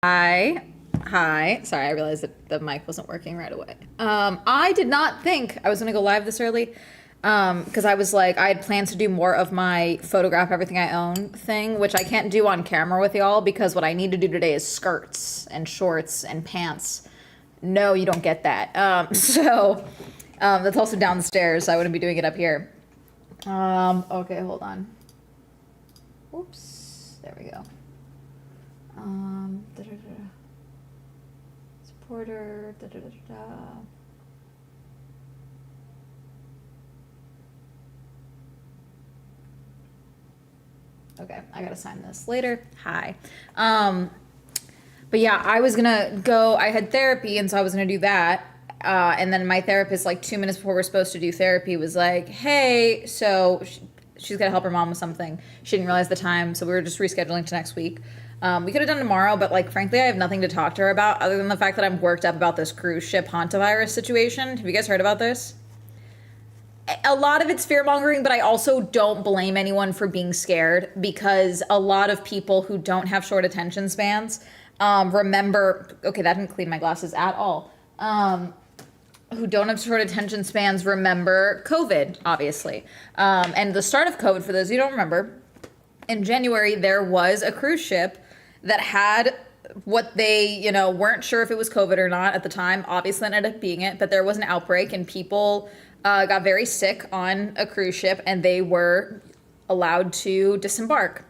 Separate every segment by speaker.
Speaker 1: Hi. Sorry, I realized that the mic wasn't working right away. I did not think I was gonna go live this early. Because I was like, I had plans to do more of my photograph everything I own thing, which I can't do on camera with y'all because what I need to do today is skirts and shorts and pants. No, you don't get that. That's also downstairs, so I wouldn't be doing it up here. Okay, hold on. Whoops. There we go. Supporter. Okay, I gotta sign this later. Hi. But yeah, I was gonna go. I had therapy, and so I was gonna do that. And then my therapist, like 2 minutes before we're supposed to do therapy, was like, "Hey, so she's gotta help her mom with something. She didn't realize the time, so we were just rescheduling to next week. We could have done tomorrow, but like frankly, I have nothing to talk to her about other than the fact that I'm worked up about this cruise ship hantavirus situation. Have you guys heard about this? A lot of it's fear mongering, but I also don't blame anyone for being scared because a lot of people who don't have short attention spans remember. Okay, that didn't clean my glasses at all. Who don't have short attention spans remember COVID, obviously. And the start of COVID, for those who don't remember, in January, there was a cruise ship that had what they, weren't sure if it was COVID or not at the time. Obviously, it ended up being it, but there was an outbreak and people got very sick on a cruise ship and they were allowed to disembark.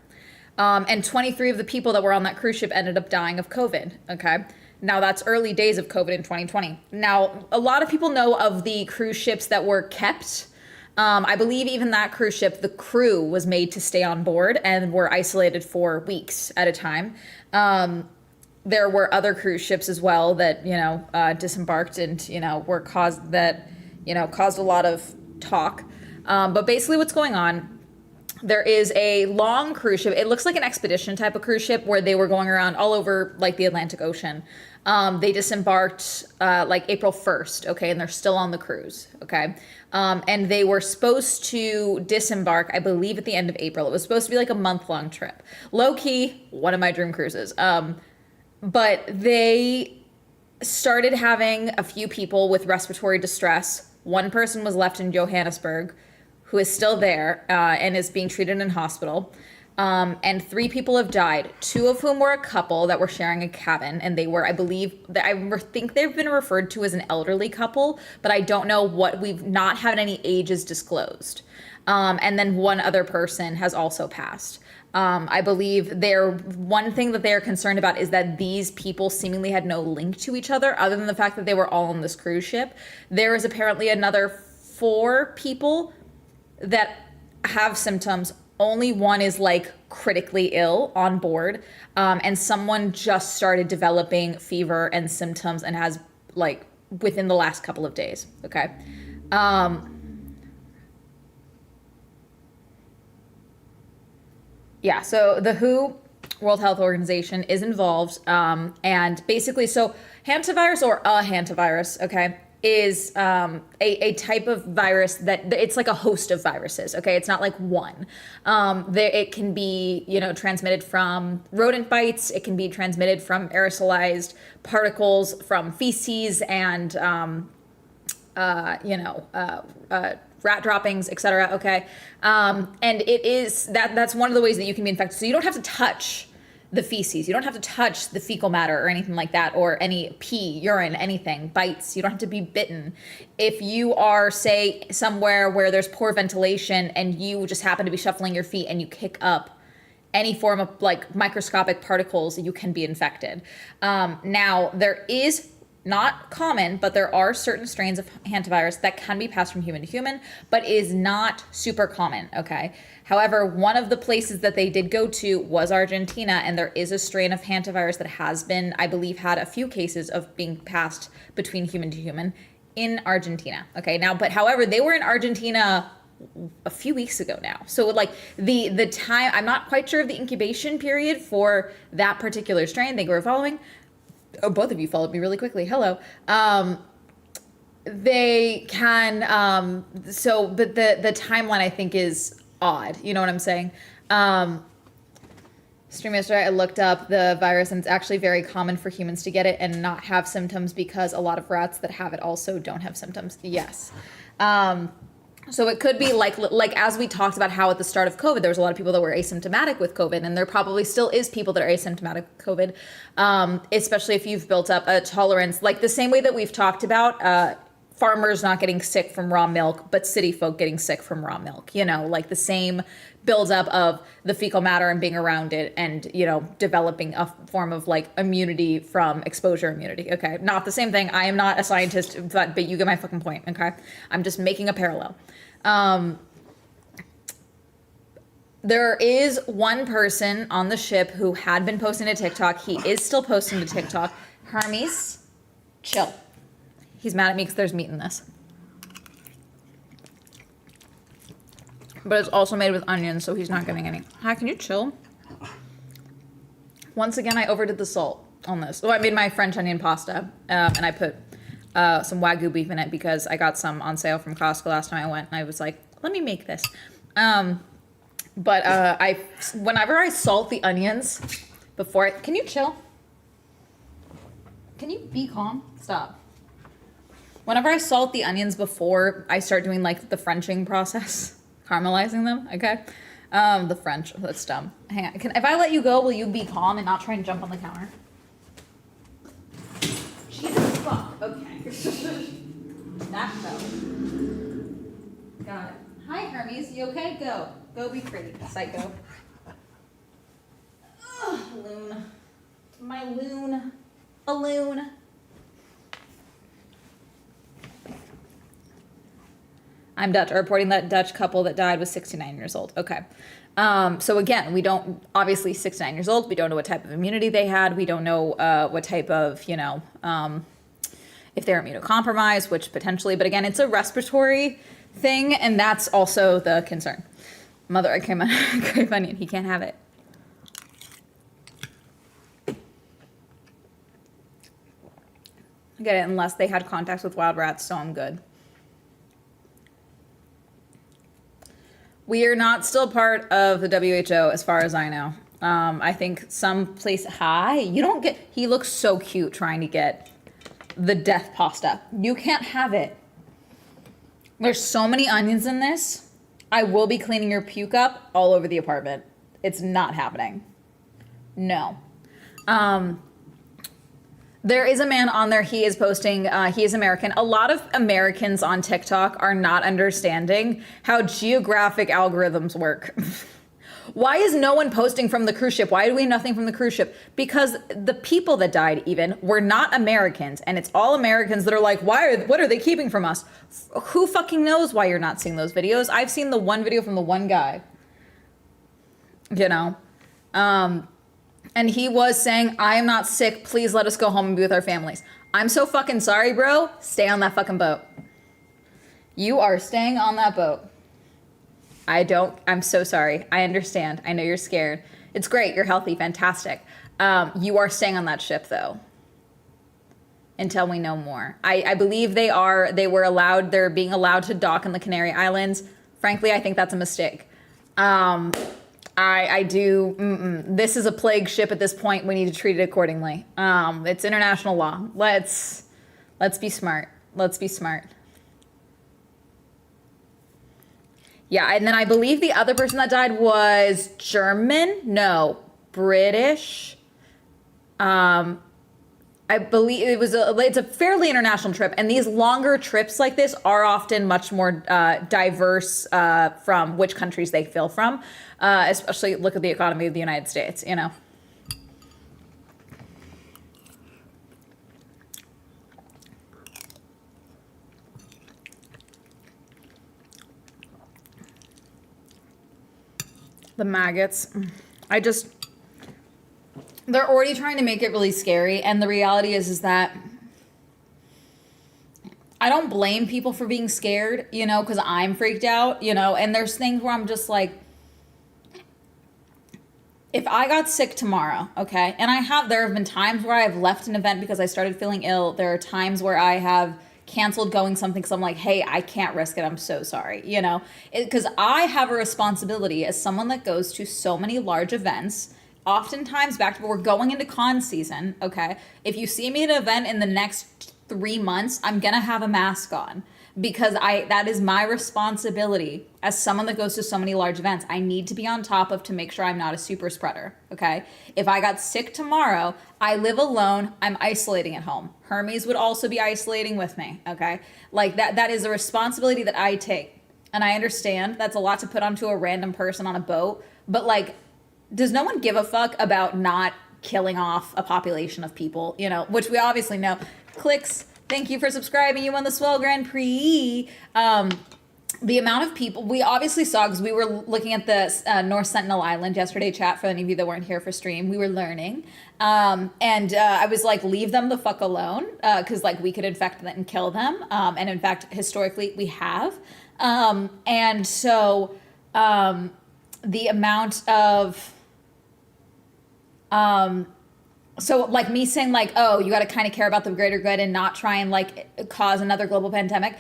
Speaker 1: And 23 of the people that were on that cruise ship ended up dying of COVID, okay? Now, that's early days of COVID in 2020. Now, a lot of people know of the cruise ships that were kept. I believe even that cruise ship, the crew was made to stay on board and were isolated for weeks at a time. There were other cruise ships as well that, disembarked and, were caused a lot of talk. But basically what's going on, there is a long cruise ship. It looks like an expedition type of cruise ship where they were going around all over like the Atlantic Ocean. They disembarked like April 1st, okay, and they're still on the cruise, okay? And they were supposed to disembark, I believe, at the end of April. It was supposed to be like a month-long trip. Low-key, one of my dream cruises. But they started having a few people with respiratory distress. One person was left in Johannesburg, who is still there and is being treated in hospital. And 3 people have died, 2 of whom were a couple that were sharing a cabin. And they were, I think they've been referred to as an elderly couple, but I don't know we've not had any ages disclosed. And then 1 other person has also passed. I believe one thing that they're concerned about is that these people seemingly had no link to each other than the fact that they were all on this cruise ship. There is apparently another 4 people that have symptoms. Only 1 is like critically ill on board. And someone just started developing fever and symptoms and has like within the last couple of days. Okay. Yeah, so the WHO, World Health Organization, is involved. And basically, so hantavirus or a hantavirus, okay, is a type of virus that it's like a host of viruses, okay? It's not like one. It can be, transmitted from rodent bites. It can be transmitted from aerosolized particles from feces and, rat droppings, etc. Okay, and it is that's one of the ways that you can be infected. So you don't have to touch the feces, you don't have to touch the fecal matter or anything like that, or any pee, urine, anything, bites. You don't have to be bitten. If you are, say, somewhere where there's poor ventilation and you just happen to be shuffling your feet and you kick up any form of like microscopic particles, you can be infected. Now there is not common, but there are certain strains of hantavirus that can be passed from human to human, but is not super common, okay? However, one of the places that they did go to was Argentina, and there is a strain of hantavirus that has been, I believe, had a few cases of being passed between human to human in Argentina, okay? Now, but however, they were in Argentina a few weeks ago now. So like the time, I'm not quite sure of the incubation period for that particular strain. They were following. Oh, both of you followed me really quickly. Hello. They can, but the timeline I think is odd. You know what I'm saying? Stream yesterday, I looked up the virus, and it's actually very common for humans to get it and not have symptoms because a lot of rats that have it also don't have symptoms. Yes. So it could be like as we talked about how at the start of COVID, there was a lot of people that were asymptomatic with COVID, and there probably still is people that are asymptomatic with COVID, especially if you've built up a tolerance, like the same way that we've talked about farmers not getting sick from raw milk, but city folk getting sick from raw milk, you know, like the same buildup of the fecal matter and being around it and, you know, developing a form of like immunity from exposure immunity. Okay. Not the same thing. I am not a scientist, but you get my fucking point. Okay. I'm just making a parallel. There is one person on the ship who had been posting to TikTok. He is still posting to TikTok. Hermes, chill. He's mad at me because there's meat in this. But it's also made with onions, so he's not getting any. Hi, can you chill? Once again, I overdid the salt on this. So I made my French onion pasta, and I put some Wagyu beef in it because I got some on sale from Costco last time I went, and I was like, let me make this. Whenever I salt the onions before can you chill? Can you be calm? Stop. Whenever I salt the onions before I start doing like the Frenching process, caramelizing them, okay? The French, that's dumb. Hang on, if I let you go, will you be calm and not try and jump on the counter? Jesus fuck, okay. That fell. Got it. Hi Hermes, you okay? Go. Go be pretty, psycho. Ugh, loon. My loon. A loon. I'm Dutch. Reporting that Dutch couple that died was 69 years old. Okay. So again, we don't, obviously 69 years old, we don't know what type of immunity they had. We don't know what type of, you know, if they're immunocompromised, which potentially, but again, it's a respiratory thing, and that's also the concern. Mother, I came grape onion, he can't have it. I get it, unless they had contacts with wild rats, so I'm good. We are not still part of the WHO as far as I know. I think some place, you don't get, he looks so cute trying to get the death pasta. You can't have it. There's so many onions in this. I will be cleaning your puke up all over the apartment. It's not happening. No. There is a man on there, he is posting, he is American. A lot of Americans on TikTok are not understanding how geographic algorithms work. Why is no one posting from the cruise ship? Why do we have nothing from the cruise ship? Because the people that died even were not Americans, and it's all Americans that are like, what are they keeping from us? Who fucking knows why you're not seeing those videos? I've seen the one video from the one guy, you know? And he was saying, I am not sick. Please let us go home and be with our families. I'm so fucking sorry, bro. Stay on that fucking boat. You are staying on that boat. I'm so sorry. I understand. I know you're scared. It's great. You're healthy. Fantastic. You are staying on that ship though. Until we know more. I believe they're being allowed to dock in the Canary Islands. Frankly, I think that's a mistake. This is a plague ship at this point. We need to treat it accordingly. It's international law. Let's be smart. Let's be smart. Yeah, and then I believe the other person that died was German. No, British. I believe it's a fairly international trip, and these longer trips like this are often much more diverse from which countries they feel from. Especially look at the economy of the United States, you know. The maggots. They're already trying to make it really scary, and the reality is that I don't blame people for being scared, you know, because I'm freaked out, you know, and there's things where I'm just like, if I got sick tomorrow, okay, and there have been times where I've left an event because I started feeling ill. There are times where I have canceled going something because I'm like, hey, I can't risk it. I'm so sorry, you know, because I have a responsibility as someone that goes to so many large events oftentimes we're going into con season, okay? If you see me at an event in the next 3 months, I'm gonna have a mask on because that is my responsibility as someone that goes to so many large events. I need to be on top of to make sure I'm not a super spreader, okay? If I got sick tomorrow, I live alone, I'm isolating at home. Hermes would also be isolating with me, okay? Like that is a responsibility that I take. And I understand that's a lot to put onto a random person on a boat, but like, does no one give a fuck about not killing off a population of people, you know, which we obviously know. Clicks, thank you for subscribing. You won the Swell Grand Prix. The amount of people we obviously saw, because we were looking at the North Sentinel Island yesterday, chat, for any of you that weren't here for stream, we were learning. I was like, leave them the fuck alone, because like we could infect them and kill them. And in fact, historically, we have. The amount of... So like me saying like, oh, you got to kind of care about the greater good and not try and like cause another global pandemic.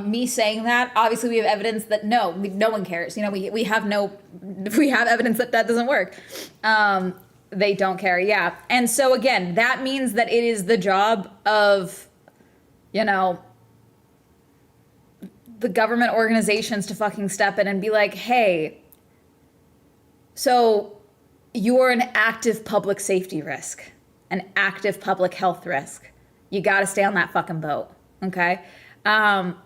Speaker 1: Me saying that, obviously we have evidence that no one cares. You know, we have evidence that doesn't work. They don't care. Yeah. And so again, that means that it is the job of, you know, the government organizations to fucking step in and be like, hey, so you're an active public safety risk, an active public health risk. You got to stay on that fucking boat, okay? And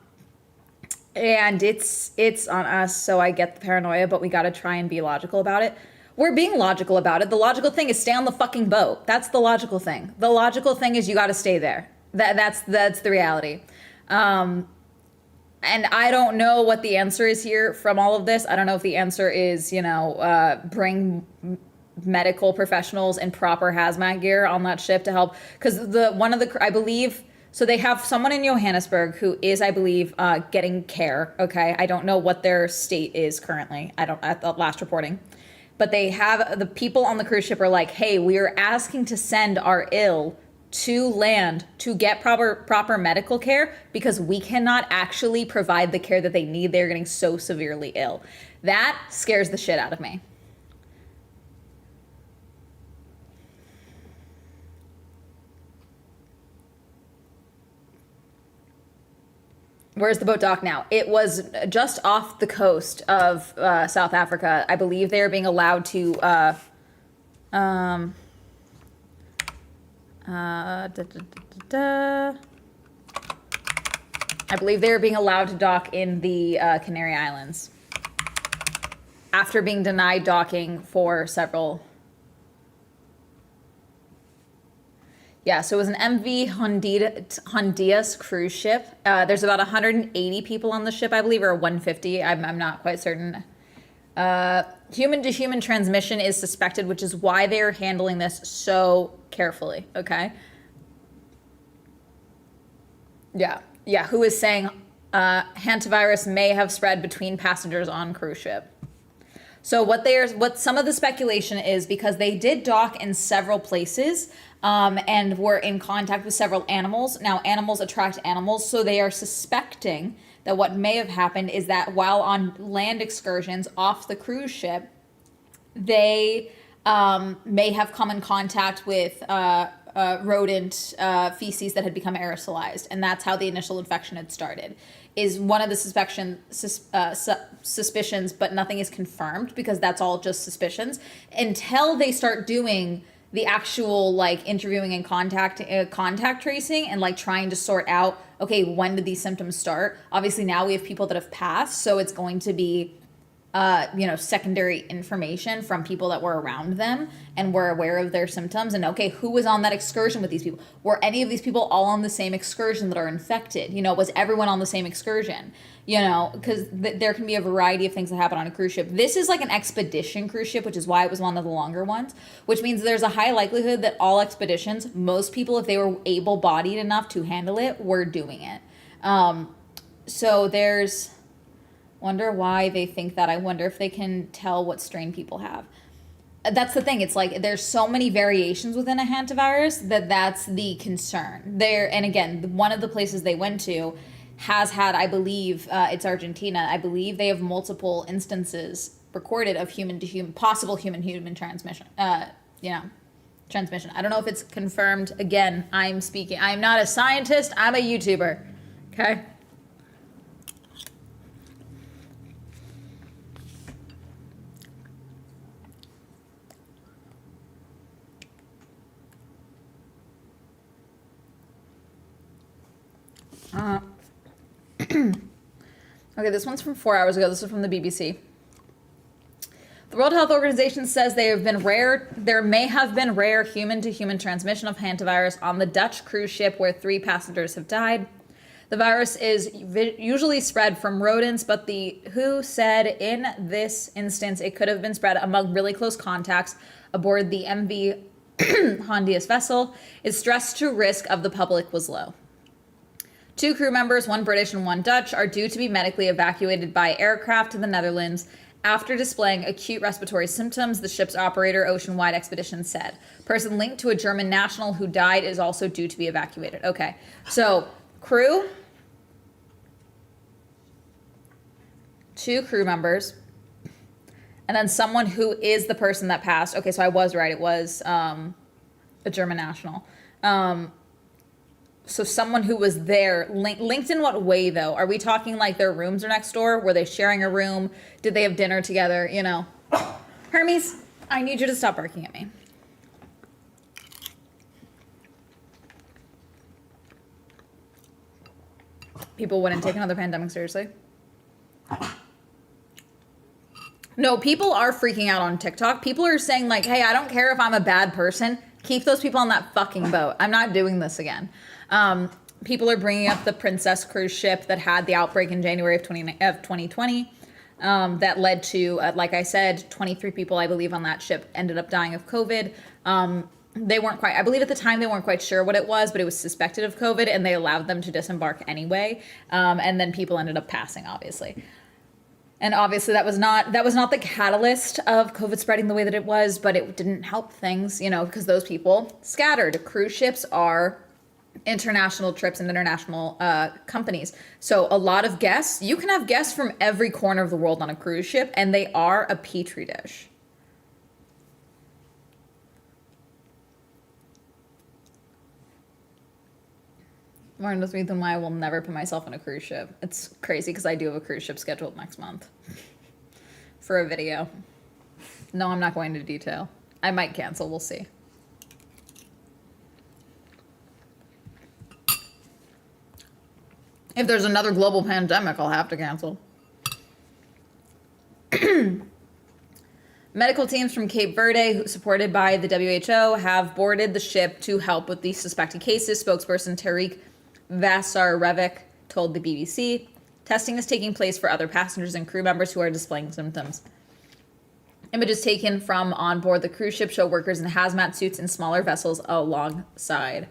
Speaker 1: it's on us, so I get the paranoia, but we got to try and be logical about it. We're being logical about it. The logical thing is stay on the fucking boat. That's the logical thing. The logical thing is you got to stay there. That's the reality. And I don't know what the answer is here from all of this. I don't know if the answer is, you know, bring medical professionals in proper hazmat gear on that ship to help, because I believe, so they have someone in Johannesburg who is, I believe, getting care. Okay, I don't know what their state is currently. I don't at the last reporting, but they have the people on the cruise ship are like, hey, we are asking to send our ill to land to get proper medical care because we cannot actually provide the care that they need. They're getting so severely ill. That scares the shit out of me. Where's the boat dock now? It was just off the coast of South Africa. I believe they are being allowed to I believe they are being allowed to dock in the Canary Islands after being denied docking for several. Yeah, so it was an MV Hondias cruise ship. There's about 180 people on the ship, I believe, or 150. I'm not quite certain. Human-to-human transmission is suspected, which is why they are handling this so carefully, okay? Yeah, who is saying hantavirus may have spread between passengers on cruise ship. So what some of the speculation is, because they did dock in several places, and were in contact with several animals. Now, animals attract animals, so they are suspecting that what may have happened is that while on land excursions off the cruise ship, they may have come in contact with rodent feces that had become aerosolized, and that's how the initial infection had started. Is one of the suspicions, but nothing is confirmed because that's all just suspicions until they start doing the actual like interviewing and contact tracing and like trying to sort out, okay, when did these symptoms start? Obviously now we have people that have passed, so it's going to be secondary information from people that were around them and were aware of their symptoms. And okay, who was on that excursion with these people? Were any of these people all on the same excursion that are infected? You know, was everyone on the same excursion? You know, because there can be a variety of things that happen on a cruise ship. This is like an expedition cruise ship, which is why it was one of the longer ones, which means there's a high likelihood that all expeditions, most people, if they were able-bodied enough to handle it, were doing it. So there's... Wonder why they think that. I wonder if they can tell what strain people have. That's the thing. It's like there's so many variations within a hantavirus that's the concern. And again, one of the places they went to has had, I believe, it's Argentina. I believe they have multiple instances recorded of human to human, possible human transmission. Transmission. I don't know if it's confirmed. Again, I'm not a scientist. I'm a YouTuber. Okay. Okay, this one's from 4 hours ago. This is from the BBC. The World Health Organization says there may have been rare human-to-human transmission of hantavirus on the Dutch cruise ship where 3 passengers have died. The virus is usually spread from rodents, but the WHO said in this instance it could have been spread among really close contacts aboard the MV Hondius vessel. Its stress to risk of the public was low. 2 crew members, 1 British and 1 Dutch, are due to be medically evacuated by aircraft to the Netherlands after displaying acute respiratory symptoms, the ship's operator, Oceanwide Expeditions, said. Person linked to a German national who died is also due to be evacuated. Okay, so crew, 2 crew members, and then someone who is the person that passed. Okay, so I was right. It was a German national. So someone who was there, linked in what way though? Are we talking like their rooms are next door? Were they sharing a room? Did they have dinner together? You know, Hermes, I need you to stop barking at me. People wouldn't take another pandemic seriously. No, people are freaking out on TikTok. People are saying like, hey, I don't care if I'm a bad person. Keep those people on that fucking boat. I'm not doing this again. People are bringing up the Princess cruise ship that had the outbreak in January of 2020 that led to, like I said, 23 people, I believe, on that ship ended up dying of COVID. They weren't quite, I believe at the time they weren't quite sure what it was, but it was suspected of COVID and they allowed them to disembark anyway. And then people ended up passing, obviously. And obviously that was not the catalyst of COVID spreading the way that it was, but it didn't help things, you know, because those people scattered. Cruise ships are international trips and international companies. So a lot of guests, you can have guests from every corner of the world on a cruise ship, and they are a petri dish. Martin with me, then why I will never put myself on a cruise ship. It's crazy because I do have a cruise ship scheduled next month for a video. No, I'm not going into detail. I might cancel, we'll see. If there's another global pandemic, I'll have to cancel. Medical teams from Cape Verde, supported by the WHO, have boarded the ship to help with the suspected cases. Spokesperson Tariq Vasarevic told the BBC. Testing is taking place for other passengers and crew members who are displaying symptoms. Images taken from on board the cruise ship show workers in hazmat suits in smaller vessels alongside.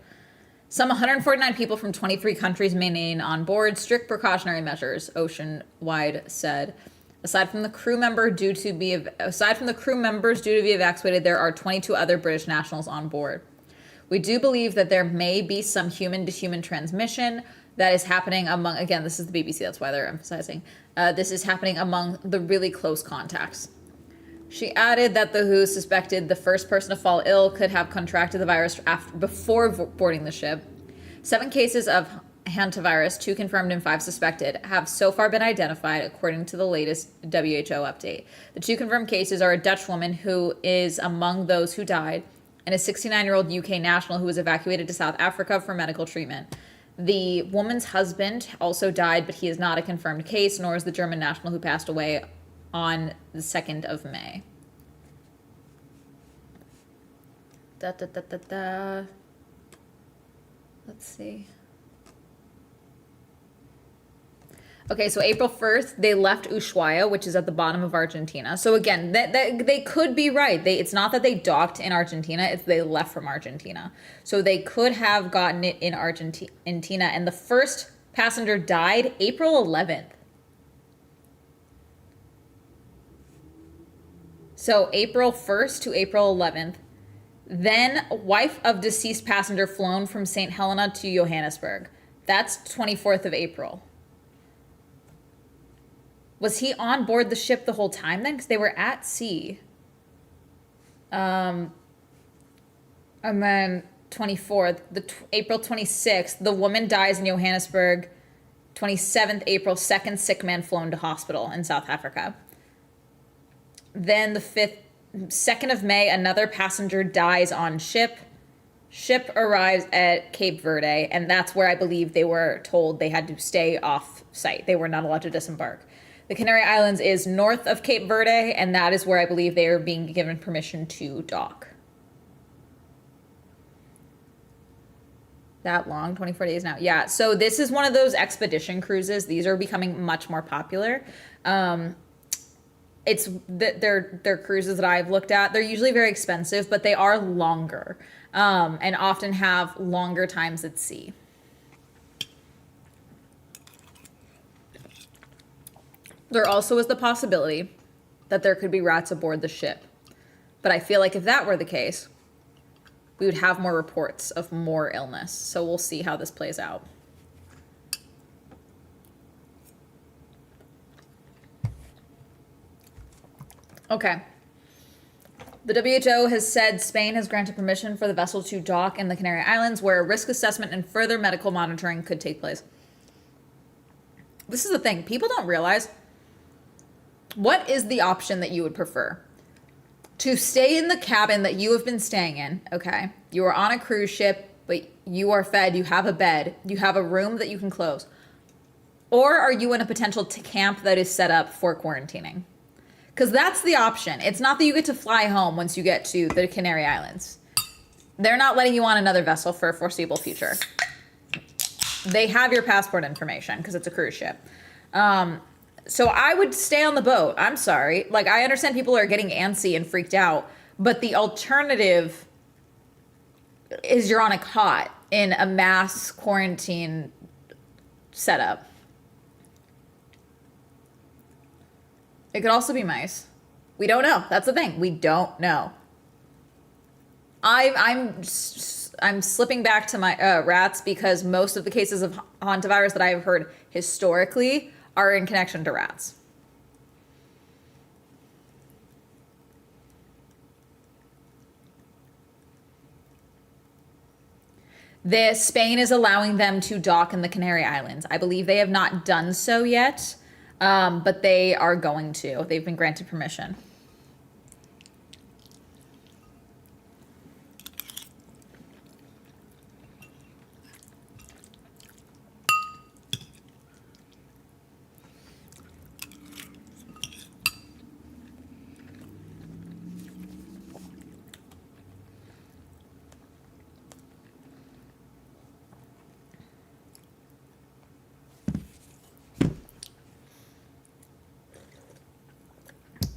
Speaker 1: Some 149 people from 23 countries remain on board. Strict precautionary measures, Oceanwide said. Aside from the crew members due to be evacuated, there are 22 other British nationals on board. We do believe that there may be some human-to-human transmission that is happening among, again, this is the BBC, that's why they're emphasizing, this is happening among the really close contacts. She added that the WHO suspected the first person to fall ill could have contracted the virus before boarding the ship. 7 cases of hantavirus, 2 confirmed and 5 suspected, have so far been identified according to the latest WHO update. The 2 confirmed cases are a Dutch woman who is among those who died and a 69-year-old UK national who was evacuated to South Africa for medical treatment. The woman's husband also died, but he is not a confirmed case, nor is the German national who passed away on the 2nd of May. Let's see. Okay, so April 1st, they left Ushuaia, which is at the bottom of Argentina. So again, they could be right. It's not that they docked in Argentina, it's they left from Argentina. So they could have gotten it in Argentina, and the first passenger died April 11th. So April 1st to April 11th. Then wife of deceased passenger flown from St. Helena to Johannesburg. That's 24th of April. Was he on board the ship the whole time then? Because they were at sea. And then 24th, April 26th, the woman dies in Johannesburg. 27th April, second sick man flown to hospital in South Africa. Then the 2nd of May, another passenger dies on ship. Ship arrives at Cape Verde, and that's where I believe they were told they had to stay off site. They were not allowed to disembark. The Canary Islands is north of Cape Verde, and that is where I believe they are being given permission to dock. That long, 24 days now. Yeah, so this is one of those expedition cruises. These are becoming much more popular. They're cruises that I've looked at. They're usually very expensive, but they are longer, and often have longer times at sea. There also is the possibility that there could be rats aboard the ship. But I feel like if that were the case, we would have more reports of more illness. So we'll see how this plays out. Okay. The WHO has said Spain has granted permission for the vessel to dock in the Canary Islands, where a risk assessment and further medical monitoring could take place. This is the thing. People don't realize, what is the option that you would prefer? To stay in the cabin that you have been staying in, okay? You are on a cruise ship, but you are fed, you have a bed, you have a room that you can close. Or are you in a potential camp that is set up for quarantining? Because that's the option. It's not that you get to fly home once you get to the Canary Islands. They're not letting you on another vessel for a foreseeable future. They have your passport information because it's a cruise ship. So I would stay on the boat. I'm sorry. Like, I understand people are getting antsy and freaked out, but the alternative is you're on a cot in a mass quarantine setup. It could also be mice. We don't know. That's the thing. We don't know. I'm slipping back to my rats because most of the cases of hantavirus that I have heard historically are in connection to rats. Spain is allowing them to dock in the Canary Islands. I believe they have not done so yet, but they are going to. They've been granted permission.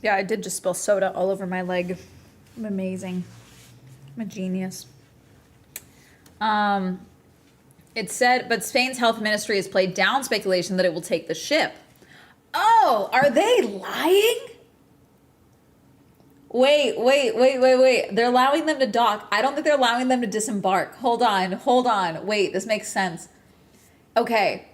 Speaker 1: Yeah, I did just spill soda all over my leg. I'm amazing. I'm a genius. It said, but Spain's health ministry has played down speculation that it will take the ship. Oh, are they lying? Wait. They're allowing them to dock. I don't think they're allowing them to disembark. Hold on. Wait, this makes sense. Okay.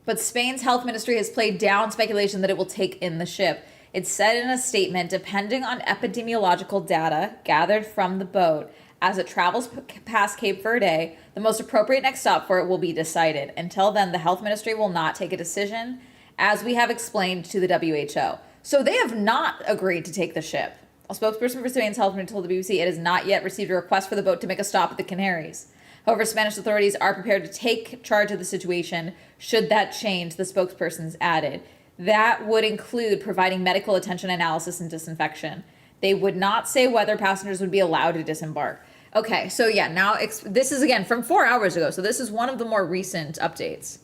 Speaker 1: But Spain's health ministry has played down speculation that it will take in the ship. It said in a statement, depending on epidemiological data gathered from the boat, as it travels past Cape Verde, the most appropriate next stop for it will be decided. Until then, the health ministry will not take a decision, as we have explained to the WHO. So they have not agreed to take the ship. A spokesperson for Spain's health ministry told the BBC it has not yet received a request for the boat to make a stop at the Canaries. However, Spanish authorities are prepared to take charge of the situation should that change, the spokespersons added. That would include providing medical attention, analysis, and disinfection. They would not say whether passengers would be allowed to disembark. Okay, so yeah, now this is again from 4 hours ago, so this is one of the more recent updates.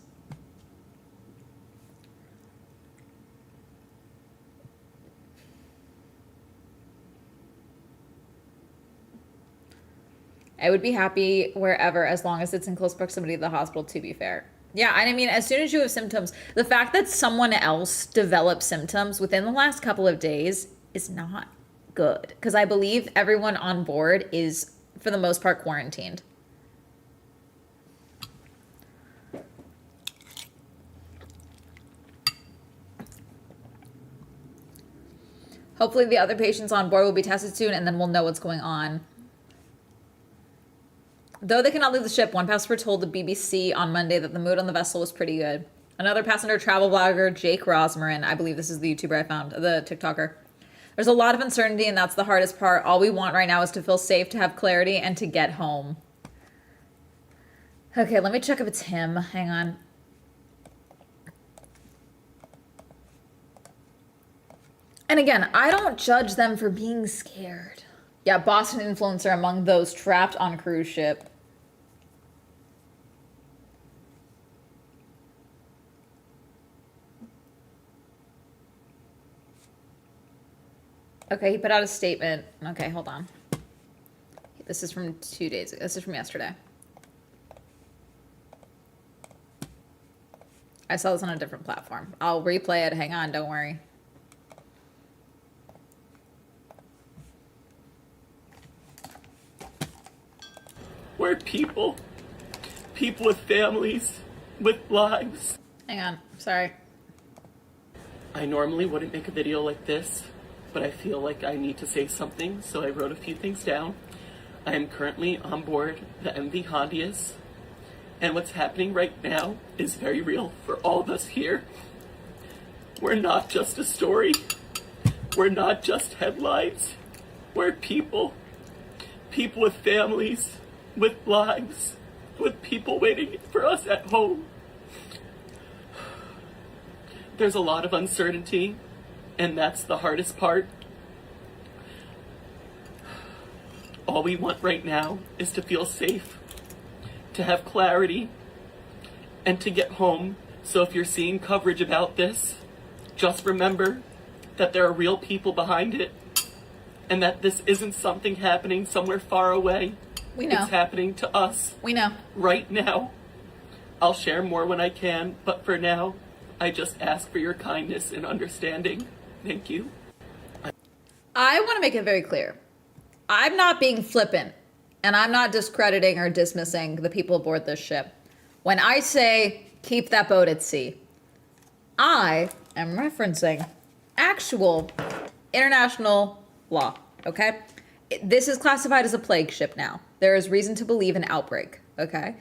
Speaker 1: I would be happy wherever, as long as it's in close proximity to the hospital, to be fair. Yeah, and I mean, as soon as you have symptoms, the fact that someone else develops symptoms within the last couple of days is not good. Because I believe everyone on board is, for the most part, quarantined. Hopefully the other patients on board will be tested soon, and then we'll know what's going on. Though they cannot leave the ship, one passenger told the BBC on Monday that the mood on the vessel was pretty good. Another passenger travel blogger, Jake Rosmarin, I believe this is the YouTuber I found, the TikToker. There's a lot of uncertainty, and that's the hardest part. All we want right now is to feel safe, to have clarity, and to get home. Okay, let me check if it's him. Hang on. And again, I don't judge them for being scared. Yeah, Boston influencer among those trapped on cruise ship. Okay, he put out a statement. Okay, hold on. This is from 2 days ago. This is from yesterday. I saw this on a different platform. I'll replay it. Hang on, don't worry.
Speaker 2: We're people with families, with lives.
Speaker 1: Hang on, sorry.
Speaker 2: I normally wouldn't make a video like this, but I feel like I need to say something, so I wrote a few things down. I am currently on board the MV Hondias, and what's happening right now is very real for all of us here. We're not just a story. We're not just headlines. We're people with families, with lives, with people waiting for us at home. There's a lot of uncertainty, and that's the hardest part. All we want right now is to feel safe, to have clarity, and to get home. So if you're seeing coverage about this, just remember that there are real people behind it, and that this isn't something happening somewhere far away.
Speaker 1: We know.
Speaker 2: It's happening to us.
Speaker 1: We know.
Speaker 2: Right now. I'll share more when I can, but for now, I just ask for your kindness and understanding. Thank you.
Speaker 1: I want to make it very clear. I'm not being flippant, and I'm not discrediting or dismissing the people aboard this ship. When I say keep that boat at sea, I am referencing actual international law, okay? This is classified as a plague ship now. There is reason to believe an outbreak, okay?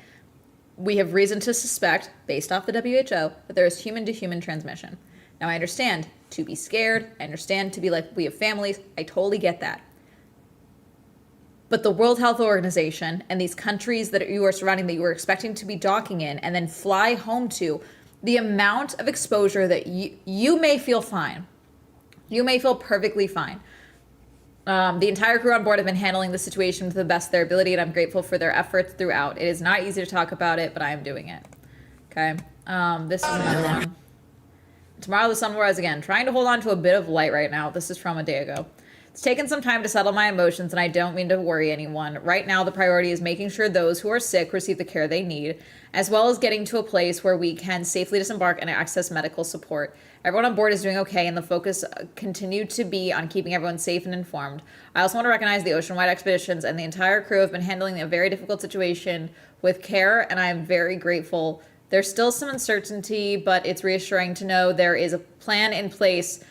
Speaker 1: We have reason to suspect, based off the WHO, that there is human-to-human transmission. Now, I understand to be scared. I understand to be like, we have families. I totally get that. But the World Health Organization and these countries that you are surrounding, that you were expecting to be docking in and then fly home to, the amount of exposure that you may feel fine. You may feel perfectly fine. The entire crew on board have been handling the situation to the best of their ability, and I'm grateful for their efforts throughout. It is not easy to talk about it, but I am doing it. Okay. This is another one. Tomorrow the sun will rise again. Trying to hold on to a bit of light right now. This is from a day ago. It's taken some time to settle my emotions, and I don't mean to worry anyone. Right now, the priority is making sure those who are sick receive the care they need, as well as getting to a place where we can safely disembark and access medical support. Everyone on board is doing okay, and the focus continued to be on keeping everyone safe and informed. I also want to recognize the ocean-wide expeditions and the entire crew have been handling a very difficult situation with care, and I am very grateful. There's still some uncertainty, but it's reassuring to know there is a plan in place,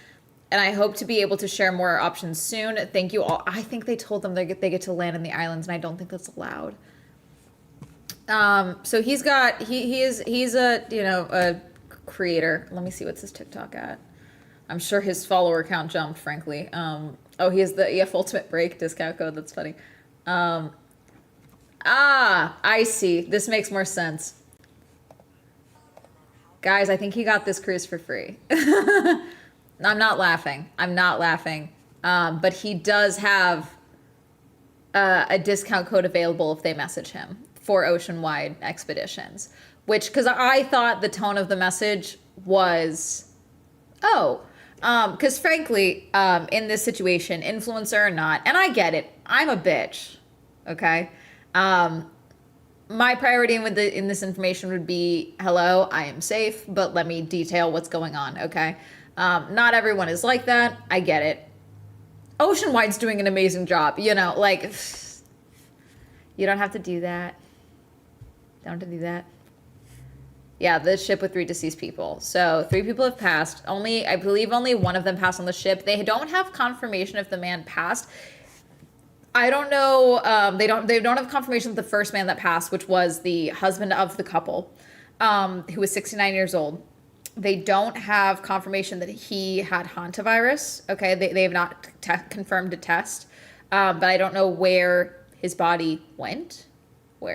Speaker 1: and I hope to be able to share more options soon. Thank you all. I think they told them they get to land in the islands, and I don't think that's allowed. So he's a creator. Let me see what's his TikTok at. I'm sure his follower count jumped, frankly. Oh, he has the EF Ultimate Break discount code. That's funny. I see. This makes more sense. Guys, I think he got this cruise for free. I'm not laughing. But he does have a discount code available if they message him for ocean-wide expeditions. Which, because I thought the tone of the message was, because frankly, in this situation, influencer or not, and I get it, I'm a bitch, okay? My priority in this information would be, hello, I am safe, but let me detail what's going on, okay? Not everyone is like that. I get it. Oceanwide's doing an amazing job, like, you don't have to do that. Don't have to do that. Yeah, the ship with 3 deceased people. So 3 people have passed. Only, I believe, only one of them passed on the ship. They don't have confirmation if the man passed. I don't know. They don't have confirmation of the first man that passed, which was the husband of the couple, who was 69 years old. They don't have confirmation that he had hantavirus. Okay, they have not confirmed a test, but I don't know where his body went,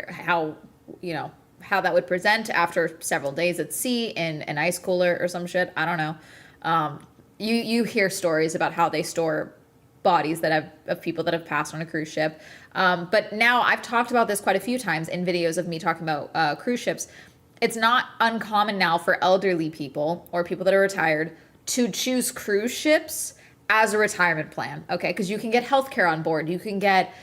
Speaker 1: how you know how that would present after several days at sea in an ice cooler or some shit. I don't know. You hear stories about how they store bodies that have of people that have passed on a cruise ship. But now I've talked about this quite a few times in videos of me talking about cruise ships. It's not uncommon now for elderly people or people that are retired to choose cruise ships as a retirement plan, okay? Because you can get healthcare on board, you can get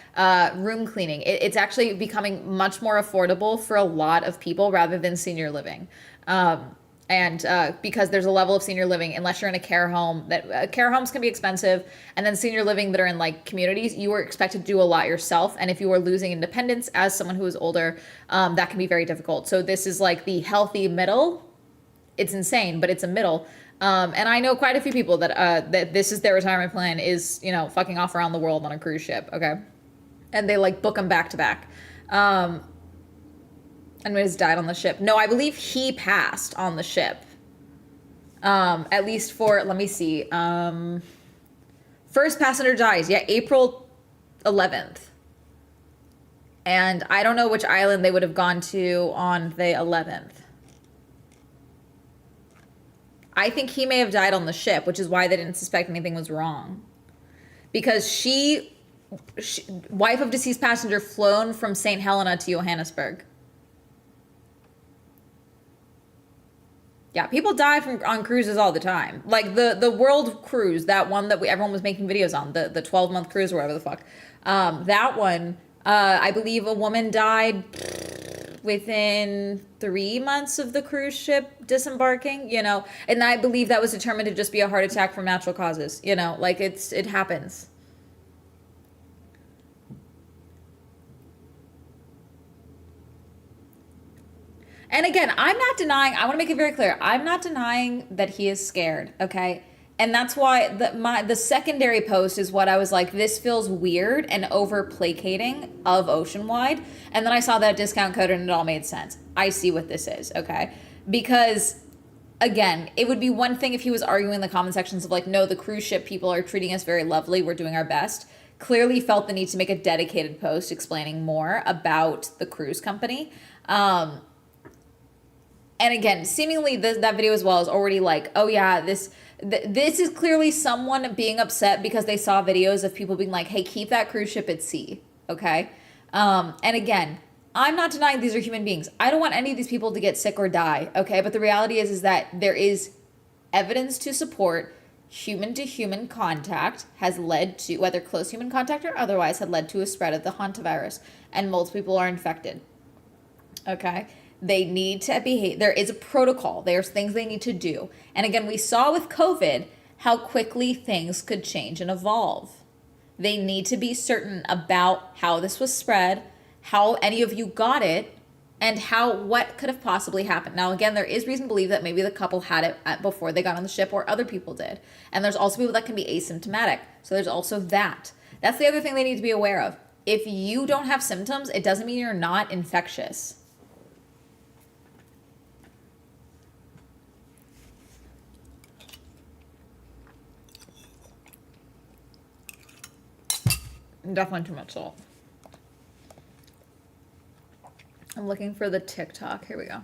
Speaker 1: room cleaning. It's actually becoming much more affordable for a lot of people rather than senior living. And because there's a level of senior living, unless you're in a care home, that care homes can be expensive, and then senior living that are in like communities, you are expected to do a lot yourself, and if you are losing independence as someone who is older, that can be very difficult. So this is like the healthy middle. It's insane, but it's a middle. And I know quite a few people that this is their retirement plan, is, you know, fucking off around the world on a cruise ship, okay? And they like book them back to back. And has died on the ship. No, I believe he passed on the ship. At least for, let me see. First passenger dies, yeah, April 11th. And I don't know which island they would have gone to on the 11th. I think he may have died on the ship, which is why they didn't suspect anything was wrong. Because she wife of deceased passenger, flown from St. Helena to Johannesburg. Yeah, people die on cruises all the time. Like the world cruise, that one that everyone was making videos on, the 12-month cruise or whatever the fuck. That one, I believe a woman died within 3 months of the cruise ship disembarking, you know. And I believe that was determined to just be a heart attack from natural causes, you know. Like it happens. And again, I'm not denying, I want to make it very clear, I'm not denying that he is scared, okay? And that's why the secondary post is what I was like, this feels weird and over placating of Oceanwide. And then I saw that discount code and it all made sense. I see what this is, okay? Because again, it would be one thing if he was arguing in the comment sections of like, no, the cruise ship people are treating us very lovely, we're doing our best. Clearly felt the need to make a dedicated post explaining more about the cruise company. And again, seemingly that video as well is already like, oh yeah, this is clearly someone being upset because they saw videos of people being like, hey, keep that cruise ship at sea, okay? And again, I'm not denying these are human beings. I don't want any of these people to get sick or die, okay? But the reality is that there is evidence to support human-to-human contact has led to, whether close human contact or otherwise, had led to a spread of the hantavirus, and multiple people are infected, okay? They need to behave. There is a protocol. There's things they need to do. And again, we saw with COVID how quickly things could change and evolve. They need to be certain about how this was spread, how any of you got it, and what could have possibly happened. Now, again, there is reason to believe that maybe the couple had it before they got on the ship, or other people did. And there's also people that can be asymptomatic. So there's also that. That's the other thing they need to be aware of. If you don't have symptoms, it doesn't mean you're not infectious. Definitely too much salt. I'm looking for the TikTok. Here we go.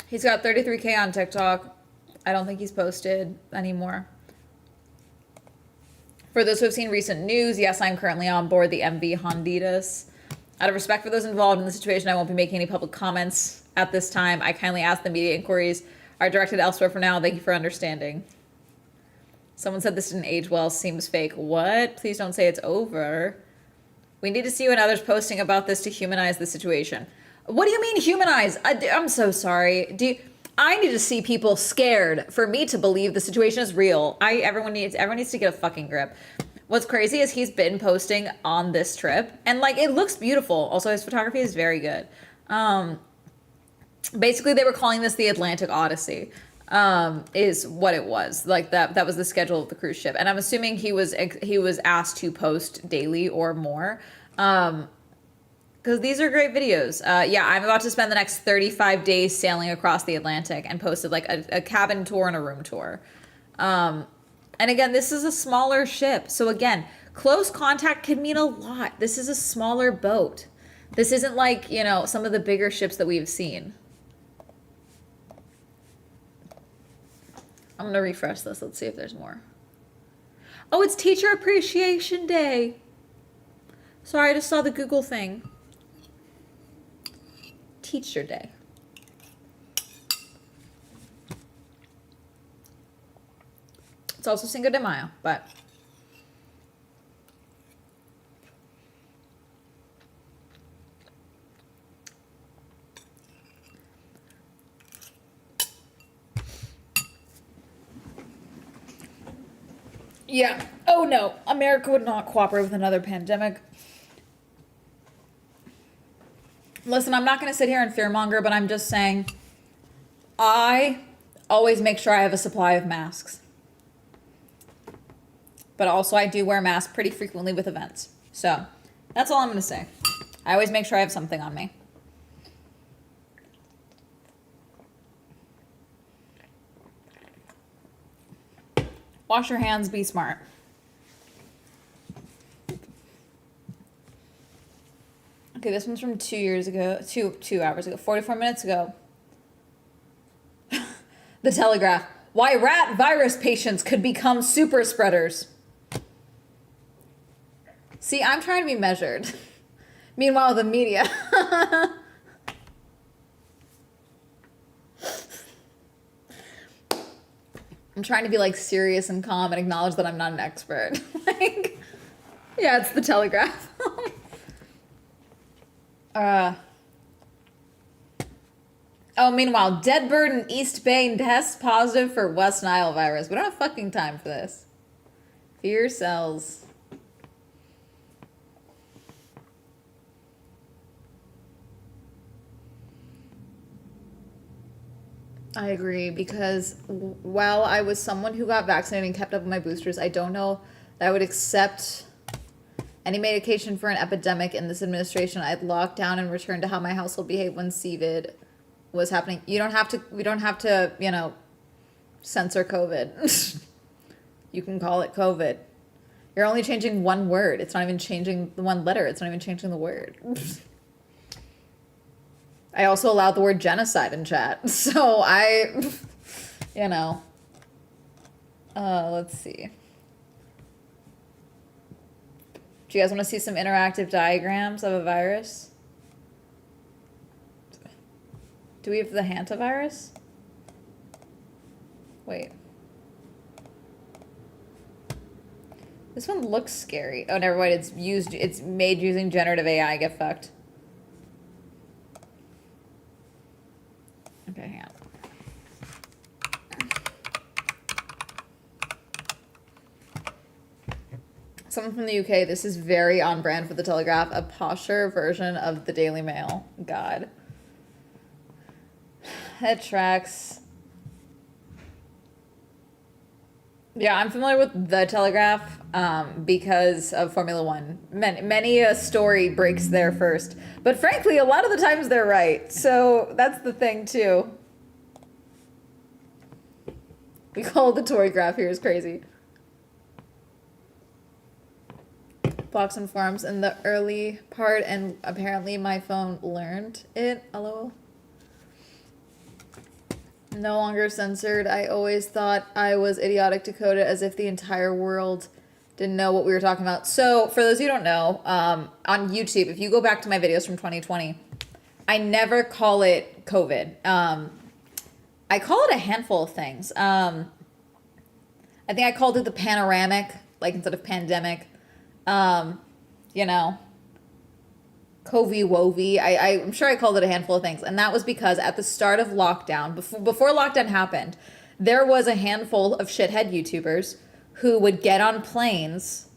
Speaker 1: He's got 33K on TikTok. I don't think he's posted anymore. For those who have seen recent news, yes, I'm currently on board the MV Honditas. Out of respect for those involved in the situation, I won't be making any public comments at this time. I kindly ask the media inquiries are directed elsewhere for now. Thank you for understanding. Someone said this didn't age well, seems fake. What? Please don't say it's over. We need to see you and others posting about this to humanize the situation. What do you mean humanize? I'm so sorry. I need to see people scared for me to believe the situation is real. Everyone needs to get a fucking grip. What's crazy is he's been posting on this trip, and like it looks beautiful. Also, his photography is very good. Basically, they were calling this the Atlantic Odyssey, is what it was. Like that was the schedule of the cruise ship. And I'm assuming he was asked to post daily or more. Because these are great videos. Yeah, I'm about to spend the next 35 days sailing across the Atlantic and posted like a cabin tour and a room tour. And again, this is a smaller ship. So again, close contact can mean a lot. This is a smaller boat. This isn't like, you know, some of the bigger ships that we've seen. I'm going to refresh this. Let's see if there's more. Oh, it's Teacher Appreciation Day. Sorry, I just saw the Google thing. Teacher Day. It's also Cinco de Mayo, but yeah. Oh no, America would not cooperate with another pandemic. Listen, I'm not going to sit here and fearmonger, but I'm just saying I always make sure I have a supply of masks. But also I do wear masks pretty frequently with events. So that's all I'm going to say. I always make sure I have something on me. Wash your hands, be smart. Okay, this one's from 2 years ago, two hours ago, 44 minutes ago. The Telegraph. Why rat virus patients could become super spreaders. See, I'm trying to be measured. Meanwhile, the media. I'm trying to be like serious and calm and acknowledge that I'm not an expert. Like, yeah, it's the Telegraph. Oh, meanwhile, dead bird in East Bay tests positive for West Nile virus. We don't have fucking time for this. Fear sells. I agree, because while I was someone who got vaccinated and kept up with my boosters, I don't know that I would accept any medication for an epidemic in this administration. I'd lock down and return to how my household behaved when CVID was happening. We don't have to, you know, censor COVID. You can call it COVID. You're only changing one word. It's not even changing the one letter. It's not even changing the word. I also allowed the word genocide in chat. So I, you know, let's see. Do you guys want to see some interactive diagrams of a virus? Do we have the hantavirus? Wait. This one looks scary. Oh, never mind. It's made using generative AI. Get fucked. Okay, hang on. Someone from the UK, this is very on brand for the Telegraph, a posher version of the Daily Mail. God. It tracks. Yeah, I'm familiar with the Telegraph because of Formula One. Many a story breaks there first. But frankly, a lot of the times they're right. So that's the thing, too. We call it the Tory graph here is crazy. Blocks and forums in the early part, and apparently my phone learned it. LOL. No longer censored. I always thought I was idiotic to code it as if the entire world didn't know what we were talking about. So for those who don't know, on YouTube, if you go back to my videos from 2020, I never call it COVID. I call it a handful of things. I think I called it the panoramic, like instead of pandemic. You know, Covey-wovey. I'm sure I called it a handful of things. And that was because at the start of lockdown, before lockdown happened, there was a handful of shithead YouTubers who would get on planes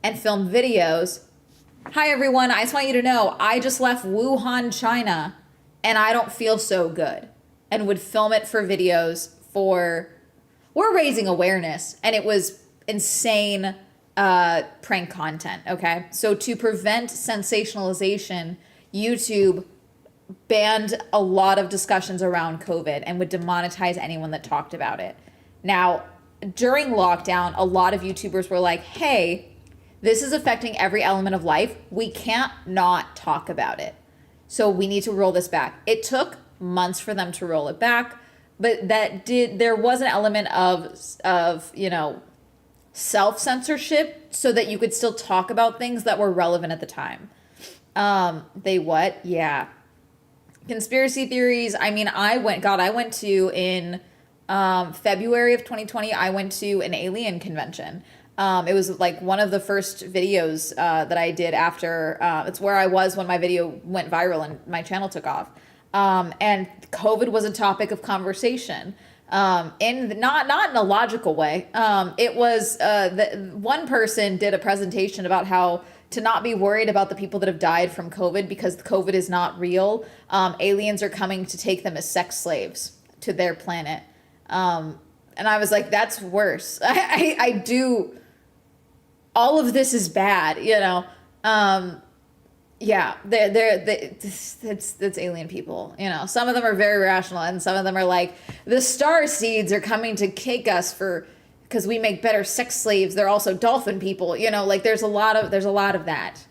Speaker 1: and film videos. Hi, everyone. I just want you to know, I just left Wuhan, China, and I don't feel so good, and would film it for videos for, we're raising awareness, and it was insane prank content, okay? So to prevent sensationalization, YouTube banned a lot of discussions around COVID and would demonetize anyone that talked about it. Now, during lockdown, a lot of YouTubers were like, hey, this is affecting every element of life. We can't not talk about it. So we need to roll this back. It took months for them to roll it back, but there was an element of, you know, self-censorship so that you could still talk about things that were relevant at the time. They what? Yeah. Conspiracy theories. I mean, I went to in February of 2020, I went to an alien convention. It was like one of the first videos that I did after, it's where I was when my video went viral and my channel took off. And COVID was a topic of conversation. Not in a logical way. It was one person did a presentation about how to not be worried about the people that have died from COVID because COVID is not real. Aliens are coming to take them as sex slaves to their planet. And I was like, that's worse. I do. All of this is bad, you know. Yeah, it's alien people, you know. Some of them are very rational, and some of them are like, the star seeds are coming to kick us because we make better sex slaves. They're also dolphin people, you know. Like there's a lot of that.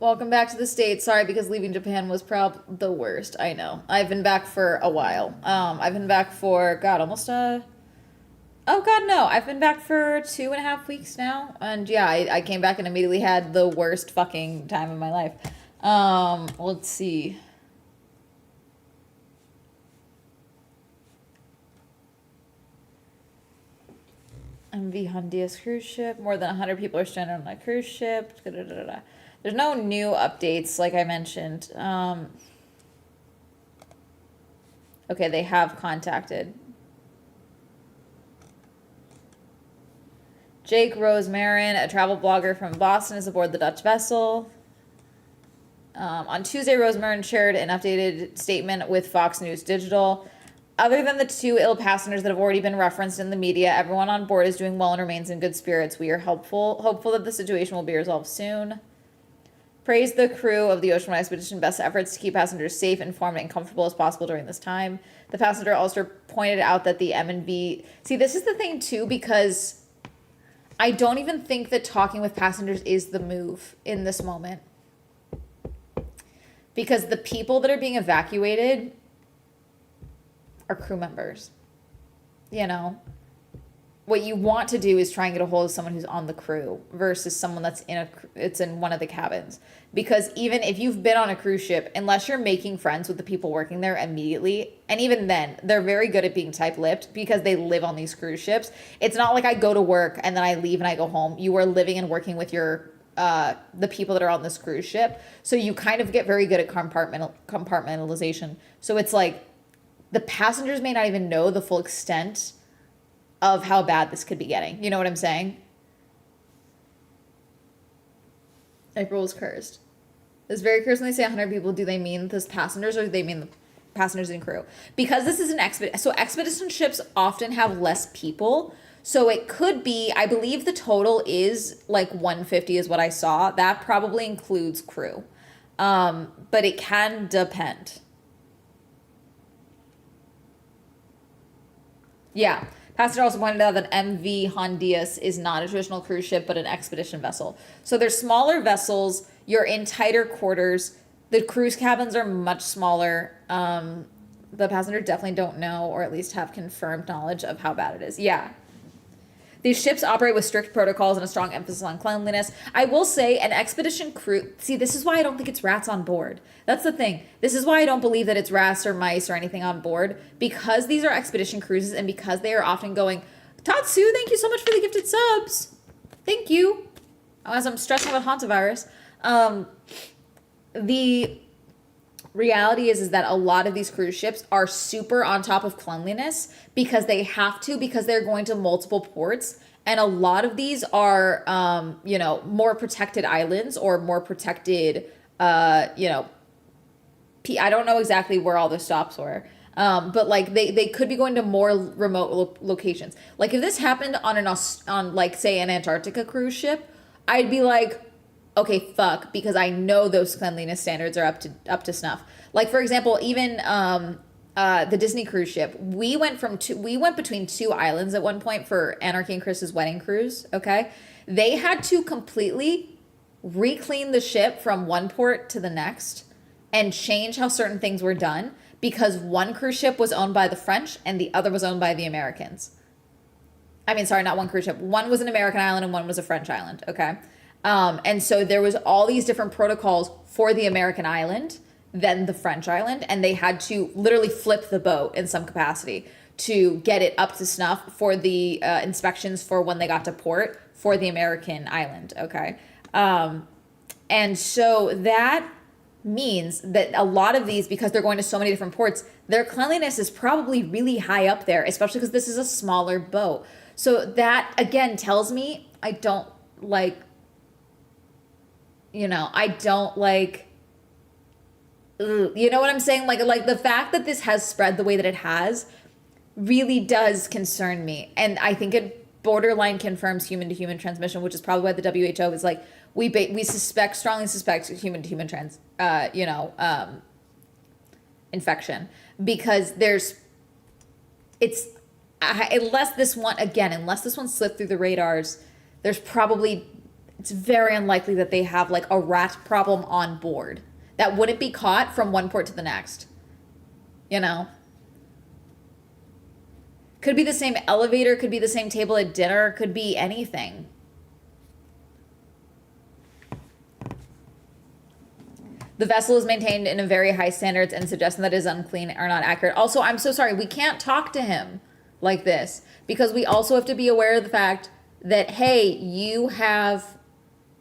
Speaker 1: Welcome back to the States. Sorry, because leaving Japan was probably the worst. I know. I've been back for a while. I've been back for, God, almost oh God, no. I've been back for 2.5 weeks now. And yeah, I came back and immediately had the worst fucking time of my life. Let's see. MV Hondias cruise ship. More than 100 people are stranded on a cruise ship. Da-da-da-da. There's no new updates, like I mentioned. Okay, they have contacted. Jake Rosemarin, a travel blogger from Boston, is aboard the Dutch vessel. On Tuesday, Rosemarin shared an updated statement with Fox News Digital. Other than the 2 ill passengers that have already been referenced in the media, everyone on board is doing well and remains in good spirits. We are hopeful that the situation will be resolved soon. Praised the crew of the Ocean One Expedition best efforts to keep passengers safe, informed, and comfortable as possible during this time. The passenger also pointed out that the M&V... See, this is the thing, too, because I don't even think that talking with passengers is the move in this moment. Because the people that are being evacuated are crew members. You know? What you want to do is try and get a hold of someone who's on the crew versus someone that's in one of the cabins. Because even if you've been on a cruise ship, unless you're making friends with the people working there immediately, and even then, they're very good at being tight-lipped because they live on these cruise ships. It's not like I go to work and then I leave and I go home. You are living and working with your the people that are on this cruise ship. So you kind of get very good at compartmentalization. So it's like the passengers may not even know the full extent of how bad this could be getting. You know what I'm saying? April was cursed. It's very cursed when they say 100 people. Do they mean this passengers or do they mean the passengers and crew? Because this is an expedition. So expedition ships often have less people. So it could be, I believe the total is like 150 is what I saw. That probably includes crew. But it can depend. Yeah. Passenger also pointed out that MV Hondias is not a traditional cruise ship, but an expedition vessel. So they're smaller vessels. You're in tighter quarters. The cruise cabins are much smaller. The passengers definitely don't know, or at least have confirmed knowledge of how bad it is. Yeah. These ships operate with strict protocols and a strong emphasis on cleanliness. I will say an expedition crew... See, this is why I don't think it's rats on board. That's the thing. This is why I don't believe that it's rats or mice or anything on board. Because these are expedition cruises and because they are often going, Tatsu, thank you so much for the gifted subs. Thank you. As I'm stressing about hantavirus. reality is that a lot of these cruise ships are super on top of cleanliness because they have to, because they're going to multiple ports, and a lot of these are more protected islands or more protected I don't know exactly where all the stops were. But like they could be going to more remote locations. Like if this happened on on like say an Antarctica cruise ship, I'd be like, okay, fuck, because I know those cleanliness standards are up to snuff. Like for example, even the Disney cruise ship, we went between two islands at one point for Anarchy and Chris's wedding cruise. Okay, they had to completely re-clean the ship from one port to the next and change how certain things were done because one cruise ship was owned by the French and the other was owned by the Americans. I mean, sorry, not one cruise ship. One was an American island and one was a French island, okay? And so there was all these different protocols for the American island than the French island, and they had to literally flip the boat in some capacity to get it up to snuff for the inspections for when they got to port for the American island, okay? And so that means that a lot of these, because they're going to so many different ports, their cleanliness is probably really high up there, especially because this is a smaller boat. So that again tells me I don't like you know what I'm saying, like the fact that this has spread the way that it has really does concern me, and I think it borderline confirms human to human transmission, which is probably why the WHO is like we strongly suspect human to human infection, because unless this one slipped through the radars, it's very unlikely that they have like a rat problem on board that wouldn't be caught from one port to the next. Could be the same elevator, could be the same table at dinner, could be anything. The vessel is maintained in a very high standards, and suggesting that it is unclean are not accurate. Also, I'm so sorry, we can't talk to him like this because we also have to be aware of the fact that, hey, you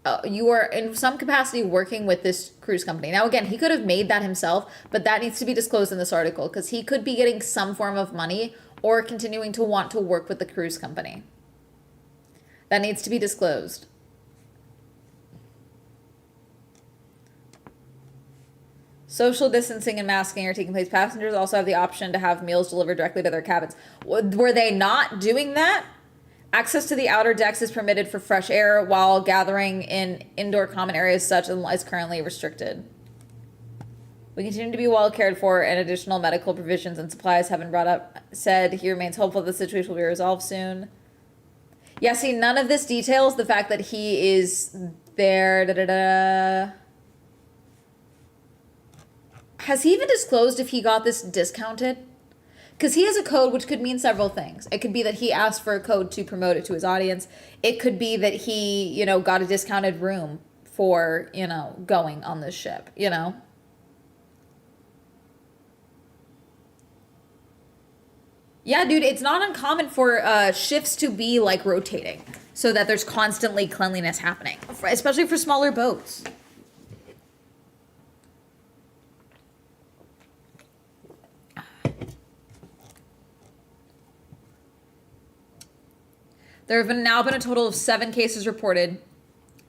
Speaker 1: are in some capacity working with this cruise company. Now, again, he could have made that himself, but that needs to be disclosed in this article because he could be getting some form of money or continuing to want to work with the cruise company. That needs to be disclosed. Social distancing and masking are taking place. Passengers also have the option to have meals delivered directly to their cabins. Were they not doing that? Access to the outer decks is permitted for fresh air, while gathering in indoor common areas such as currently restricted. We continue to be well cared for, and additional medical provisions and supplies have been brought up. Said he remains hopeful the situation will be resolved soon. Yeah, see, none of this details the fact that he is there. Has he even disclosed if he got this discounted? Because he has a code which could mean several things. It could be that he asked for a code to promote it to his audience. It could be that he, got a discounted room for, going on this ship, Yeah, dude, it's not uncommon for shifts to be like rotating so that there's constantly cleanliness happening, especially for smaller boats. There have now been a total of 7 cases reported,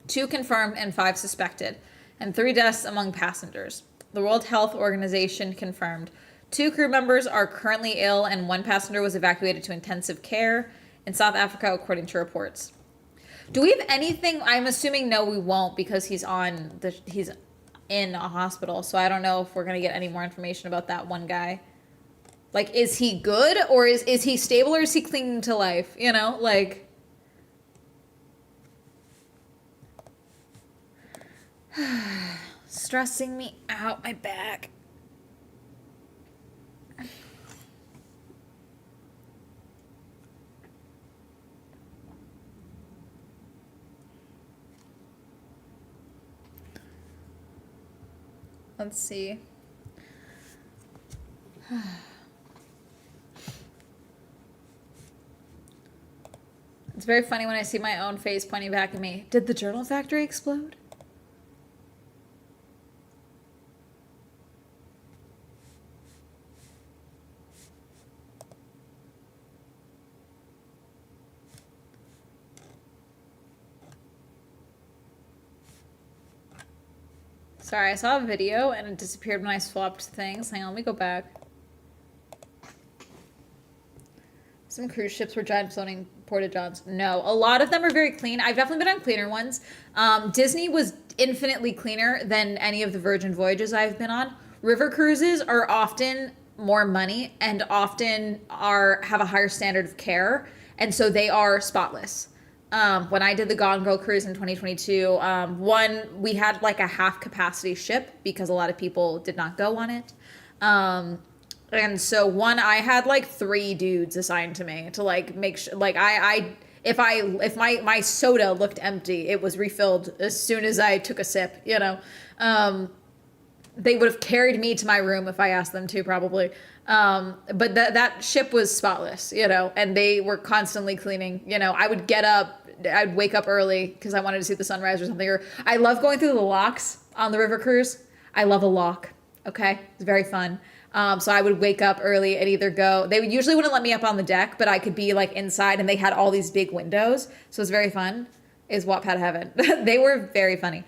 Speaker 1: 2 confirmed and 5 suspected, and 3 deaths among passengers. The World Health Organization confirmed 2 crew members are currently ill, and 1 passenger was evacuated to intensive care in South Africa, according to reports. Do we have anything? I'm assuming no, we won't, because he's in a hospital, so I don't know if we're gonna get any more information about that one guy. Like, is he good, or is he stable, or is he clinging to life? Stressing me out, my back. Let's see. It's very funny when I see my own face pointing back at me. Did the journal factory explode? Sorry, I saw a video and it disappeared when I swapped things. Hang on, let me go back. Some cruise ships were giant floating porta-johns. No, a lot of them are very clean. I've definitely been on cleaner ones. Disney was infinitely cleaner than any of the Virgin voyages I've been on. River cruises are often more money and often have a higher standard of care, and so they are spotless. When I did the Gone Girl cruise in 2022, we had like a half capacity ship because a lot of people did not go on it. And so I had like 3 dudes assigned to me to like make sure, like if my soda looked empty, it was refilled as soon as I took a sip, you know. They would have carried me to my room if I asked them to, probably. But that ship was spotless, you know, and they were constantly cleaning. You know, I'd wake up early because I wanted to see the sunrise or something. Or I love going through the locks on the river cruise. I love a lock. Okay, it's very fun. So I would wake up early and either go. They usually wouldn't let me up on the deck, but I could be like inside, and they had all these big windows, so it was very fun. Is Wattpad heaven? They were very funny.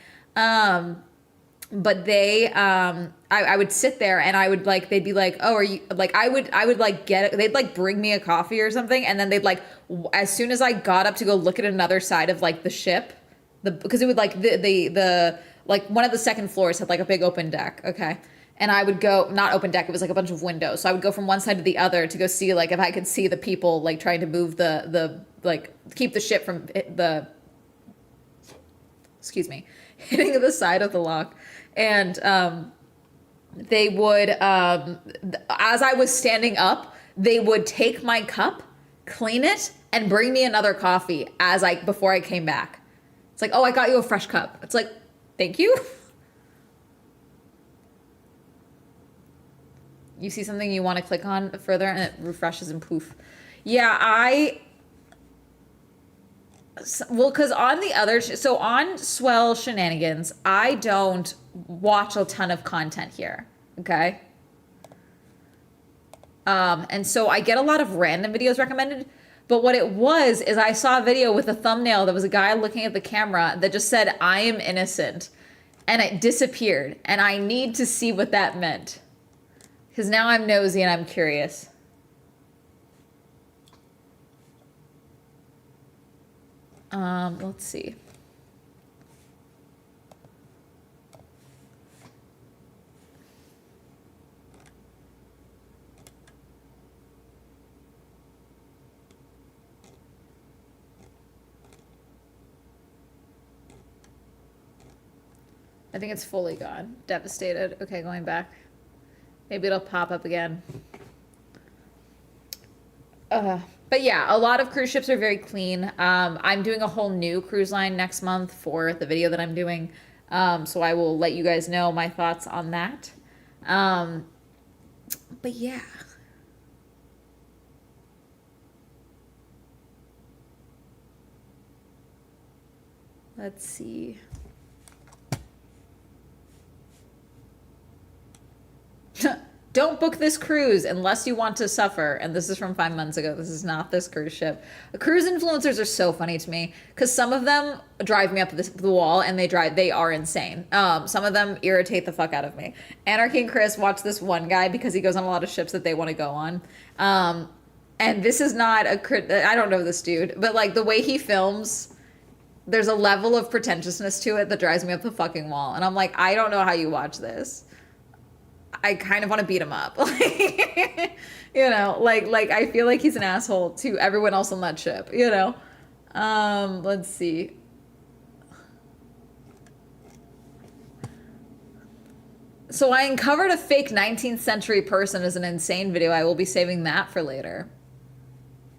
Speaker 1: But I would sit there and I would like, they'd be like, oh, are you like, I would like they'd like bring me a coffee or something. And then they'd like, as soon as I got up to go look at another side of like the ship, because it would like the like one of the second floors had like a big open deck. Okay. And I would go, not open deck, it was like a bunch of windows. So I would go from one side to the other to go see like if I could see the people like trying to move the like keep the ship from hitting the side of the lock. And they would, as I was standing up, they would take my cup, clean it, and bring me another coffee before I came back. It's like, oh, I got you a fresh cup. It's like, thank you. You see something you want to click on further and it refreshes and poof. Yeah, because on Swell Shenanigans, I don't watch a ton of content here, okay? And so I get a lot of random videos recommended, but what it was is I saw a video with a thumbnail that was a guy looking at the camera that just said, I am innocent, and it disappeared, and I need to see what that meant. Because now I'm nosy and I'm curious. Let's see. I think it's fully gone. Devastated. Okay, going back. Maybe it'll pop up again. But yeah, a lot of cruise ships are very clean. I'm doing a whole new cruise line next month for the video that I'm doing. So I will let you guys know my thoughts on that. But yeah. Let's see. Don't book this cruise unless you want to suffer. And this is from 5 months ago. This is not this cruise ship. The cruise influencers are so funny to me because some of them drive me up the wall and they are insane. Some of them irritate the fuck out of me. Anarchy and Chris watch this one guy because he goes on a lot of ships that they want to go on. And this is not I don't know this dude, but like the way he films, there's a level of pretentiousness to it that drives me up the fucking wall. And I'm like, I don't know how you watch this. I kind of want to beat him up. You know, like I feel like he's an asshole to everyone else on that ship, you know? Let's see. So I uncovered a fake 19th century person as an insane video. I will be saving that for later.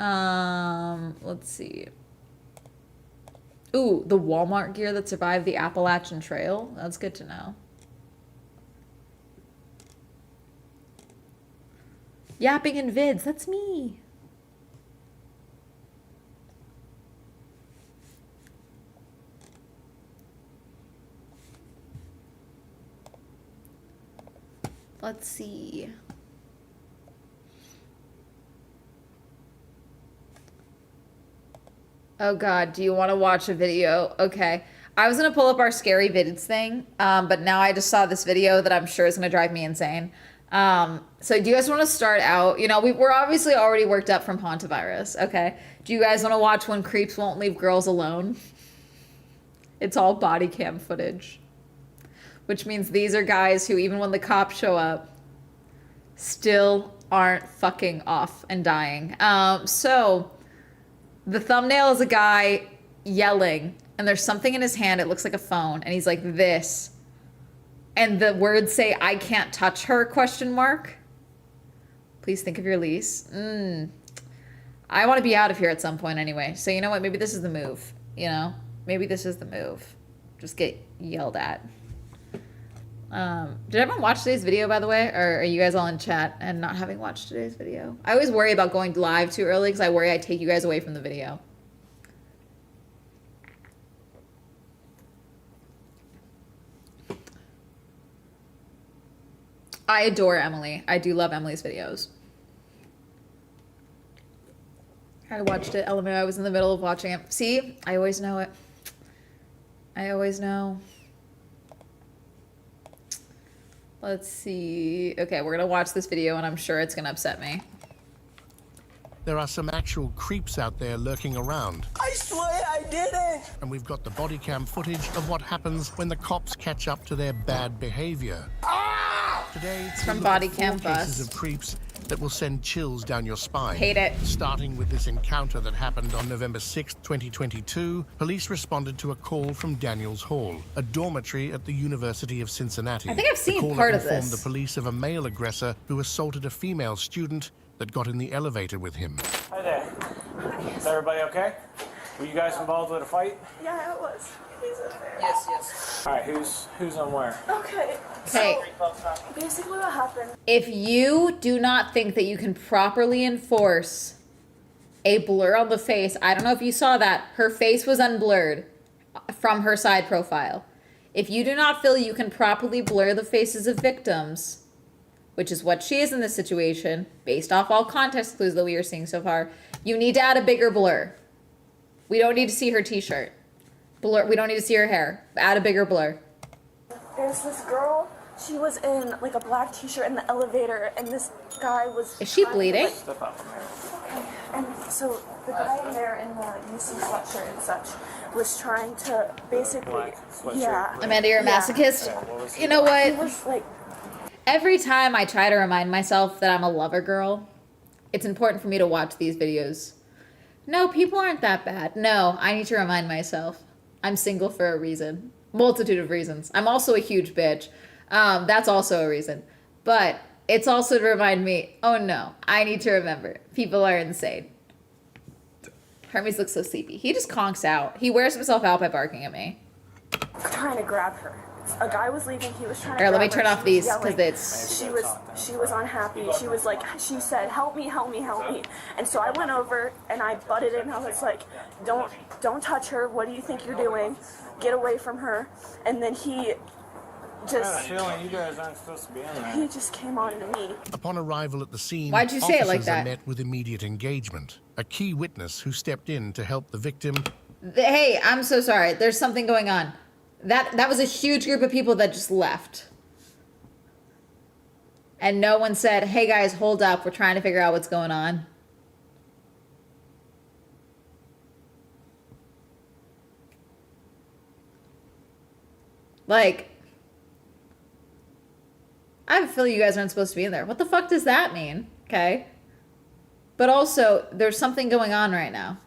Speaker 1: Let's see. Ooh, the Walmart gear that survived the Appalachian Trail. That's good to know. Yapping and vids, that's me. Let's see. Oh God, do you want to watch a video? Okay. I was gonna pull up our scary vids thing, but now I just saw this video that I'm sure is gonna drive me insane. So do you guys want to start out? You know, we're obviously already worked up from Hantavirus, okay? Do you guys want to watch when creeps won't leave girls alone? It's all body cam footage. Which means these are guys who, even when the cops show up, still aren't fucking off and dying. So the thumbnail is a guy yelling, and there's something in his hand. It looks like a phone, and he's like this. And the words say, "I can't touch her," question mark. Please think of your lease. I want to be out of here at some point anyway. So you know what? Maybe this is the move. You know? Maybe this is the move. Just get yelled at. Did everyone watch today's video, by the way? Or are you guys all in chat and not having watched today's video? I always worry about going live too early because I worry I take you guys away from the video. I adore Emily. I do love Emily's videos. I watched it. LMAO, I was in the middle of watching it. See? I always know it. I always know. Let's see. Okay, we're gonna watch this video and I'm sure it's gonna upset me.
Speaker 3: There are some actual creeps out there lurking around.
Speaker 4: I swear I didn't!
Speaker 3: And we've got the body cam footage of what happens when the cops catch up to their bad behavior. Today, it's
Speaker 1: from Body Cam
Speaker 3: cases
Speaker 1: Bus.
Speaker 3: of creeps that will send chills down your spine.
Speaker 1: Hate it.
Speaker 3: Starting with this encounter that happened on November 6, 2022, police responded to a call from Daniels Hall, a dormitory at the University of Cincinnati.
Speaker 1: I think I've seen
Speaker 3: the caller
Speaker 1: part of
Speaker 3: informed
Speaker 1: this.
Speaker 3: the police of a male aggressor who assaulted a female student that got in the elevator with him.
Speaker 4: Hi there. Is everybody okay? Were you guys involved with a fight?
Speaker 5: Yeah, it was. He's in there.
Speaker 4: Yes. Alright, who's on where?
Speaker 5: Okay.
Speaker 1: Okay.
Speaker 5: So, basically what happened.
Speaker 1: If you do not think that you can properly enforce a blur on the face, I don't know if you saw that. Her face was unblurred from her side profile. If you do not feel you can properly blur the faces of victims, which is what she is in this situation, based off all context clues that we are seeing so far, you need to add a bigger blur. We don't need to see her t-shirt. Blur. We don't need to see her hair. Add a bigger blur.
Speaker 5: There's this girl. She was in like a black t-shirt in the elevator, and this guy was.
Speaker 1: Is she
Speaker 5: trying to,
Speaker 1: bleeding?
Speaker 5: like-
Speaker 4: Step out from there.
Speaker 5: and so the guy in there in the UC sweatshirt and such was trying to basically.
Speaker 4: Black sweatshirt.
Speaker 5: Yeah.
Speaker 1: Amanda, you're a
Speaker 5: Yeah.
Speaker 1: masochist.
Speaker 4: What was
Speaker 1: You know
Speaker 5: He
Speaker 1: what?
Speaker 5: was like.
Speaker 1: Every time I try to remind myself that I'm a lover girl, it's important for me to watch these videos. No, people aren't that bad. No, I need to remind myself. I'm single for a reason. Multitude of reasons. I'm also a huge bitch. That's also a reason. But it's also to remind me, oh no, I need to remember. People are insane. Hermes looks so sleepy. He just conks out. He wears himself out by barking at me.
Speaker 5: Trying to grab her. A guy was leaving. He was trying to.
Speaker 1: Here, let
Speaker 5: grab
Speaker 1: me turn
Speaker 5: her.
Speaker 1: off
Speaker 5: She was
Speaker 1: these
Speaker 5: yelling.
Speaker 1: because it's.
Speaker 5: She was unhappy. She was like, she said, "Help me, help me, help me." And so I went over and I butted in. I was like, "Don't touch her. What do you think you're doing? Get away from her." And then he
Speaker 4: I got a
Speaker 5: just
Speaker 4: feeling you guys aren't supposed to be in there.
Speaker 5: he just came on to me.
Speaker 3: Upon arrival at the scene,
Speaker 1: Why'd you say it like
Speaker 3: officers
Speaker 1: that?
Speaker 3: are met with immediate engagement. A key witness who stepped in to help the victim
Speaker 1: Hey, I'm so sorry. There's something going on. That was a huge group of people that just left. And no one said, "Hey guys, hold up. We're trying to figure out what's going on." Like, I have a feeling you guys aren't supposed to be in there. What the fuck does that mean? Okay. But also, there's something going on right now.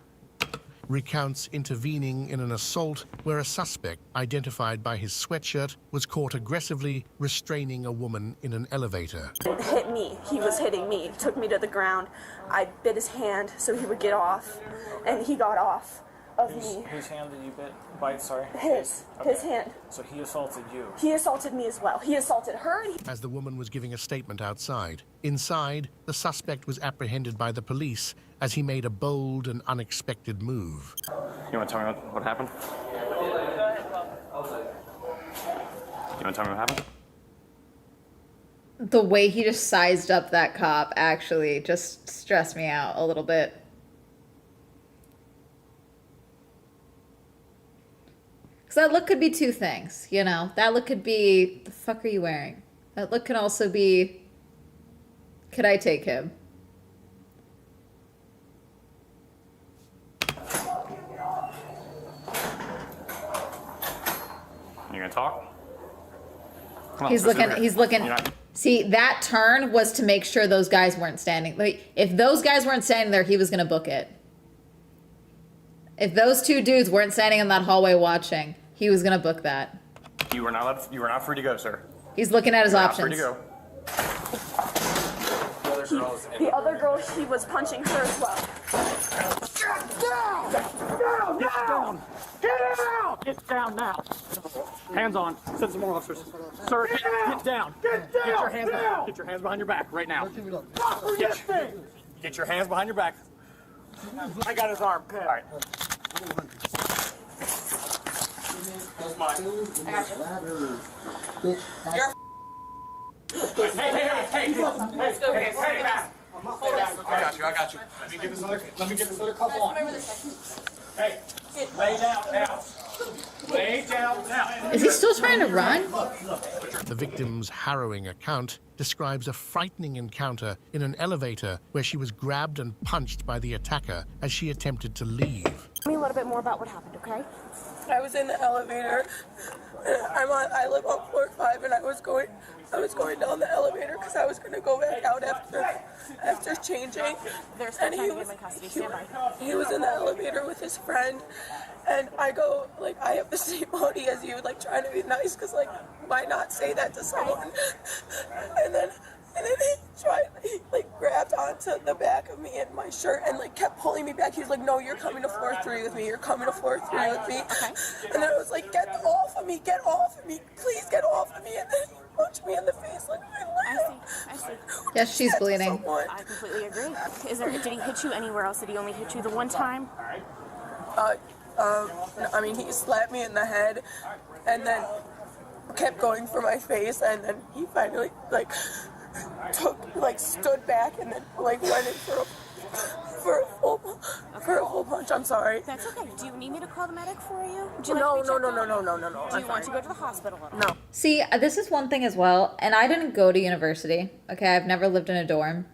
Speaker 3: recounts intervening in an assault where a suspect, identified by his sweatshirt, was caught aggressively restraining a woman in an elevator.
Speaker 5: Hit me. He was hitting me. Took me to the ground. I bit his hand so he would get off, and he got off of me.
Speaker 4: Whose hand did you bite? Sorry.
Speaker 5: His hand.
Speaker 4: So he assaulted you.
Speaker 5: He assaulted me as well. He assaulted her. And
Speaker 3: As the woman was giving a statement outside, inside, the suspect was apprehended by the police as he made a bold and unexpected move.
Speaker 6: You want to tell me what happened? You want to tell me what happened?
Speaker 1: The way he just sized up that cop actually just stressed me out a little bit. Because that look could be two things, you know? That look could be, the fuck are you wearing? That look can also be, could I take him?
Speaker 6: You gonna talk? Come on,
Speaker 1: He's
Speaker 6: let's go
Speaker 1: looking,
Speaker 6: sit
Speaker 1: he's
Speaker 6: here.
Speaker 1: looking.
Speaker 6: You're not-
Speaker 1: See, that turn was to make sure those guys weren't standing. Like, if those guys weren't standing there, he was gonna book it. If those two dudes weren't standing in that hallway watching, he was gonna book that.
Speaker 6: You were not free to go, sir.
Speaker 1: He's looking at his
Speaker 6: You were not
Speaker 1: options.
Speaker 6: free to go.
Speaker 5: The other girl, he was punching her as well.
Speaker 4: Get down now. Hands on. Send some more officers. Sir, get down. Get your hands down. Get your hands behind your back right now. Get your hands behind your back. I got his arm. All right. That's mine. Hey, back. I got you. Let me get this other couple on. Hey, lay down now. Lay down now.
Speaker 1: Is he still trying to run?
Speaker 3: The victim's harrowing account describes a frightening encounter in an elevator where she was grabbed and punched by the attacker as she attempted to leave.
Speaker 5: Tell me a little bit more about what happened, okay?
Speaker 7: I was in the elevator. I live on floor 5, and I was going down the elevator because I was going to go back out after changing.
Speaker 5: They're still trying to get him in custody. Stand by.
Speaker 7: He was in the elevator with his friend, and I go, like, I have the same body as you, like, trying to be nice because, like, why not say that to someone? And then he like grabbed onto the back of me and my shirt and like kept pulling me back. He was like, no, you're coming to floor 3 with me. You're coming to floor 3 with me.
Speaker 5: Okay.
Speaker 7: And then I was like, get off of me, please get off of me. And then he punched me in the face like
Speaker 5: I see.
Speaker 1: Yes, she's bleeding.
Speaker 5: I completely agree. Did he hit you anywhere else? Did he only hit you the one time?
Speaker 7: I mean, he slapped me in the head and then kept going for my face, and then he finally stood back and then went in for a full punch. I'm sorry.
Speaker 5: That's okay. Do you need me to call the medic for you?
Speaker 7: No.
Speaker 5: Do you want to go to the hospital?
Speaker 7: No.
Speaker 1: See, this is one thing as well, and I didn't go to university, okay? I've never lived in a dorm.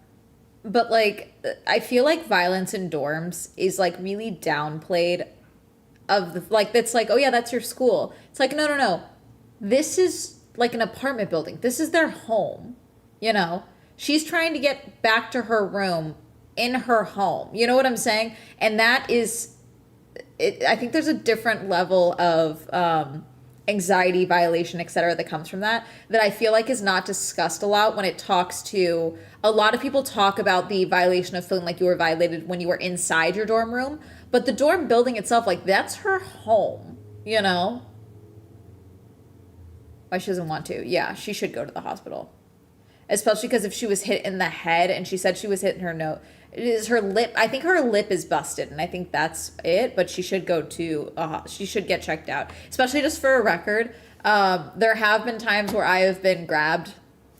Speaker 1: But, like, I feel like violence in dorms is, like, really downplayed of, the, like, it's like, oh, yeah, that's your school. It's like, no. This is, like, an apartment building. This is their home, you know? She's trying to get back to her room in her home. You know what I'm saying? And that is, I think there's a different level of anxiety, violation, etc. that comes from that I feel like is not discussed a lot when it talks to, a lot of people talk about the violation of feeling like you were violated when you were inside your dorm room, but the dorm building itself, like, that's her home, you know? Why she doesn't want to. Yeah, she should go to the hospital. Especially because if she was hit in the head and she said she was hit in her nose, it is her lip. I think her lip is busted and I think that's it, but she should go to, she should get checked out. Especially just for a record. There have been times where I have been grabbed,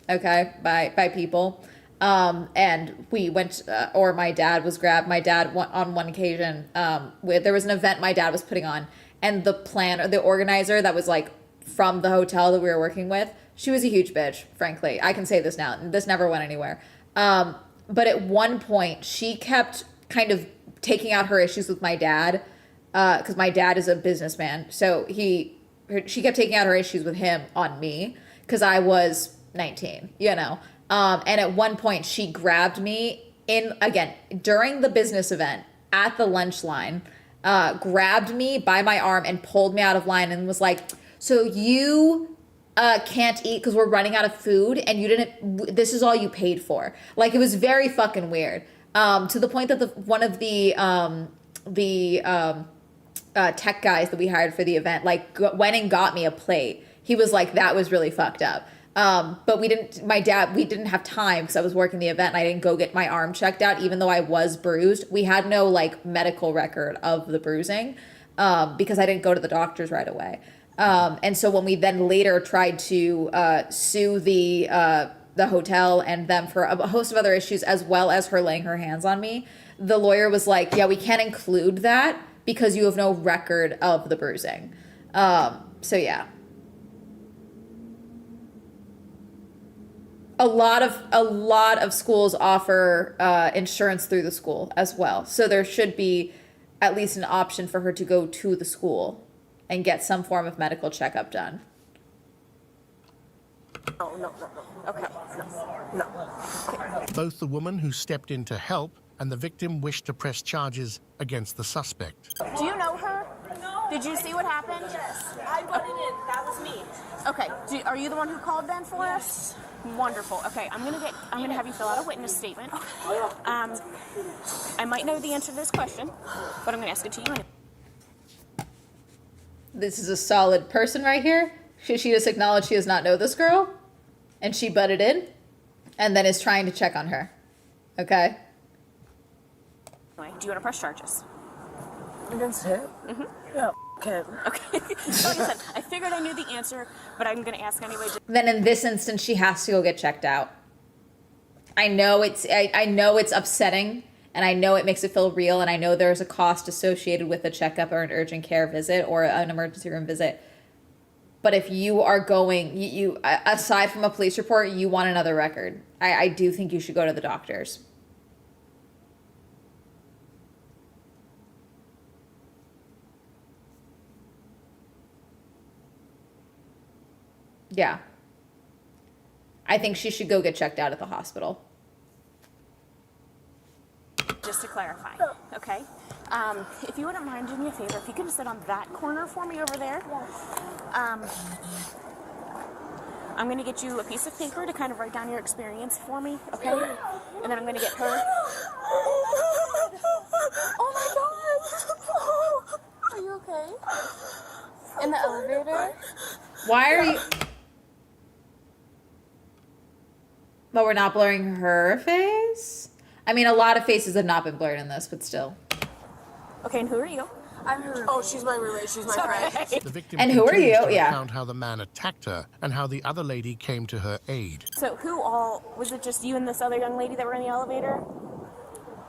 Speaker 1: okay, by people. And we went, or my dad was grabbed. My dad, on one occasion, there was an event my dad was putting on, and the organizer that was like from the hotel that we were working with, she was a huge bitch, frankly. I can say this now. This never went anywhere. But at one point, she kept kind of taking out her issues with my dad, because my dad is a businessman. So she kept taking out her issues with him on me, because I was 19, you know. And at one point, she grabbed me during the business event at the lunch line, grabbed me by my arm and pulled me out of line and was like, so you can't eat because we're running out of food and this is all you paid for. Like, it was very fucking weird. To the point that one of the tech guys that we hired for the event, like, went and got me a plate. He was like, that was really fucked up. But we didn't have time because I was working the event and I didn't go get my arm checked out, even though I was bruised. We had no like medical record of the bruising, because I didn't go to the doctors right away. And so when we then later tried to, sue the hotel and them for a host of other issues, as well as her laying her hands on me, the lawyer was like, yeah, we can't include that because you have no record of the bruising. So yeah. A lot of schools offer insurance through the school as well. So there should be at least an option for her to go to the school and get some form of medical checkup done.
Speaker 5: No. Okay, no.
Speaker 3: Both the woman who stepped in to help and the victim wished to press charges against the suspect.
Speaker 5: Do you know her? No. Did you see what happened? Yes. I butted in. That was me. Okay. Are you the one who called then for us? Wonderful. Okay. I'm gonna have you fill out a witness statement. I might know the answer to this question, but I'm gonna ask it to you anyway.
Speaker 1: This is a solid person right here. She just acknowledged she does not know this girl, and she butted in, and then is trying to check on her. Okay.
Speaker 5: Anyway, do you want to press charges?
Speaker 7: Against him? Mm-hmm. Yeah, him.
Speaker 5: Okay. Like I said, I figured I knew the answer, but I'm going to ask anyway.
Speaker 1: Then in this instance, she has to go get checked out. I know it's upsetting, and I know it makes it feel real, and I know there's a cost associated with a checkup or an urgent care visit or an emergency room visit. But if you are going, you aside from a police report, you want another record. I do think you should go to the doctors. Yeah. I think she should go get checked out at the hospital.
Speaker 5: Just to clarify, okay? If you wouldn't mind doing me a favor, if you could sit on that corner for me over there. I'm going to get you a piece of paper to kind of write down your experience for me, okay? And then I'm going to get her. Oh my God! Are you okay? In the elevator?
Speaker 1: Why are you... But we're not blurring her face? I mean, a lot of faces have not been blurred in this, but still.
Speaker 5: Okay, and who are you?
Speaker 7: I'm her. Oh, she's my roommate. She's my friend.
Speaker 3: The victim
Speaker 1: And who are
Speaker 3: continues
Speaker 1: you?
Speaker 3: to
Speaker 1: Yeah.
Speaker 3: recount how the man attacked her and how the other lady came to her aid.
Speaker 5: So was it just you and this other young lady that were in the elevator?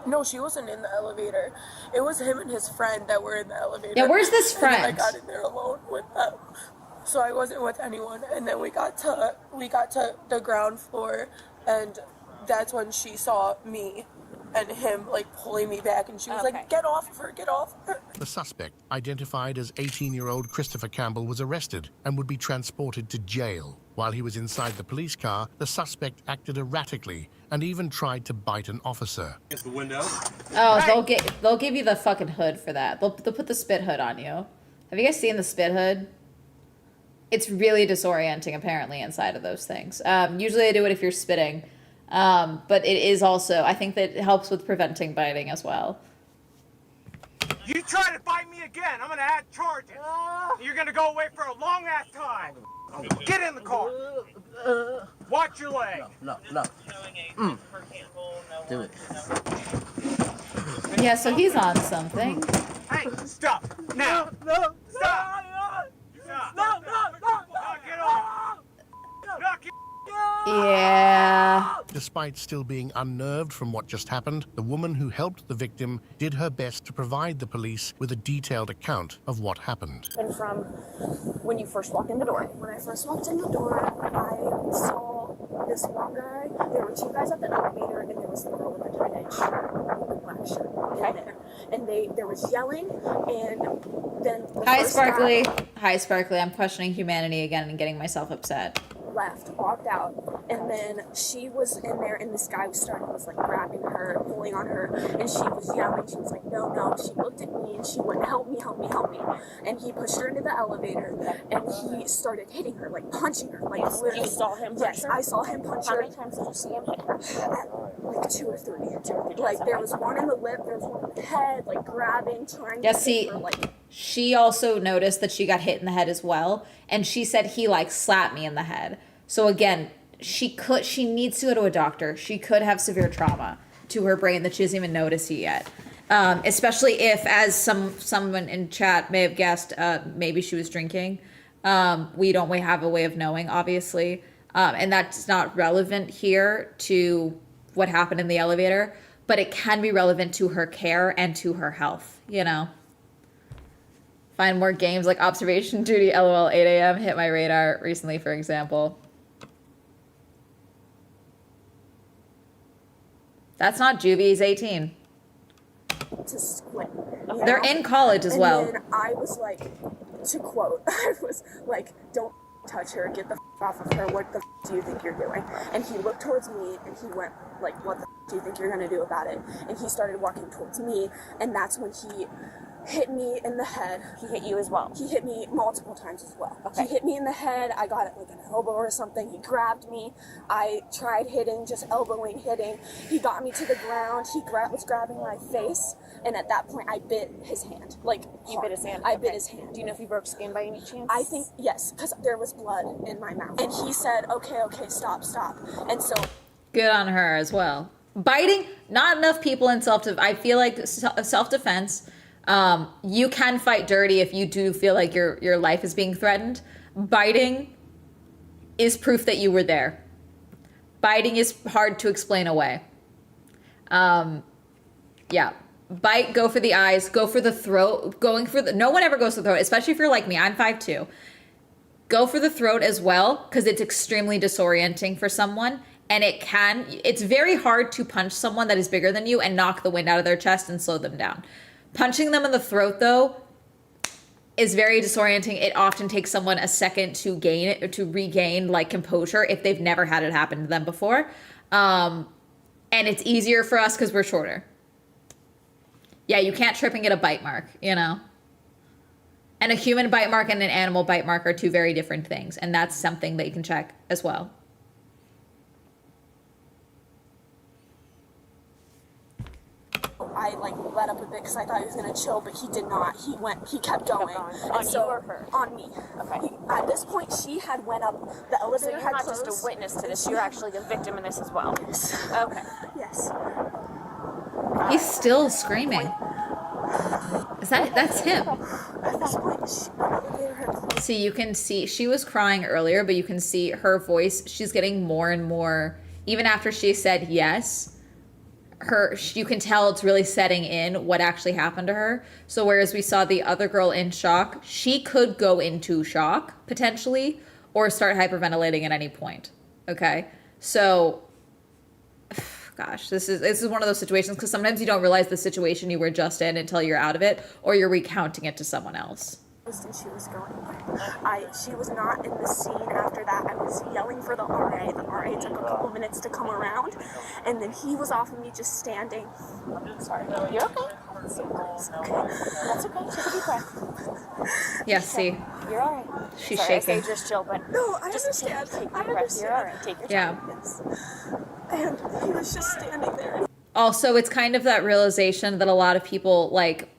Speaker 7: No, she wasn't in the elevator. It was him and his friend that were in the elevator.
Speaker 1: Yeah, where's this
Speaker 7: And then
Speaker 1: friend?
Speaker 7: I got in there alone with them. So I wasn't with anyone. And then we got to the ground floor, and that's when she saw me and him like pulling me back, and she was like, "Get off of her, get off of her."
Speaker 3: The suspect, identified as 18-year-old Christopher Campbell, was arrested and would be transported to jail. While he was inside the police car, the suspect acted erratically and even tried to bite an officer.
Speaker 4: Is the window?
Speaker 1: Oh, they'll give you the fucking hood for that. They'll put the spit hood on you. Have you guys seen the spit hood? It's really disorienting, apparently, inside of those things. Usually they do it if you're spitting. But it is also, I think that it helps with preventing biting as well.
Speaker 8: You try to bite me again, I'm gonna add charges. You're gonna go away for a long ass time. Get in the car. Watch your leg.
Speaker 9: No. Do it.
Speaker 1: Yeah, so he's on something.
Speaker 8: Hey, stop. Now. No. Stop. Stop. No. Get off. Knock it.
Speaker 1: Yeah.
Speaker 3: Despite still being unnerved from what just happened, the woman who helped the victim did her best to provide the police with a detailed account of what happened.
Speaker 5: And from when you first walked in the door.
Speaker 7: When I first walked in the door, I saw this one guy. There were two guys at the elevator, and there was the girl with the tie-dye shirt, with the black shirt in there. And there was yelling, and then the
Speaker 1: Hi,
Speaker 7: first
Speaker 1: Sparkly.
Speaker 7: guy
Speaker 1: Hi, Sparkly. I'm questioning humanity again and getting myself upset.
Speaker 7: left, walked out, and then she was in there, and this guy was like grabbing her, pulling on her, and she was yelling. She was like, no. She looked at me, and she went, help me. And he pushed her into the elevator, and he started hitting her, like punching her, like literally.
Speaker 5: You saw him punch her?
Speaker 7: Yes, I saw him punch
Speaker 5: How
Speaker 7: her.
Speaker 5: many times did you see him hit her?
Speaker 7: Like two or three. Like there was one in the lip, there was one in the head, like grabbing, trying
Speaker 1: Yeah,
Speaker 7: to
Speaker 1: see,
Speaker 7: hit her, like.
Speaker 1: she also noticed that she got hit in the head as well, and she said he like slapped me in the head. So again, she needs to go to a doctor. She could have severe trauma to her brain that she doesn't even notice it yet. Especially if, as someone in chat may have guessed, maybe she was drinking. We don't have a way of knowing, obviously, and that's not relevant here to what happened in the elevator. But it can be relevant to her care and to her health. You know. Find more games like Observation Duty, LOL, 8 a.m. hit my radar recently, for example. That's not juvie, he's 18.
Speaker 5: To quit.
Speaker 1: They're in college as well.
Speaker 5: And then I was like, to quote, I was like, don't touch her, get the off of her, what the do you think you're doing? And he looked towards me and he went like, what the do you think you're gonna do about it? And he started walking towards me, and that's when he hit me in the head.
Speaker 9: He hit you as well?
Speaker 5: He hit me multiple times as well.
Speaker 9: Okay.
Speaker 5: He hit me in the head, I got it like an elbow or something, he grabbed me, I tried hitting, just elbowing, hitting, he got me to the ground, he was grabbing my face, and at that point I bit his hand. Like,
Speaker 9: you bit his hand?
Speaker 5: I
Speaker 9: Okay.
Speaker 5: bit his hand.
Speaker 9: Do you know if he broke skin by any chance?
Speaker 5: I think, yes, because there was blood in my mouth. And he said, okay, stop. And so...
Speaker 1: Good on her as well. Biting, not enough people in I feel like self-defense, you can fight dirty if you do feel like your life is being threatened. Biting is proof that you were there. Biting is hard to explain away. Yeah. Bite, go for the eyes, go for the throat, no one ever goes for the throat, especially if you're like me, I'm 5'2". Go for the throat as well, because it's extremely disorienting for someone. And it's very hard to punch someone that is bigger than you and knock the wind out of their chest and slow them down. Punching them in the throat, though, is very disorienting. It often takes someone a second to regain like composure if they've never had it happen to them before. And it's easier for us because we're shorter. Yeah, you can't trip and get a bite mark, you know? And a human bite mark and an animal bite mark are two very different things. And that's something that you can check as well.
Speaker 5: I like let up a bit because I thought he was gonna chill, but he did not. He kept going.
Speaker 9: On you or her?
Speaker 5: On me.
Speaker 9: Okay.
Speaker 5: At this point, she had went up. The
Speaker 9: So
Speaker 5: elevator
Speaker 9: you're
Speaker 5: had
Speaker 9: not
Speaker 5: closed.
Speaker 9: just a witness to this, you're actually the victim in this as well. Okay.
Speaker 5: Yes.
Speaker 1: He's still screaming. That's him.
Speaker 5: At this point, the elevator had closed.
Speaker 1: See, you can see, she was crying earlier, but you can see her voice, she's getting more and more, even after she said yes, you can tell it's really setting in what actually happened to her. So whereas we saw the other girl in shock, she could go into shock, potentially, or start hyperventilating at any point, okay? So, gosh, this is one of those situations, because sometimes you don't realize the situation you were just in until you're out of it, or you're recounting it to someone else.
Speaker 5: And she was going. She was not in the scene after that. I was yelling for the RA. The RA took a couple minutes to come around, and then he was off of me just standing.
Speaker 9: Sorry. You're okay. It's okay. That's okay. Take a deep breath.
Speaker 1: Yeah, see,
Speaker 9: You're all right.
Speaker 1: she's
Speaker 9: Sorry,
Speaker 1: shaking.
Speaker 9: I say just chill, but
Speaker 5: No, I
Speaker 9: just
Speaker 5: understand.
Speaker 9: take
Speaker 5: I
Speaker 9: a deep breath. You're all
Speaker 5: understand.
Speaker 9: right. Take your
Speaker 1: Yeah.
Speaker 9: time.
Speaker 5: Yes. And he was just standing there.
Speaker 1: Also, it's kind of that realization that a lot of people, like,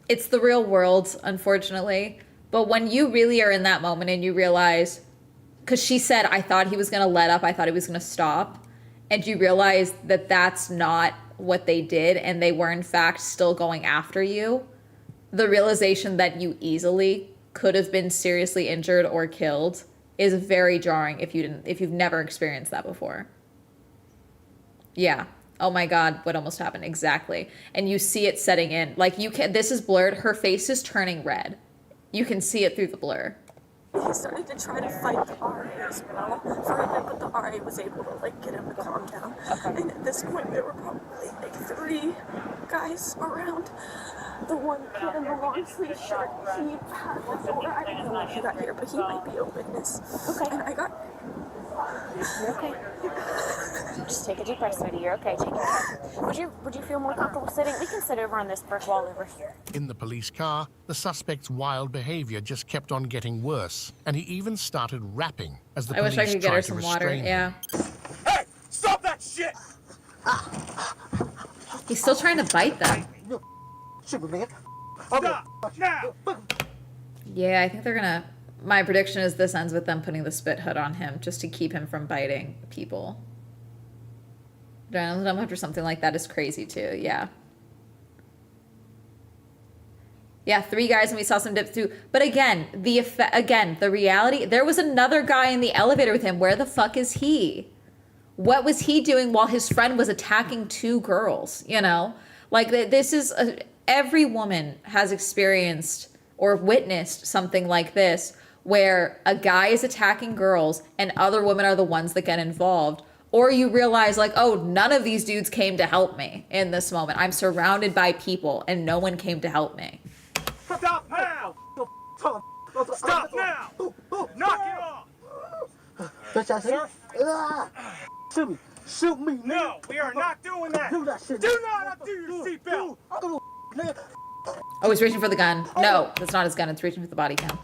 Speaker 1: it's the real world, unfortunately. But when you really are in that moment and you realize, because she said, I thought he was going to let up, I thought he was going to stop. And you realize that that's not what they did, and they were in fact still going after you. The realization that you easily could have been seriously injured or killed is very jarring if you've never experienced that before. Yeah. Oh my God, what almost happened? Exactly. And you see it setting in. Like, this is blurred. Her face is turning red. You can see it through the blur.
Speaker 5: He started to try to fight the RA as well for a bit, but the RA was able to like get him to calm down. And at this point, there were probably like 3 guys around. The one kid in the long sleeve shirt, he had the door. I don't know when he got here, but he might be a witness.
Speaker 9: Okay.
Speaker 5: And I got.
Speaker 9: You're okay. Just take a deep breath, sweetie. You're okay. Take your time. Would you feel more comfortable sitting? We can sit over on this brick wall over here.
Speaker 3: In the police car, the suspect's wild behavior just kept on getting worse, and he even started rapping as the
Speaker 1: I wish
Speaker 3: police
Speaker 1: I could get her
Speaker 3: tried to
Speaker 1: some water.
Speaker 3: restrain him.
Speaker 1: Yeah.
Speaker 8: Hey, stop that shit!
Speaker 1: He's still trying to bite them.
Speaker 8: Stop now!
Speaker 1: Yeah, I think they're gonna... My prediction is this ends with them putting the spit hood on him just to keep him from biting people. Adrenaline after something like that is crazy too, yeah. Yeah, 3 guys and we saw some dip through. But again, the reality, there was another guy in the elevator with him. Where the fuck is he? What was he doing while his friend was attacking 2 girls, you know? Like, this is every woman has experienced or witnessed something like this, where a guy is attacking girls and other women are the ones that get involved. Or you realize, like, oh, none of these dudes came to help me in this moment. I'm surrounded by people and no one came to help me.
Speaker 8: Stop now! Stop now! Knock it off! Sir?
Speaker 4: Shoot me. Shoot me, nigga.
Speaker 8: No, we are not doing that.
Speaker 4: Do that shit.
Speaker 8: Do not undo your seatbelt.
Speaker 4: Nigga.
Speaker 1: Oh, he's reaching for the gun. No, that's not his gun. It's reaching for the body cam.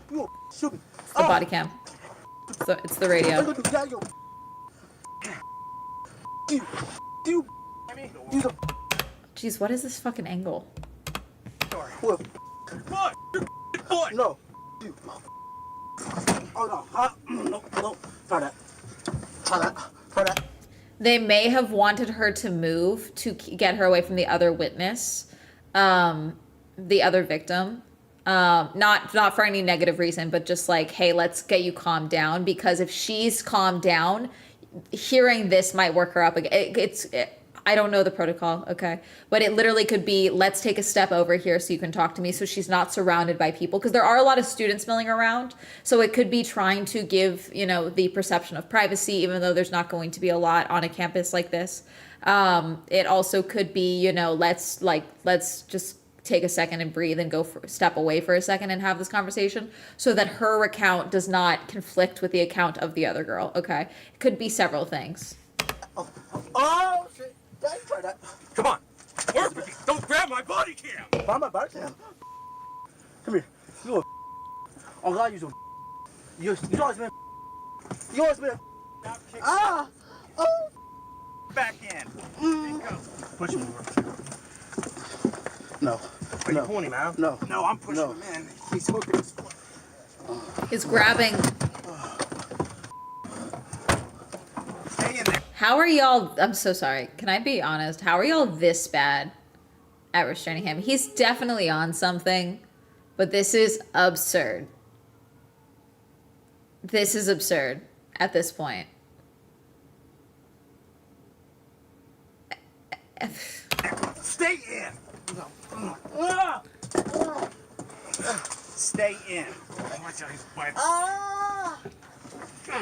Speaker 4: Shoot me.
Speaker 1: It's the body cam. It's the radio. Jeez, what is this fucking angle?
Speaker 8: Foot! Foot!
Speaker 4: No. Oh, no. No. Try that. Try that.
Speaker 1: They may have wanted her to move to get her away from the other witness, the other victim. Not for any negative reason, but just like, hey, let's get you calmed down, because if she's calmed down, hearing this might work her up again. I don't know the protocol, okay? But it literally could be, let's take a step over here so you can talk to me, so she's not surrounded by people. Because there are a lot of students milling around. So it could be trying to give, the perception of privacy, even though there's not going to be a lot on a campus like this. It also could be, let's just take a second and breathe and step away for a second and have this conversation, so that her account does not conflict with the account of the other girl, okay? It could be several things.
Speaker 4: Oh, shit. Try that.
Speaker 8: Come on. Work with me. Don't grab my body cam.
Speaker 4: Find my body cam. Come here. You a oh God, you always been. You always been. Ah. Oh.
Speaker 8: Back in. Push him over.
Speaker 4: No.
Speaker 8: Are you pulling him out?
Speaker 4: No.
Speaker 8: No, I'm pushing him in. He's hooking his foot.
Speaker 1: He's grabbing.
Speaker 8: Stay in there.
Speaker 1: How are y'all, I'm so sorry, can I be honest? How are y'all this bad at restraining him? He's definitely on something, but this is absurd. This is absurd at this point.
Speaker 8: Stay in. Stay in. Watch out, he's biting.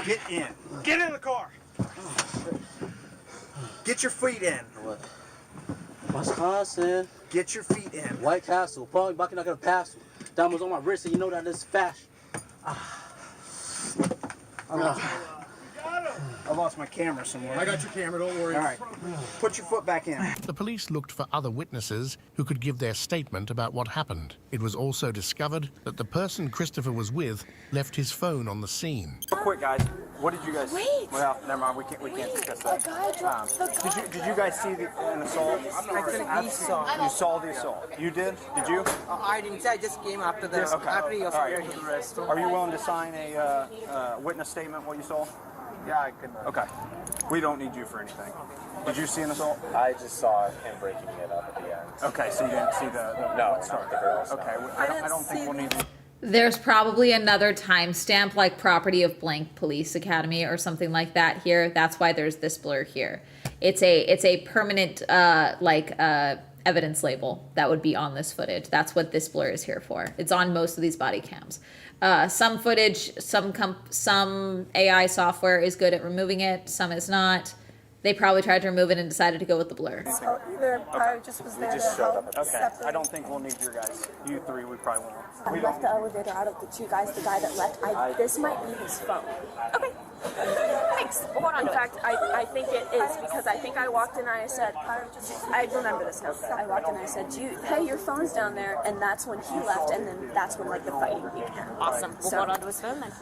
Speaker 8: Get in. Get in the car. Get your feet in.
Speaker 4: What? Wisconsin.
Speaker 8: Get your feet in.
Speaker 4: White Castle. Probably back not gonna pass. Diamonds on my wrist, and you know that is fashion.
Speaker 8: I lost my camera somewhere. I got your camera, don't worry. All right. Put your foot back in.
Speaker 3: The police looked for other witnesses who could give their statement about what happened. It was also discovered that the person Christopher was with left his phone on the scene.
Speaker 6: Real quick, guys. What did you guys?
Speaker 9: Wait.
Speaker 6: Well, never mind. We can't discuss that.
Speaker 9: The guy dropped the guy.
Speaker 6: Did you guys see an assault?
Speaker 10: I think we saw.
Speaker 6: You saw the assault. You did? Did you?
Speaker 10: I didn't say. I just came after the after he was
Speaker 6: All right.
Speaker 10: to the rest.
Speaker 6: Are you willing to sign a witness statement? What you saw?
Speaker 10: Yeah, I could.
Speaker 6: Okay. We don't need you for anything. Did you see an assault?
Speaker 11: I just saw him breaking it up at the end.
Speaker 6: Okay, so you didn't see the
Speaker 11: No, not the girls.
Speaker 6: Okay, I don't think we'll need you.
Speaker 1: There's probably another timestamp, like property of blank police academy or something like that here. That's why there's this blur here. It's a permanent evidence label that would be on this footage. That's what this blur is here for. It's on most of these body cams. Some footage, some AI software is good at removing it, some is not. They probably tried to remove it and decided to go with the blur.
Speaker 7: So either probably just was there to help
Speaker 6: Okay,
Speaker 7: separate.
Speaker 6: I don't think we'll need your guys. You three, we probably won't.
Speaker 5: I left the elevator out of the two guys. The guy that left, this might be his phone.
Speaker 9: Okay. Thanks. Well, hold on.
Speaker 5: In fact, I think it is, because I think I walked in and I said, I remember this now. I walked in and I said, hey, your phone's down there, and that's when he left, and then that's when the fighting began.
Speaker 9: Awesome. We'll hold on to his phone then.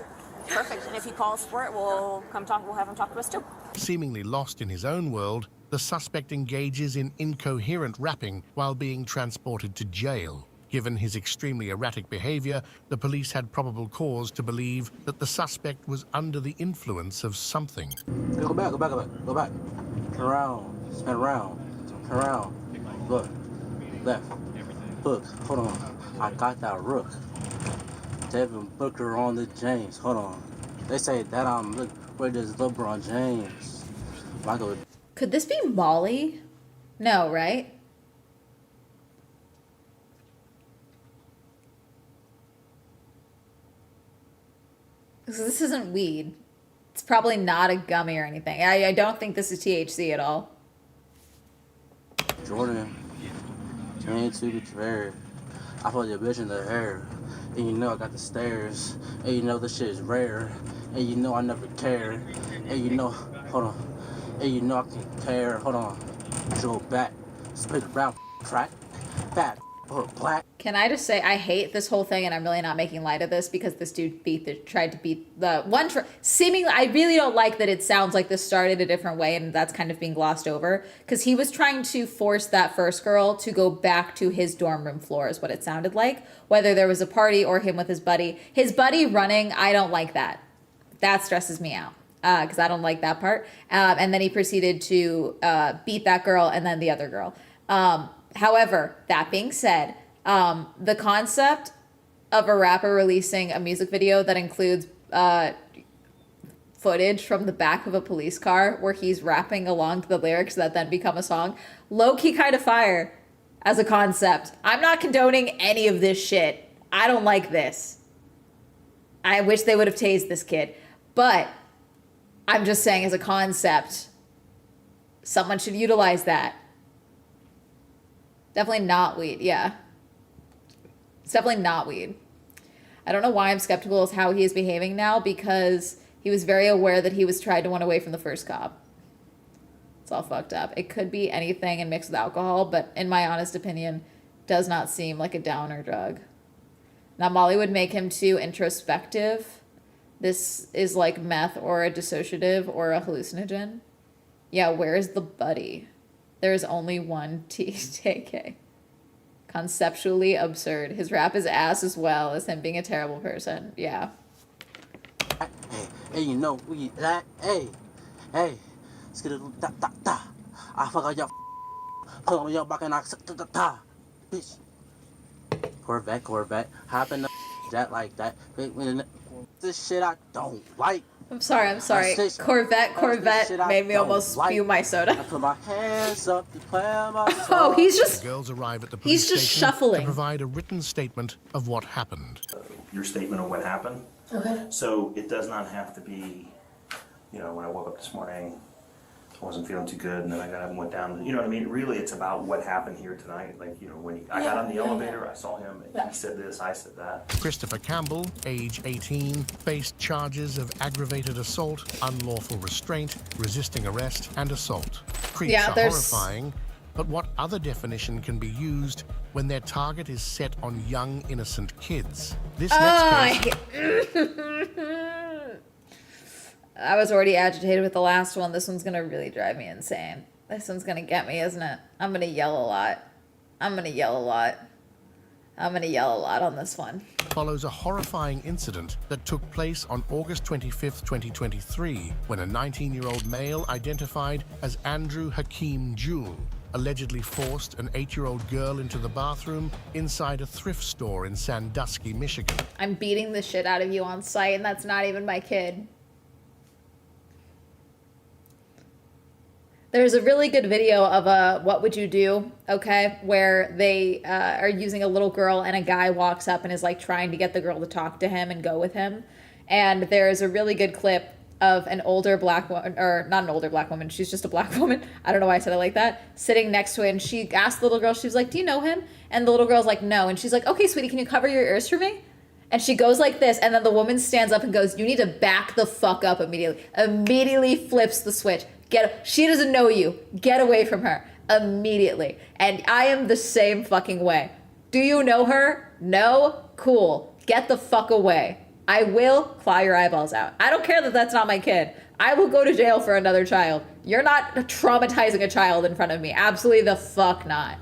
Speaker 9: Perfect. And if he calls for it, we'll have him talk to us too.
Speaker 3: Seemingly lost in his own world, the suspect engages in incoherent rapping while being transported to jail. Given his extremely erratic behavior, the police had probable cause to believe that the suspect was under the influence of something.
Speaker 4: Go back. Turn around. Spin around. Turn around. Look. Left. Hook. Hold on. I got that rook. Devin Booker on the James. Hold on. They say that where does LeBron James? Michael.
Speaker 1: Could this be Molly? No, right? This isn't weed. It's probably not a gummy or anything. I don't think this is THC at all.
Speaker 4: Jordan, 22 be fair. I put your bitch in the hair. And you know I got the stairs. And you know this shit is rare. And you know I never care. And you know, hold on. And you know I can care. Hold on. Go back. Spit around. Crack. Fat. Or black.
Speaker 1: Can I just say I hate this whole thing, and I'm really not making light of this because this dude tried to beat the one. Seemingly, I really don't like that it sounds like this started a different way, and that's kind of being glossed over because he was trying to force that first girl to go back to his dorm room floor, is what it sounded like. Whether there was a party or him with his buddy running, I don't like that. That stresses me out because I don't like that part. And then he proceeded to beat that girl and then the other girl. However, that being said, the concept of a rapper releasing a music video that includes footage from the back of a police car where he's rapping along to the lyrics that then become a song, low-key kind of fire as a concept. I'm not condoning any of this shit. I don't like this. I wish they would have tased this kid. But I'm just saying as a concept, someone should utilize that. Definitely not weed, yeah. It's definitely not weed. I don't know why I'm skeptical as how he is behaving now because he was very aware that he was tried to run away from the first cop. It's all fucked up. It could be anything and mixed with alcohol, but in my honest opinion, does not seem like a downer drug. Now, Molly would make him too introspective. This is like meth or a dissociative or a hallucinogen. Yeah, where's the buddy? There's only one TK. Conceptually absurd. His rap is ass as well as him being a terrible person. Yeah.
Speaker 4: Hey, you know, we that. Hey, let's get a da da da. I fuck on your put on your back and I da da da. Bitch. Corvette. Hopping the that like that. This shit I don't like.
Speaker 1: I'm sorry. Corvette made me almost spew my soda.
Speaker 4: I put my hands up to play my song.
Speaker 1: Oh, he's just...
Speaker 3: The girls arrive at the police
Speaker 1: he's just
Speaker 3: station
Speaker 1: shuffling.
Speaker 3: to provide a written statement of what happened.
Speaker 12: Your statement of what happened.
Speaker 1: Okay.
Speaker 12: So it does not have to be, you know, when I woke up this morning, I wasn't feeling too good, and then I got up and went down. You know what I mean? Really, it's about what happened here tonight. Like, you know, when I got on the elevator, I saw him, and he said this, I said that.
Speaker 3: Christopher Campbell, age 18, faced charges of aggravated assault, unlawful restraint, resisting arrest, and assault. Creeps are horrifying, but what other definition can be used when their target is set on young, innocent kids? This next case...
Speaker 1: I was already agitated with the last one. This one's gonna really drive me insane. This one's gonna get me, isn't it? I'm gonna yell a lot. I'm gonna yell a lot on this one.
Speaker 3: Follows a horrifying incident that took place on August 25th, 2023, when a 19-year-old male identified as Andrew Hakeem Jewell allegedly forced an 8-year-old girl into the bathroom inside a thrift store in Sandusky, Michigan.
Speaker 1: I'm beating the shit out of you on sight, and that's not even my kid. There's a really good video of a What Would You Do, okay, where they are using a little girl and a guy walks up and is like trying to get the girl to talk to him and go with him. And there's a really good clip of an older black woman, or not an older black woman, she's just a black woman, I don't know why I said it like that, sitting next to it, and she asked the little girl, she was like, do you know him? And the little girl's like, no. And she's like, okay, sweetie, can you cover your ears for me? And she goes like this, and then the woman stands up and goes, you need to back the fuck up immediately. Immediately flips the switch. She doesn't know you. Get away from her immediately. And I am the same fucking way. Do you know her? No? Cool. Get the fuck away. I will claw your eyeballs out. I don't care that that's not my kid. I will go to jail for another child. You're not traumatizing a child in front of me. Absolutely the fuck not.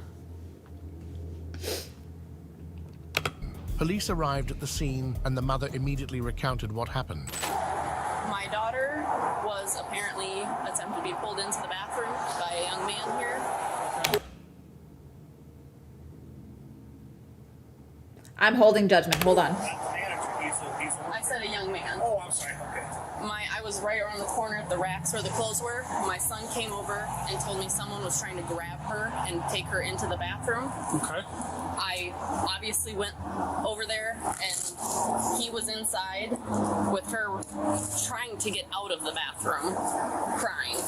Speaker 3: Police arrived at the scene and the mother immediately recounted what happened.
Speaker 13: My daughter was apparently attempted to be pulled into the bathroom by a young man here.
Speaker 1: I'm holding judgment. Hold on.
Speaker 13: I said a young man.
Speaker 8: Oh, I'm sorry. Okay.
Speaker 13: I was right around the corner of the racks where the clothes were. My son came over and told me someone was trying to grab her and take her into the bathroom.
Speaker 8: Okay.
Speaker 13: I obviously went over there, and he was inside with her trying to get out of the bathroom, crying.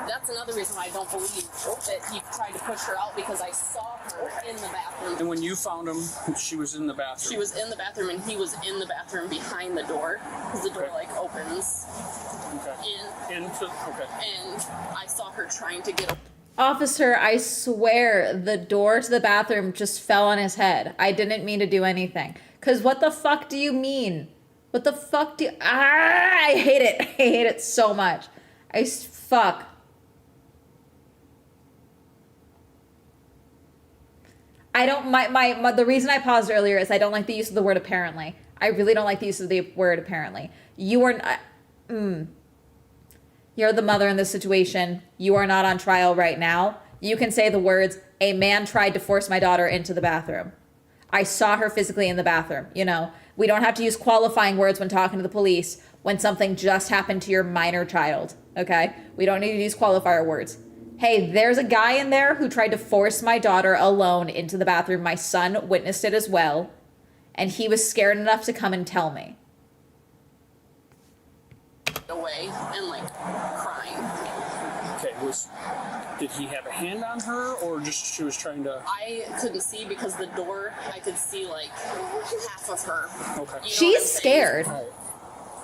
Speaker 13: That's another reason why I don't believe that he tried to push her out, because I saw her in the bathroom.
Speaker 14: And when you found him, she was in the bathroom?
Speaker 13: She was in the bathroom, and he was in the bathroom behind the door, because the door, like, opens
Speaker 14: okay.
Speaker 13: And I saw her trying to get.
Speaker 1: Officer, I swear the door to the bathroom just fell on his head. I didn't mean to do anything. Because what the fuck do you mean? What the fuck do you... I hate it. I hate it so much. Fuck. I don't... The reason I paused earlier is I don't like the use of the word apparently. I really don't like the use of the word apparently. You are... You're the mother in this situation. You are not on trial right now. You can say the words, a man tried to force my daughter into the bathroom. I saw her physically in the bathroom. You know, we don't have to use qualifying words when talking to the police when something just happened to your minor child, okay? We don't need to use qualifier words. Hey, there's a guy in there who tried to force my daughter alone into the bathroom. My son witnessed it as well, and he was scared enough to come and tell me.
Speaker 13: Away and like crying.
Speaker 14: Okay, did he have a hand on her, or just she was trying to?
Speaker 13: I couldn't see because the door, I could see like half of her.
Speaker 14: Okay.
Speaker 1: You know she's scared.
Speaker 14: Right.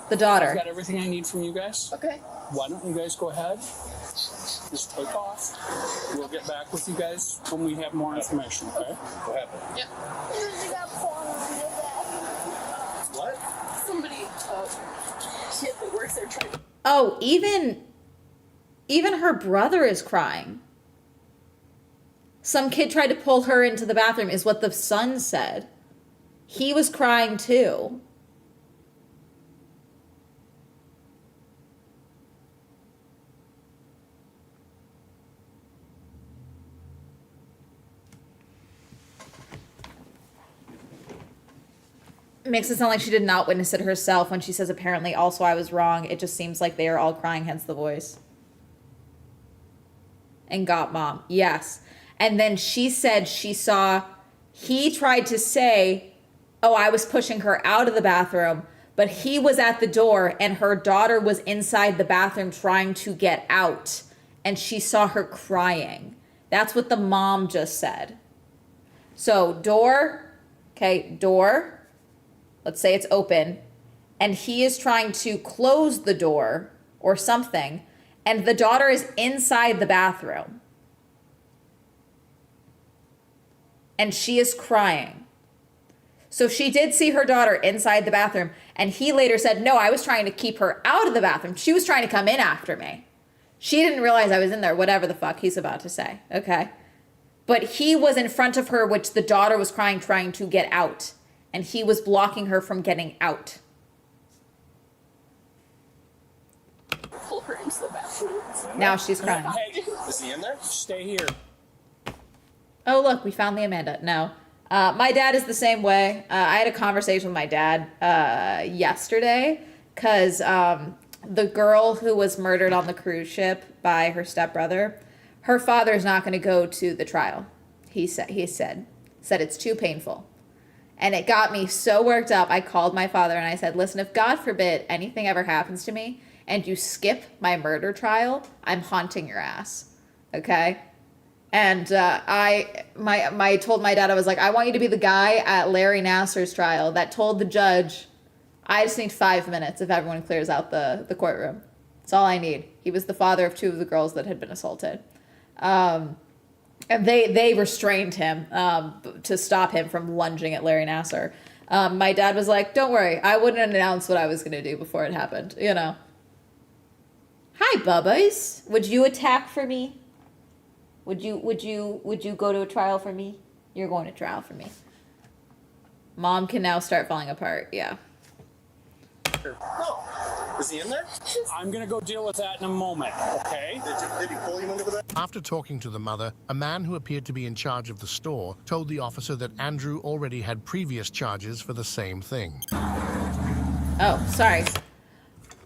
Speaker 1: The daughter.
Speaker 14: I've got everything I need from you guys.
Speaker 13: Okay.
Speaker 14: Why don't you guys go ahead? Just take off. We'll get back with you guys when we have more information. Okay. What happened?
Speaker 13: Yep. What? Somebody. Kid that works there trying to...
Speaker 1: Oh, even her brother is crying. Some kid tried to pull her into the bathroom is what the son said. He was crying too. Makes it sound like she did not witness it herself when she says apparently also I was wrong. It just seems like they are all crying, hence the voice. And got mom. Yes. And then she said she saw, he tried to say, oh, I was pushing her out of the bathroom, but he was at the door and her daughter was inside the bathroom trying to get out. And she saw her crying. That's what the mom just said. So door, okay, door. Let's say it's open, and he is trying to close the door or something, and the daughter is inside the bathroom. And she is crying. So she did see her daughter inside the bathroom, and he later said, no, I was trying to keep her out of the bathroom. She was trying to come in after me. She didn't realize I was in there, whatever the fuck he's about to say, okay? But he was in front of her, which the daughter was crying, trying to get out. And he was blocking her from getting out.
Speaker 13: Pull her into the bathroom.
Speaker 1: Now she's crying.
Speaker 14: Hey, is he in there? Stay here.
Speaker 1: Oh, look, we found the Amanda. No. My dad is the same way. I had a conversation with my dad yesterday because the girl who was murdered on the cruise ship by her stepbrother, her father's not going to go to the trial. He said it's too painful. And it got me so worked up. I called my father and I said, listen, if God forbid anything ever happens to me and you skip my murder trial, I'm haunting your ass. Okay? And I told my dad, I was like, I want you to be the guy at Larry Nassar's trial that told the judge, I just need 5 minutes if everyone clears out the courtroom. That's all I need. He was the father of 2 of the girls that had been assaulted. And they restrained him to stop him from lunging at Larry Nassar. My dad was like, don't worry, I wouldn't announce what I was going to do before it happened, you know. Hi, Bubba's. Would you attack for me? Would you go to a trial for me? You're going to trial for me. Mom can now start falling apart, yeah.
Speaker 14: No. Is he in there? I'm going to go deal with that in a moment, okay?
Speaker 3: Did you pull him into the... After talking to the mother, a man who appeared to be in charge of the store told the officer that Andrew already had previous charges for the same thing.
Speaker 1: Oh, sorry.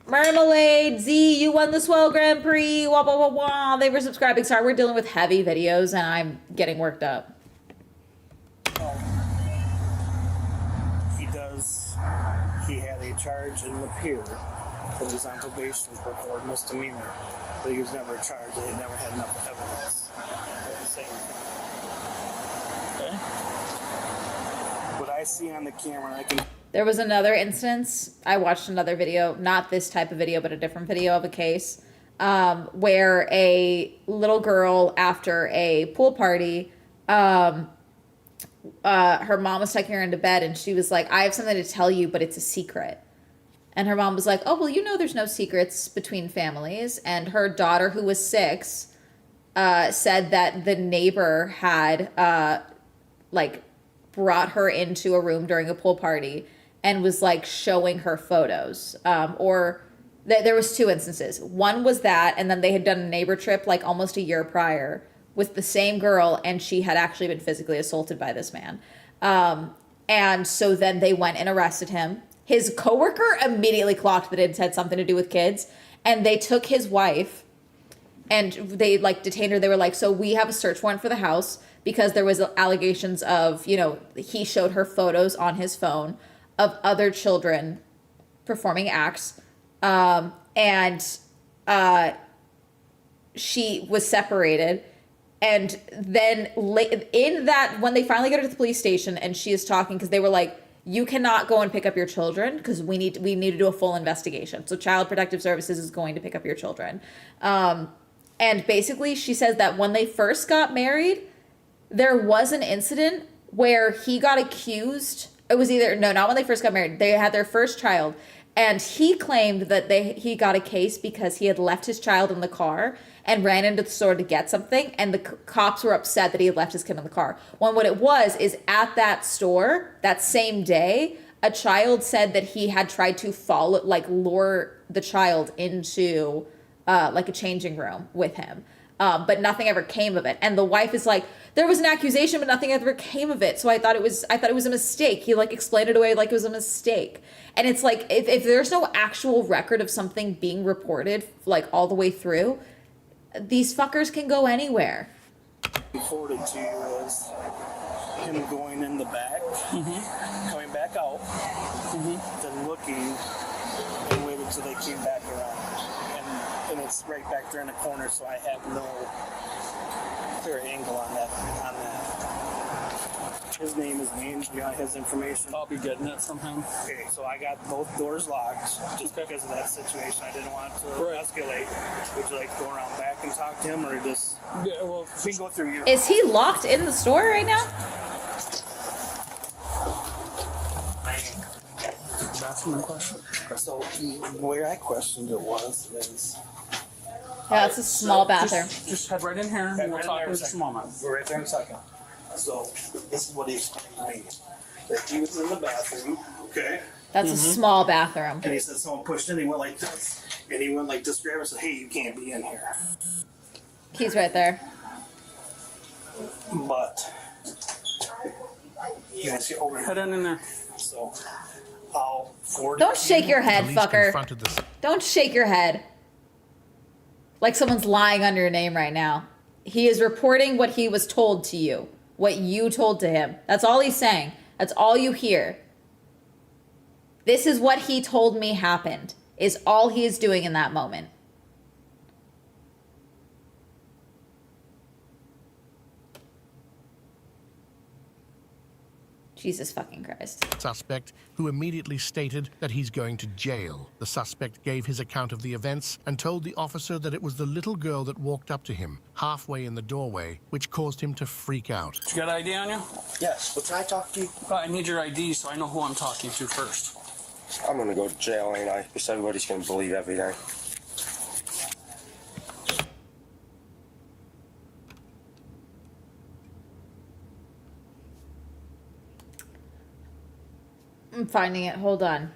Speaker 1: Marmalade, Z, you won the Swell Grand Prix, wah, wah, wah, wah. They were subscribing. Sorry, we're dealing with heavy videos and I'm getting worked up.
Speaker 15: charge in Lapeer that he was on probation for a misdemeanor, but he was never charged. They had never had enough evidence of the same thing.
Speaker 14: Okay.
Speaker 15: What I see on the camera, I can.
Speaker 1: There was another instance. I watched another video, not this type of video, but a different video of a case where a little girl, after a pool party, her mom was taking her into bed, and she was like, "I have something to tell you, but it's a secret." And her mom was like, "Oh, well, you know there's no secrets between families." And her daughter, who was 6, said that the neighbor had like brought her into a room during a pool party and was like showing her photos. There was 2 instances. One was that, and then they had done a neighbor trip like almost a year prior with the same girl, and she had actually been physically assaulted by this man. And so then they went and arrested him. His coworker immediately clocked that it had something to do with kids, and they took his wife and they like detained her. They were like, "So we have a search warrant for the house because there was allegations of, you know, he showed her photos on his phone of other children performing acts, and she was separated." And then in that, when they finally get her to the police station and she is talking, because they were like, "You cannot go and pick up your children because we need to do a full investigation. So Child Protective Services is going to pick up your children." And basically she says that when they first got married, there was an incident where he got accused. It was not when they first got married. They had their first child. And he claimed that he got a case because he had left his child in the car and ran into the store to get something, and the cops were upset that he had left his kid in the car. When what it was is at that store, that same day, a child said that he had tried to lure the child into like a changing room with him. But nothing ever came of it. And the wife is like, "There was an accusation, but nothing ever came of it. So I thought it was a mistake." He like explained it away like it was a mistake. And it's like, if there's no actual record of something being reported like all the way through, these fuckers can go anywhere.
Speaker 15: Forwarded to you is him going in the back, coming back out, then looking and waiting until they came back around. And it's right back there in the corner, so I have no clear angle on that. His name is named, you got his information.
Speaker 14: I'll be getting it from him.
Speaker 15: Okay, so I got both doors locked just because of that situation. I didn't want it to escalate. Would you like to go around back and talk to him, or just...
Speaker 14: Yeah, well,
Speaker 15: we can go through your...
Speaker 1: Is he locked in the store right now?
Speaker 14: That's my question.
Speaker 15: So the way I questioned it is...
Speaker 1: Yeah, it's a small bathroom.
Speaker 14: Just head right in here and we'll talk in just a moment.
Speaker 15: We're right there in a second. So this is what he explained to me. That he was in the bathroom, okay?
Speaker 1: That's a small bathroom.
Speaker 15: And he said someone pushed in, he went like this. And he went like this, grab and said, "Hey, you can't be in here."
Speaker 1: Key's right there.
Speaker 15: But you guys get over
Speaker 14: Head in there.
Speaker 15: So I'll forward
Speaker 1: Don't shake your head, fucker. Don't shake your head. Like someone's lying under your name right now. He is reporting what he was told to you. What you told to him. That's all he's saying. That's all you hear. This is what he told me happened, is all he is doing in that moment. Jesus fucking Christ.
Speaker 3: Suspect, who immediately stated that he's going to jail. The suspect gave his account of the events and told the officer that it was the little girl that walked up to him halfway in the doorway, which caused him to freak out.
Speaker 14: You got ID on you?
Speaker 15: Yes, but can I talk to you?
Speaker 14: I need your ID so I know who I'm talking to first.
Speaker 16: I'm gonna go to jail, ain't I? Because everybody's gonna believe everything.
Speaker 1: I'm finding it. Hold on.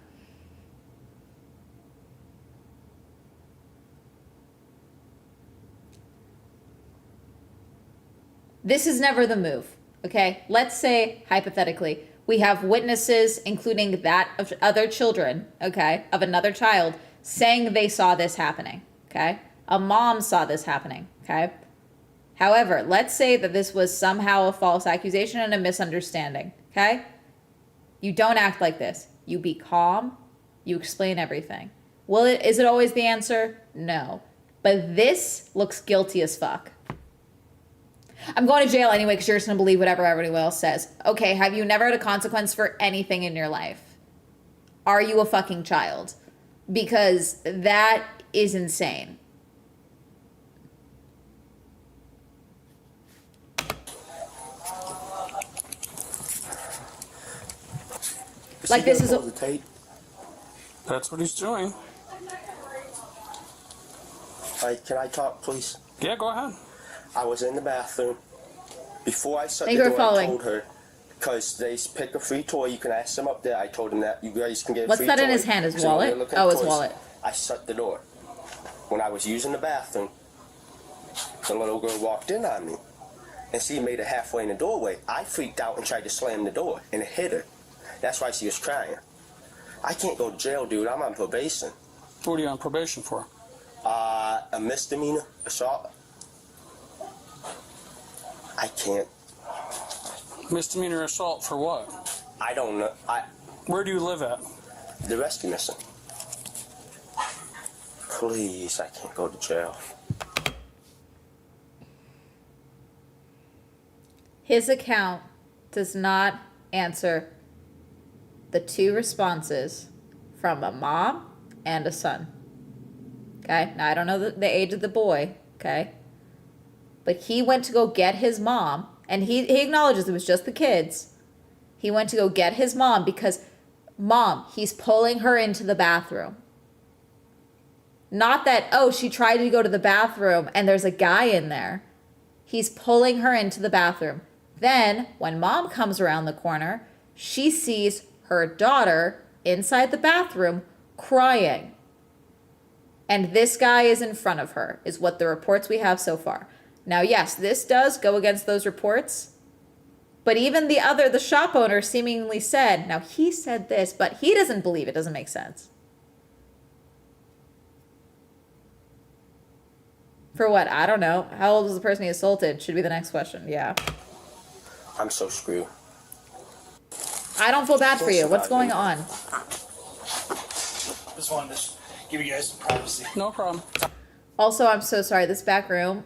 Speaker 1: This is never the move, okay? Let's say, hypothetically, we have witnesses, including that of other children, okay, of another child, saying they saw this happening, okay? A mom saw this happening, okay? However, let's say that this was somehow a false accusation and a misunderstanding, okay? You don't act like this. You be calm, You explain everything. Is it always the answer? No. But this looks guilty as fuck. I'm going to jail anyway because you're just going to believe whatever everyone else says. Okay, have you never had a consequence for anything in your life? Are you a fucking child? Because that is insane. Like this is a
Speaker 16: tape.
Speaker 14: That's what he's doing.
Speaker 16: Can I talk, please?
Speaker 14: Yeah, go ahead.
Speaker 16: I was in the bathroom. Before I shut
Speaker 1: Thank
Speaker 16: the
Speaker 1: you
Speaker 16: door,
Speaker 1: for
Speaker 16: I
Speaker 1: following.
Speaker 16: told her, because they pick a free toy, you can ask them up there. I told them that you guys can get a
Speaker 1: What's
Speaker 16: free
Speaker 1: that
Speaker 16: toy.
Speaker 1: in his hand? His
Speaker 16: So when
Speaker 1: wallet?
Speaker 16: they're looking
Speaker 1: Oh,
Speaker 16: at
Speaker 1: his
Speaker 16: toys,
Speaker 1: wallet.
Speaker 16: I shut the door. When I was using the bathroom, the little girl walked in on me, and she made it halfway in the doorway. I freaked out and tried to slam the door, and it hit her. That's why she was crying. I can't go to jail, dude. I'm on probation.
Speaker 14: What are you on probation for?
Speaker 16: A misdemeanor assault. I can't.
Speaker 14: Misdemeanor assault for what?
Speaker 16: I don't know.
Speaker 14: Where do you live at?
Speaker 16: The rescue mission. Please, I can't go to jail.
Speaker 1: His account does not answer the two responses from a mom and a son. Okay? Now, I don't know the age of the boy, okay? But he went to go get his mom, and he acknowledges it was just the kids. He went to go get his mom because, mom, he's pulling her into the bathroom. Not that, oh, she tried to go to the bathroom and there's a guy in there. He's pulling her into the bathroom. Then, when mom comes around the corner, she sees her daughter inside the bathroom crying. And this guy is in front of her, is what the reports we have so far. Now, yes, this does go against those reports. But even the shop owner seemingly said, now he said this, but he doesn't believe it. Doesn't make sense. For what? I don't know. How old was the person he assaulted? Should be the next question. Yeah.
Speaker 16: I'm so screwed.
Speaker 1: I don't feel bad for you. What's going on?
Speaker 15: Just wanted to give you guys some privacy.
Speaker 14: No problem.
Speaker 1: Also, I'm so sorry. This back room,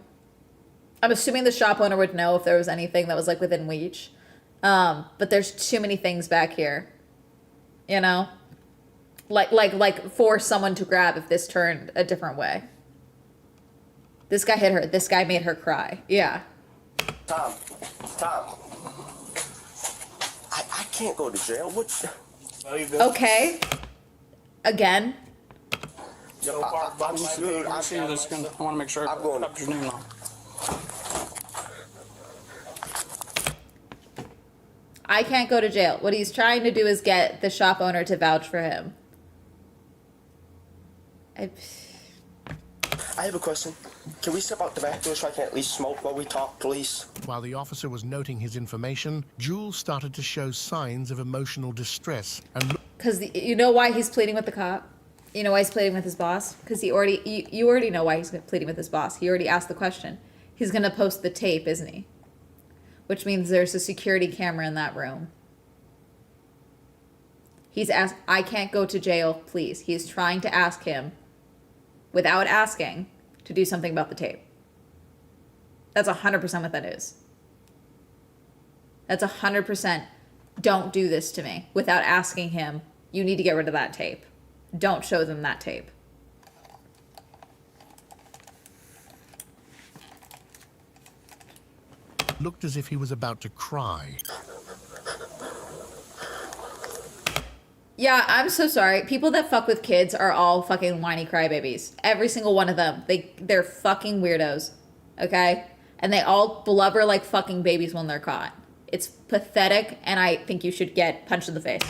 Speaker 1: I'm assuming the shop owner would know if there was anything that was like within reach. But there's too many things back here. You know? Like for someone to grab if this turned a different way. This guy hit her. This guy made her cry. Yeah.
Speaker 16: Tom. I can't go to jail. What?
Speaker 1: Okay. Again.
Speaker 16: I'm screwed.
Speaker 14: I want to make sure
Speaker 16: I'm going
Speaker 14: up your name now.
Speaker 1: I can't go to jail. What he's trying to do is get the shop owner to vouch for him.
Speaker 16: I have a question. Can we step out the back door so I can at least smoke while we talk, please?
Speaker 3: While the officer was noting his information, Jules started to show signs of emotional distress and
Speaker 1: Because you know why he's pleading with the cop? You know why he's pleading with his boss? Because you already know why he's pleading with his boss. He already asked the question. He's going to post the tape, isn't he? Which means there's a security camera in that room. He's asked, I can't go to jail, please. He's trying to ask him, without asking, to do something about the tape. That's 100% what that is. That's 100% don't do this to me. Without asking him, you need to get rid of that tape. Don't show them that tape.
Speaker 3: looked as if he was about to cry.
Speaker 1: Yeah, I'm so sorry. People that fuck with kids are all fucking whiny crybabies. Every single one of them. They're fucking weirdos. Okay? And they all blubber like fucking babies when they're caught. It's pathetic, and I think you should get punched in the face.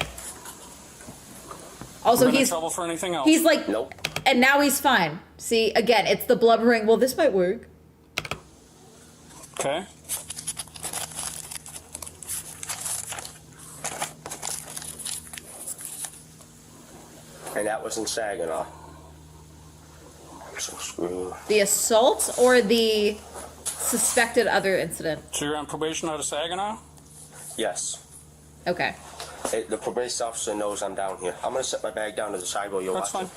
Speaker 1: Also,
Speaker 14: Been in
Speaker 1: he's
Speaker 14: trouble for anything else?
Speaker 1: He's like, nope. And now he's fine. See, again, it's the blubbering. Well, this might work.
Speaker 14: Okay.
Speaker 16: And that was in Saginaw. I'm so screwed.
Speaker 1: The assault or the suspected other incident?
Speaker 14: So you're on probation out of Saginaw?
Speaker 16: Yes.
Speaker 1: Okay.
Speaker 16: The probation officer knows I'm down here. I'm gonna set my bag down to the side while you're watching.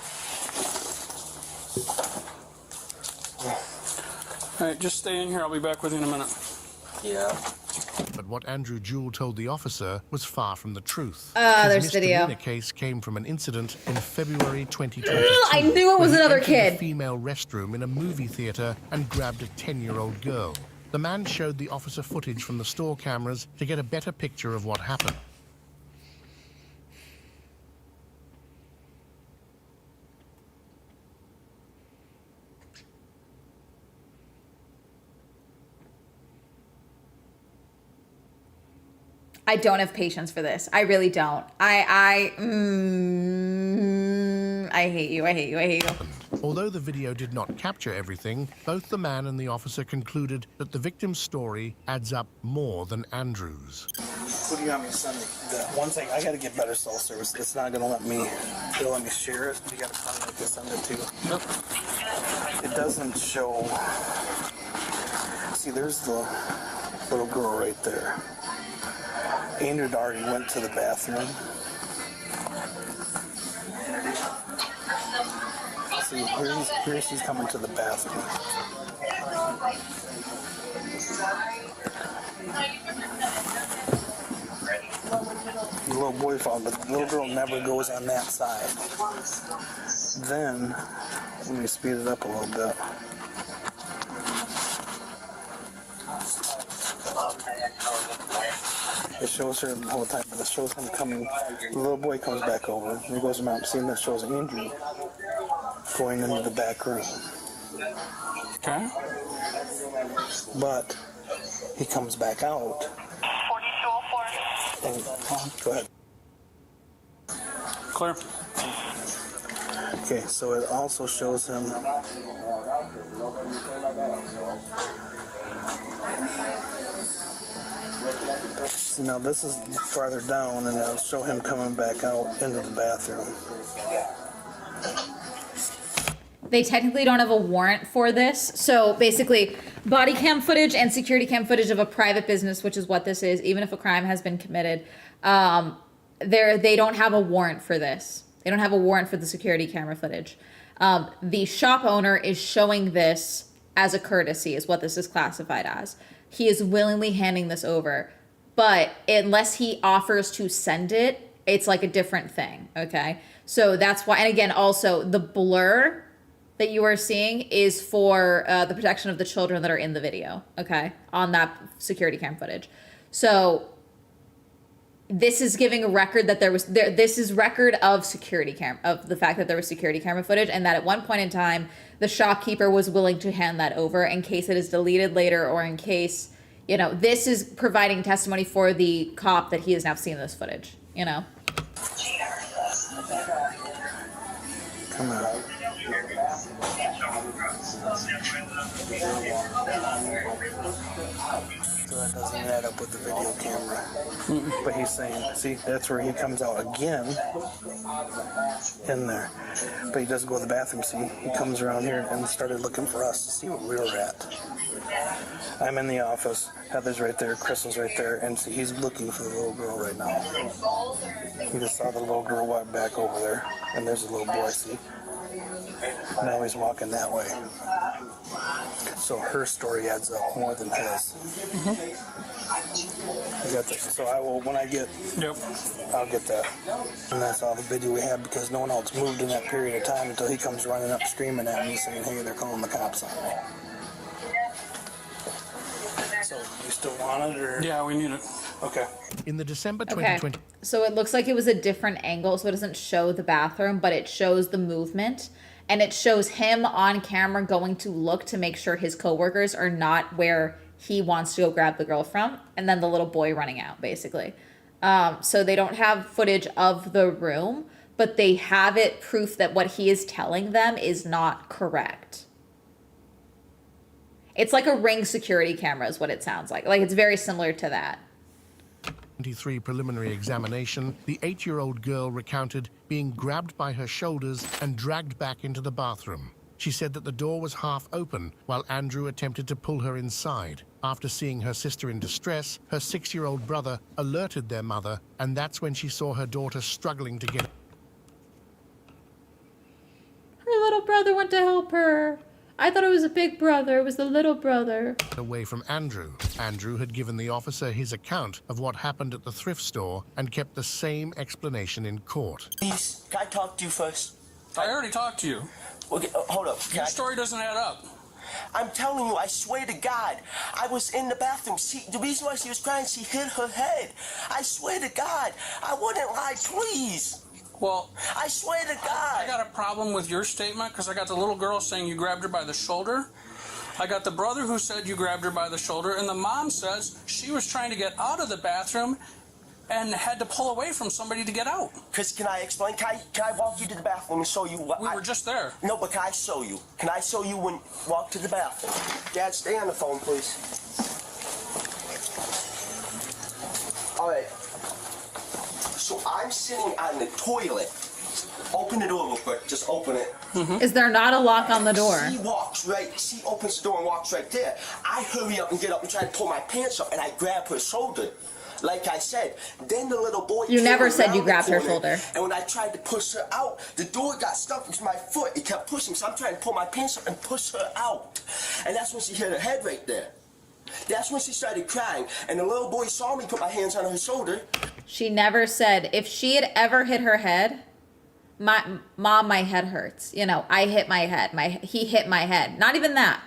Speaker 14: All right, just stay in here. I'll be back with you in a minute.
Speaker 16: Yeah.
Speaker 3: But what Andrew Jewell told the officer was far from the truth.
Speaker 1: There's
Speaker 3: His
Speaker 1: video.
Speaker 3: misdemeanor case came from an incident in February 2022.
Speaker 1: I knew it was
Speaker 3: when he
Speaker 1: another
Speaker 3: entered
Speaker 1: kid.
Speaker 3: the female restroom in a movie theater and grabbed a 10-year-old girl. The man showed the officer footage from the store cameras to get a better picture of what happened.
Speaker 1: I don't have patience for this. I really don't. I hate you. I hate you. I hate you.
Speaker 3: Although the video did not capture everything, both the man and the officer concluded that the victim's story adds up more than Andrew's.
Speaker 15: What do you want me to send me? One thing, I gotta get better cell service. It's not gonna let me, it'll let me share it. You gotta find me to send it to. Nope. It doesn't show. See, there's the little girl right there. Andrew already went to the bathroom. See, here she's coming to the bathroom. The little boy found, but the little girl never goes on that side. Then, let me speed it up a little bit. It shows her the whole time, but it shows him coming. The little boy comes back over, and he goes around, seeing that shows Andrew going into the back room.
Speaker 14: Okay.
Speaker 15: But he comes back out. And, go ahead.
Speaker 14: Clear.
Speaker 15: Okay, so it also shows him. See, now this is farther down, and it'll show him coming back out into the bathroom.
Speaker 1: They technically don't have a warrant for this. So basically, body cam footage and security cam footage of a private business, which is what this is, even if a crime has been committed, they don't have a warrant for this. They don't have a warrant for the security camera footage. The shop owner is showing this as a courtesy, is what this is classified as. He is willingly handing this over. But unless he offers to send it, it's like a different thing, okay? So that's why, and again, also, the blur that you are seeing is for the protection of the children that are in the video, okay, on that security cam footage. So this is giving a record that this is record of security cam, of the fact that there was security camera footage, and that at one point in time, the shopkeeper was willing to hand that over in case it is deleted later, or in case, you know, this is providing testimony for the cop that he has now seen this footage, you know?
Speaker 15: Come on. So that doesn't add up with the video camera. But he's saying, see, that's where he comes out again in there. But he doesn't go to the bathroom, see? He comes around here and started looking for us to see what we were at. I'm in the office, Heather's right there, Crystal's right there, and see, he's looking for the little girl right now. He just saw the little girl walk back over there, and there's a little boy, see? Now he's walking that way. So her story adds up more than his. You got that. So I will, when I get, I'll get that. And that's all the video we have, because no one else moved in that period of time until he comes running up screaming at me saying, hey, they're calling the cops on me. So you still want it, or?
Speaker 14: Yeah, we need it.
Speaker 15: Okay.
Speaker 3: In the December
Speaker 1: Okay,
Speaker 3: 2020...
Speaker 1: so it looks like it was a different angle, so it doesn't show the bathroom, but it shows the movement, and it shows him on camera going to look to make sure his coworkers are not where he wants to go grab the girl from, and then the little boy running out, basically. So they don't have footage of the room, but they have it proof that what he is telling them is not correct. It's like a Ring security camera is what it sounds like. Like, it's very similar to that.
Speaker 3: 23 preliminary examination, the 8-year-old girl recounted being grabbed by her shoulders and dragged back into the bathroom. She said that the door was half open while Andrew attempted to pull her inside. After seeing her sister in distress, her 6-year-old brother alerted their mother, and that's when she saw her daughter struggling to get...
Speaker 1: Her little brother went to help her. I thought it was a big brother. It was the little brother.
Speaker 3: ...away from Andrew. Andrew had given the officer his account of what happened at the thrift store and kept the same explanation in court.
Speaker 16: Please, can I talk to you first?
Speaker 14: I already talked to you.
Speaker 16: Okay, hold up.
Speaker 14: Your story doesn't add up.
Speaker 16: I'm telling you, I swear to God, I was in the bathroom. The reason why she was crying, she hit her head. I swear to God, I wouldn't lie, please.
Speaker 14: Well,
Speaker 16: I swear to God.
Speaker 14: I got a problem with your statement because I got the little girl saying you grabbed her by the shoulder. I got the brother who said you grabbed her by the shoulder, and the mom says she was trying to get out of the bathroom and had to pull away from somebody to get out.
Speaker 16: Because can I explain? Can I walk you to the bathroom and show you what
Speaker 14: we were just there.
Speaker 16: No, but can I show you? Can I show you when walk to the bathroom? Dad, stay on the phone, please. All right. So I'm sitting on the toilet. Open the door real quick. Just open it.
Speaker 1: Is there not a lock on the door?
Speaker 16: She walks right. She opens the door and walks right there. I hurry up and get up and try to pull my pants up, and I grab her shoulder. Like I said, then the little boy...
Speaker 1: You never said you grabbed her shoulder.
Speaker 16: And when I tried to push her out, the door got stuck with my foot. It kept pushing, so I'm trying to pull my pants up and push her out. And that's when she hit her head right there. That's when she started crying. And the little boy saw me put my hands on her shoulder.
Speaker 1: She never said, if she had ever hit her head, my head hurts. You know, I hit my head. He hit my head. Not even that.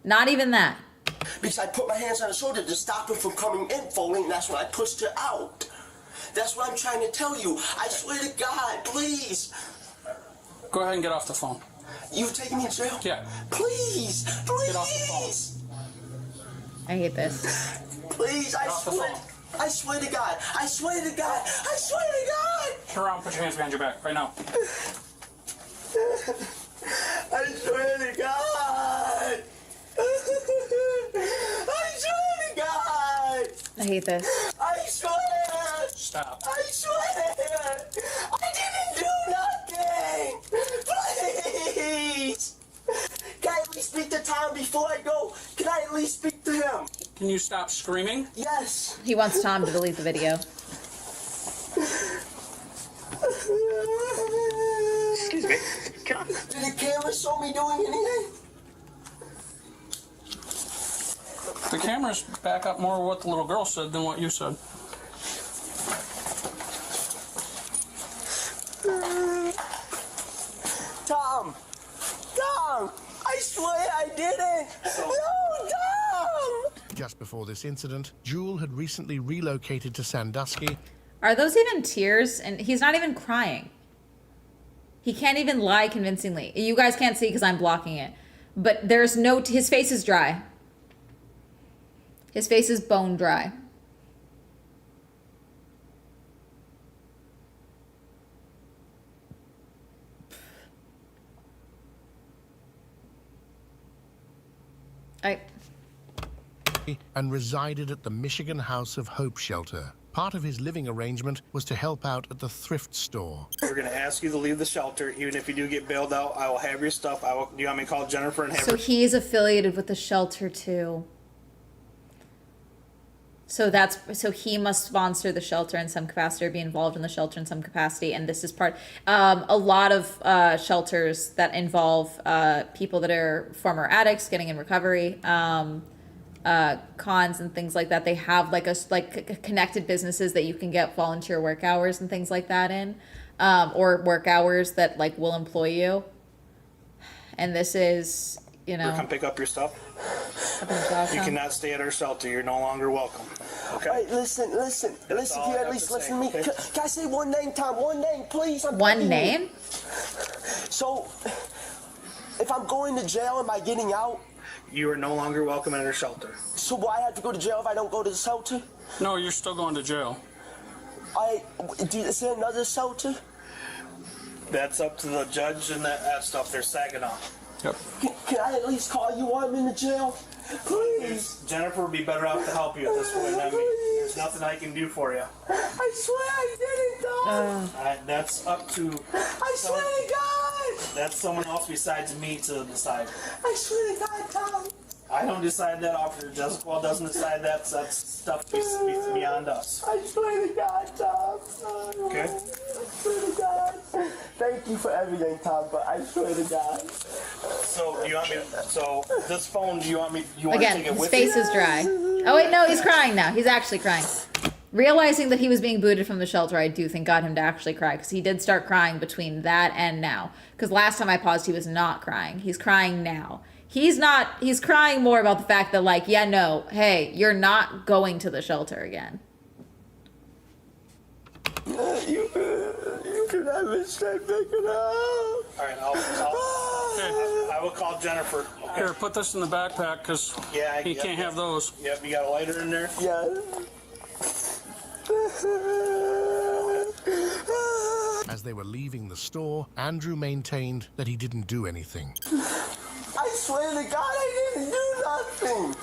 Speaker 1: Not even that.
Speaker 16: Because I put my hands on her shoulder to stop her from coming in fully, and that's when I pushed her out. That's what I'm trying to tell you. I swear to God, please.
Speaker 14: Go ahead and get off the phone.
Speaker 16: You taking me to jail?
Speaker 14: Yeah.
Speaker 16: Please, please.
Speaker 14: Get off the phone.
Speaker 1: I hate this.
Speaker 16: Please, I swear. I swear to God. I swear to God. I swear to God.
Speaker 14: Turn around, put your hands behind your back right now.
Speaker 16: I swear to God. I swear to God.
Speaker 1: I hate this.
Speaker 16: I swear.
Speaker 14: Stop.
Speaker 16: I swear. I didn't do nothing. Please. Can I at least speak to Tom before I go? Can I at least speak to him?
Speaker 14: Can you stop screaming?
Speaker 16: Yes.
Speaker 1: He wants Tom to delete the video.
Speaker 16: Excuse me. Did the camera show me doing anything?
Speaker 14: The cameras back up more what the little girl said than what you said.
Speaker 16: Tom! Tom! I swear I didn't! No, Tom!
Speaker 3: Just before this incident, Jewel had recently relocated to Sandusky.
Speaker 1: Are those even tears? And he's not even crying. He can't even lie convincingly. You guys can't see because I'm blocking it. But there's no... His face is dry. His face is bone dry.
Speaker 3: And resided at the Michigan House of Hope shelter. Part of his living arrangement was to help out at the thrift store.
Speaker 15: We're going to ask you to leave the shelter. Even if you do get bailed out, I will have your stuff. Do you want me to call Jennifer and have
Speaker 1: So
Speaker 15: her?
Speaker 1: he is affiliated with the shelter too. So he must sponsor the shelter in some capacity or be involved in the shelter in some capacity. And this is part, a lot of shelters that involve people that are former addicts getting in recovery, cons and things like that. They have like connected businesses that you can get volunteer work hours and things like that in, or work hours that like will employ you. And this is, you know,
Speaker 15: Come pick up your stuff. You cannot stay at our shelter. You're no longer welcome. Okay.
Speaker 16: Right, listen. Can you at least listen to me?
Speaker 15: Okay.
Speaker 16: Can I say one name, Tom? One name, please.
Speaker 1: One name?
Speaker 16: So, if I'm going to jail, am I getting out?
Speaker 15: You are no longer welcome at our shelter.
Speaker 16: So will I have to go to jail if I don't go to the shelter?
Speaker 14: No, you're still going to jail.
Speaker 16: Is there another shelter?
Speaker 15: That's up to the judge and that stuff. They're sagging off.
Speaker 14: Yep.
Speaker 16: Can I at least call you while I'm in the jail? Please.
Speaker 15: Jennifer would be better off to help you at this point than me. There's nothing I can do for you.
Speaker 16: I swear I didn't, Tom.
Speaker 15: That's up to...
Speaker 16: I swear to God.
Speaker 15: That's someone else besides me to decide.
Speaker 10: I swear to God, Tom.
Speaker 15: I don't decide that. Officer Jessica doesn't decide that. So that's stuff beyond us.
Speaker 10: I swear to God, Tom.
Speaker 15: Okay.
Speaker 10: I swear to God. Thank you for everything, Tom, but I swear to God.
Speaker 15: So do you want me? So this phone, do you want me? You want
Speaker 1: Again,
Speaker 15: to take it
Speaker 1: his
Speaker 15: with
Speaker 1: face
Speaker 15: you?
Speaker 1: is dry. Oh wait, no, he's crying now. He's actually crying. Realizing that he was being booted from the shelter, I do think got him to actually cry, because he did start crying between that and now. Because last time I paused, he was not crying. He's crying now. He's crying more about the fact that, like, yeah, no, hey, you're not going to the shelter again.
Speaker 10: You can have it straight back it up.
Speaker 15: All right, I will call Jennifer. Okay.
Speaker 14: Here, put this in the backpack, because he can't have those.
Speaker 15: Yep, you got a lighter in there?
Speaker 10: Yeah.
Speaker 3: As they were leaving the store, Andrew maintained that he didn't do anything.
Speaker 10: I swear to God, I didn't do nothing.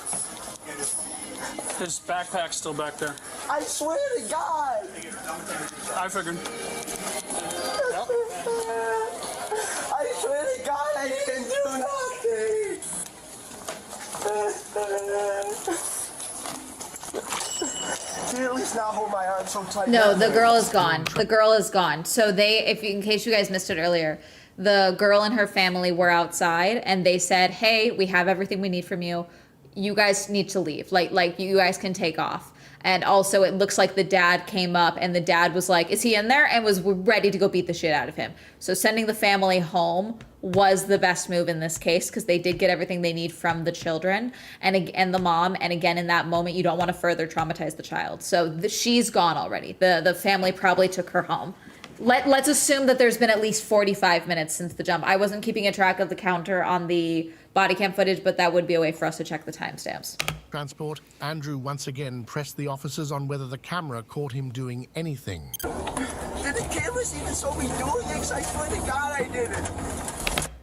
Speaker 14: His backpack's still back there.
Speaker 10: I swear to God.
Speaker 14: I figured.
Speaker 10: Yep. I swear to God, I didn't do nothing. Can you at least not hold my arm so tight?
Speaker 1: No, the girl is gone. The girl is gone. So in case you guys missed it earlier, the girl and her family were outside and they said, hey, we have everything we need from you. You guys need to leave. Like you guys can take off. And also it looks like the dad came up and the dad was like, is he in there? And was ready to go beat the shit out of him. So sending the family home was the best move in this case, because they did get everything they need from the children and the mom. And again, in that moment, you don't want to further traumatize the child. So she's gone already. The family probably took her home. Let's assume that there's been at least 45 minutes since the jump. I wasn't keeping a track of the counter on the body cam footage, but that would be a way for us to check the timestamps.
Speaker 3: Transport, Andrew once again pressed the officers on whether the camera caught him doing anything.
Speaker 10: Did the cameras even saw me doing it? 'Cause I swear to God, I didn't.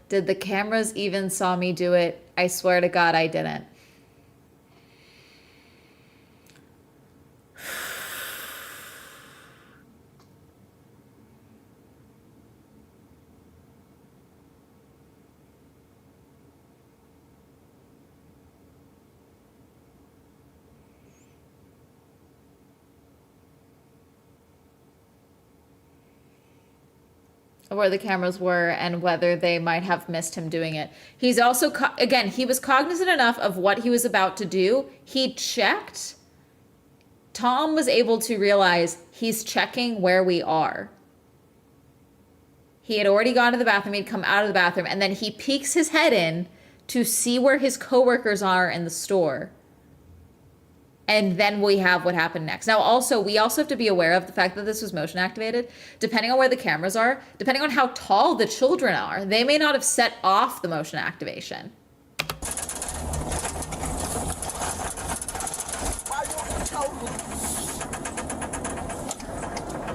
Speaker 1: Did the cameras even saw me do it? I swear to God, I didn't. Where the cameras were and whether they might have missed him doing it. He's also, again, he was cognizant enough of what he was about to do. He checked. Tom was able to realize he's checking where we are. He had already gone to the bathroom. He'd come out of the bathroom, and then he peeks his head in to see where his coworkers are in the store. And then we have what happened next. Now, we also have to be aware of the fact that this was motion activated. Depending on where the cameras are, depending on how tall the children are, they may not have set off the motion activation.
Speaker 10: Why won't you tell me?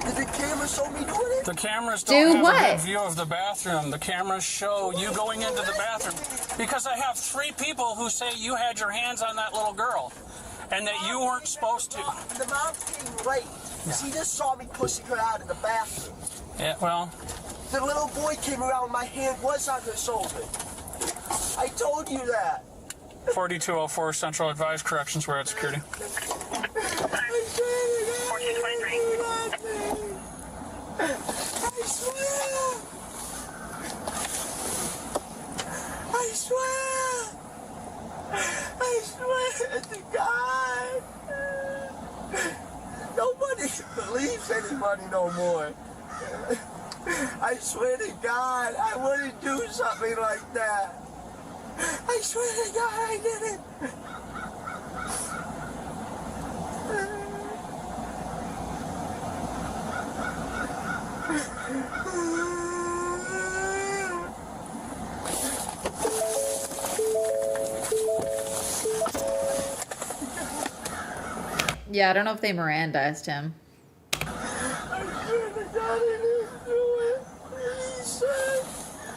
Speaker 10: Did the cameras show me doing it?
Speaker 14: The cameras don't have a good view of the bathroom. The cameras show you going into the bathroom. Because I have 3 people who say you had your hands on that little girl. And that you weren't supposed to.
Speaker 10: The mom came late.
Speaker 14: Yeah.
Speaker 10: She just saw me pushing her out of the bathroom.
Speaker 14: Yeah, well.
Speaker 10: The little boy came around, my hand was on her shoulder. I told you that.
Speaker 14: 4204 Central Advised Corrections, we're at security.
Speaker 10: 1423. I swear. I swear. I swear to God. Nobody believes anybody no more. I swear to God, I wouldn't do something like that. I swear to God, I didn't.
Speaker 1: Yeah, I don't know if they Mirandized him.
Speaker 10: I swear to God, I didn't do it. Please, sir.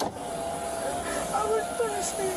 Speaker 10: I was thirsty.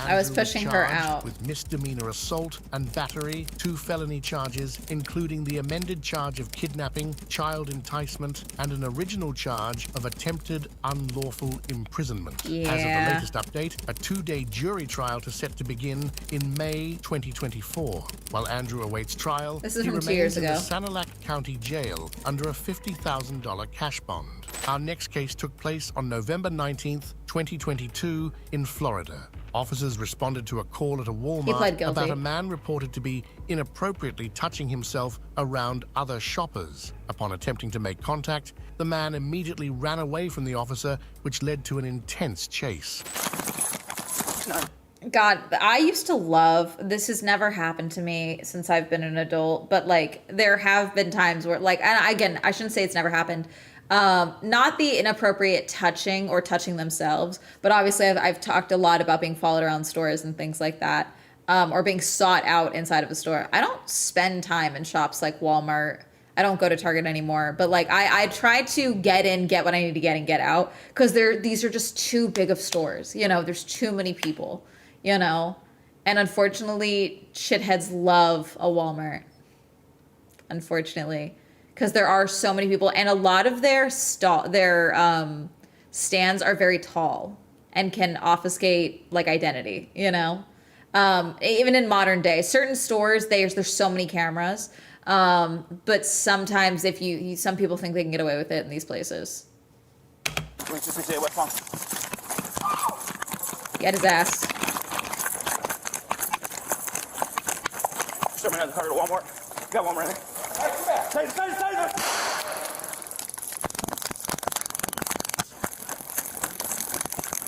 Speaker 1: I was
Speaker 3: Andrew
Speaker 1: pushing her
Speaker 3: charged
Speaker 1: out.
Speaker 3: with misdemeanor assault and battery, 2 felony charges, including the amended charge of kidnapping, child enticement, and an original charge of attempted unlawful imprisonment. As of the
Speaker 1: Yeah.
Speaker 3: latest update, a 2-day jury trial is set to begin in May 2024. While Andrew awaits trial,
Speaker 1: This is
Speaker 3: he
Speaker 1: from 2
Speaker 3: remains
Speaker 1: years
Speaker 3: in the
Speaker 1: ago.
Speaker 3: Sanilac County Jail under a $50,000 cash bond. Our next case took place on November 19th, 2022 in Florida. Officers responded to a call at a
Speaker 1: pled
Speaker 3: Walmart
Speaker 1: guilty.
Speaker 3: about a man reported to be inappropriately touching himself around other shoppers. Upon attempting to make contact, the man immediately ran away from the officer, which led to an intense chase.
Speaker 1: God, I used to love, this has never happened to me since I've been an adult, but like there have been times where like, and again, I shouldn't say it's never happened. Not the inappropriate touching or touching themselves, but obviously I've talked a lot about being followed around stores and things like that, or being sought out inside of a store. I don't spend time in shops like Walmart. I don't go to Target anymore, but like I try to get in, get what I need to get and get out, because these are just too big of stores. You know, there's too many people, you know, and unfortunately shitheads love a Walmart, unfortunately, because there are so many people, and a lot of their stands are very tall and can obfuscate like identity, you know. Even in modern day, certain stores, there's so many cameras, but sometimes if some people think they can get away with it in these places. Get his ass.
Speaker 17: Show me another card at Walmart. Got one right there. Taser!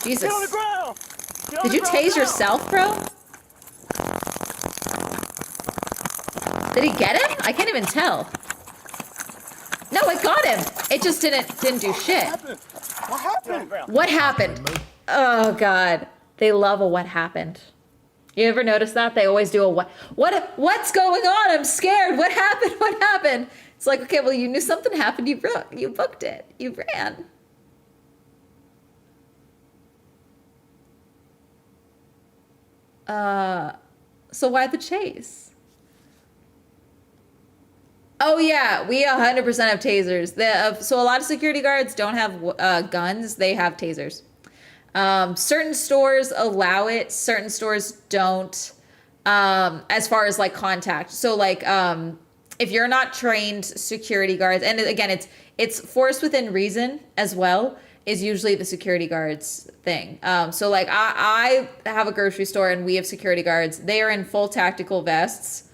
Speaker 1: Jesus.
Speaker 17: Get on the ground! Get on
Speaker 1: Did
Speaker 17: the
Speaker 1: you
Speaker 17: ground
Speaker 1: tase
Speaker 17: now!
Speaker 1: yourself, bro? Did he get him? I can't even tell. No, it got him. It just didn't do shit.
Speaker 17: What happened?
Speaker 1: What happened? Oh God, they love a what happened. You ever notice that? They always do a what's going on? I'm scared. What happened? What happened? It's like, okay, well, you knew something happened. You booked it. You ran. So why the chase? Oh yeah, we 100% have tasers. So a lot of security guards don't have guns. They have tasers. Certain stores allow it. Certain stores don't. As far as like contact. So like, if you're not trained security guards, and again, it's force within reason as well, is usually the security guards thing. So like I have a grocery store and we have security guards. They are in full tactical vests.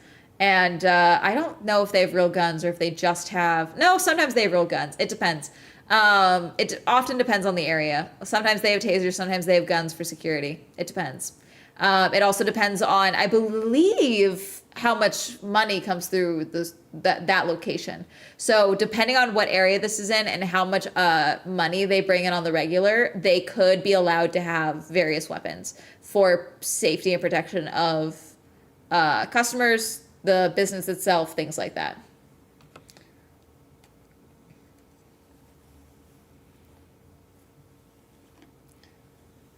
Speaker 1: And I don't know if they have real guns or if they just have, no, sometimes they have real guns. It depends. It often depends on the area. Sometimes they have tasers, sometimes they have guns for security. It depends. It also depends on, I believe, how much money comes through that location. So depending on what area this is in and how much money they bring in on the regular, they could be allowed to have various weapons for safety and protection of customers, the business itself, things like that.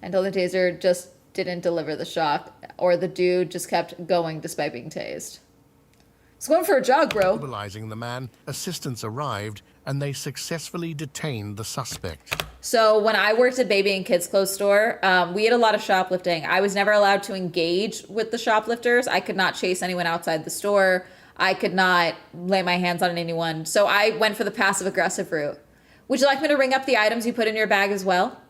Speaker 1: Until the taser just didn't deliver the shock, or the dude just kept going despite being tased. It's going for a jog, bro.
Speaker 3: Mobilizing the man, assistants arrived and they successfully detained the suspect.
Speaker 1: So when I worked at baby and kids clothes store, we had a lot of shoplifting. I was never allowed to engage with the shoplifters. I could not chase anyone outside the store. I could not lay my hands on anyone. So I went for the passive aggressive route. Would you like me to ring up the items you put in your bag as well?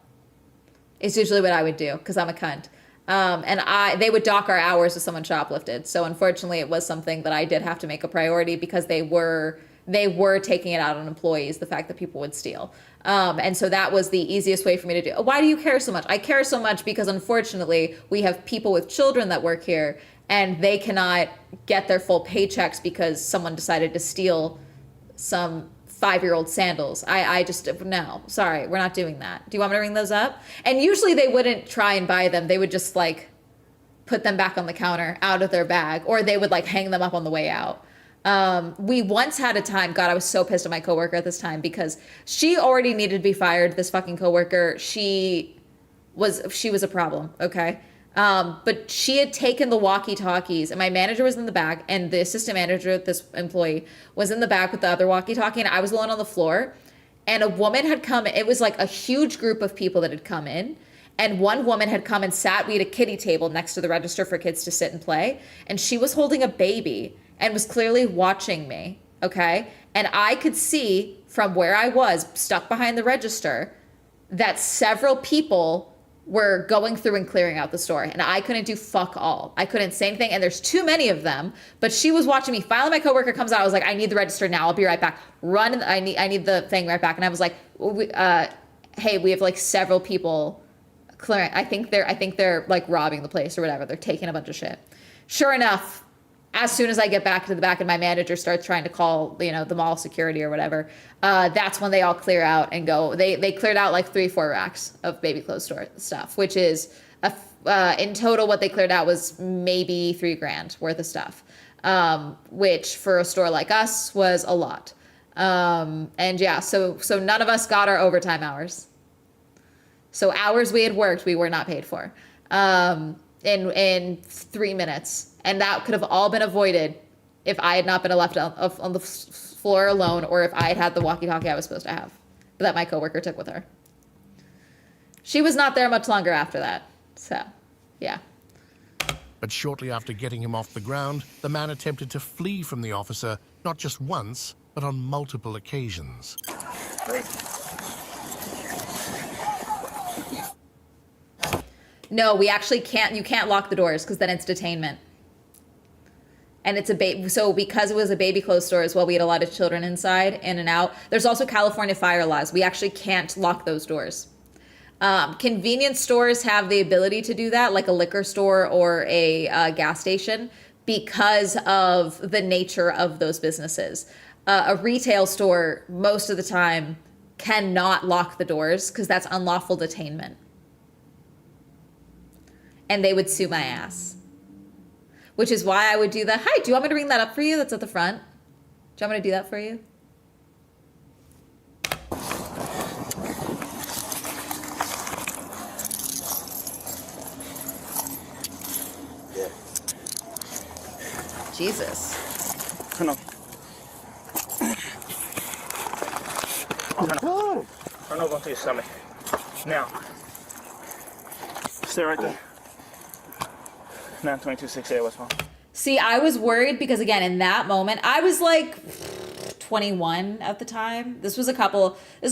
Speaker 1: It's usually what I would do because I'm a cunt. And they would dock our hours if someone shoplifted. So unfortunately it was something that I did have to make a priority because they were taking it out on employees, the fact that people would steal. And so that was the easiest way for me to do it. Why do you care so much? I care so much because unfortunately we have people with children that work here and they cannot get their full paychecks because someone decided to steal some 5-year-old sandals. I just, no, sorry, we're not doing that. Do you want me to ring those up? And usually they wouldn't try and buy them. They would just like put them back on the counter out of their bag, or they would like hang them up on the way out. We once had a time, God, I was so pissed at my coworker at this time because she already needed to be fired. This fucking coworker, she was a problem. Okay. But she had taken the walkie-talkies, and my manager was in the back, and the assistant manager, this employee, was in the back with the other walkie-talkie, and I was alone on the floor. And a woman had come. It was like a huge group of people that had come in. And one woman had come and sat. We had a kiddie table next to the register for kids to sit and play. And she was holding a baby and was clearly watching me. Okay. And I could see from where I was stuck behind the register that several people were going through and clearing out the store, and I couldn't do fuck all. I couldn't say anything, and there's too many of them, but she was watching me. Finally, my coworker comes out. I was like, I need the register now. I'll be right back. Run. I need the thing right back. And I was like, hey, we have like several people clearing. I think they're like robbing the place or whatever. They're taking a bunch of shit. Sure enough, as soon as I get back to the back and my manager starts trying to call, the mall security or whatever, that's when they all clear out and go. They cleared out like 3-4 racks of baby clothes store stuff, which is in total what they cleared out was maybe $3,000 worth of stuff, which for a store like us was a lot. And yeah, so none of us got our overtime hours. So hours we had worked, we were not paid for in 3 minutes. And that could have all been avoided if I had not been left on the floor alone, or if I had had the walkie-talkie I was supposed to have that my coworker took with her. She was not there much longer after that. So, yeah.
Speaker 3: But shortly after getting him off the ground, the man attempted to flee from the officer, not just once, but on multiple occasions.
Speaker 1: No, we actually can't. You can't lock the doors because then it's detainment. And it's so because it was a baby clothes store as well, we had a lot of children inside, in and out. There's also California fire laws. We actually can't lock those doors. Convenience stores have the ability to do that, like a liquor store or a gas station, because of the nature of those businesses. A retail store, most of the time, cannot lock the doors because that's unlawful detainment. And they would sue my ass. Which is why I would do the, hi, do you want me to bring that up for you? That's at the front. Do you want me to do that for you?
Speaker 10: Yeah.
Speaker 1: Jesus.
Speaker 17: Turn over. Turn over onto your stomach. Now. Stay right there. 92268 West Palm.
Speaker 1: See, I was worried because, again, in that moment, I was like 21 at the time. This was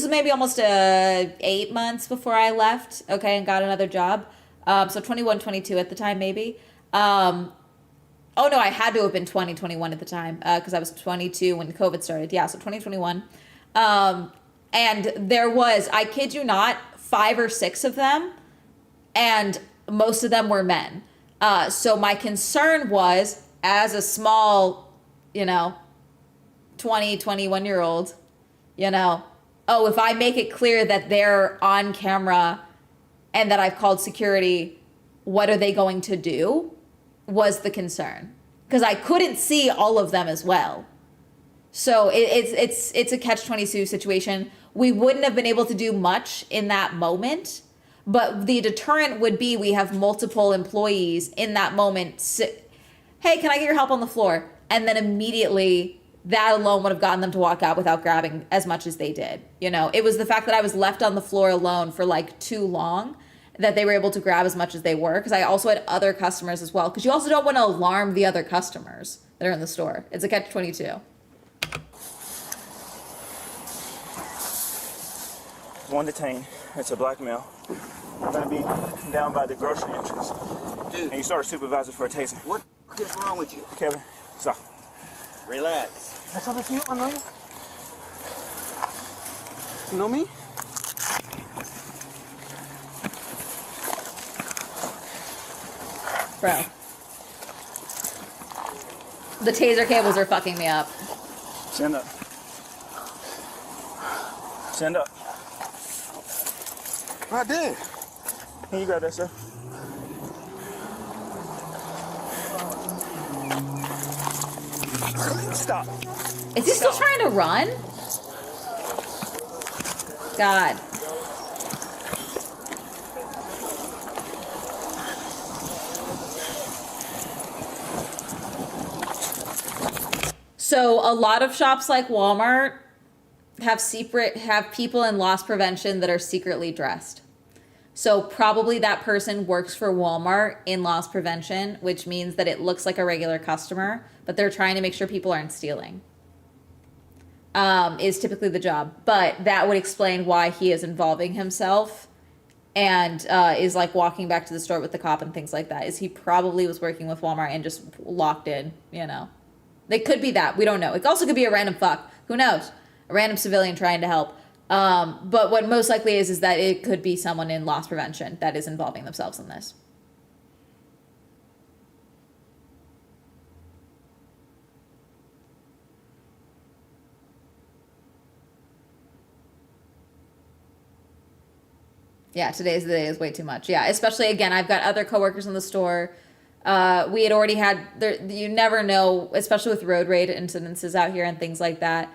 Speaker 1: maybe almost 8 months before I left, okay, and got another job. So 21, 22 at the time, maybe. Oh, no, I had to have been 20, 21 at the time because I was 22 when COVID started. Yeah, so 2021. And there was, I kid you not, 5 or 6 of them, and most of them were men. So my concern was, as a small, 20, 21-year-old, if I make it clear that they're on camera and that I've called security, what are they going to do? Was the concern. Because I couldn't see all of them as well. So it's a catch-22 situation. We wouldn't have been able to do much in that moment. But the deterrent would be we have multiple employees in that moment. Hey, can I get your help on the floor? And then immediately that alone would have gotten them to walk out without grabbing as much as they did. It was the fact that I was left on the floor alone for like too long that they were able to grab as much as they were. Because I also had other customers as well. Because you also don't want to alarm the other customers that are in the store. It's a catch-22.
Speaker 17: One detained. It's a black male. I'm gonna be down by the grocery entrance.
Speaker 10: Dude.
Speaker 17: And you start a supervisor for a tasing.
Speaker 10: What is wrong with you?
Speaker 17: Kevin, stop.
Speaker 10: Relax.
Speaker 17: That's all you. I know you. You know me?
Speaker 1: Bro. The taser cables are fucking me up.
Speaker 17: Stand up. Stand up.
Speaker 10: I did.
Speaker 17: Can you grab that, sir? Stop.
Speaker 1: Is he still trying to run? God. So a lot of shops like Walmart have people in loss prevention that are secretly dressed. So probably that person works for Walmart in loss prevention, which means that it looks like a regular customer, but they're trying to make sure people aren't stealing. Is typically the job. But that would explain why he is involving himself and is like walking back to the store with the cop and things like that. Is he probably was working with Walmart and just locked in, you know. It could be that. We don't know. It also could be a random fuck. Who knows? A random civilian trying to help. But what most likely is that it could be someone in loss prevention that is involving themselves in this. Yeah, today's the day is way too much. Yeah, especially, again, I've got other coworkers in the store. We had already had, you never know, especially with road rage incidences out here and things like that.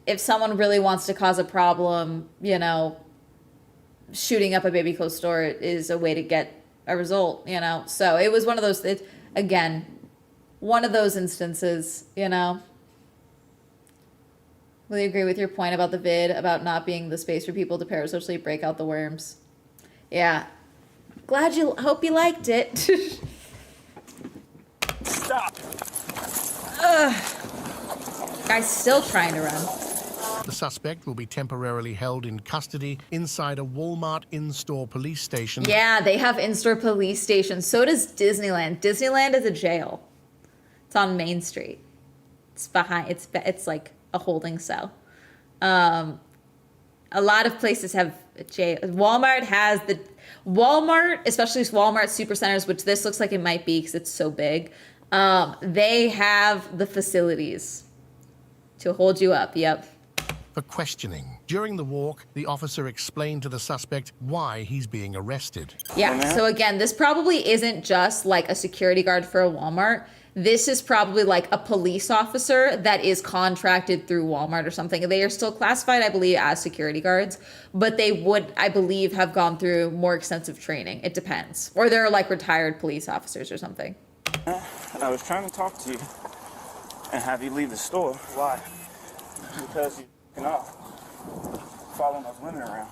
Speaker 1: If someone really wants to cause a problem, you know, shooting up a baby clothes store is a way to get a result, you know. So it was one of those, again, one of those instances, you know. Really agree with your point about the vid, about not being the space for people to parasocially break out the worms. Yeah. Hope you liked it.
Speaker 17: Stop.
Speaker 1: Guy's still trying to run.
Speaker 3: The suspect will be temporarily held in custody inside a Walmart in-store police station.
Speaker 1: Yeah, they have in-store police stations. So does Disneyland. Disneyland is a jail. It's on Main Street. It's behind. It's like a holding cell. A lot of places have jail. Walmart has Walmart, especially Walmart supercenters, which this looks like it might be because it's so big. They have the facilities to hold you up. Yep.
Speaker 3: For questioning. During the walk, the officer explained to the suspect why he's being arrested.
Speaker 1: Yeah, so again, this probably isn't just like a security guard for a Walmart. This is probably like a police officer that is contracted through Walmart or something. They are still classified, I believe, as security guards, but they would, I believe, have gone through more extensive training. It depends. Or they're like retired police officers or something.
Speaker 17: I was trying to talk to you and have you leave the store. Why? Because you off following those women around.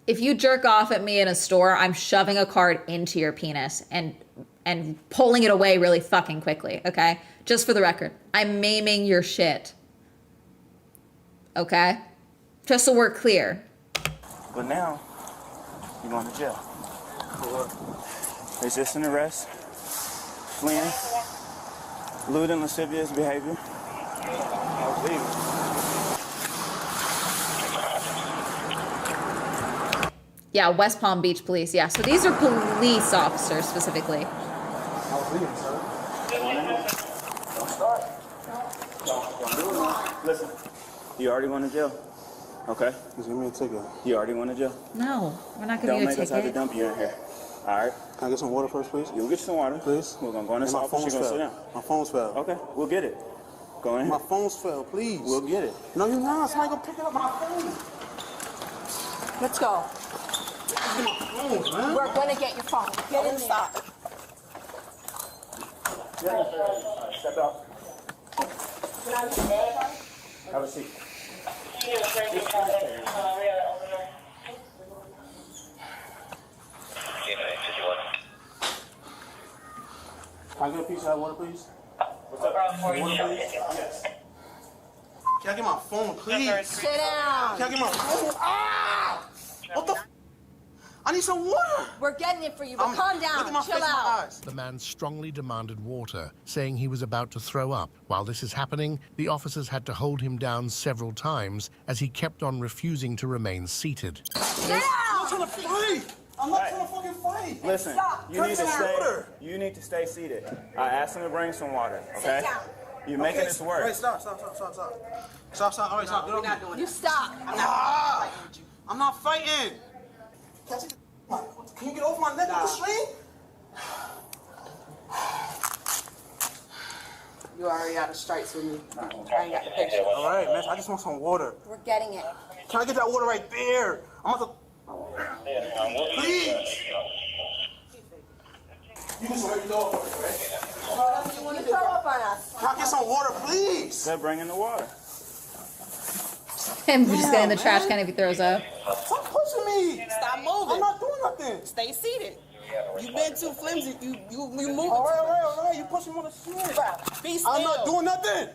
Speaker 1: If you jerk off at me in a store, I'm shoving a card into your penis and pulling it away really fucking quickly, okay? Just for the record. I'm maiming your shit. Okay? Just so we're clear.
Speaker 17: But now, you're going to jail. For what? Resisting arrest, fleeing, lewd and lascivious behavior. I was leaving.
Speaker 1: Yeah, West Palm Beach police. Yeah, so these are police officers specifically.
Speaker 17: I was leaving, sir. Don't start. Don't do it. Listen, you already went to jail. Okay? Just give me a ticket. You already went to jail?
Speaker 1: No, we're not going to give you a ticket.
Speaker 17: Don't make us have to dump you in here. All right? Can I get some water first, please? You'll get some water. Please. We're going to go in this office. You're going to sit down. My phone's fell. Okay, we'll get it. Go in here. My phone's fell, please. We'll get it. No, you're not. Somebody go pick it up my phone.
Speaker 7: Let's go.
Speaker 17: Get my phone, man.
Speaker 7: We're gonna get your phone. Get inside.
Speaker 17: Step out. Have a seat. Can I get a piece of that water, please? What's up? Water, please? Yes. Can I get my phone, please?
Speaker 7: Sit down.
Speaker 17: Can I get my phone? Ah! What the f? I need some water.
Speaker 7: We're getting it for you, but calm down.
Speaker 17: Look at my
Speaker 7: Chill
Speaker 17: face,
Speaker 7: out.
Speaker 17: my eyes.
Speaker 3: The man strongly demanded water, saying he was about to throw up. While this is happening, the officers had to hold him down several times as he kept on refusing to remain seated.
Speaker 7: Sit down.
Speaker 17: I'm not trying to fight. I'm not trying to fucking fight. Listen, you need to stay seated. I asked him to bring some water, okay?
Speaker 7: Sit down.
Speaker 17: You're making this work.
Speaker 10: Wait, stop. Stop. All right, stop. Get over here.
Speaker 7: You stop.
Speaker 10: I'm not fighting. Can you get off my neck with the string?
Speaker 7: You already out of stripes with me. I ain't got the picture.
Speaker 10: All right, man. I just want some water.
Speaker 7: We're getting it.
Speaker 10: Can I get that water right there? I'm about to... Please. You can swear your dog, right?
Speaker 7: You throw up on us.
Speaker 10: Can I get some water, please?
Speaker 17: They're bringing the water.
Speaker 1: Him just getting in the trash can if he throws up.
Speaker 10: Stop pushing me.
Speaker 7: Stop moving.
Speaker 10: I'm not doing nothing.
Speaker 7: Stay seated. You've been too flimsy. You moving.
Speaker 10: All right. You pushing me on the shit.
Speaker 7: Be still.
Speaker 10: I'm not doing nothing.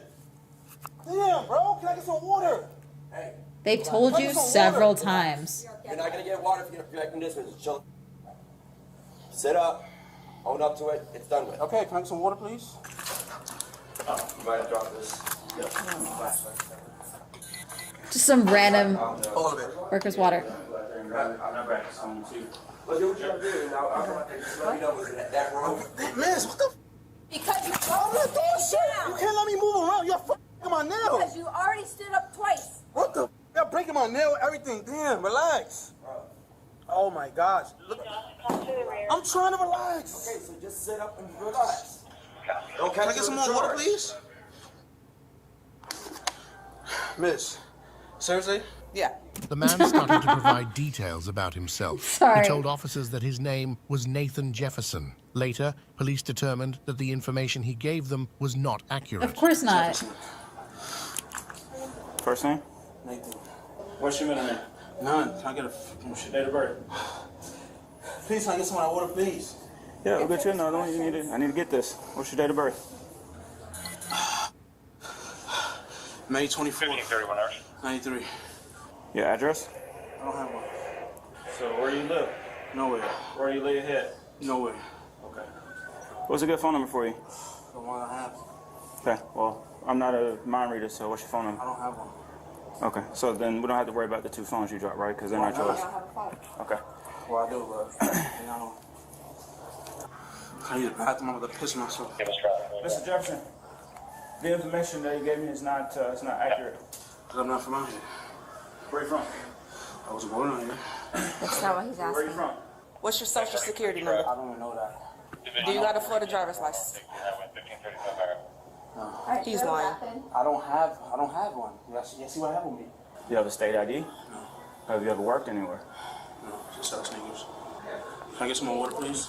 Speaker 10: Damn, bro. Can I get some water? Hey.
Speaker 1: They've told you several times.
Speaker 18: You're not gonna get water if you're acting this way. Chill. Sit up. Own up to it. It's done with.
Speaker 10: Okay, can I get some water, please?
Speaker 18: Oh, you might have dropped this.
Speaker 1: Just some random
Speaker 10: All of it.
Speaker 1: workers' water.
Speaker 18: Well, do what you're gonna do. Now, I'm gonna just let me know. Was it that wrong?
Speaker 10: Miss, what the?
Speaker 7: Because you
Speaker 10: I'm not doing shit. You can't let me move around. You're fucking my nail.
Speaker 7: Because you already stood up twice.
Speaker 10: What the? You're breaking my nail, everything. Damn, relax. Oh my gosh. Look. I'm trying to relax.
Speaker 18: Okay, so just sit up and relax.
Speaker 10: Can I get some more water, please? Miss, seriously?
Speaker 7: Yeah.
Speaker 3: The man started to provide details about himself.
Speaker 1: Sorry.
Speaker 3: He told officers that his name was Nathan Jefferson. Later, police determined that the information he gave them was not accurate.
Speaker 1: Of course not.
Speaker 17: First name?
Speaker 10: Nathan.
Speaker 17: What's your middle name?
Speaker 10: None. Can I get
Speaker 17: What's your date of birth?
Speaker 10: Please, can I get some of that water, please?
Speaker 17: Yeah, we'll get you another one. I need to get this. What's your date of birth?
Speaker 10: May 24th. 31 hours. 93.
Speaker 17: Your address?
Speaker 10: I don't have one.
Speaker 17: So where do you live?
Speaker 10: Nowhere.
Speaker 17: Where do you lay your head?
Speaker 10: Nowhere.
Speaker 17: Okay. What's a good phone number for you?
Speaker 10: The one I have.
Speaker 17: Okay, well, I'm not a mind reader, so what's your phone number?
Speaker 10: I don't have one.
Speaker 17: Okay, so then we don't have to worry about the 2 phones you dropped, right? Because they're not yours. Okay.
Speaker 10: Well, I do, but I don't. I need a bathroom. I'm gonna piss myself.
Speaker 17: Mr. Jefferson, the information that you gave me is not it's not accurate.
Speaker 10: Because I'm not from out here.
Speaker 17: Where are you from?
Speaker 10: I was born out here.
Speaker 7: That's not what he's asking.
Speaker 17: Where are you from?
Speaker 7: What's your social security number?
Speaker 10: I don't even know that.
Speaker 7: Do you got a Florida driver's license?
Speaker 10: No.
Speaker 7: He's lying.
Speaker 10: I don't have one. You see what I have with me?
Speaker 17: You have a state ID?
Speaker 10: No.
Speaker 17: Have you ever worked anywhere?
Speaker 10: No, just us niggas. Can I get some more water, please?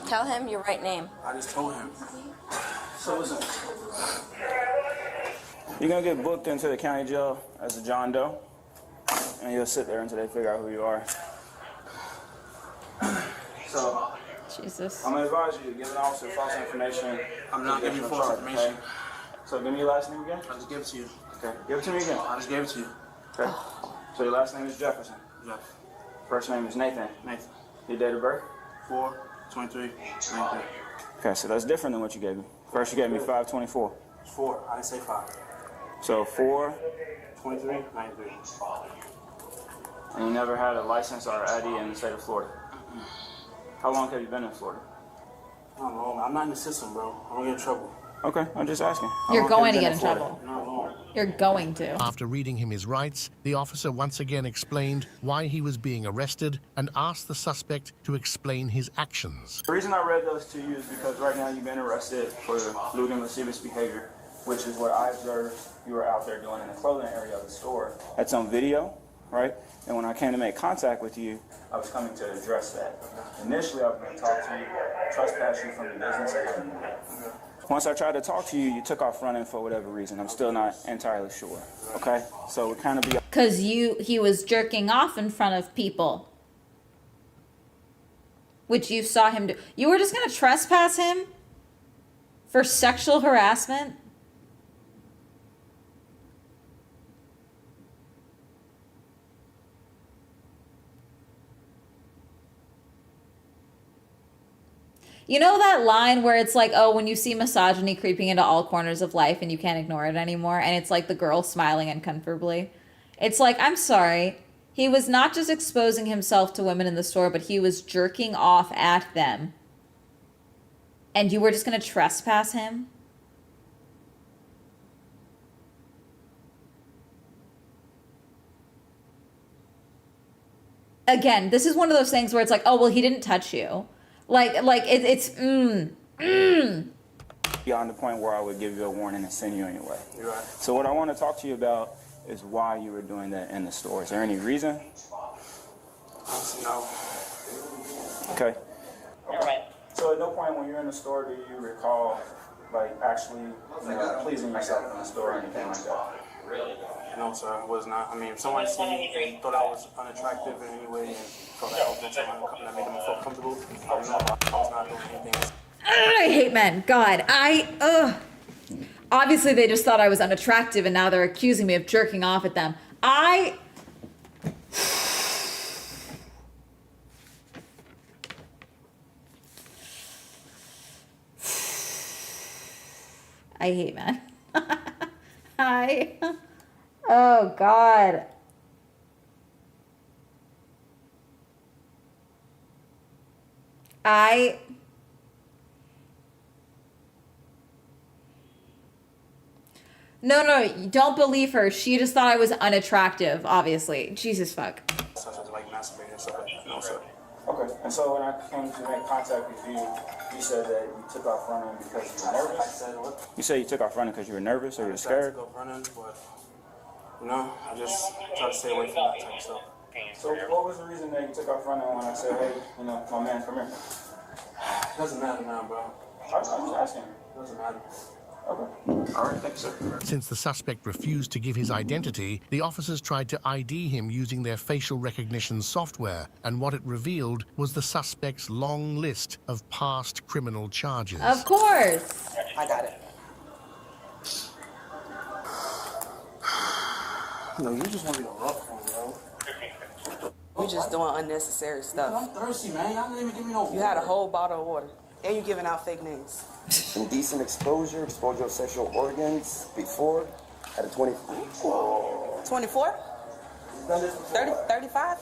Speaker 7: Tell him your right name.
Speaker 10: I just told him. So listen.
Speaker 17: You're gonna get booked into the county jail as a John Doe, and you'll sit there until they figure out who you are. So,
Speaker 1: Jesus.
Speaker 17: I'm gonna advise you to give an officer false information.
Speaker 10: I'm not giving you false information.
Speaker 17: Okay? So give me your last name again.
Speaker 10: I just gave it to you.
Speaker 17: Okay, give it to me again.
Speaker 10: I just gave it to you.
Speaker 17: Okay. So your last name is Jefferson.
Speaker 10: Jeff.
Speaker 17: First name is Nathan.
Speaker 10: Nathan.
Speaker 17: Your date of birth?
Speaker 10: 4/23/93.
Speaker 17: Okay, so that's different than what you gave me. First you gave me 5/24.
Speaker 10: 4. I didn't say 5.
Speaker 17: So
Speaker 10: 4/23/93.
Speaker 17: And you never had a license or ID in the state of Florida. How long have you been in Florida?
Speaker 10: I don't know. I'm not in the system, bro. I'm gonna get in trouble.
Speaker 17: Okay, I'm just asking. How
Speaker 1: You're
Speaker 17: long have
Speaker 1: going
Speaker 17: you
Speaker 1: to
Speaker 17: been
Speaker 1: get in
Speaker 17: Florida?
Speaker 1: trouble.
Speaker 10: Not long.
Speaker 1: You're going to.
Speaker 3: After reading him his rights, the officer once again explained why he was being arrested and asked the suspect to explain his actions.
Speaker 17: The reason I read those to you is because right now you've been arrested for lewd and lascivious behavior, which is what I observed you were out there doing in the clothing area of the store. That's on video, right? And when I came to make contact with you, I was coming to address that. Initially, I was going to talk to you, trespass you from the business. Once I tried to talk to you, you took off running for whatever reason. I'm still not entirely sure. Okay? So it kind of be...
Speaker 1: Because he was jerking off in front of people. Which you saw him do. You were just going to trespass him? For sexual harassment? You know that line where it's like, oh, when you see misogyny creeping into all corners of life and you can't ignore it anymore, and it's like the girl smiling uncomfortably? It's like, I'm sorry. He was not just exposing himself to women in the store, but he was jerking off at them. And you were just going to trespass him? Again, this is one of those things where it's like, oh, well, he didn't touch you. It's beyond
Speaker 17: the point where I would give you a warning and send you anyway.
Speaker 10: You're right.
Speaker 17: So what I want to talk to you about is why you were doing that in the store. Is there any reason?
Speaker 10: No.
Speaker 17: Okay.
Speaker 10: All right.
Speaker 17: So at no point when you're in the store do you recall, like, actually, pleasing yourself in the store or anything like that?
Speaker 6: No, sir, I was not. I mean, if someone seen me and thought I was unattractive in any way and thought that I was doing something that made them feel comfortable, I don't know. I was not doing anything.
Speaker 1: I hate men. God, obviously they just thought I was unattractive and now they're accusing me of jerking off at them. I hate men. Oh God. No, don't believe her. She just thought I was unattractive, obviously. Jesus fuck.
Speaker 6: Such as like masturbating and stuff like that. No, sir.
Speaker 17: Okay, and so when I came to make contact with you, you said that you took off running because you were nervous?
Speaker 6: I said what?
Speaker 17: You said you took off running because you were nervous or you were scared?
Speaker 6: I took off running, but, you know, I just try to stay away from that type of stuff.
Speaker 17: So what was the reason that you took off running when I said, hey, you know, my man, come here?
Speaker 6: Doesn't matter now, bro.
Speaker 17: I'm just asking.
Speaker 6: Doesn't matter.
Speaker 17: Okay. All right, thanks, sir.
Speaker 3: Since the suspect refused to give his identity, the officers tried to ID him using their facial recognition software, and what it revealed was the suspect's long list of past criminal charges.
Speaker 1: Of course.
Speaker 7: I got it.
Speaker 6: No, you just want to be a rough one, bro.
Speaker 7: You just doing unnecessary stuff.
Speaker 6: I'm thirsty, man. Y'all didn't even give me no water.
Speaker 7: You had a whole bottle of water. And you giving out fake names.
Speaker 16: Indecent exposure of sexual organs before at a 24.
Speaker 7: 24? 30, 35?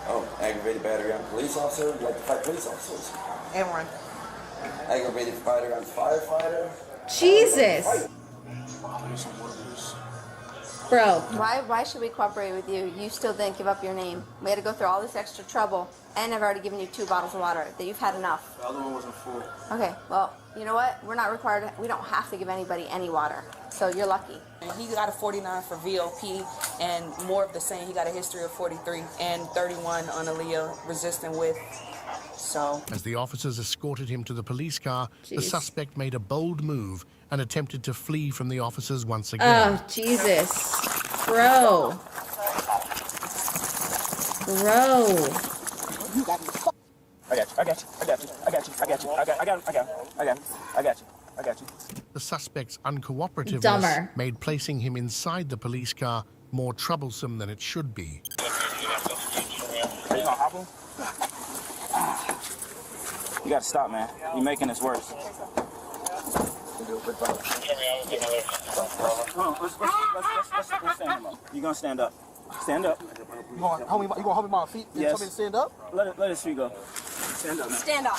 Speaker 16: Oh, aggravated battery on police officer. You like to fight police officers.
Speaker 7: And run.
Speaker 16: Aggravated battery on firefighter.
Speaker 1: Jesus. Bro.
Speaker 19: Why should we cooperate with you? You still didn't give up your name. We had to go through all this extra trouble, and I've already given you 2 bottles of water. That you've had enough.
Speaker 6: The other one wasn't full.
Speaker 19: Okay, well, you know what? We're not required. We don't have to give anybody any water. So you're lucky.
Speaker 7: And he got a 49 for VLP, and more of the same. He got a history of 43 and 31 on Aaliyah, resisting with. So.
Speaker 3: As the officers escorted him to the police car, the suspect made a bold move and attempted to flee from the officers once again.
Speaker 1: Oh, Jesus. Bro.
Speaker 17: I got you.
Speaker 3: The suspect's uncooperativeness
Speaker 1: Dumber.
Speaker 3: made placing him inside the police car more troublesome than it should be.
Speaker 17: Are you gonna hobble? You gotta stop, man. You're making this worse. Let's stand him up. You gonna stand up? Stand up.
Speaker 15: You gonna hold me by my feet and tell me to stand up?
Speaker 17: Let his feet go. Stand up. Now.
Speaker 19: Stand up.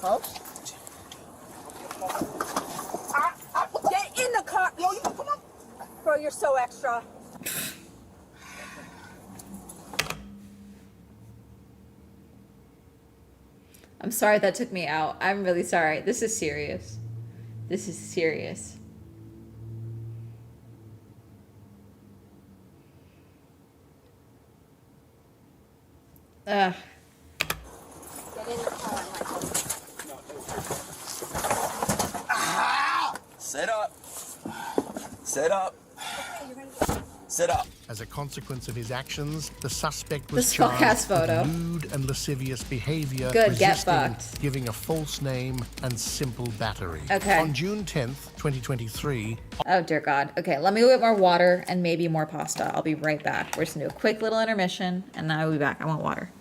Speaker 15: Cuffs.
Speaker 19: Get in the car. Yo, you come on. Bro, you're so extra.
Speaker 1: I'm sorry that took me out. I'm really sorry. This is serious. This is serious. Ugh.
Speaker 19: Get in the car.
Speaker 16: Sit up. Sit up. Sit up.
Speaker 3: As a consequence of his actions, the suspect was
Speaker 1: This fuck-ass
Speaker 3: charged
Speaker 1: photo.
Speaker 3: with lewd and lascivious behavior,
Speaker 1: Good, get
Speaker 3: resisting,
Speaker 1: fucked.
Speaker 3: giving a false name, and simple battery.
Speaker 1: Okay.
Speaker 3: On June 10th, 2023...
Speaker 1: Oh, dear God. Okay, let me go get more water and maybe more pasta. I'll be right back. We're just going to do a quick little intermission, and then I'll be back. I want water.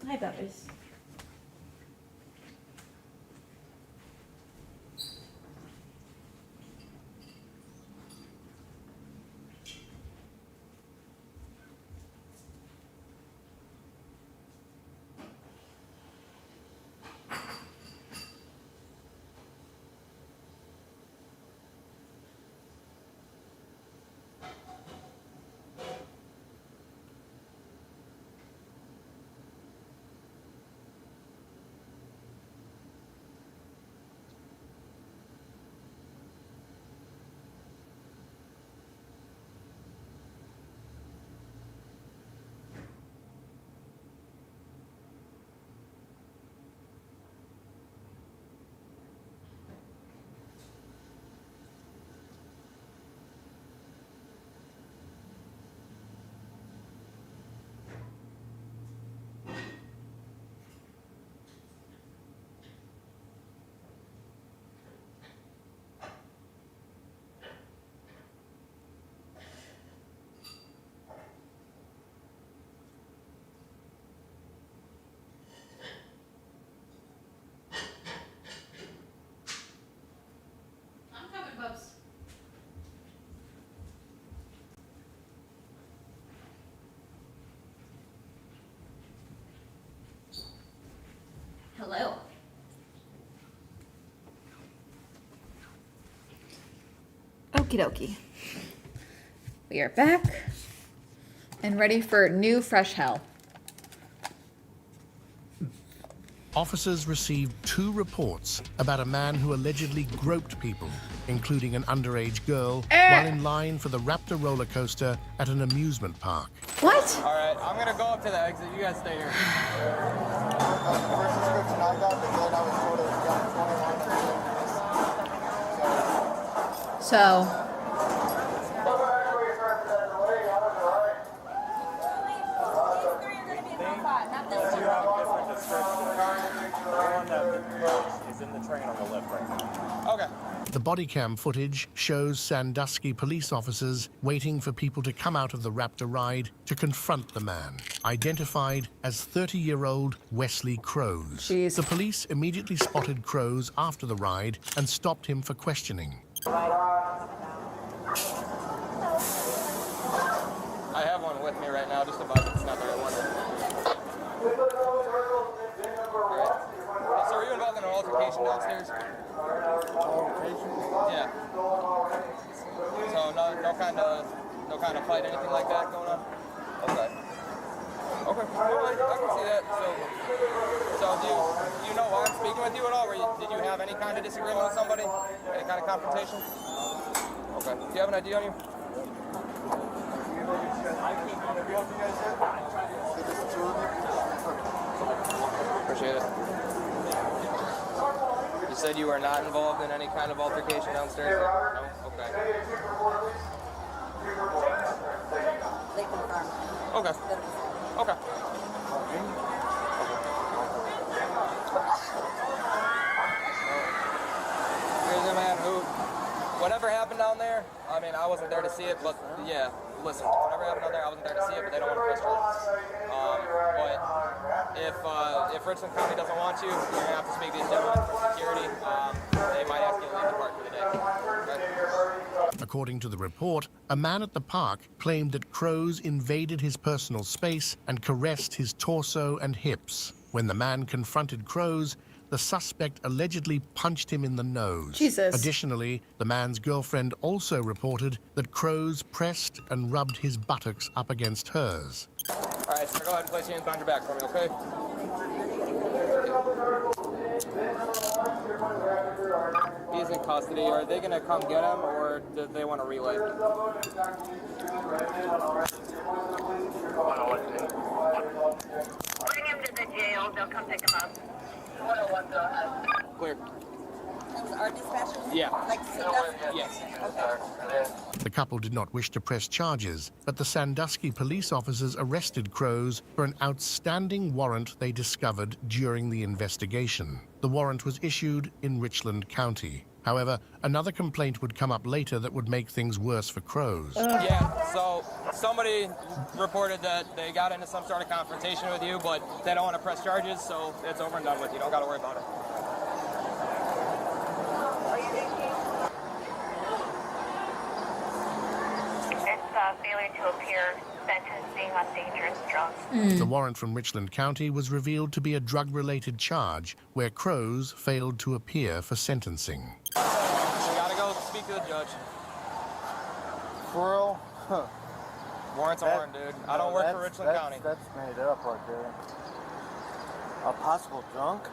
Speaker 1: Hi, Bubbers. Okie dokie. We are back and ready for new fresh hell.
Speaker 3: Officers received 2 reports about a man who allegedly groped people, including an underage girl, while in line for the Raptor roller coaster at an amusement park.
Speaker 1: What?
Speaker 20: All right, I'm gonna go up to the exit. You guys stay here.
Speaker 10: First description I got, the girl that was told was young, 21.
Speaker 1: So,
Speaker 11: Is in the train on the left right now.
Speaker 20: Okay.
Speaker 3: The body cam footage shows Sandusky police officers waiting for people to come out of the Raptor ride to confront the man, identified as 30-year-old Wesley Crows.
Speaker 1: Jeez.
Speaker 3: The police immediately spotted Crows after the ride and stopped him for questioning.
Speaker 20: I have one with me right now, just about it's not the right one. So are you involved in an altercation downstairs?
Speaker 10: Altercation?
Speaker 20: Yeah. So no kind of fight, anything like that going on? Okay. Okay. All right, I can see that. So do you know why I'm speaking with you at all? Did you have any kind of disagreement with somebody? Any kind of confrontation? Okay. Do you have an ID on you? Appreciate it. You said you were not involved in any kind of altercation downstairs? No? Okay. Okay. Okay. Here's a man who, whatever happened down there, I mean, I wasn't there to see it, but yeah, listen, whatever happened down there, I wasn't there to see it, but they don't want to press charges. But if Richland County doesn't want you, you're going to have to speak to these gentlemen for security. They might ask you to leave the park for the day. Okay?
Speaker 3: According to the report, a man at the park claimed that Crows invaded his personal space and caressed his torso and hips. When the man confronted Crows, the suspect allegedly punched him in the nose.
Speaker 1: Jesus.
Speaker 3: Additionally, the man's girlfriend also reported that Crows pressed and rubbed his buttocks up against hers.
Speaker 20: All right, so go ahead and place your hands behind your back for me, okay? He's in custody. Are they going to come get him, or do they want to relay?
Speaker 21: Bring him to the jail. They'll come pick him up.
Speaker 20: Clear.
Speaker 21: That was our dispatcher?
Speaker 20: Yeah.
Speaker 21: Like to see us?
Speaker 20: Yes.
Speaker 21: Okay.
Speaker 3: The couple did not wish to press charges, but the Sandusky police officers arrested Crows for an outstanding warrant they discovered during the investigation. The warrant was issued in Richland County. However, another complaint would come up later that would make things worse for Crows.
Speaker 20: Yeah, so somebody reported that they got into some sort of confrontation with you, but they don't want to press charges, so it's over and done with. You don't got to worry about it.
Speaker 21: It's failure to appear, sentencing on dangerous drugs.
Speaker 3: The warrant from Richland County was revealed to be a drug-related charge where Crows failed to appear for sentencing.
Speaker 20: You gotta go speak to the judge.
Speaker 10: For real? Huh.
Speaker 20: Warrant's a warrant, dude. I don't work for Richland County.
Speaker 10: That's made up right there. A possible drunk?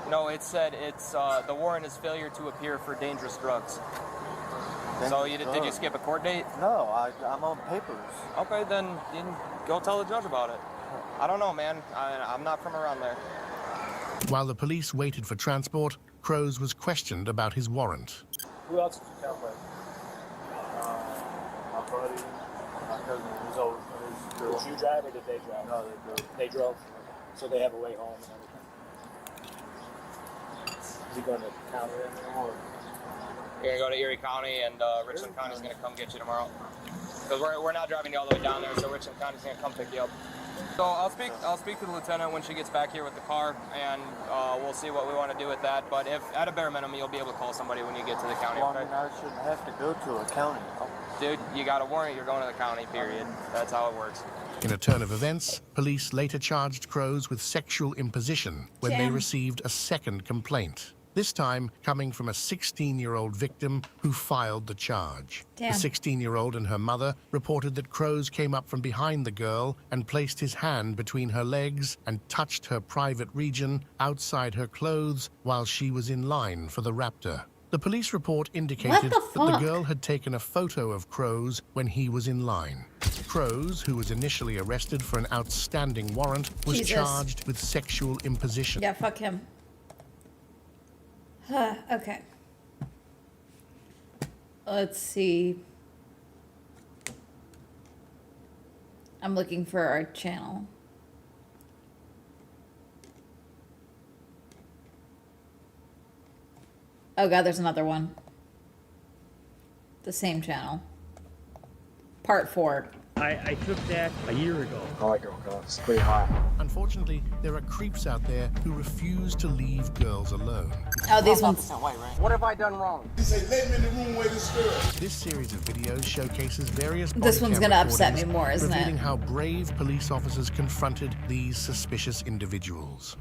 Speaker 20: No, it said it's the warrant is failure to appear for dangerous drugs. So did you skip a court date?
Speaker 10: No, I'm on papers.
Speaker 20: Okay, then you can go tell the judge about it. I don't know, man. I'm not from around there.
Speaker 3: While the police waited for transport, Crows was questioned about his warrant.
Speaker 15: Who else did you count with? My buddy, my cousin. Did you drive or did they drive?
Speaker 10: No, they drove.
Speaker 15: They drove? So they have a way home and everything. Is he going to county or?
Speaker 20: You're gonna go to Erie County, and Richland County's gonna come get you tomorrow. Because we're not driving you all the way down there, so Richland County's gonna come pick you up. So I'll speak to the lieutenant when she gets back here with the car, and we'll see what we want to do with that. But if at a bare minimum, you'll be able to call somebody when you get to the county.
Speaker 10: Well,
Speaker 20: Okay?
Speaker 10: I mean, I shouldn't have to go to a county.
Speaker 20: Dude, you got a warrant. You're going to the county. Period. That's how it works.
Speaker 3: In a turn of events, police later charged Crows with sexual imposition when they
Speaker 20: Jim.
Speaker 3: received a second complaint. this time coming from a 16-year-old victim who filed the charge.
Speaker 1: Damn.
Speaker 3: The 16-year-old and her mother reported that Crows came up from behind the girl and placed his hand between her legs and touched her private region outside her clothes while she was in line for the raptor. The police report indicated that the girl had taken a photo of Crows when he was in line. Crows, who was initially arrested for an outstanding warrant, was charged with sexual imposition.
Speaker 1: Yeah, fuck him. Okay. Let's see. I'm looking for our channel. Oh god, there's another one. The same channel. Part 4.
Speaker 2: I took that a year ago.
Speaker 4: I like girl cops. It's pretty hot.
Speaker 3: Unfortunately, there are creeps out there who refuse to leave girls alone.
Speaker 1: Oh, these ones.
Speaker 4: What have I done wrong? You say, let me in the room with this girl.
Speaker 3: This series of videos showcases various
Speaker 1: This one's gonna upset me more, isn't it?
Speaker 3: revealing how brave police officers confronted these suspicious individuals.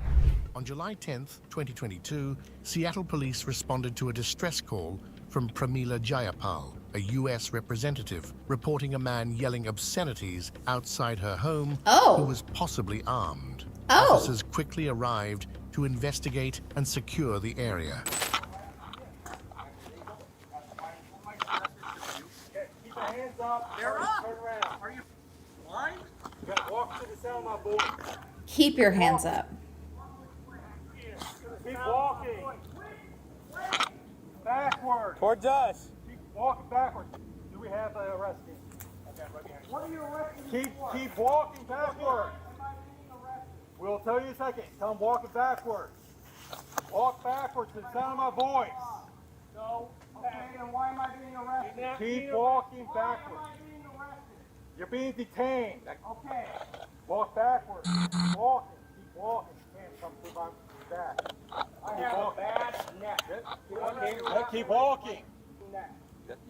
Speaker 3: On July 10th, 2022, Seattle police responded to a distress call from Pramila Jayapal, a U.S. representative, reporting a man yelling obscenities outside her home who was possibly armed. Officers quickly arrived to investigate and secure the area.
Speaker 8: Keep your hands up. They're up. Turn around. Are you blind? You gotta walk to the sound of my voice.
Speaker 1: Keep your hands up.
Speaker 8: Keep walking. Backwards.
Speaker 15: Towards us.
Speaker 8: Keep walking backwards. Do we have the arrest? What are you arresting? Keep walking backwards. We'll tell you in a second. Tell them walking backwards. Walk backwards to the sound of my voice. No. Okay, then why am I being arrested? Keep walking backwards. You're being detained. Okay. Walk backwards. Keep walking. Keep walking. You can't come through my back. I have a bad neck. Keep walking.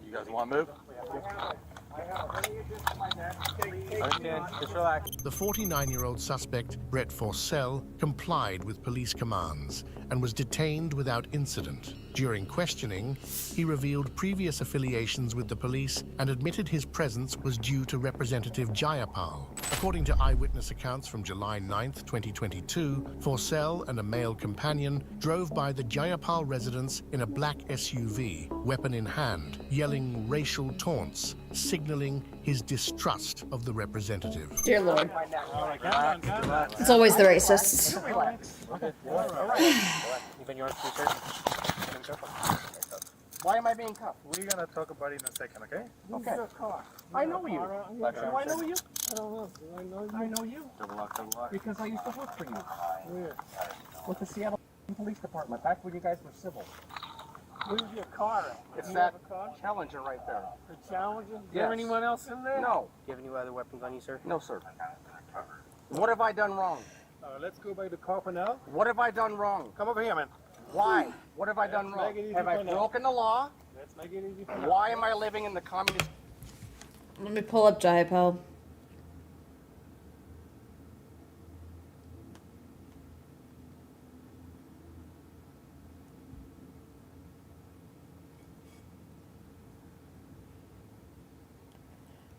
Speaker 15: You guys want to move?
Speaker 8: I have a hernia disc in my neck.
Speaker 15: Understand. Just relax.
Speaker 3: The 49-year-old suspect, Brett Forsell, complied with police commands and was detained without incident. During questioning, he revealed previous affiliations with the police and admitted his presence was due to Representative Jayapal. According to eyewitness accounts from July 9th, 2022, Forsell and a male companion drove by the Jayapal residence in a black SUV, weapon in hand, yelling racial taunts, signaling his distrust of the representative.
Speaker 1: Dear Lord. It's always the racists.
Speaker 4: Relax. Okay. All right.
Speaker 15: Even yours, sir.
Speaker 4: Why am I being cuffed?
Speaker 15: We're gonna talk about it in a second, okay?
Speaker 4: Okay. I know you. Do I know you? I don't know. Do I know you? I know you.
Speaker 15: Double lock.
Speaker 4: Because I used to work for you. Where? With the Seattle Police Department, back when you guys were civil.
Speaker 15: Where's your car at?
Speaker 4: It's that Challenger right there.
Speaker 15: The Challenger? Is
Speaker 4: Yes.
Speaker 15: there anyone else in there?
Speaker 4: No.
Speaker 15: Do you have any other weapons on you, sir?
Speaker 4: No, sir. What have I done wrong?
Speaker 15: Let's go by the car for now.
Speaker 4: What have I done wrong?
Speaker 15: Come over here, man.
Speaker 4: Why? What have I done wrong? Have I broken the law?
Speaker 15: Let's make it easy for now.
Speaker 4: Why am I living in the communist?
Speaker 1: Let me pull up Jayapal.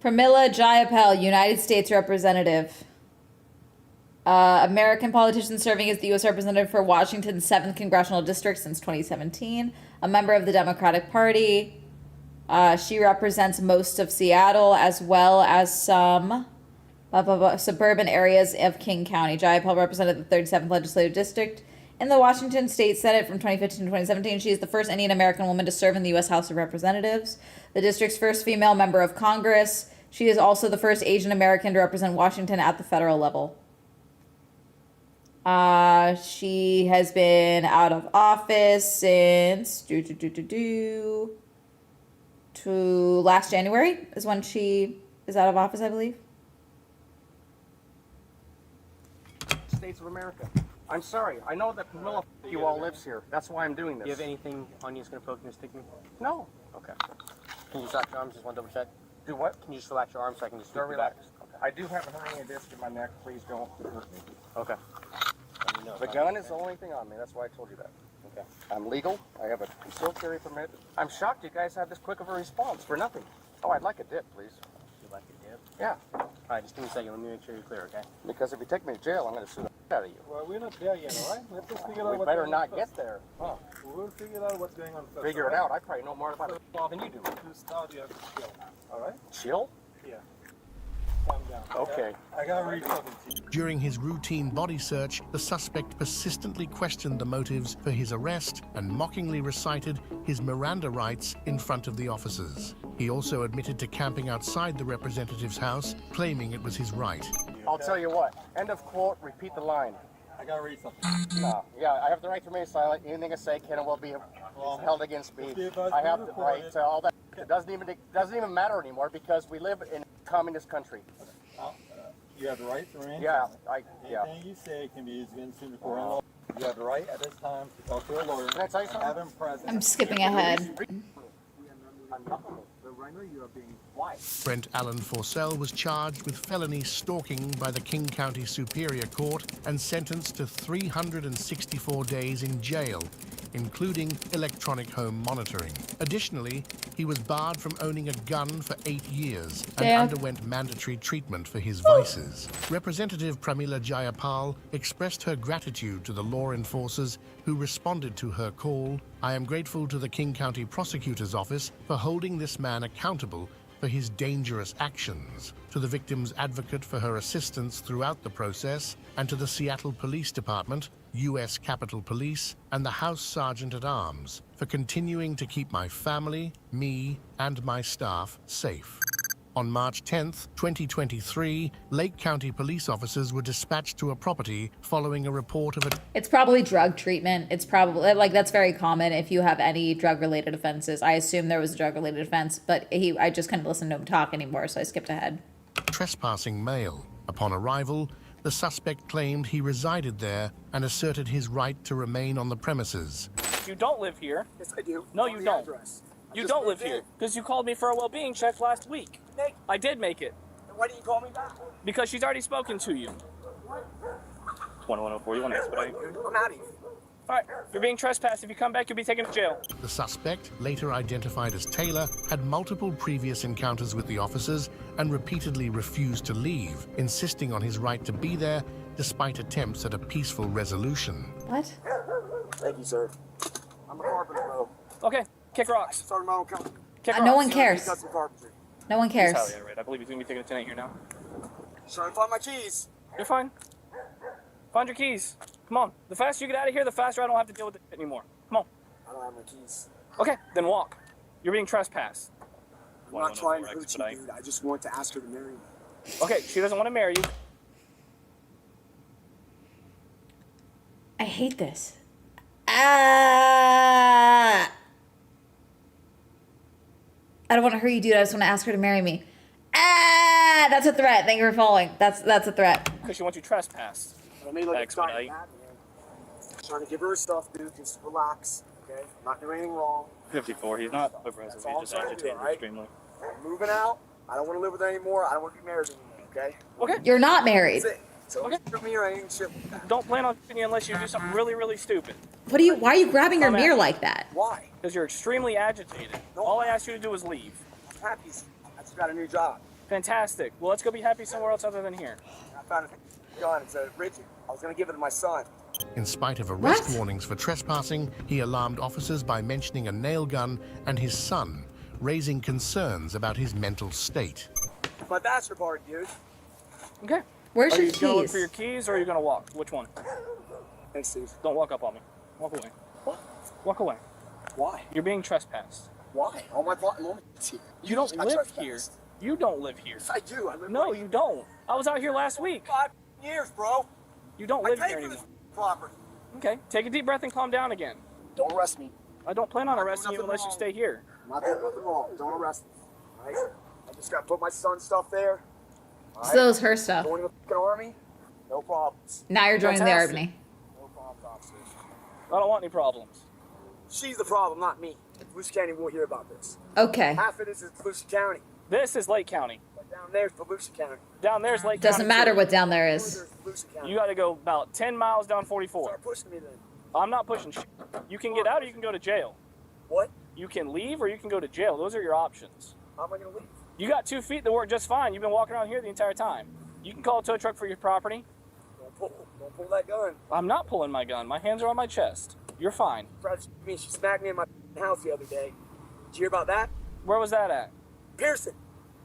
Speaker 1: Pramila Jayapal, United States Representative. American politician serving as the U.S. Representative for Washington's 7th Congressional District since 2017. A member of the Democratic Party. She represents most of Seattle as well as some suburban areas of King County. Jayapal represented the 37th Legislative District in the Washington State Senate from 2015 to 2017. She is the first Indian American woman to serve in the U.S. House of Representatives, the district's first female member of Congress. She is also the first Asian American to represent Washington at the federal level. She has been out of office since to last January is when she is out of office, I believe.
Speaker 4: States of America. I'm sorry. I know that Pramila you all lives here. That's why I'm doing this.
Speaker 15: Do you have anything on you that's gonna poke me or stick me?
Speaker 4: No.
Speaker 15: Okay. Can you just relax your arms? Just want to double check.
Speaker 4: Do what?
Speaker 15: Can you just relax your arms so I can just
Speaker 4: Don't
Speaker 15: scoop you
Speaker 4: relax.
Speaker 15: back?
Speaker 4: Okay. I do have a hernia disc in my neck. Please don't hurt me.
Speaker 15: Okay.
Speaker 4: The gun is the only thing on me. That's why I told you that.
Speaker 5: Okay. I'm legal. I have a concealed carry permit. I'm shocked you guys have this quick of a response for nothing. Oh, I'd like a dip, please.
Speaker 20: You like a dip?
Speaker 5: Yeah.
Speaker 20: All right, just give me a second. Let me make sure you're clear, okay?
Speaker 5: Because if you take me to jail, I'm going to sue the out of you.
Speaker 8: Well, we're not there yet, all right? Let's just figure out
Speaker 5: We
Speaker 8: what's
Speaker 5: better
Speaker 8: going on
Speaker 5: not
Speaker 8: first.
Speaker 5: get there.
Speaker 8: Oh, we'll figure out what's going on first.
Speaker 5: Figure it
Speaker 8: all
Speaker 5: out. I probably know more about it than you do.
Speaker 8: right? To start, you have to chill, all right?
Speaker 5: Chill?
Speaker 8: Yeah. Calm down.
Speaker 5: Okay.
Speaker 8: I gotta read something to you.
Speaker 3: During his routine body search, the suspect persistently questioned the motives for his arrest and mockingly recited his Miranda rights in front of the officers. He also admitted to camping outside the representative's house, claiming it was his right.
Speaker 5: I'll tell you what. End of quote. Repeat the line.
Speaker 8: I gotta read something.
Speaker 5: No. Yeah, I have the right to remain silent. Anything I say can and will be held against me. I have the right to all that. It doesn't even matter anymore because we live in a communist country.
Speaker 8: You have the right to remain
Speaker 5: Yeah,
Speaker 8: silent. Anything you say can be used against you in the court of law. You have the right at this time to talk to a lawyer.
Speaker 5: Can I tell you something?
Speaker 8: Have him present.
Speaker 1: I'm skipping ahead.
Speaker 5: Why?
Speaker 3: Brent Allen Forsell was charged with felony stalking by the King County Superior Court and sentenced to 364 days in jail, including electronic home monitoring. Additionally, he was barred from owning a gun for 8 years and
Speaker 1: Damn.
Speaker 3: underwent mandatory treatment for his vices. Representative Pramila Jayapal expressed her gratitude to the law enforcers who responded to her call. I am grateful to the King County Prosecutor's Office for holding this man accountable for his dangerous actions, to the victim's advocate for her assistance throughout the process, and to the Seattle Police Department, U.S. Capitol Police, and the House Sergeant at Arms for continuing to keep my family, me, and my staff safe. On March 10th, 2023, Lake County police officers were dispatched to a property following a report of a...
Speaker 1: It's probably drug treatment. It's probably, like, that's very common if you have any drug-related offenses. I assume there was a drug-related offense, but I just couldn't listen to him talk anymore, so I skipped ahead.
Speaker 3: trespassing male. Upon arrival, the suspect claimed he resided there and asserted his right to remain on the premises.
Speaker 22: You don't live here.
Speaker 10: Yes, I do.
Speaker 22: No, you don't. You don't live here because you called me for a well-being check last week. I did make it.
Speaker 10: Why didn't you call me back?
Speaker 22: Because she's already spoken to you. 2104, you want to expedite?
Speaker 10: I'm out of here.
Speaker 22: All right, you're being trespassed. If you come back, you'll be taken to jail.
Speaker 3: The suspect, later identified as Taylor, had multiple previous encounters with the officers and repeatedly refused to leave, insisting on his right to be there despite attempts at a peaceful resolution.
Speaker 1: What?
Speaker 10: Thank you, sir. I'm a carpenter, bro.
Speaker 22: Okay, kick rocks.
Speaker 10: Started my own company.
Speaker 22: Kick rocks.
Speaker 1: No one cares.
Speaker 10: Custom carpentry.
Speaker 1: No one cares.
Speaker 22: He's highly irate. I believe he's going to be taking a tonight here now.
Speaker 10: Trying to find my keys.
Speaker 22: You're fine. Find your keys. Come on. The faster you get out of here, the faster I don't have to deal with it anymore. Come on.
Speaker 10: I don't have my keys.
Speaker 22: Okay, then walk. You're being trespassed.
Speaker 10: I'm not trying to hurt you, dude. I just want to ask her to marry me.
Speaker 22: Okay, she doesn't want to marry you.
Speaker 1: I hate this. I don't want to hurt you, dude. I just want to ask her to marry me. That's a threat. Thank you for following. That's a threat.
Speaker 22: Because she wants you trespassed.
Speaker 10: I may look
Speaker 22: Expedite.
Speaker 10: excited, man. Trying to give her her stuff, dude. Just relax, okay? I'm not doing anything wrong.
Speaker 22: 54, he's not aggressive.
Speaker 10: That's all
Speaker 22: He's just
Speaker 10: I'm trying to do,
Speaker 22: agitated
Speaker 10: all right?
Speaker 22: extremely.
Speaker 10: I'm moving out. I don't want to live with her anymore. I don't want to be married anymore, okay?
Speaker 22: Okay.
Speaker 1: You're not married.
Speaker 10: That's it. So don't screw me or anything shit like that.
Speaker 22: Don't plan on keeping you unless you do something really, really stupid.
Speaker 1: Why are you grabbing your mirror like that?
Speaker 10: Why?
Speaker 22: Because you're extremely agitated. All I asked you to do was leave.
Speaker 10: I'm happy. I just got a new job.
Speaker 22: Fantastic. Well, let's go be happy somewhere else other than here.
Speaker 10: I found a gun. It's a Richard. I was going to give it to my son.
Speaker 3: In spite of arrest warnings for trespassing, he alarmed officers by mentioning a nail gun and his son, raising concerns about his mental state.
Speaker 10: My bachelor party, dude.
Speaker 22: Okay.
Speaker 1: Where's
Speaker 22: Are
Speaker 1: your
Speaker 22: you going to look
Speaker 1: keys?
Speaker 22: for your keys or are you going to walk? Which one?
Speaker 10: Thanks, Steve.
Speaker 22: Don't walk up on me. Walk away.
Speaker 10: What?
Speaker 22: Walk away.
Speaker 10: Why?
Speaker 22: You're being trespassed.
Speaker 10: Why? All my moments here.
Speaker 22: You don't
Speaker 10: got
Speaker 22: live
Speaker 10: trespassed.
Speaker 22: here. You don't live here.
Speaker 10: Yes, I do. I live
Speaker 22: No,
Speaker 10: right
Speaker 22: you don't. I was out here last week.
Speaker 10: 5 years, bro.
Speaker 22: You don't
Speaker 10: I
Speaker 22: live
Speaker 10: paid
Speaker 22: here
Speaker 10: for
Speaker 22: anymore.
Speaker 10: this property.
Speaker 22: Okay, take a deep breath and calm down again.
Speaker 10: Don't arrest me.
Speaker 22: I don't plan on
Speaker 10: I'm not
Speaker 22: arresting
Speaker 10: doing
Speaker 22: you unless you
Speaker 10: nothing
Speaker 22: stay here.
Speaker 10: I'm not doing nothing wrong. Don't arrest me. All right? I just got to put my son's stuff there. All
Speaker 1: So is her stuff.
Speaker 10: Joining the fucking army? No problems.
Speaker 1: Now you're joining the
Speaker 22: Fantastic.
Speaker 1: army.
Speaker 10: No problems, officers.
Speaker 22: I don't want any problems.
Speaker 10: She's the problem, not me. Volusia County won't hear about this.
Speaker 1: Okay.
Speaker 10: Half of this is Volusia County.
Speaker 22: This is Lake County.
Speaker 10: But down there's Volusia County.
Speaker 22: Down there's Lake
Speaker 1: Doesn't
Speaker 22: County.
Speaker 1: matter
Speaker 22: too.
Speaker 1: what down there is.
Speaker 10: There's Volusia County.
Speaker 22: You got to go about 10 miles down 44.
Speaker 10: Start pushing me then.
Speaker 22: I'm not pushing shit. You can get out or you can go to jail.
Speaker 15: What?
Speaker 22: You can leave or you can go to jail. Those are your options.
Speaker 15: How am I gonna leave?
Speaker 22: You got 2 feet that work just fine. You've been walking around here the entire time. You can call a tow truck for your property.
Speaker 15: Don't pull that gun.
Speaker 22: I'm not pulling my gun. My hands are on my chest. You're fine.
Speaker 15: She smacked me in my house the other day. Did you hear about that?
Speaker 22: Where was that at?
Speaker 15: Pearson.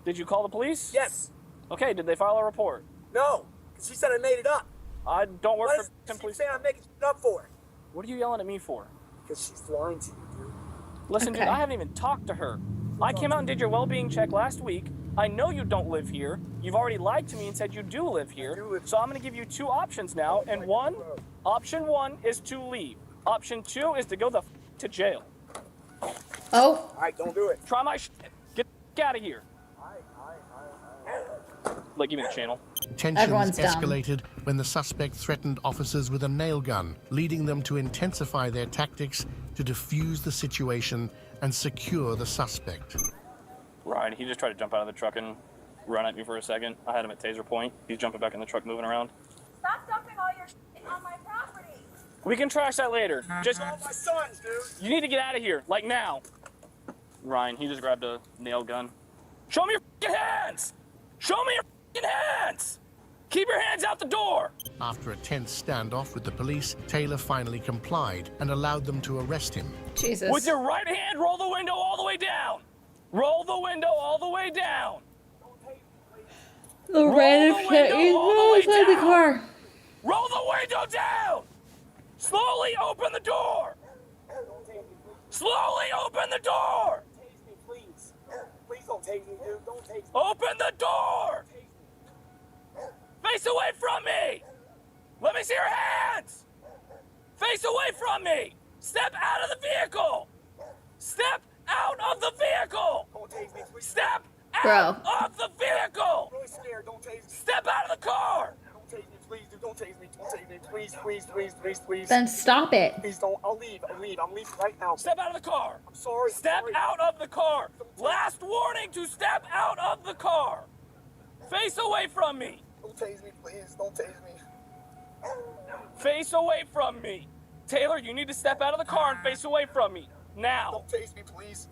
Speaker 22: Did you call the police?
Speaker 15: Yes.
Speaker 22: Okay, did they file a report?
Speaker 15: No, because she said I made it up.
Speaker 22: I don't work for Pearson
Speaker 15: Police. Saying I'm making shit up for her.
Speaker 22: What are you yelling at me for?
Speaker 15: Because she's lying to you, dude.
Speaker 22: Listen,
Speaker 15: Okay.
Speaker 22: dude, I haven't even talked to her. I came out and did your well-being check last week. I know you don't live here. You've already lied to me and said you do live here. So I'm going to give you 2 options now. And option one is to leave. Option 2 is to go to jail.
Speaker 1: Oh.
Speaker 15: All right, don't do it.
Speaker 22: Try my shit. Get out of here. Like, give me the channel.
Speaker 3: Tensions
Speaker 1: Everyone's dumb.
Speaker 3: escalated when the suspect threatened officers with a nail gun, leading them to intensify their tactics to defuse the situation and secure the suspect.
Speaker 22: Ryan, he just tried to jump out of the truck and run at me for a second. I had him at taser point. He's jumping back in the truck, moving around.
Speaker 7: Stop dumping all your shit on my property.
Speaker 22: We can trash that later. Just
Speaker 15: all my sons, dude.
Speaker 22: You need to get out of here, like now. Ryan, he just grabbed a nail gun. Show me your fucking hands! Show me your fucking hands! Keep your hands out the door!
Speaker 3: After a tense standoff with the police, Taylor finally complied and allowed them to arrest him.
Speaker 1: Jesus.
Speaker 22: With your right hand, roll the window all the way down. Roll the window all the way down.
Speaker 1: The random shit is inside the car.
Speaker 22: Roll the window down. Slowly open the door. Slowly open the door.
Speaker 15: Please. Please don't take me, dude. Don't take me.
Speaker 22: Open the door. Face away from me. Let me see your hands. Face away from me. Step out of the vehicle. Step out of the vehicle.
Speaker 15: Don't tase me, please.
Speaker 22: Step
Speaker 1: Bro.
Speaker 22: out of the vehicle.
Speaker 15: I'm really scared. Don't tase me.
Speaker 22: Step out of the car.
Speaker 15: Don't tase me, please, dude. Don't tase me. Don't tase me. Please, please, please, please, please.
Speaker 1: Then stop it.
Speaker 15: Please don't. I'll leave. I'm leaving right now.
Speaker 22: Step out of the car.
Speaker 15: I'm sorry.
Speaker 22: Step out of the car. Last warning to step out of the car. Face away from me.
Speaker 15: Don't tase me, please. Don't tase me.
Speaker 22: Face away from me. Taylor, you need to step out of the car and face away from me. Now.
Speaker 15: Don't tase me, please.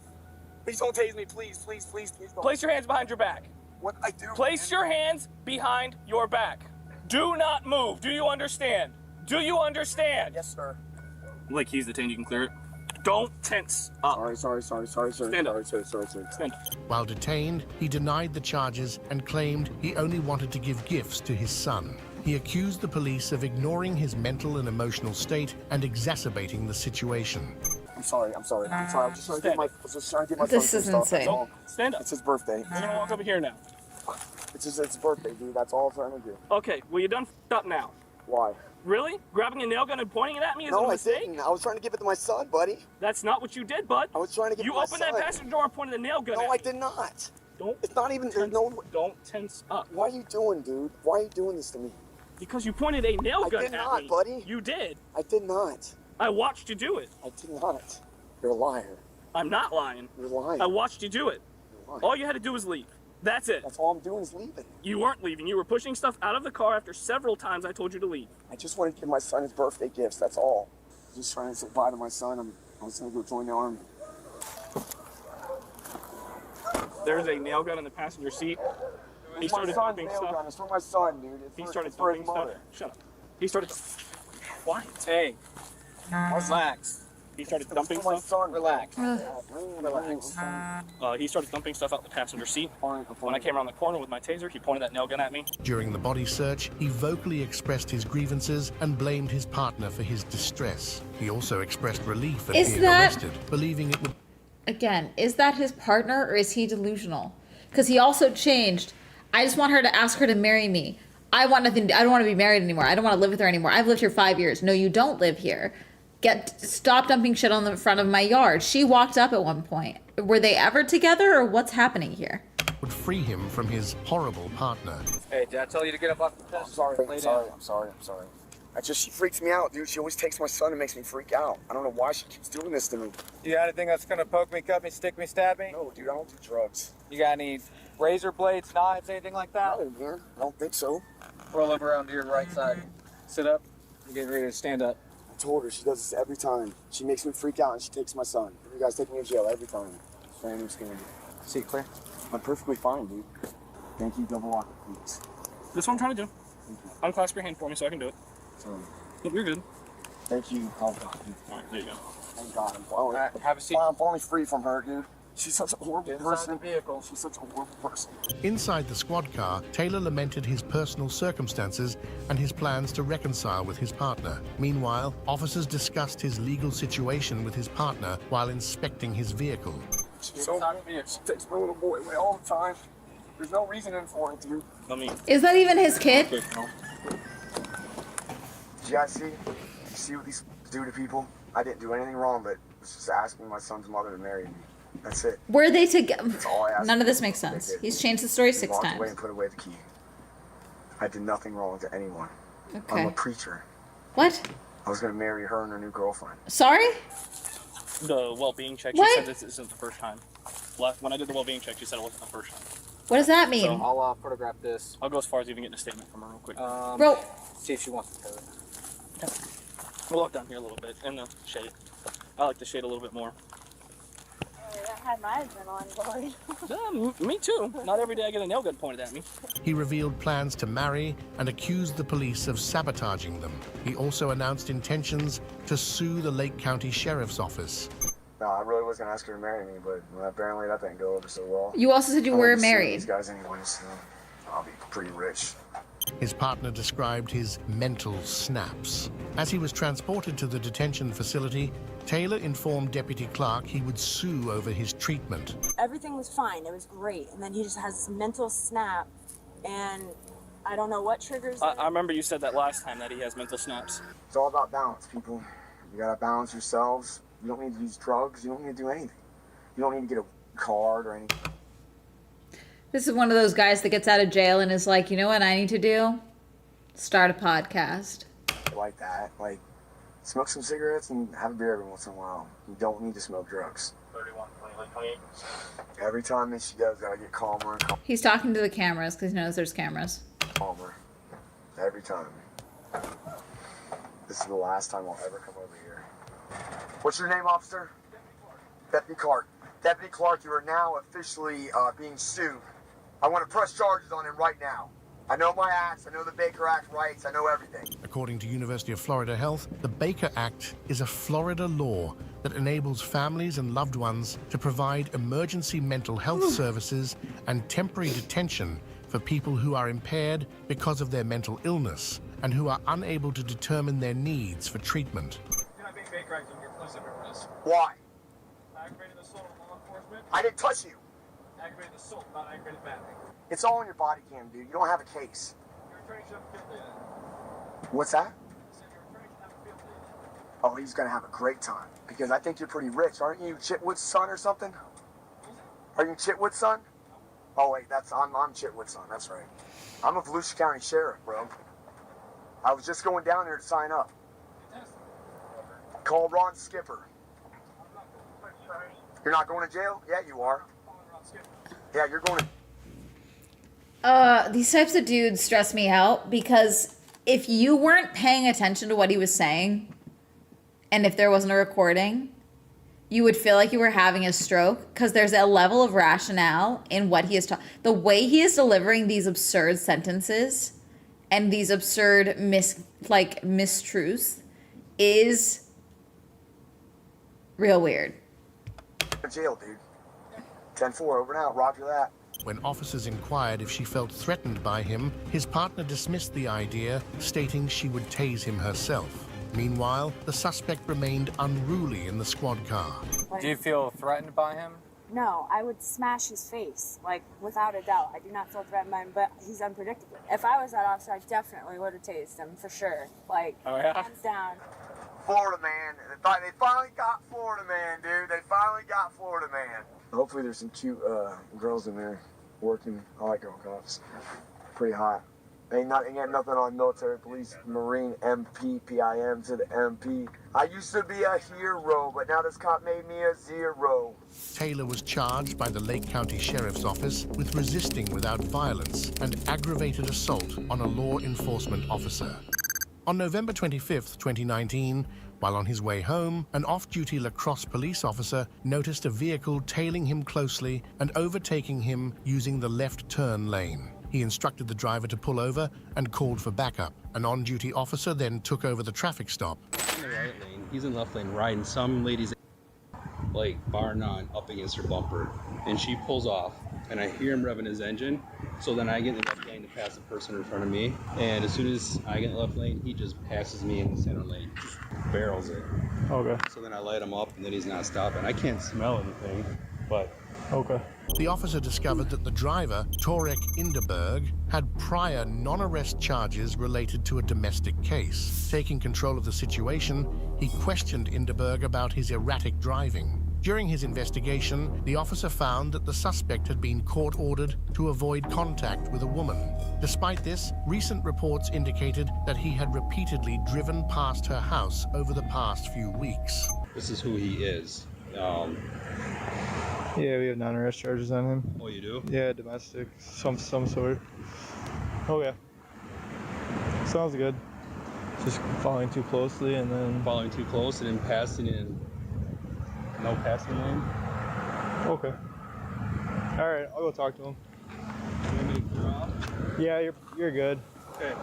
Speaker 15: Please don't tase me, please, please, please, please don't.
Speaker 22: Place your hands behind your back.
Speaker 15: What I do?
Speaker 22: Place your hands behind your back. Do not move. Do you understand? Do you understand?
Speaker 15: Yes, sir.
Speaker 22: Like he's detained, you can clear it. Don't tense up.
Speaker 15: Sorry, sir.
Speaker 22: Stand up.
Speaker 15: Sorry.
Speaker 22: Stand up.
Speaker 3: While detained, he denied the charges and claimed he only wanted to give gifts to his son. He accused the police of ignoring his mental and emotional state and exacerbating the situation.
Speaker 15: I'm sorry. I'm just trying to get my
Speaker 1: This
Speaker 15: son
Speaker 1: is
Speaker 15: some stuff, that's
Speaker 1: insane.
Speaker 15: all.
Speaker 22: Stand up.
Speaker 15: It's his birthday.
Speaker 22: We're gonna walk over here now.
Speaker 15: It's his birthday, dude. That's all I'm trying to do.
Speaker 22: Okay, well you done f***ed up now.
Speaker 15: Why?
Speaker 22: Really? Grabbing a nail gun and pointing it at me is a
Speaker 15: No, I
Speaker 22: mistake?
Speaker 15: didn't. I was trying to give it to my son, buddy.
Speaker 22: That's not what you did, bud.
Speaker 15: I was trying to give it to my son.
Speaker 22: You opened that passenger door and pointed the nail gun at
Speaker 15: No,
Speaker 22: me.
Speaker 15: I did not.
Speaker 22: Don't.
Speaker 15: It's not even. There's no.
Speaker 22: Don't tense up.
Speaker 15: What are you doing, dude? Why are you doing this to me?
Speaker 22: Because you pointed a nail gun
Speaker 15: I did
Speaker 22: at
Speaker 15: not,
Speaker 22: me.
Speaker 15: buddy.
Speaker 22: You did.
Speaker 15: I did not.
Speaker 22: I watched you do it.
Speaker 15: I did not. You're a liar.
Speaker 22: I'm not lying.
Speaker 15: You're lying.
Speaker 22: I watched you do it.
Speaker 15: You're lying.
Speaker 22: All you had to do was leave. That's it.
Speaker 15: That's all I'm doing is leaving.
Speaker 22: You weren't leaving. You were pushing stuff out of the car after several times I told you to leave.
Speaker 15: I just wanted to give my son his birthday gifts. That's all. Just trying to say bye to my son. I was gonna go join the army.
Speaker 22: There's a nail gun in the passenger seat. He
Speaker 15: It's my
Speaker 22: started
Speaker 15: son's
Speaker 22: dumping
Speaker 15: nail
Speaker 22: stuff.
Speaker 15: gun. It's for my son, dude.
Speaker 22: He
Speaker 15: It's
Speaker 22: started
Speaker 15: for his
Speaker 22: dumping stuff.
Speaker 15: mother.
Speaker 22: Shut up. He started. Quiet.
Speaker 20: Hey, relax.
Speaker 22: He started dumping
Speaker 15: For my
Speaker 22: stuff.
Speaker 15: son.
Speaker 20: Relax.
Speaker 15: Relax.
Speaker 22: He started dumping stuff out the passenger seat. When I came around the corner with my taser, he pointed that nail gun at me.
Speaker 3: During the body search, he vocally expressed his grievances and blamed his partner for his distress. He also expressed relief at being arrested, believing it would...
Speaker 1: Again, is that his partner or is he delusional? Because he also changed. I just want her to ask her to marry me. I want nothing. I don't want to be married anymore. I don't want to live with her anymore. I've lived here 5 years. No, you don't live here. Stop dumping shit on the front of my yard. She walked up at one point. Were they ever together or what's happening here?
Speaker 3: would free him from his horrible partner.
Speaker 20: Hey, did I tell you to get up off the desk?
Speaker 15: I'm sorry. She freaks me out, dude. She always takes my son and makes me freak out. I don't know why she keeps doing this to me.
Speaker 20: You got anything that's gonna poke me, cut me, stick me, stab me?
Speaker 15: No, dude, I don't do drugs.
Speaker 20: You got any razor blades, knives, anything like that?
Speaker 15: No, man. I don't think so.
Speaker 20: Roll over onto your right side. Sit up. I'm getting ready to stand up.
Speaker 17: told her she does this every time. She makes me freak out and she takes my son. You guys take me to jail every time. Random scandal. See it clear? I'm perfectly fine, dude. Thank you, double lock it, please.
Speaker 22: That's what I'm trying to do. Unclasp your hand for me so I can do it.
Speaker 17: Sorry.
Speaker 22: Yep, you're good.
Speaker 17: Thank you. Oh, God.
Speaker 22: All right, there you go.
Speaker 17: Thank God. I'm finally,
Speaker 20: have a seat.
Speaker 17: I'm finally free from her, dude. She's such a horrible
Speaker 20: Get inside
Speaker 17: person.
Speaker 20: the vehicle.
Speaker 17: She's such a horrible person.
Speaker 3: Inside the squad car, Taylor lamented his personal circumstances and his plans to reconcile with his partner. Meanwhile, officers discussed his legal situation with his partner while inspecting his vehicle.
Speaker 17: She takes my little boy away all the time. There's no reasoning for it, dude.
Speaker 1: Is that even his kid?
Speaker 17: Did you guys see? You see what these do to people? I didn't do anything wrong, but was just asking my son's mother to marry me. That's it.
Speaker 1: Were they together?
Speaker 17: That's all I asked.
Speaker 1: None of this makes sense. He's changed the story
Speaker 17: He
Speaker 1: 6
Speaker 17: walked
Speaker 1: times.
Speaker 17: away and put away the key. I did nothing wrong to anyone.
Speaker 1: Okay.
Speaker 17: I'm a preacher.
Speaker 1: What?
Speaker 17: I was gonna marry her and her new girlfriend.
Speaker 1: Sorry?
Speaker 22: The well-being check,
Speaker 1: What?
Speaker 22: she said this isn't the first time. When I did the well-being check, she said it wasn't the first time.
Speaker 1: What does that mean?
Speaker 20: So I'll photograph this.
Speaker 22: I'll go as far as even getting a statement from her real quick.
Speaker 1: Bro.
Speaker 20: See if she wants to tell it.
Speaker 22: We'll walk down here a little bit in the shade. I like the shade a little bit more.
Speaker 9: I had my adrenaline going.
Speaker 22: Me too. Not every day I get a nail gun pointed at me.
Speaker 3: He revealed plans to marry and accused the police of sabotaging them. He also announced intentions to sue the Lake County Sheriff's Office.
Speaker 17: No, I really was gonna ask her to marry me, but apparently that didn't go over so well.
Speaker 1: You also said you
Speaker 17: I'm
Speaker 1: were
Speaker 17: gonna be suing
Speaker 1: married.
Speaker 17: These guys anyways, so I'll be pretty rich.
Speaker 3: His partner described his mental snaps. As he was transported to the detention facility, Taylor informed Deputy Clark he would sue over his treatment.
Speaker 9: Everything was fine. It was great. And then he just has this mental snap. And I don't know what triggers it.
Speaker 22: I remember you said that last time that he has mental snaps.
Speaker 17: It's all about balance, people. You gotta balance yourselves. You don't need to use drugs. You don't need to do anything. You don't need to get a card or anything.
Speaker 1: This is one of those guys that gets out of jail and is like, you know what I need to do? Start a podcast.
Speaker 17: Like that. Like, smoke some cigarettes and have a beer every once in a while. You don't need to smoke drugs.
Speaker 20: 31, 28.
Speaker 17: Every time that she does that, I get calmer and calmer.
Speaker 1: He's talking to the cameras because he knows there's cameras.
Speaker 17: Calmer. Every time. This is the last time I'll ever come over here. What's your name, officer? Deputy Clark. Deputy Clark, you are now officially being sued. I want to press charges on him right now. I know my acts, I know the Baker Act rights, I know everything.
Speaker 3: According to University of Florida Health, the Baker Act is a Florida law that enables families and loved ones to provide emergency mental health services and temporary detention for people who are impaired because of their mental illness and who are unable to determine their needs for treatment.
Speaker 17: Why?
Speaker 8: Aggravated assault on law enforcement.
Speaker 17: I didn't touch you.
Speaker 8: Aggravated assault, not aggravated battery.
Speaker 17: It's all in your body cam, dude. You don't have a case.
Speaker 8: Your attorney should have a field day then.
Speaker 17: What's that?
Speaker 8: I said your attorney should have a field day.
Speaker 17: Oh, he's gonna have a great time. Because I think you're pretty rich. Aren't you Chitwood's son or something? Are you Chitwood's son? Oh wait, I'm Chitwood's son, that's right. I'm a Volusia County Sheriff, bro. I was just going down there to sign up. Call Ron Skipper. You're not going to jail? Yeah, you are. Yeah, you're going to...
Speaker 1: These types of dudes stress me out because if you weren't paying attention to what he was saying, and if there wasn't a recording, you would feel like you were having a stroke because there's a level of rationale in what he is talking. The way he is delivering these absurd sentences and these absurd mistruths is real weird.
Speaker 17: jail, dude. 10-4, over and out. Roger that.
Speaker 3: When officers inquired if she felt threatened by him, his partner dismissed the idea, stating she would tase him herself. Meanwhile, the suspect remained unruly in the squad car.
Speaker 20: Do you feel threatened by him?
Speaker 9: No, I would smash his face, like, without a doubt. I do not feel threatened by him, but he's unpredictable. If I was that officer, I definitely would have tased him, for sure. Like,
Speaker 20: oh, yeah?
Speaker 9: hands down.
Speaker 17: Florida man. They finally got Florida man, dude. They finally got Florida man. Hopefully there's some cute girls in there working. I like girl cops. Pretty hot. Ain't got nothing on military, police, Marine, MP, PIM to the MP. I used to be a hero, but now this cop made me a zero.
Speaker 3: Taylor was charged by the Lake County Sheriff's Office with resisting without violence and aggravated assault on a law enforcement officer. On November 25, 2019, While on his way home, an off-duty La Crosse police officer noticed a vehicle tailing him closely and overtaking him using the left turn lane. He instructed the driver to pull over and called for backup. An on-duty officer then took over the traffic stop.
Speaker 12: In the right lane, he's in left lane riding some lady's like bar none up against her bumper, and she pulls off, and I hear him revving his engine. So then I get in the left lane to pass the person in front of me, and as soon as I get in the left lane, he just passes me in the center lane, just barrels it.
Speaker 8: Okay.
Speaker 12: So then I light him up, and then he's not stopping. I can't smell anything, but
Speaker 8: okay.
Speaker 3: The officer discovered that the driver, Torek Inderberg, had prior non-arrest charges related to a domestic case. Taking control of the situation, he questioned Inderberg about his erratic driving. During his investigation, the officer found that the suspect had been court-ordered to avoid contact with a woman. Despite this, recent reports indicated that he had repeatedly driven past her house over the past few weeks.
Speaker 12: this is who he is.
Speaker 8: Yeah, we have non-arrest charges on him.
Speaker 12: Oh, you do?
Speaker 8: Yeah, domestic, some sort. Oh yeah. Sounds good. Just following too closely and then...
Speaker 12: Following too close and then passing in no passing lane.
Speaker 8: Okay. Alright, I'll go talk to him.
Speaker 12: You want me to clear off?
Speaker 8: Yeah, you're good.
Speaker 12: Okay,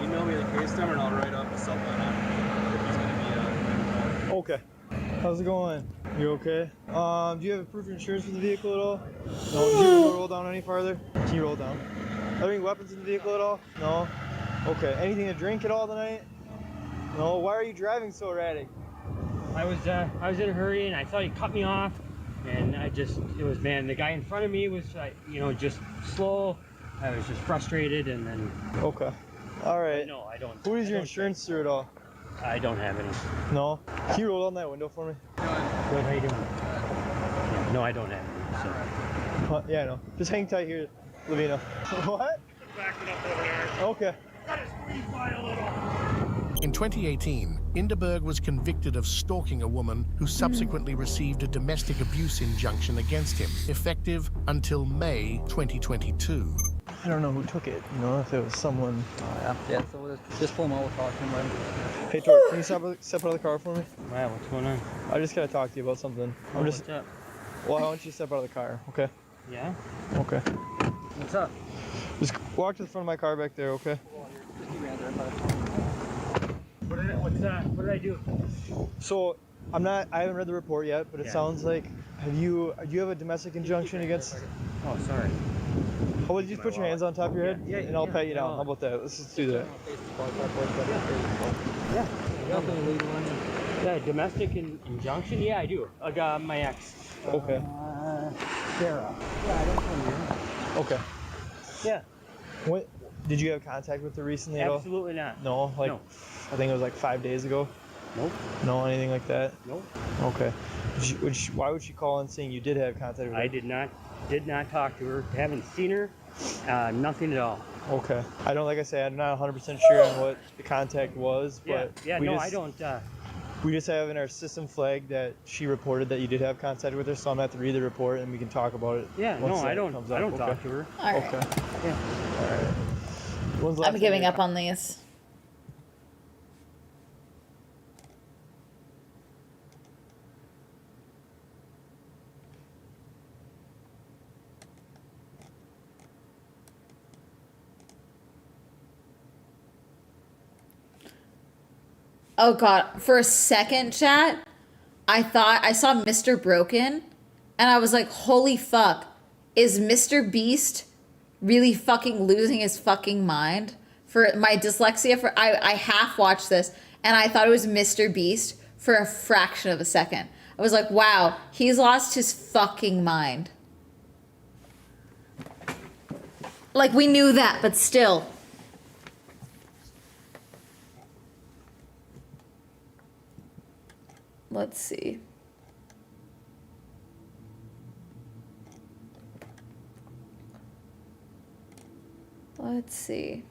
Speaker 12: email me the case number and I'll write up a sub line on it if he's going to be
Speaker 8: Okay. How's it going? You okay? Do you have proof of insurance for the vehicle at all? No. Did you roll down any farther? Can you roll down? Are there any weapons in the vehicle at all? No. Okay. Anything to drink at all tonight? No. Why are you driving so erratic?
Speaker 2: I was in a hurry and I thought he cut me off, and the guy in front of me was just slow. I was just frustrated, and then.
Speaker 8: Okay. All right.
Speaker 2: No, I don't.
Speaker 8: Who is your insurance through at all?
Speaker 2: I don't have any.
Speaker 8: No. Can you roll down that window for me?
Speaker 2: Good. How you doing? Yeah, no, I don't have any. So.
Speaker 8: Yeah, I know. Just hang tight here, Lavina. What?
Speaker 2: Backing up over there.
Speaker 8: Okay.
Speaker 2: Gotta squeeze by a little.
Speaker 3: In 2018, Inderberg was convicted of stalking a woman who subsequently received a domestic abuse injunction against him, effective until May 2022.
Speaker 8: I don't know who took it, if it was someone.
Speaker 13: Oh, yeah, so we'll just pull him over, talk to him, right?
Speaker 8: Hey, Tor, can you step out of the car for me?
Speaker 2: Yeah, what's going on?
Speaker 8: I just gotta talk to you about something.
Speaker 2: What's up?
Speaker 8: Well, I want you to step out of the car, okay?
Speaker 2: Yeah?
Speaker 8: Okay.
Speaker 2: What's up?
Speaker 8: Just walk to the front of my car back there, okay?
Speaker 2: What did I do?
Speaker 8: So, I haven't read the report yet, but it sounds like, do you have a domestic injunction against?
Speaker 2: Oh, sorry.
Speaker 8: Oh, well, you just put your hands on top of your head?
Speaker 2: Yeah,
Speaker 8: and I'll pat you down. How about that? Let's just do that.
Speaker 2: Yeah, domestic injunction? Yeah, I do. I got my ex.
Speaker 8: Okay.
Speaker 2: Sarah. Yeah, I don't know.
Speaker 8: Okay.
Speaker 2: Yeah.
Speaker 8: What? Did you have contact with her recently at all?
Speaker 2: Absolutely not.
Speaker 8: No?
Speaker 2: No.
Speaker 8: I think it was like 5 days ago?
Speaker 2: Nope.
Speaker 8: No, anything like that?
Speaker 2: Nope.
Speaker 8: Okay. Why would she call in saying you did have contact with her?
Speaker 2: I did not talk to her. Haven't seen her. Nothing at all.
Speaker 8: Okay. Like I say, I'm not 100% sure on what the contact was, but
Speaker 2: I don't.
Speaker 8: We just have in our system flag that she reported that you did have contact with her, so I'm gonna have to read the report and we can talk about it.
Speaker 2: Yeah,
Speaker 8: once
Speaker 2: no, I
Speaker 8: that
Speaker 2: don't.
Speaker 8: comes
Speaker 2: I
Speaker 8: up,
Speaker 2: don't talk to her.
Speaker 1: All right.
Speaker 8: Okay.
Speaker 2: Yeah.
Speaker 8: All right. When's the last
Speaker 1: I'm
Speaker 8: time
Speaker 1: giving
Speaker 8: you-
Speaker 1: up on these. Oh god, for a second, chat, I thought I saw Mr. Broken and I was like, holy fuck, is Mr. Beast really fucking losing his fucking mind? For my dyslexia, I half watched this and I thought it was Mr. Beast for a fraction of a second. I was like, wow, he's lost his fucking mind. Like, we knew that, but still. Let's see. Let's see.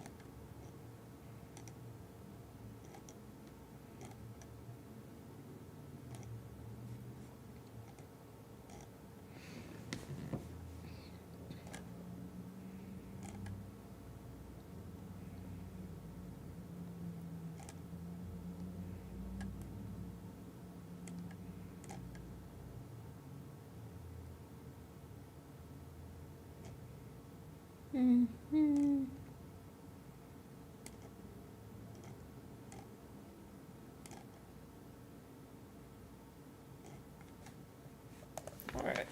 Speaker 1: Mm-hmm. All right.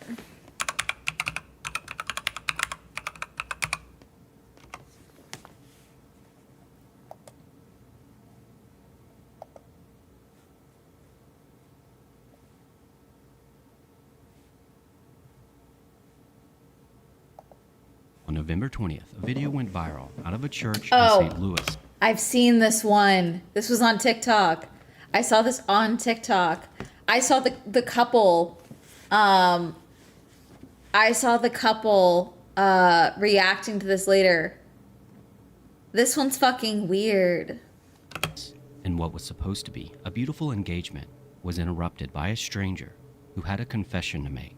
Speaker 14: On November 20th, a video went viral out of a church
Speaker 1: Oh.
Speaker 14: in St. Louis.
Speaker 1: I've seen this one. This was on TikTok. I saw this on TikTok. I saw the couple. I saw the couple reacting to this later. This one's fucking weird.
Speaker 14: And what was supposed to be a beautiful engagement was interrupted by a stranger who had a confession to make.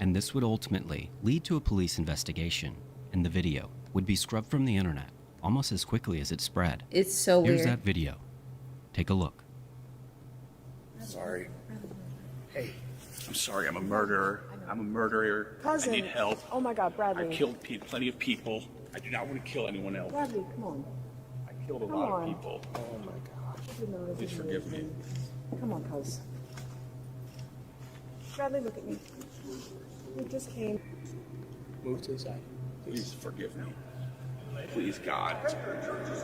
Speaker 14: And this would ultimately lead to a police investigation, and the video would be scrubbed from the internet almost as quickly as it spread.
Speaker 1: It's so weird.
Speaker 14: Here's that video. Take a look.
Speaker 18: Sorry. Hey, I'm sorry. I'm a murderer. I'm a murderer.
Speaker 9: Cousin.
Speaker 18: I need help.
Speaker 9: Oh my God, Bradley.
Speaker 18: I killed plenty of people. I do not want to kill anyone else.
Speaker 9: Bradley, come on.
Speaker 18: I killed a
Speaker 9: Come
Speaker 18: lot
Speaker 9: on.
Speaker 18: of people. Oh my gosh.
Speaker 9: You know this
Speaker 18: Please
Speaker 9: is
Speaker 18: forgive me.
Speaker 9: amazing. Come on, cuz. Bradley, look at me. We just came.
Speaker 18: Move to the side. Please forgive me. Please, God.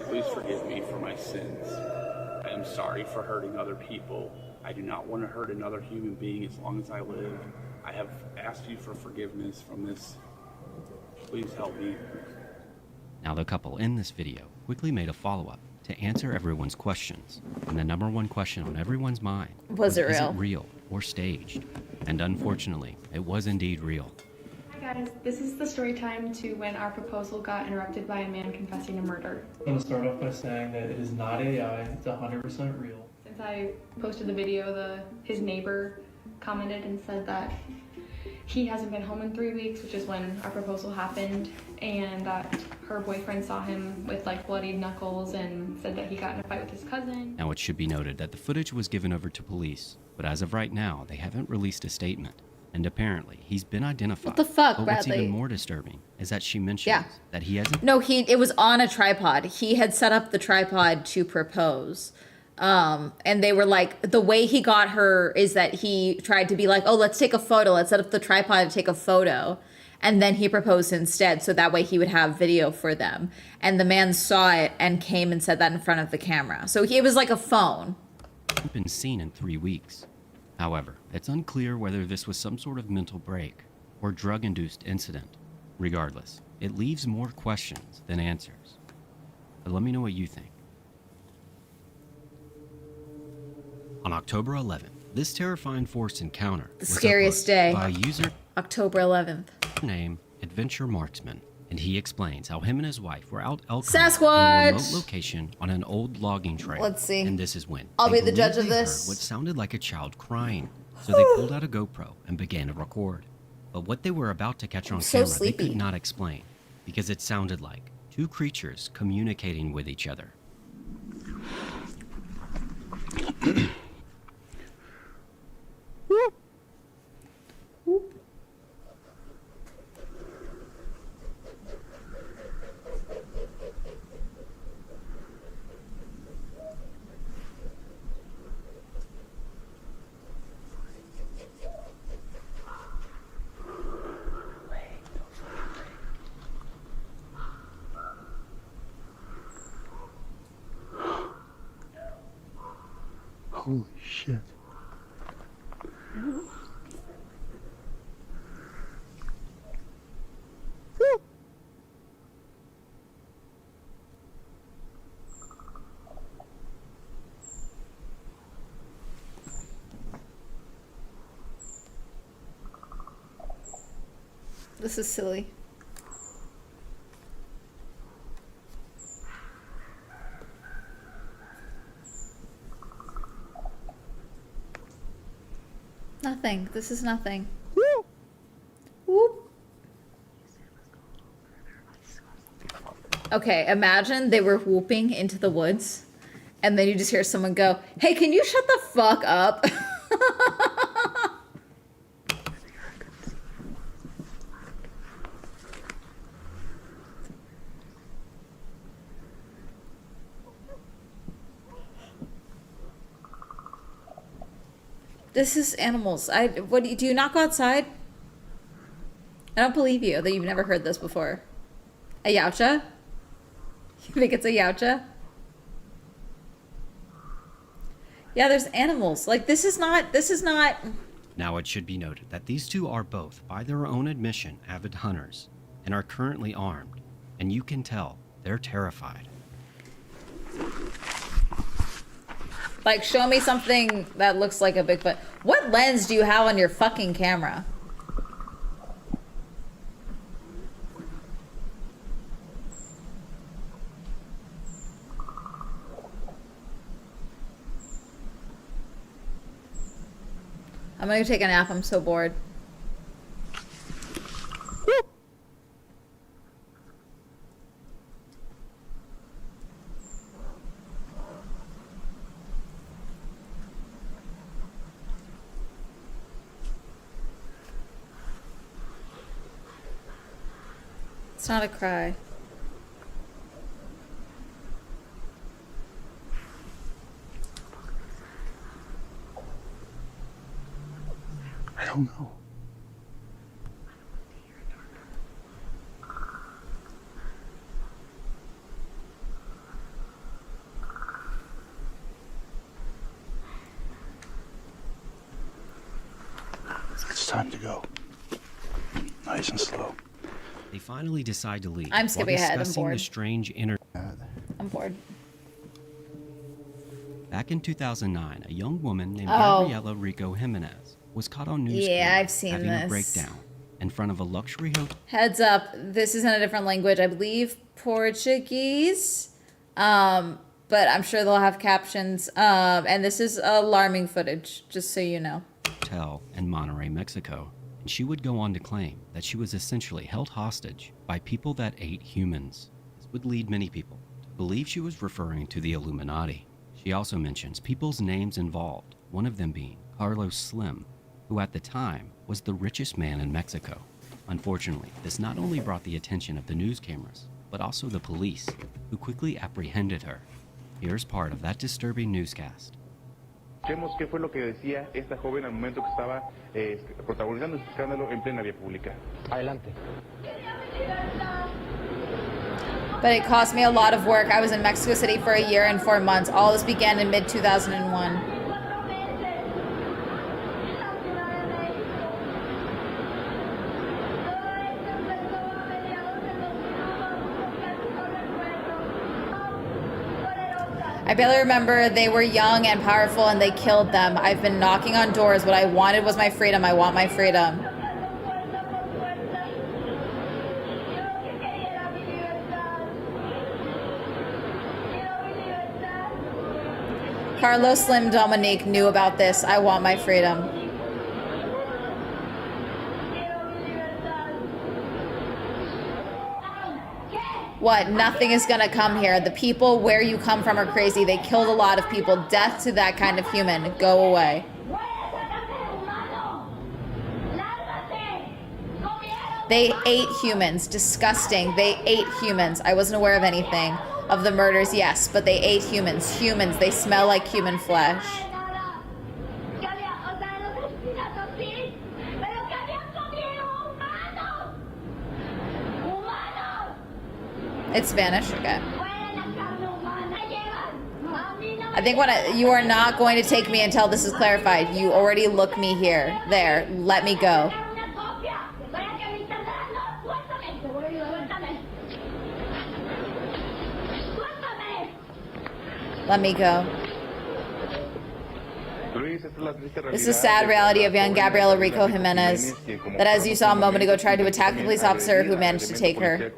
Speaker 18: Please forgive me for my sins. I am sorry for hurting other people. I do not want to hurt another human being as long as I live. I have asked you for forgiveness from this. Please help me.
Speaker 14: Now the couple in this video quickly made a follow-up to answer everyone's questions. And the number one question on everyone's mind
Speaker 1: Was it
Speaker 14: is
Speaker 1: real?
Speaker 14: it real or staged? And unfortunately, it was indeed real.
Speaker 23: Hi guys, this is the story time to when our proposal got interrupted by a man confessing to murder.
Speaker 24: I'm going to start off by saying that it is not AI, it's 100% real.
Speaker 23: Since I posted the video, his neighbor commented and said that he hasn't been home in 3 weeks, which is when our proposal happened, and that her boyfriend saw him with like bloodied knuckles and said that he got in a fight with his cousin.
Speaker 14: Now it should be noted that the footage was given over to police, but as of right now, they haven't released a statement. And apparently, he's been identified.
Speaker 1: What the fuck,
Speaker 14: but what's
Speaker 1: Bradley?
Speaker 14: even more disturbing is that she mentions
Speaker 1: Yeah.
Speaker 14: that he hasn't.
Speaker 1: No, it was on a tripod. He had set up the tripod to propose. And they were like, the way he got her is that he tried to be like, oh, let's take a photo. Let's set up the tripod to take a photo. And then he proposed instead. So that way he would have video for them. And the man saw it and came and said that in front of the camera. So it was like a phone.
Speaker 14: Been seen in 3 weeks. However, it's unclear whether this was some sort of mental break or drug-induced incident. Regardless, it leaves more questions than answers. But let me know what you think. On October 11th, this terrifying forced encounter
Speaker 1: The
Speaker 14: was
Speaker 1: scariest
Speaker 14: uploaded
Speaker 1: day.
Speaker 14: by a user
Speaker 1: October 11th.
Speaker 14: named Adventure Marksman, and he explains how him and his wife were out elk
Speaker 1: Sasquatch!
Speaker 14: hunting in a remote location on an old logging trail.
Speaker 1: Let's see.
Speaker 14: And this is when
Speaker 1: I'll
Speaker 14: they
Speaker 1: be the judge of
Speaker 14: believed they
Speaker 1: this.
Speaker 14: heard what sounded like a child crying, so they pulled out a GoPro and began to record. But what they were about to catch on
Speaker 1: so
Speaker 14: camera,
Speaker 1: sleepy.
Speaker 14: they could not explain, because it sounded like two creatures communicating with each other.
Speaker 18: Holy shit.
Speaker 1: This is silly. Nothing. This is nothing. Whoop. Whoop. Okay, imagine they were whooping into the woods, and then you just hear someone go, "Hey, can you shut the fuck up?" This is animals. Do you not go outside? I don't believe you that you've never heard this before. A yautja? You think it's a yautja? Yeah, there's animals. Like, this is not...
Speaker 14: Now, it should be noted that these two are both, by their own admission, avid hunters and are currently armed, and you can tell they're terrified.
Speaker 1: Like, show me something that looks like a Bigfoot. What lens do you have on your fucking camera? I'm gonna take a nap. I'm so bored. It's not a cry.
Speaker 18: I don't know. It's time to go. Nice and slow.
Speaker 14: They finally decide to leave.
Speaker 1: I'm skipping ahead. I'm
Speaker 14: Discussing the
Speaker 1: bored.
Speaker 14: strange
Speaker 1: I'm bored.
Speaker 14: Back in 2009, a young woman named
Speaker 1: Oh.
Speaker 14: Gabriela Rico Jimenez was caught on news
Speaker 1: Yeah,
Speaker 14: camera
Speaker 1: I've seen
Speaker 14: having
Speaker 1: this.
Speaker 14: a breakdown in front of a luxury hotel.
Speaker 1: Heads up, this is in a different language. I believe Portuguese. But I'm sure they'll have captions. And this is alarming footage, just so you know.
Speaker 14: In Monterrey, Mexico, and she would go on to claim that she was essentially held hostage by people that ate humans. This would lead many people to believe she was referring to the Illuminati. She also mentions people's names involved, one of them being Carlos Slim, who at the time was the richest man in Mexico. Unfortunately, this not only brought the attention of the news cameras, but also the police, who quickly apprehended her. Here's part of that disturbing newscast.
Speaker 6: Escuchemos qué fue lo que decía esta joven al momento que estaba protagonizando este escándalo en plena vía pública. Adelante.
Speaker 1: But it cost me a lot of work. I was in Mexico City for a year and 4 months. All this began in mid-2001. I barely remember. They were young and powerful and they killed them. I've been knocking on doors. What I wanted was my freedom. I want my freedom. Carlos Slim Dominique knew about this. I want my freedom. What? Nothing is gonna come here. The people where you come from are crazy. They killed a lot of people. Death to that kind of human. Go away. They ate humans. Disgusting. They ate humans. I wasn't aware of anything. Of the murders, yes, but they ate humans. Humans, they smell like human flesh. It's Spanish? Okay. I think you are not going to take me until this is clarified. You already look me here. There. Let me go. Let me go. This is a sad reality of young Gabriela Rico Jimenez, that as you saw a moment ago tried to attack the police officer who managed to take her.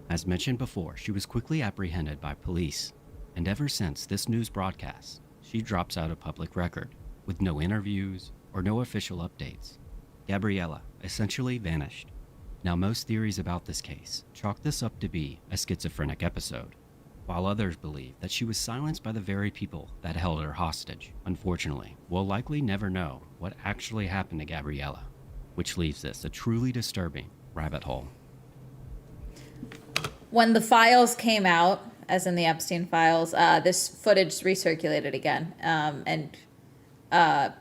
Speaker 14: As mentioned before, she was quickly apprehended by police, and ever since this news broadcast, she drops out of public record, with no interviews or no official updates. Gabriela essentially vanished. Now, most theories about this case chalk this up to be a schizophrenic episode, while others believe that she was silenced by the very people that held her hostage. Unfortunately, we'll likely never know what actually happened to Gabriela, which leaves this a truly disturbing rabbit hole.
Speaker 1: when the files came out, as in the Epstein files, this footage recirculated again, and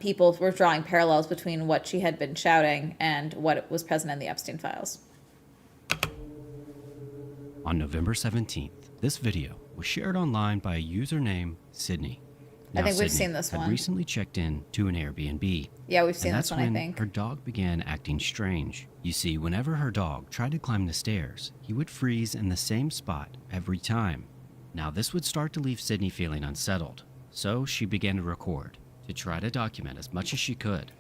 Speaker 1: people were drawing parallels between what she had been shouting and what was present in the Epstein files.
Speaker 14: On November 17th, this video was shared online by a user named Sydney. Now,
Speaker 1: I think we've
Speaker 14: Sydney
Speaker 1: seen this
Speaker 14: had
Speaker 1: one.
Speaker 14: recently checked in to an Airbnb.
Speaker 1: Yeah, we've seen
Speaker 14: and
Speaker 1: this
Speaker 14: that's
Speaker 1: one, I
Speaker 14: when
Speaker 1: think.
Speaker 14: her dog began acting strange. You see, whenever her dog tried to climb the stairs, he would freeze in the same spot every time. Now, this would start to leave Sydney feeling unsettled, so she began to record to try to document as much as she could.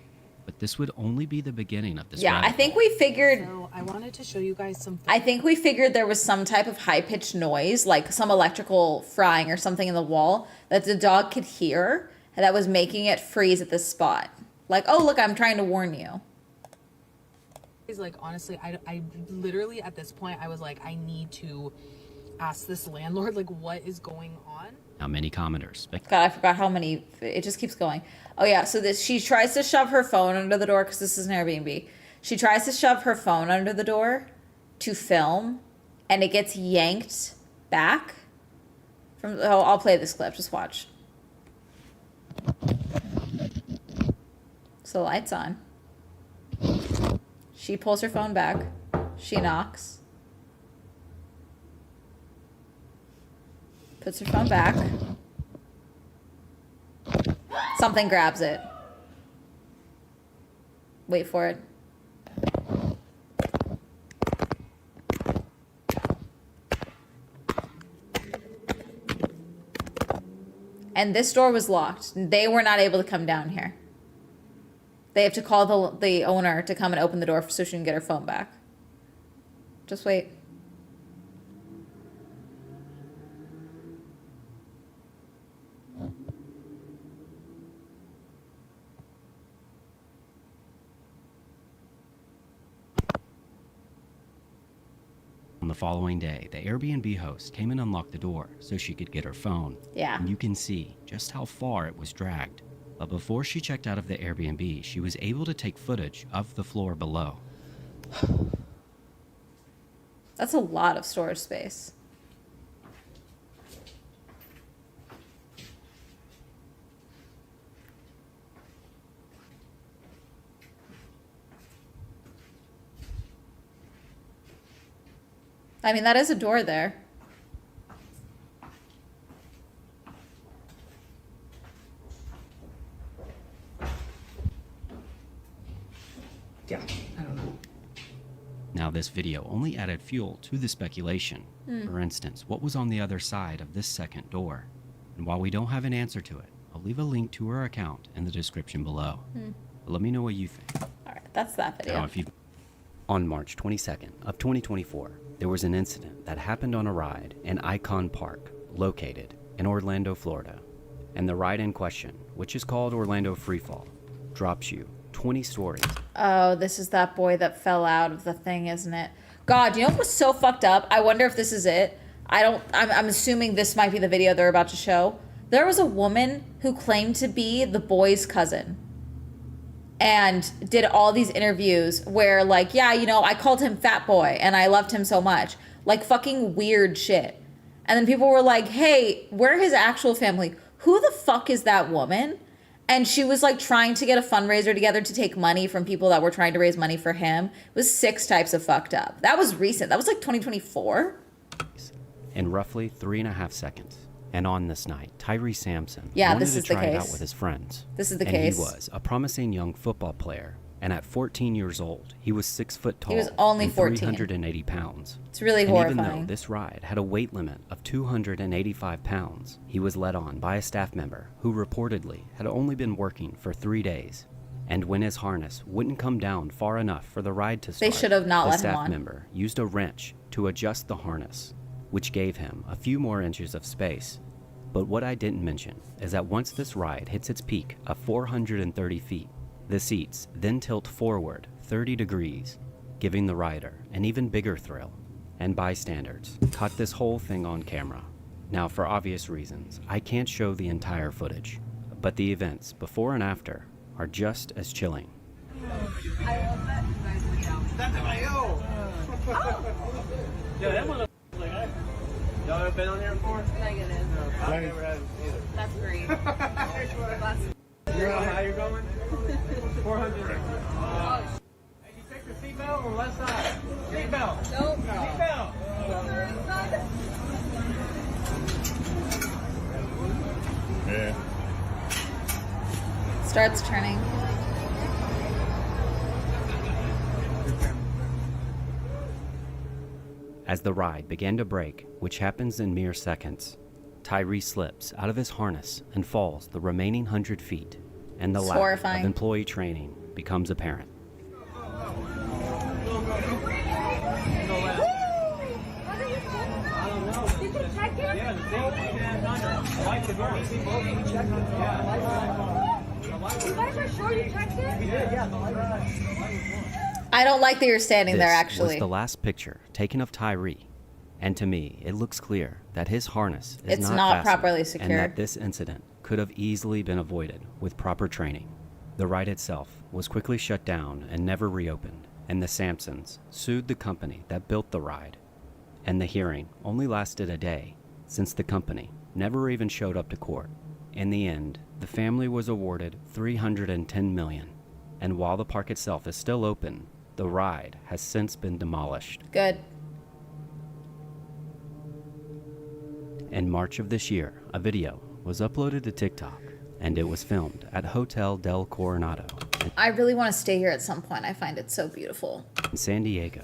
Speaker 14: But this would only be the beginning of this.
Speaker 1: Yeah, I think we figured.
Speaker 11: So I wanted to show you guys some.
Speaker 1: I think we figured there was some type of high-pitched noise, like some electrical frying or something in the wall that the dog could hear, and that was making it freeze at this spot. Like, oh, look, I'm trying to warn you.
Speaker 11: He's like, honestly, I literally at this point I was like, I need to ask this landlord like what is going on.
Speaker 14: Now, many commenters.
Speaker 1: God, I forgot how many. It just keeps going. Oh yeah, so this she tries to shove her phone under the door because this is an Airbnb. She tries to shove her phone under the door to film, and it gets yanked back from. Oh, I'll play this clip. Just watch. So the light's on. She pulls her phone back. She knocks. Puts her phone back. Something grabs it. Wait for it. And this door was locked. They were not able to come down here. They have to call the owner to come and open the door so she can get her phone back. Just wait.
Speaker 14: On the following day, the Airbnb host came and unlocked the door so she could get her phone.
Speaker 1: Yeah.
Speaker 14: And you can see just how far it was dragged. But before she checked out of the Airbnb, she was able to take footage of the floor below.
Speaker 1: That's a lot of storage space. I mean, that is a door there.
Speaker 11: Yeah, I don't know.
Speaker 14: Now, this video only added fuel to the speculation. For instance, what was on the other side of this second door? And while we don't have an answer to it, I'll leave a link to her account in the description below. But let me know what you think.
Speaker 1: All right, that's that video.
Speaker 14: Now, if you... On March 22nd of 2024, there was an incident that happened on a ride in Icon Park, located in Orlando, Florida. And the ride in question, which is called Orlando Freefall, drops you 20 stories.
Speaker 1: Oh, this is that boy that fell out of the thing, isn't it? God, you know what was so fucked up? I wonder if this is it. I'm assuming this might be the video they're about to show. There was a woman who claimed to be the boy's cousin and did all these interviews where, like, yeah, you know, I called him fat boy and I loved him so much. Like, fucking weird shit. And then people were like, hey, where his actual family? Who the fuck is that woman? And she was, like, trying to get a fundraiser together to take money from people that were trying to raise money for him. It was 6 types of fucked up. That was recent. That was, like, 2024.
Speaker 14: In roughly 3.5 seconds. And on this night, Tyree Sampson
Speaker 1: Yeah,
Speaker 14: wanted
Speaker 1: this
Speaker 14: to
Speaker 1: is the
Speaker 14: try it out
Speaker 1: case.
Speaker 14: with his friends.
Speaker 1: This is the
Speaker 14: and
Speaker 1: case.
Speaker 14: He was a promising young football player. And at 14 years old, he was 6 foot tall.
Speaker 1: He was only
Speaker 14: and
Speaker 1: 14.
Speaker 14: 380 pounds.
Speaker 1: It's really
Speaker 14: and
Speaker 1: horrifying.
Speaker 14: Even though this ride had a weight limit of 285 pounds, he was led on by a staff member who reportedly had only been working for 3 days. And when his harness wouldn't come down far enough for the ride to start,
Speaker 1: They should have not
Speaker 14: the
Speaker 1: let him
Speaker 14: staff
Speaker 1: on.
Speaker 14: member used a wrench to adjust the harness, which gave him a few more inches of space. But what I didn't mention is that once this ride hits its peak of 430 feet, the seats then tilt forward 30 degrees, giving the rider an even bigger thrill. And bystanders caught this whole thing on camera. Now, for obvious reasons, I can't show the entire footage, but the events before and after are just as chilling.
Speaker 8: I love that you guys went down. That's my yo.
Speaker 2: Yeah, that one like
Speaker 20: Y'all ever been on here before?
Speaker 1: Negative.
Speaker 20: No, I've never had either.
Speaker 1: That's great.
Speaker 20: You know how high you're going? 400. Hey, you take the seatbelt on the left side. Seatbelt.
Speaker 1: Nope.
Speaker 20: Seatbelt.
Speaker 8: Yeah.
Speaker 1: Starts turning.
Speaker 14: As the ride began to break, which happens in mere seconds, Tyree slips out of his harness and falls the remaining 100 feet, and the
Speaker 1: It's
Speaker 14: lack
Speaker 1: horrifying.
Speaker 14: of employee training becomes apparent.
Speaker 20: Did you check it? Yeah, the thing I like the door. You guys
Speaker 1: are sure you checked it?
Speaker 20: Yeah.
Speaker 1: I don't like that you're standing there,
Speaker 14: This
Speaker 1: actually.
Speaker 14: was the last picture taken of Tyree, and to me, it looks clear that his harness is
Speaker 1: It's
Speaker 14: not
Speaker 1: not
Speaker 14: fastened,
Speaker 1: properly
Speaker 14: and
Speaker 1: secured.
Speaker 14: that this incident could have easily been avoided with proper training. The ride itself was quickly shut down and never reopened, and the Sampsons sued the company that built the ride. And the hearing only lasted a day, since the company never even showed up to court. In the end, the family was awarded $310 million, and while the park itself is still open, the ride has since been demolished.
Speaker 1: Good.
Speaker 14: In March of this year, a video was uploaded to TikTok, and it was filmed at Hotel del Coronado
Speaker 1: I really want to stay here at some point. I find it so beautiful.
Speaker 14: in San Diego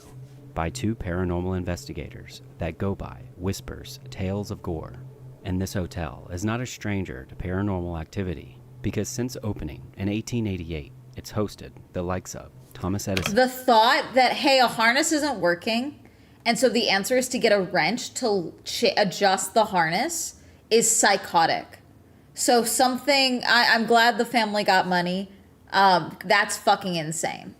Speaker 14: by two paranormal investigators that go by Whispers Tales of Gore. And this hotel is not a stranger to paranormal activity, because since opening in 1888, it's hosted the likes of Thomas Edison.
Speaker 1: The thought that, hey, a harness isn't working, and so the answer is to get a wrench to adjust the harness is psychotic. So I'm glad the family got money. That's fucking insane.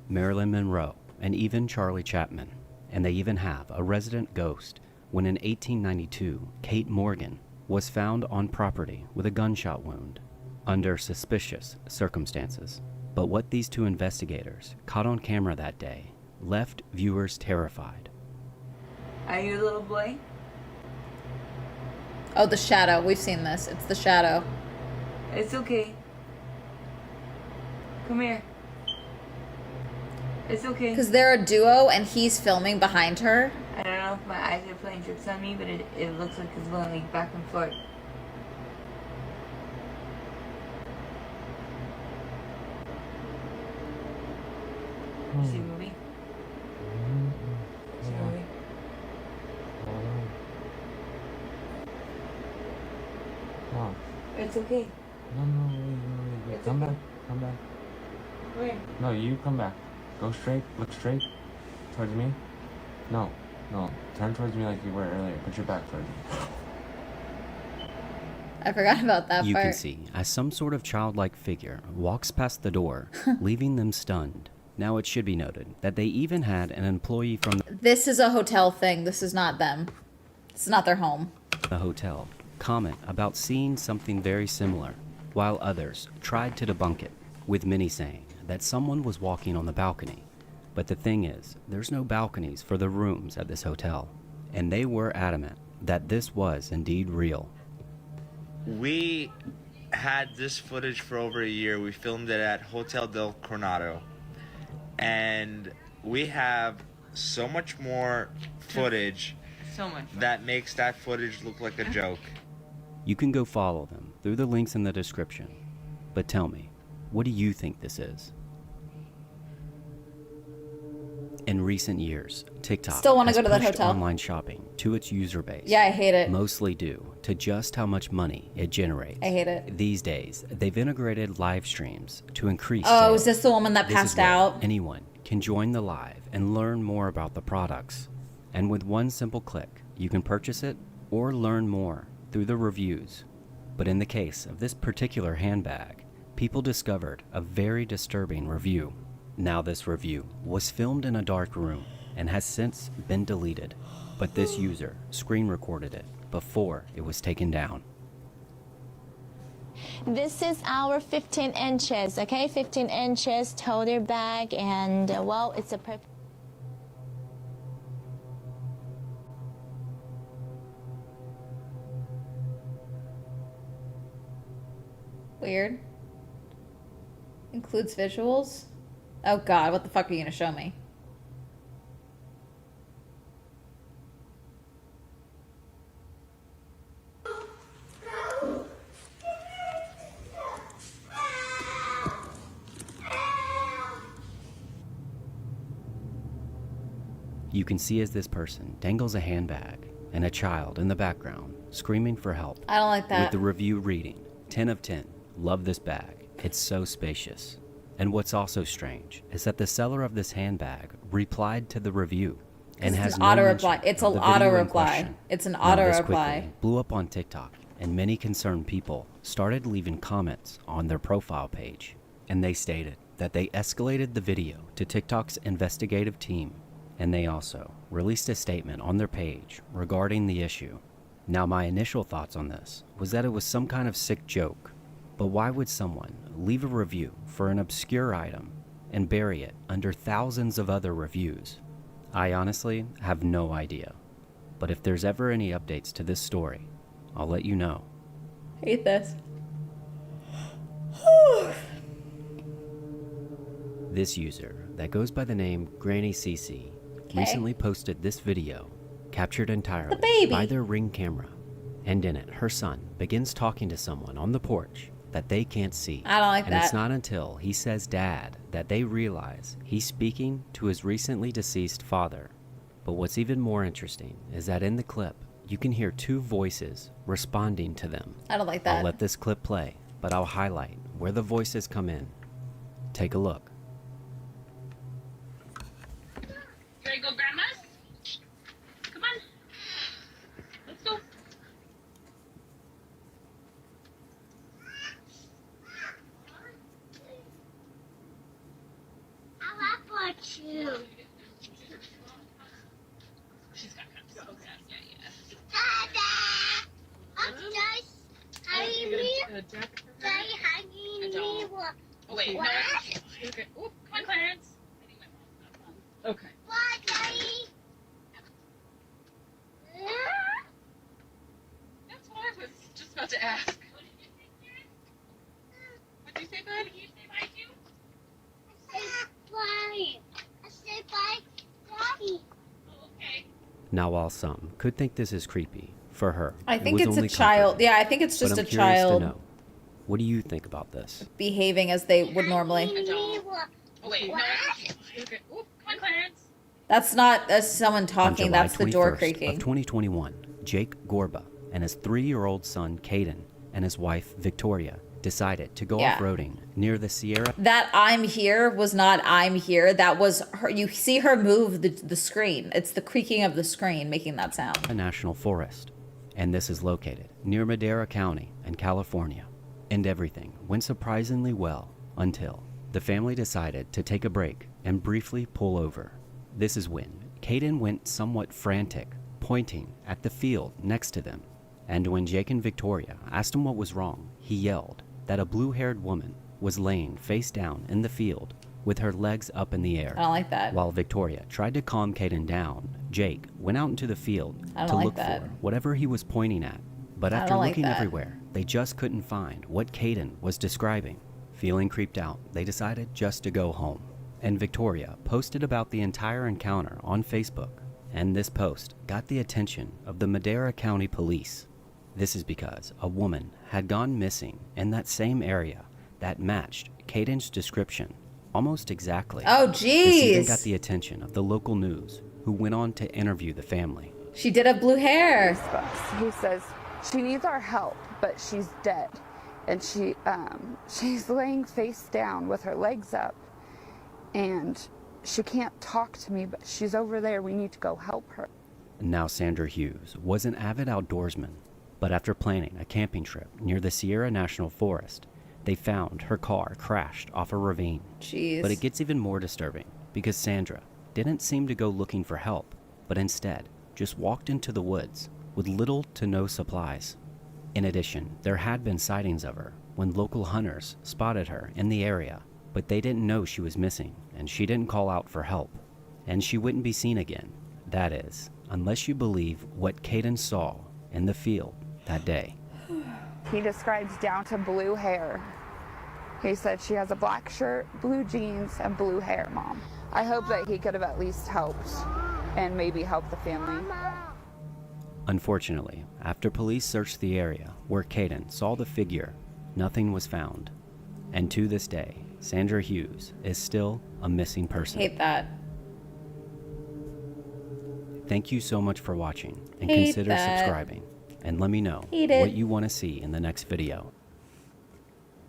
Speaker 14: Marilyn Monroe, and even Charlie Chapman. And they even have a resident ghost when in 1892, Kate Morgan was found on property with a gunshot wound under suspicious circumstances. But what these two investigators caught on camera that day left viewers terrified.
Speaker 4: Are you a little boy?
Speaker 1: Oh, the shadow. We've seen this. It's the shadow.
Speaker 4: It's okay. Come here. It's okay.
Speaker 1: Because they're a duo and he's filming behind her.
Speaker 4: I don't know if my eyes are playing tricks on me, but it looks like it's going like back and forth. You see a movie? See a movie?
Speaker 16: Wow.
Speaker 4: It's okay.
Speaker 16: No, wait. Come back.
Speaker 4: Where?
Speaker 16: No, you come back. Go straight. Look straight towards me. No. Turn towards me like you were earlier. Put your back towards me.
Speaker 1: I forgot about that
Speaker 14: You
Speaker 1: part.
Speaker 14: can see as some sort of childlike figure walks past the door, leaving them stunned. Now it should be noted that they even had an employee from
Speaker 1: This is a hotel thing. This is not them. This is not their home.
Speaker 14: the hotel comment about seeing something very similar, while others tried to debunk it, with many saying that someone was walking on the balcony. But the thing is, there's no balconies for the rooms at this hotel, and they were adamant that this was indeed real.
Speaker 19: We had this footage for over a year. We filmed it at Hotel del Coronado. And we have so much more footage
Speaker 4: So much.
Speaker 19: that makes that footage look like a joke.
Speaker 14: You can go follow them through the links in the description. But tell me, what do you think this is? In recent years, TikTok
Speaker 1: Still wanna
Speaker 14: has
Speaker 1: go to that
Speaker 14: pushed
Speaker 1: hotel.
Speaker 14: online shopping to its user base.
Speaker 1: Yeah, I hate it.
Speaker 14: Mostly due to just how much money it generates.
Speaker 1: I hate it.
Speaker 14: These days, they've integrated live streams to increase
Speaker 1: Oh,
Speaker 14: sales.
Speaker 1: is this the woman that
Speaker 14: This is
Speaker 1: passed
Speaker 14: where
Speaker 1: out?
Speaker 14: Anyone can join the live and learn more about the products. And with one simple click, you can purchase it or learn more through the reviews. But in the case of this particular handbag, people discovered a very disturbing review. Now this review was filmed in a dark room and has since been deleted, but this user screen recorded it before it was taken down.
Speaker 21: This is our 15 inches, okay? 15 inches toter bag, and well, it's a perfect.
Speaker 1: Weird. Includes visuals? Oh god, what the fuck are you gonna show me?
Speaker 14: You can see as this person dangles a handbag and a child in the background screaming for help.
Speaker 1: I don't like that.
Speaker 14: With the review reading, 10 of 10, love this bag. It's so spacious. And what's also strange is that the seller of this handbag replied to the review and has no
Speaker 1: auto
Speaker 14: mention
Speaker 1: reply. It's
Speaker 14: of
Speaker 1: an
Speaker 14: the video
Speaker 1: auto
Speaker 14: in
Speaker 1: reply.
Speaker 14: question.
Speaker 1: It's an
Speaker 14: Now,
Speaker 1: auto
Speaker 14: this
Speaker 1: reply.
Speaker 14: quickly blew up on TikTok, and many concerned people started leaving comments on their profile page. And they stated that they escalated the video to TikTok's investigative team, and they also released a statement on their page regarding the issue. Now, my initial thoughts on this was that it was some kind of sick joke, but why would someone leave a review for an obscure item and bury it under thousands of other reviews? I honestly have no idea, but if there's ever any updates to this story, I'll let you know.
Speaker 1: Hate this.
Speaker 14: This user that goes by the name Granny CC recently posted this video captured entirely by their Ring camera, and in it her son begins talking to someone on the porch that they can't see.
Speaker 1: I don't like
Speaker 14: and
Speaker 1: that.
Speaker 14: It's not until he says dad that they realize he's speaking to his recently deceased father. But what's even more interesting is that in the clip you can hear two voices responding to them.
Speaker 1: I don't like that.
Speaker 14: I'll let this clip play, but I'll highlight where the voices come in. Take a look.
Speaker 5: You ready to go, Grandma's? Come on. Let's go. I want you. She's got to go. Yeah. Dada! I'm just hanging me. Daddy hanging me. Oh, wait. What? No. Okay. Ooh, come on, Clarence. Okay. Bye, Daddy. That's what I was just about to ask. What'd you say, bud? Did you say bye too? I said bye. I said bye, Daddy. Oh, okay.
Speaker 14: Now, while some could think this is creepy, for her,
Speaker 1: I
Speaker 14: it
Speaker 1: think
Speaker 14: was
Speaker 1: it's a
Speaker 14: only
Speaker 1: child.
Speaker 14: comforting.
Speaker 1: Yeah, I think it's just
Speaker 14: But
Speaker 1: a
Speaker 14: I'm curious
Speaker 1: child
Speaker 14: to know, what do you think about this?
Speaker 1: behaving as they would normally.
Speaker 5: Oh, wait. No. Okay. Ooh, come on, Clarence.
Speaker 1: That's not someone
Speaker 14: On
Speaker 1: talking,
Speaker 14: July
Speaker 1: that's the door
Speaker 14: 21st
Speaker 1: creaking.
Speaker 14: of 2021, Jake Gorba and his 3-year-old son, Caden, and his wife, Victoria, decided to go
Speaker 1: Yeah.
Speaker 14: off-roading near the Sierra
Speaker 1: That I'm here was not I'm here. That was her. You see her move the screen. It's the creaking of the screen making that sound.
Speaker 14: National Forest. And this is located near Madera County in California. And everything went surprisingly well until the family decided to take a break and briefly pull over. This is when Caden went somewhat frantic, pointing at the field next to them. And when Jake and Victoria asked him what was wrong, he yelled that a blue-haired woman was laying face down in the field with her legs up in the air.
Speaker 1: I don't like that.
Speaker 14: While Victoria tried to calm Caden down, Jake went out into the field
Speaker 1: I don't
Speaker 14: to
Speaker 1: like
Speaker 14: look
Speaker 1: that.
Speaker 14: for whatever he was pointing at. But
Speaker 1: I
Speaker 14: after
Speaker 1: don't like
Speaker 14: looking
Speaker 1: that.
Speaker 14: everywhere, they just couldn't find what Caden was describing. Feeling creeped out, they decided just to go home. And Victoria posted about the entire encounter on Facebook. And this post got the attention of the Madera County Police. This is because a woman had gone missing in that same area that matched Caden's description almost exactly.
Speaker 1: Oh,
Speaker 14: This even
Speaker 1: jeez.
Speaker 14: got the attention of the local news, who went on to interview the family.
Speaker 1: She did have blue hair.
Speaker 7: He says she needs our help, but she's dead, and she's laying face down with her legs up, and she can't talk to me, but she's over there. We need to go help her.
Speaker 14: Now, Sandra Hughes was an avid outdoorsman, but after planning a camping trip near the Sierra National Forest, they found her car crashed off a ravine.
Speaker 1: Jeez.
Speaker 14: But it gets even more disturbing because Sandra didn't seem to go looking for help, but instead just walked into the woods with little to no supplies. In addition, there had been sightings of her when local hunters spotted her in the area, but they didn't know she was missing, and she didn't call out for help. And she wouldn't be seen again. That is, unless you believe what Caden saw in the field that day.
Speaker 7: he describes down to blue hair. He said she has a black shirt, blue jeans, and blue hair, Mom. I hope that he could have at least helped and maybe helped the family.
Speaker 14: Unfortunately, after police searched the area where Caden saw the figure, nothing was found. And to this day, Sandra Hughes is still a missing person.
Speaker 1: Hate that.
Speaker 14: Thank you so much for watching, and
Speaker 1: Hate
Speaker 14: consider
Speaker 1: that.
Speaker 14: subscribing. And let me know
Speaker 1: Hate it.
Speaker 14: what you want to see in the next video.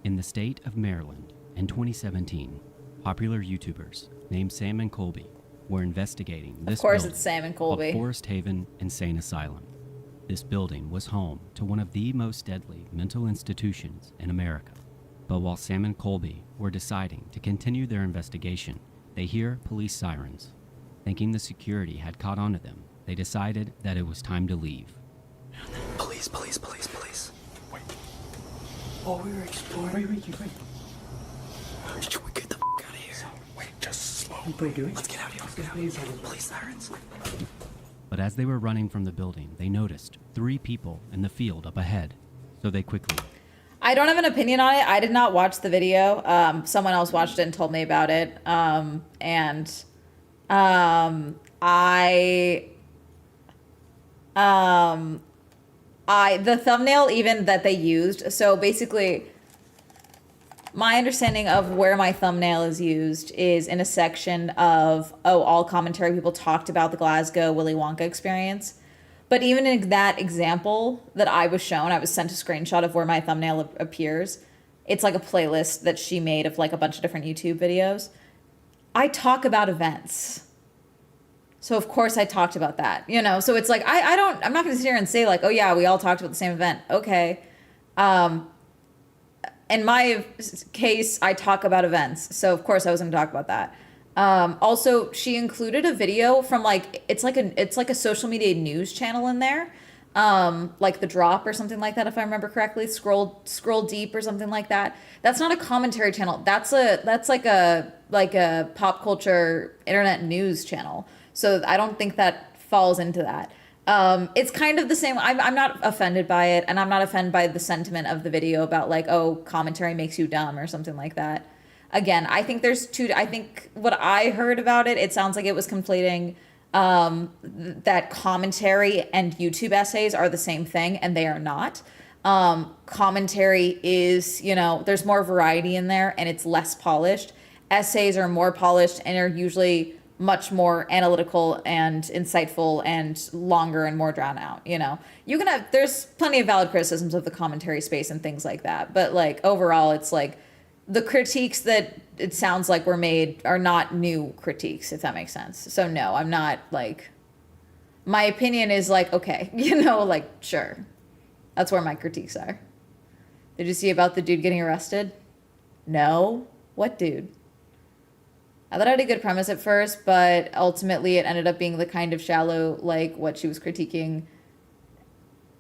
Speaker 14: In the state of Maryland, in 2017, popular YouTubers named Sam and Colby were investigating this
Speaker 1: Of course
Speaker 14: building
Speaker 1: it's Sam and
Speaker 14: called
Speaker 1: Colby.
Speaker 14: Forest Haven Insane Asylum. This building was home to one of the most deadly mental institutions in America. But while Sam and Colby were deciding to continue their investigation, they hear police sirens. Thinking the security had caught on to them, they decided that it was time to leave.
Speaker 10: Police. Wait. Oh, we were exploring. Wait. Should we get the out of here? Wait, just slow. Let's get out of here. Police sirens.
Speaker 14: But as they were running from the building, they noticed 3 people in the field up ahead. So they quickly...
Speaker 1: I don't have an opinion on it. I did not watch the video. Someone else watched it and told me about it. The thumbnail even that they used. So basically, my understanding of where my thumbnail is used is in a section of, all commentary people talked about the Glasgow Willy Wonka experience. But even in that example that I was shown, I was sent a screenshot of where my thumbnail appears. It's like a playlist that she made of like a bunch of different YouTube videos. I talk about events. So of course I talked about that, you know? So it's like, I'm not gonna sit here and say like, oh yeah, we all talked about the same event. Okay. In my case, I talk about events. So of course I was gonna talk about that. Also, she included a video from like, it's like a social media news channel in there. Like The Drop or something like that, if I remember correctly. Scroll Deep or something like that. That's not a commentary channel. That's like a pop culture internet news channel. So I don't think that falls into that. It's kind of the same. I'm not offended by it, and I'm not offended by the sentiment of the video about like, oh, commentary makes you dumb or something like that. Again, I think I think what I heard about it, it sounds like it was conflating that commentary and YouTube essays are the same thing, and they are not. Commentary is, there's more variety in there, and it's less polished. Essays are more polished and are usually much more analytical and insightful and longer and more drawn out. There's plenty of valid criticisms of the commentary space and things like that, but like overall, it's like, the critiques that it sounds like were made are not new critiques, if that makes sense. So no, I'm not like, my opinion is like, okay, like, sure. That's where my critiques are. Did you see about the dude getting arrested? No. What dude? I thought I had a good premise at first, but ultimately it ended up being the kind of shallow, like what she was critiquing.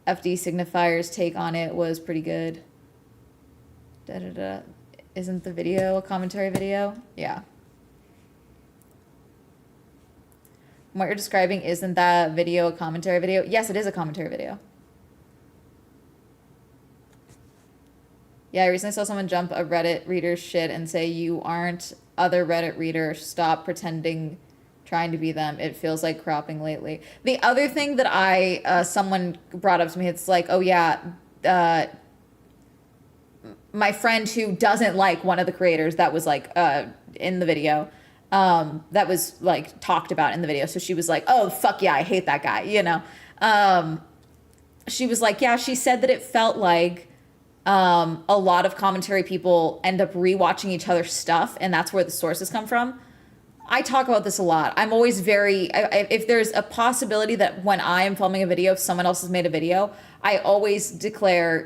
Speaker 1: FD Signifier's take on it was pretty good. Isn't the video a commentary video? Yeah. From what you're describing, isn't that video a commentary video? Yes, it is a commentary video. Yeah, I recently saw someone jump a Reddit reader's shit and say, you aren't other Reddit reader. Stop pretending, trying to be them. It feels like cropping lately. The other thing that someone brought up to me, it's like, oh yeah, my friend who doesn't like one of the creators that was like in the video, that was like talked about in the video. So she was like, oh, fuck yeah, I hate that guy, She was like, yeah, she said that it felt like a lot of commentary people end up rewatching each other's stuff, and that's where the sources come from. I talk about this a lot. I'm always if there's a possibility that when I am filming a video, if someone else has made a video, I always declare,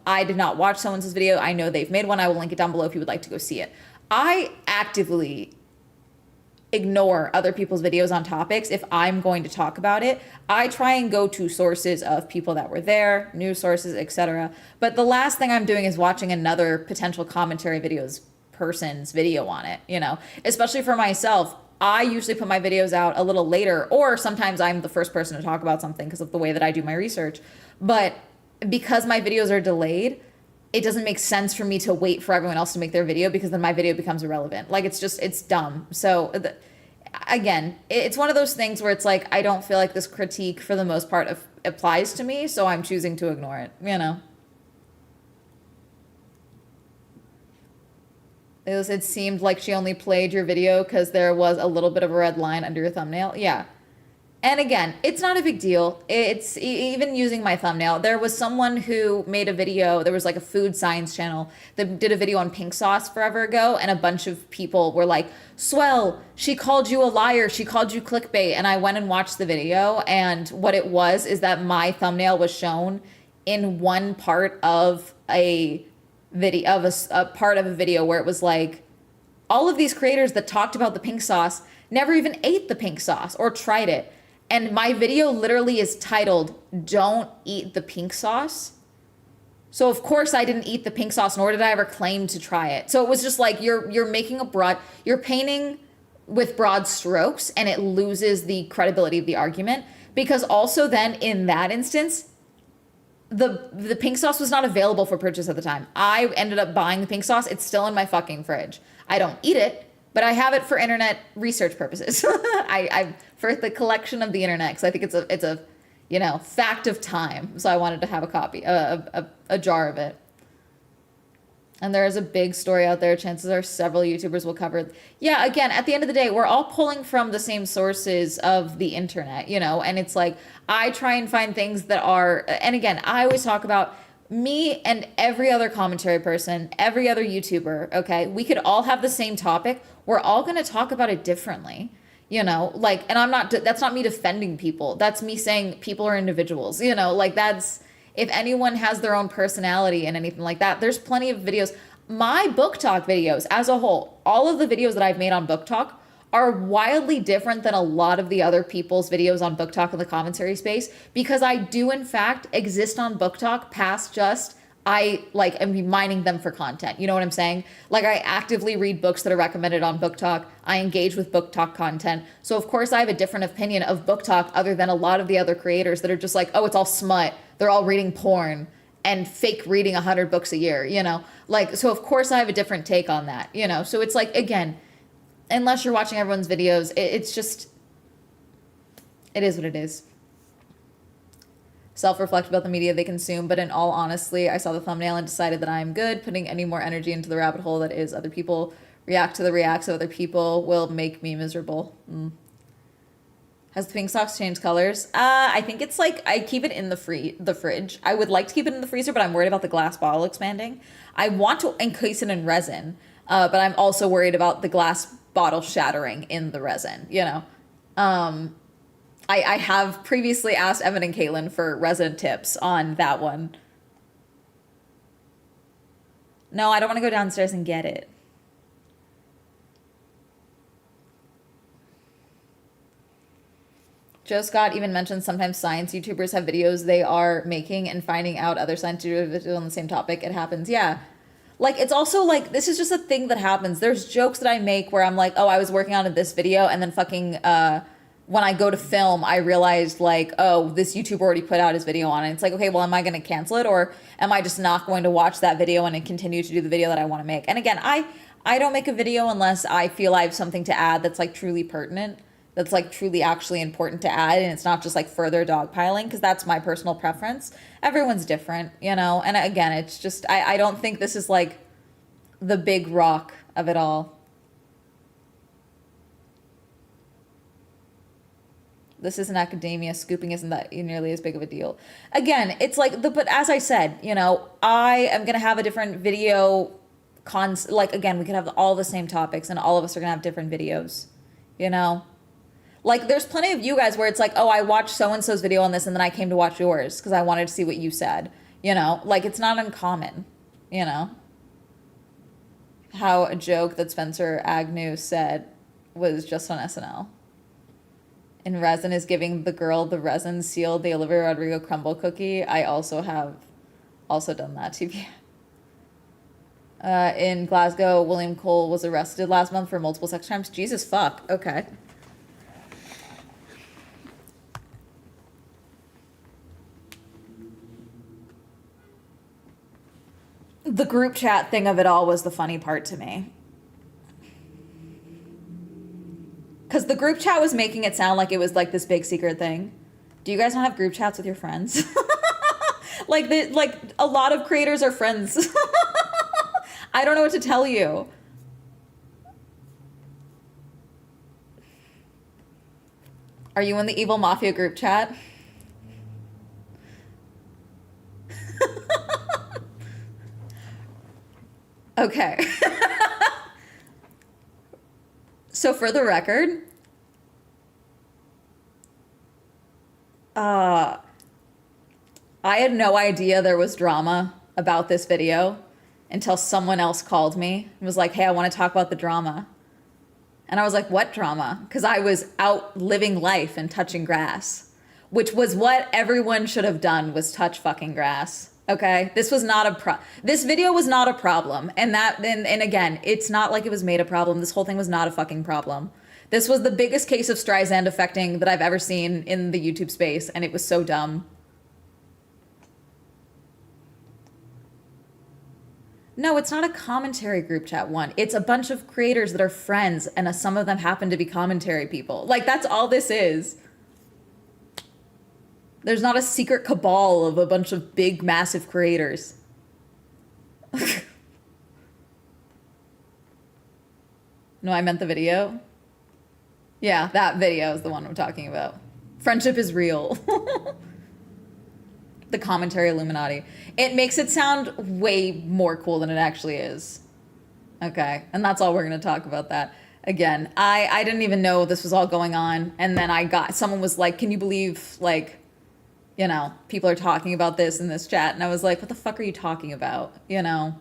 Speaker 1: I did not watch someone's video. I know they've made one. I will link it down below if you would like to go see it. I actively ignore other people's videos on topics if I'm going to talk about it. I try and go to sources of people that were there, news sources, etc. But the last thing I'm doing is watching another potential commentary person's video on it, especially for myself. I usually put my videos out a little later, or sometimes I'm the first person to talk about something because of the way that I do my research. But because my videos are delayed, it doesn't make sense for me to wait for everyone else to make their video because then my video becomes irrelevant. Like, it's dumb. So again, it's one of those things where it's like, I don't feel like this critique for the most part applies to me, so I'm choosing to ignore it, you know? It seemed like she only played your video because there was a little bit of a red line under your thumbnail. Yeah. And again, it's not a big deal. It's even using my thumbnail. There was someone who made a video. There was like a food science channel that did a video on pink sauce forever ago. And a bunch of people were like, swell, she called you a liar. She called you clickbait. And I went and watched the video. And what it was is that my thumbnail was shown in one part of a video, of a part of a video where it was like, all of these creators that talked about the pink sauce never even ate the pink sauce or tried it. And my video literally is titled, "Don't Eat the Pink Sauce." So of course I didn't eat the pink sauce, nor did I ever claim to try it. So it was just like, you're making you're painting with broad strokes, and it loses the credibility of the argument. Because also then in that instance, the pink sauce was not available for purchase at the time. I ended up buying the pink sauce. It's still in my fucking fridge. I don't eat it, but I have it for internet research purposes. I for the collection of the internet, because I think it's a you know, fact of time. So I wanted to have a copy, a jar of it. And there is a big story out there. Chances are several YouTubers will cover it. Yeah, again, at the end of the day, we're all pulling from the same sources of the internet, you know, and it's like, I try and find things that are, and again, I always talk about me and every other commentary person, every other YouTuber, okay? We could all have the same topic. We're all going to talk about it differently, you know, like, and that's not me defending people. That's me saying people are individuals, you know, like if anyone has their own personality and anything like that, there's plenty of videos. My book talk videos as a whole, all of the videos that I've made on book talk are wildly different than a lot of the other people's videos on book talk in the commentary space, because I do in fact exist on book talk past just am mining them for content. You know what I'm saying? Like, I actively read books that are recommended on book talk. I engage with book talk content. So of course I have a different opinion of book talk other than a lot of the other creators that are just like, oh, it's all smut. They're all reading porn and fake reading 100 books a year, you know? Like, so of course I have a different take on that, you know? So it's like, again, unless you're watching everyone's videos, it's just, it is what it is. Self-reflect about the media they consume, but in all honesty, I saw the thumbnail and decided that I am good. Putting any more energy into the rabbit hole that is other people react to the reacts of other people will make me miserable. Has the pink sauce changed colors? I think it's like, I keep it in the fridge. I would like to keep it in the freezer, but I'm worried about the glass bottle expanding. I want to encase it in resin, but I'm also worried about the glass bottle shattering in the resin, you know? I have previously asked Evan and Caitlin for resin tips on that one. No, I don't want to go downstairs and get it. Joe Scott even mentioned sometimes science YouTubers have videos they are making and finding out other science YouTubers on the same topic. It happens. Yeah. Like, it's also like, this is just a thing that happens. There's jokes that I make where I'm like, oh, I was working on this video, and then fucking, when I go to film, I realized like, oh, this YouTuber already put out his video on it. It's like, okay, well, am I going to cancel it, or am I just not going to watch that video and continue to do the video that I want to make? And again, I don't make a video unless I feel I have something to add that's like truly pertinent, that's like truly actually important to add, and it's not just like further dogpiling, because that's my personal preference. Everyone's different, you know? And again, it's just, I don't think this is like the big rock of it all. This isn't academia. Scooping isn't that nearly as big of a deal. Again, it's like, but as I said, you know, I am going to have a different video like, again, we could have all the same topics and all of us are going to have different videos, you know? Like, there's plenty of you guys where it's like, oh, I watched so-and-so's video on this and then I came to watch yours because I wanted to see what you said, you know? Like, it's not uncommon, you know? How a joke that Spencer Agnew said was just on SNL. And resin is giving the girl the resin sealed the Olivia Rodrigo crumble cookie. I also have done that too. In Glasgow, William Cole was arrested last month for multiple sex crimes. Jesus fuck. Okay. group chat thing of it all was the funny part to me. Because the group chat was making it sound like it was like this big secret thing. Do you guys not have group chats with your friends? like a lot of creators are friends. I don't know what to tell you. Are you in the Evil Mafia group chat? Okay. So for the record, I had no idea there was drama about this video until someone else called me and was like, hey, I want to talk about the drama. And I was like, what drama? Because I was out living life and touching grass, which was what everyone should have done, was touch fucking grass. Okay, this was not a this video was not a problem. And again, it's not like it was made a problem. This whole thing was not a fucking problem. This was the biggest case of Streisand affecting that I've ever seen in the YouTube space, and it was so dumb. No, it's not a commentary group chat one. It's a bunch of creators that are friends, and some of them happen to be commentary people. Like, that's all this is. There's not a secret cabal of a bunch of big, massive creators. No, I meant the video. Yeah, that video is the one I'm talking about. Friendship is real. The commentary Illuminati. It makes it sound way more cool than it actually is. Okay, and that's all we're gonna talk about that. Again, I didn't even know this was all going on, and then someone was like, can you believe, like, you know, people are talking about this in this chat, and I was like, what the fuck are you talking about, you know?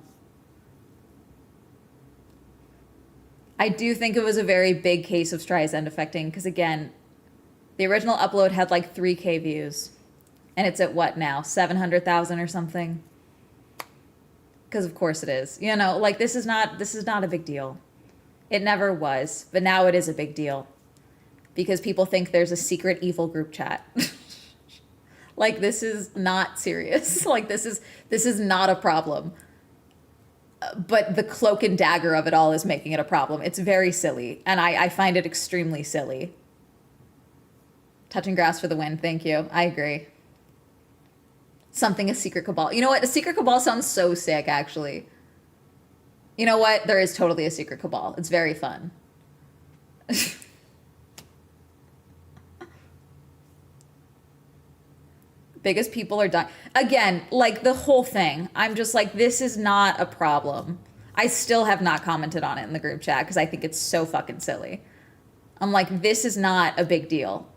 Speaker 1: I do think it was a very big case of Streisand affecting, because again, the original upload had like 3K views, and it's at what now, 700,000 or something? Because of course it is. You know, like, this is not a big deal. It never was, but now it is a big deal, because people think there's a secret evil group chat. Like, this is not serious. Like, this is not a problem. But the cloak and dagger of it all is making it a problem. It's very silly, and I find it extremely silly. Touching grass for the win. Thank you. I agree. Something a secret cabal. You know what? A secret cabal sounds so sick, actually. You know what? There is totally a secret cabal. It's very fun. Biggest people are dying. Again, like, the whole thing. I'm just like, this is not a problem. I still have not commented on it in the group chat because I think it's so fucking silly. I'm like, this is not a big deal.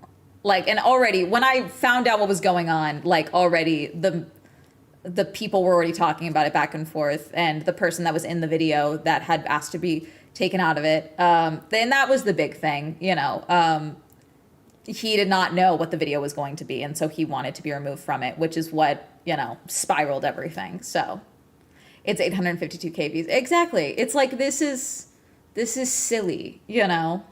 Speaker 1: Like, and already, when I found out what was going on, like, already the people were already talking about it back and forth, and the person that was in the video that had asked to be taken out of it, then that was the big thing, you know. He did not know what the video was going to be, and so he wanted to be removed from it, which is what, you know, spiraled everything. So it's 852 KVs. Exactly. It's like, this is silly, you know.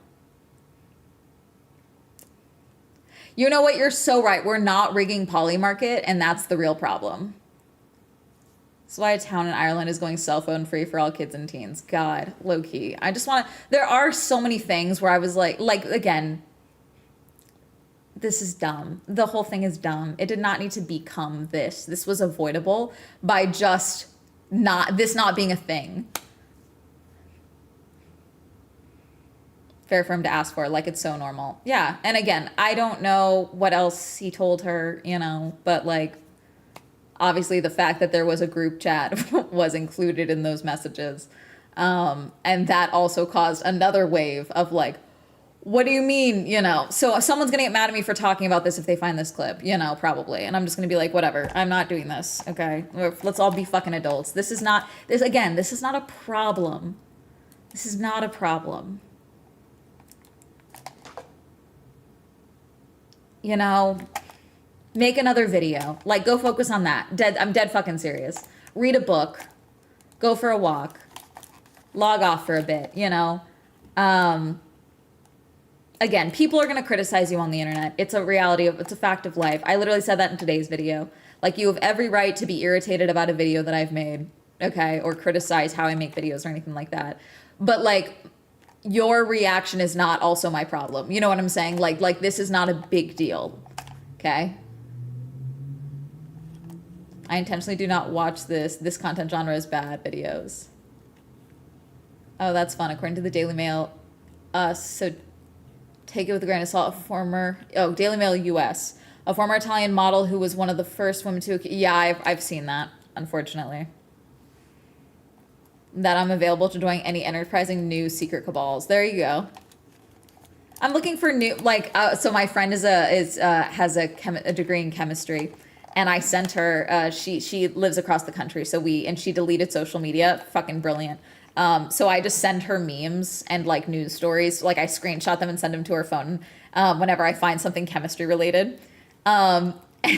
Speaker 1: You know what? You're so right. We're not rigging Polymarket, and that's the real problem. That's why a town in Ireland is going cell phone free for all kids and teens. God, low key. I just want to, there are so many things where I was like, again, this is dumb. The whole thing is dumb. It did not need to become this. This was avoidable by just not being a thing. Fair for him to ask for, like, it's so normal. Yeah, and again, I don't know what else he told her, you know, but, like, obviously the fact that there was a group chat was included in those messages. And that also caused another wave of, like, what do you mean, you know? So someone's gonna get mad at me for talking about this if they find this clip, you know, probably. And I'm just gonna be like, whatever, I'm not doing this, okay? Let's all be fucking adults. This is not a problem. This is not a problem. You know, make another video. Like, go focus on that. I'm dead fucking serious. Read a book. Go for a walk. Log off for a bit, you know? Again, people are going to criticize you on the internet. It's a reality it's a fact of life. I literally said that in today's video. Like, you have every right to be irritated about a video that I've made. okay, or criticize how I make videos or anything like that. But like, your reaction is not also my problem. You know what I'm saying? Like this is not a big deal, okay? I intentionally do not watch this. This content genre is bad videos. Oh, that's fun. According to the Daily Mail, so take it with a grain of salt. Daily Mail US, a former Italian model who was one of the first women to, yeah, I've seen that, unfortunately. That I'm available to join any enterprising new secret cabals. There you go. I'm looking for new, like, so my friend has a degree in chemistry, and I sent her, she lives across the country, and she deleted social media. Fucking brilliant. So I just send her memes and like news stories. Like I screenshot them and send them to her phone whenever I find something chemistry related. And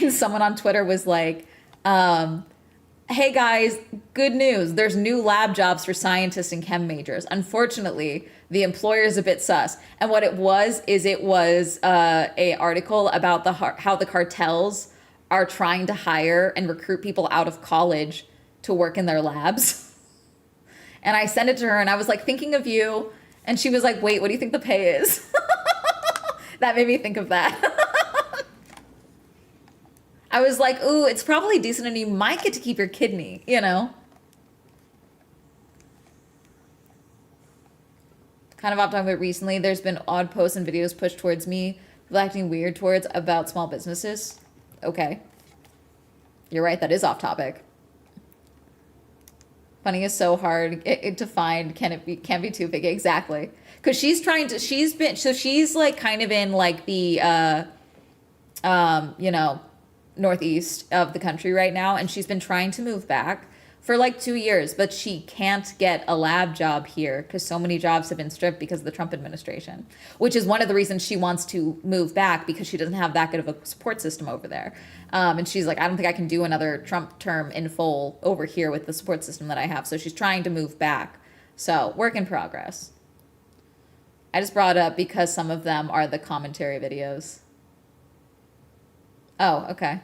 Speaker 1: someone on Twitter was like, hey guys, good news. There's new lab jobs for scientists and chem majors. Unfortunately, the employer is a bit sus. And what it was a article about how the cartels are trying to hire and recruit people out of college to work in their labs. And I sent it to her and I was like, thinking of you. And she was like, wait, what do you think the pay is? That made me think of that. I was like, ooh, it's probably decent and you might get to keep your kidney, you know? Kind of off topic, but recently there's been odd posts and videos pushed towards me, people acting weird towards about small businesses. Okay. You're right, that is off topic. Funny is so hard to find. Can't be too big. Exactly. Because she's like kind of in like the, northeast of the country right now. And she's been trying to move back for like 2 years, but she can't get a lab job here because so many jobs have been stripped because of the Trump administration, which is one of the reasons she wants to move back, because she doesn't have that good of a support system over there. And she's like, I don't think I can do another Trump term in full over here with the support system that I have. So she's trying to move back. So work in progress. I just brought it up because some of them are the commentary videos. Oh, okay.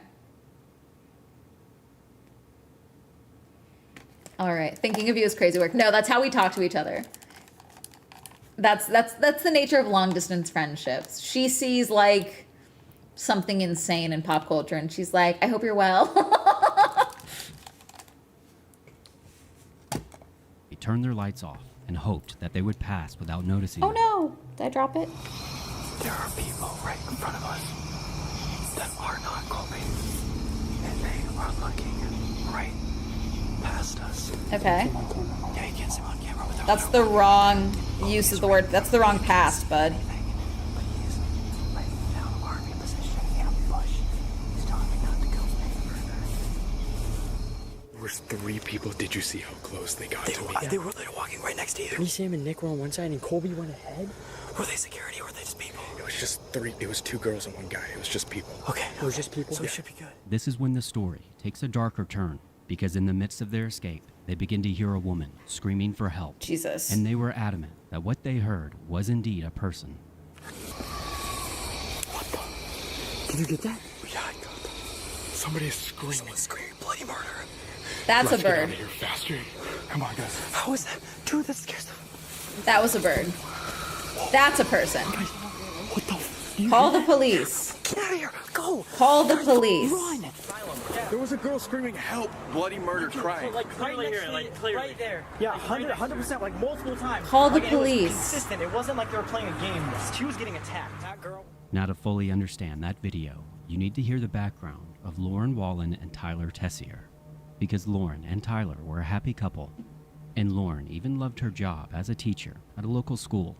Speaker 1: All right. Thinking of you is crazy work. No, that's how we talk to each other. That's the nature of long distance friendships. She sees like something insane in pop culture and she's like, I hope you're well.
Speaker 14: They turned their lights off and hoped that they would pass without noticing.
Speaker 1: Oh no, did I drop it?
Speaker 10: There are people right in front of us that are not coping, and they are looking right past us.
Speaker 1: Okay.
Speaker 10: Yeah, you can't see them on camera with
Speaker 1: That's the wrong use of the word. That's the wrong past, bud.
Speaker 10: There was 3 people. Did you see how close they got to me?
Speaker 13: They were walking right next to you. Me, Sam, and Nick were on one side, and Colby went ahead. Were they security or were they just people?
Speaker 10: It was just 3. It was 2 girls and 1 guy. It was just people.
Speaker 13: Okay, it was just people. So it should be good.
Speaker 14: This is when the story takes a darker turn, because in the midst of their escape, they begin to hear a woman screaming for help.
Speaker 1: Jesus.
Speaker 14: And they were adamant that what they heard was indeed a person.
Speaker 10: What the?
Speaker 13: Did you get that?
Speaker 10: Yeah, I got that. Somebody is screaming.
Speaker 13: Someone's screaming bloody murder.
Speaker 1: That's
Speaker 10: Let's
Speaker 1: a bird.
Speaker 10: Get out of here faster. Come on, guys.
Speaker 13: How is that? Dude, that scares them.
Speaker 1: That was a bird. That's a person.
Speaker 13: What the?
Speaker 1: Call the police.
Speaker 13: Get out of here. Go.
Speaker 1: Call the police.
Speaker 13: Run.
Speaker 10: There was a girl screaming, help, bloody murder, crying.
Speaker 12: Like clearly here, like clearly. Right there. Yeah, 100%, like multiple times.
Speaker 1: Call the
Speaker 12: Again,
Speaker 1: police.
Speaker 12: It was consistent. It wasn't like they were playing a game. She was getting attacked. That girl.
Speaker 14: Now, to fully understand that video, you need to hear the background of Lauren Wallen and Tyler Tessier. Because Lauren and Tyler were a happy couple, and Lauren even loved her job as a teacher at a local school,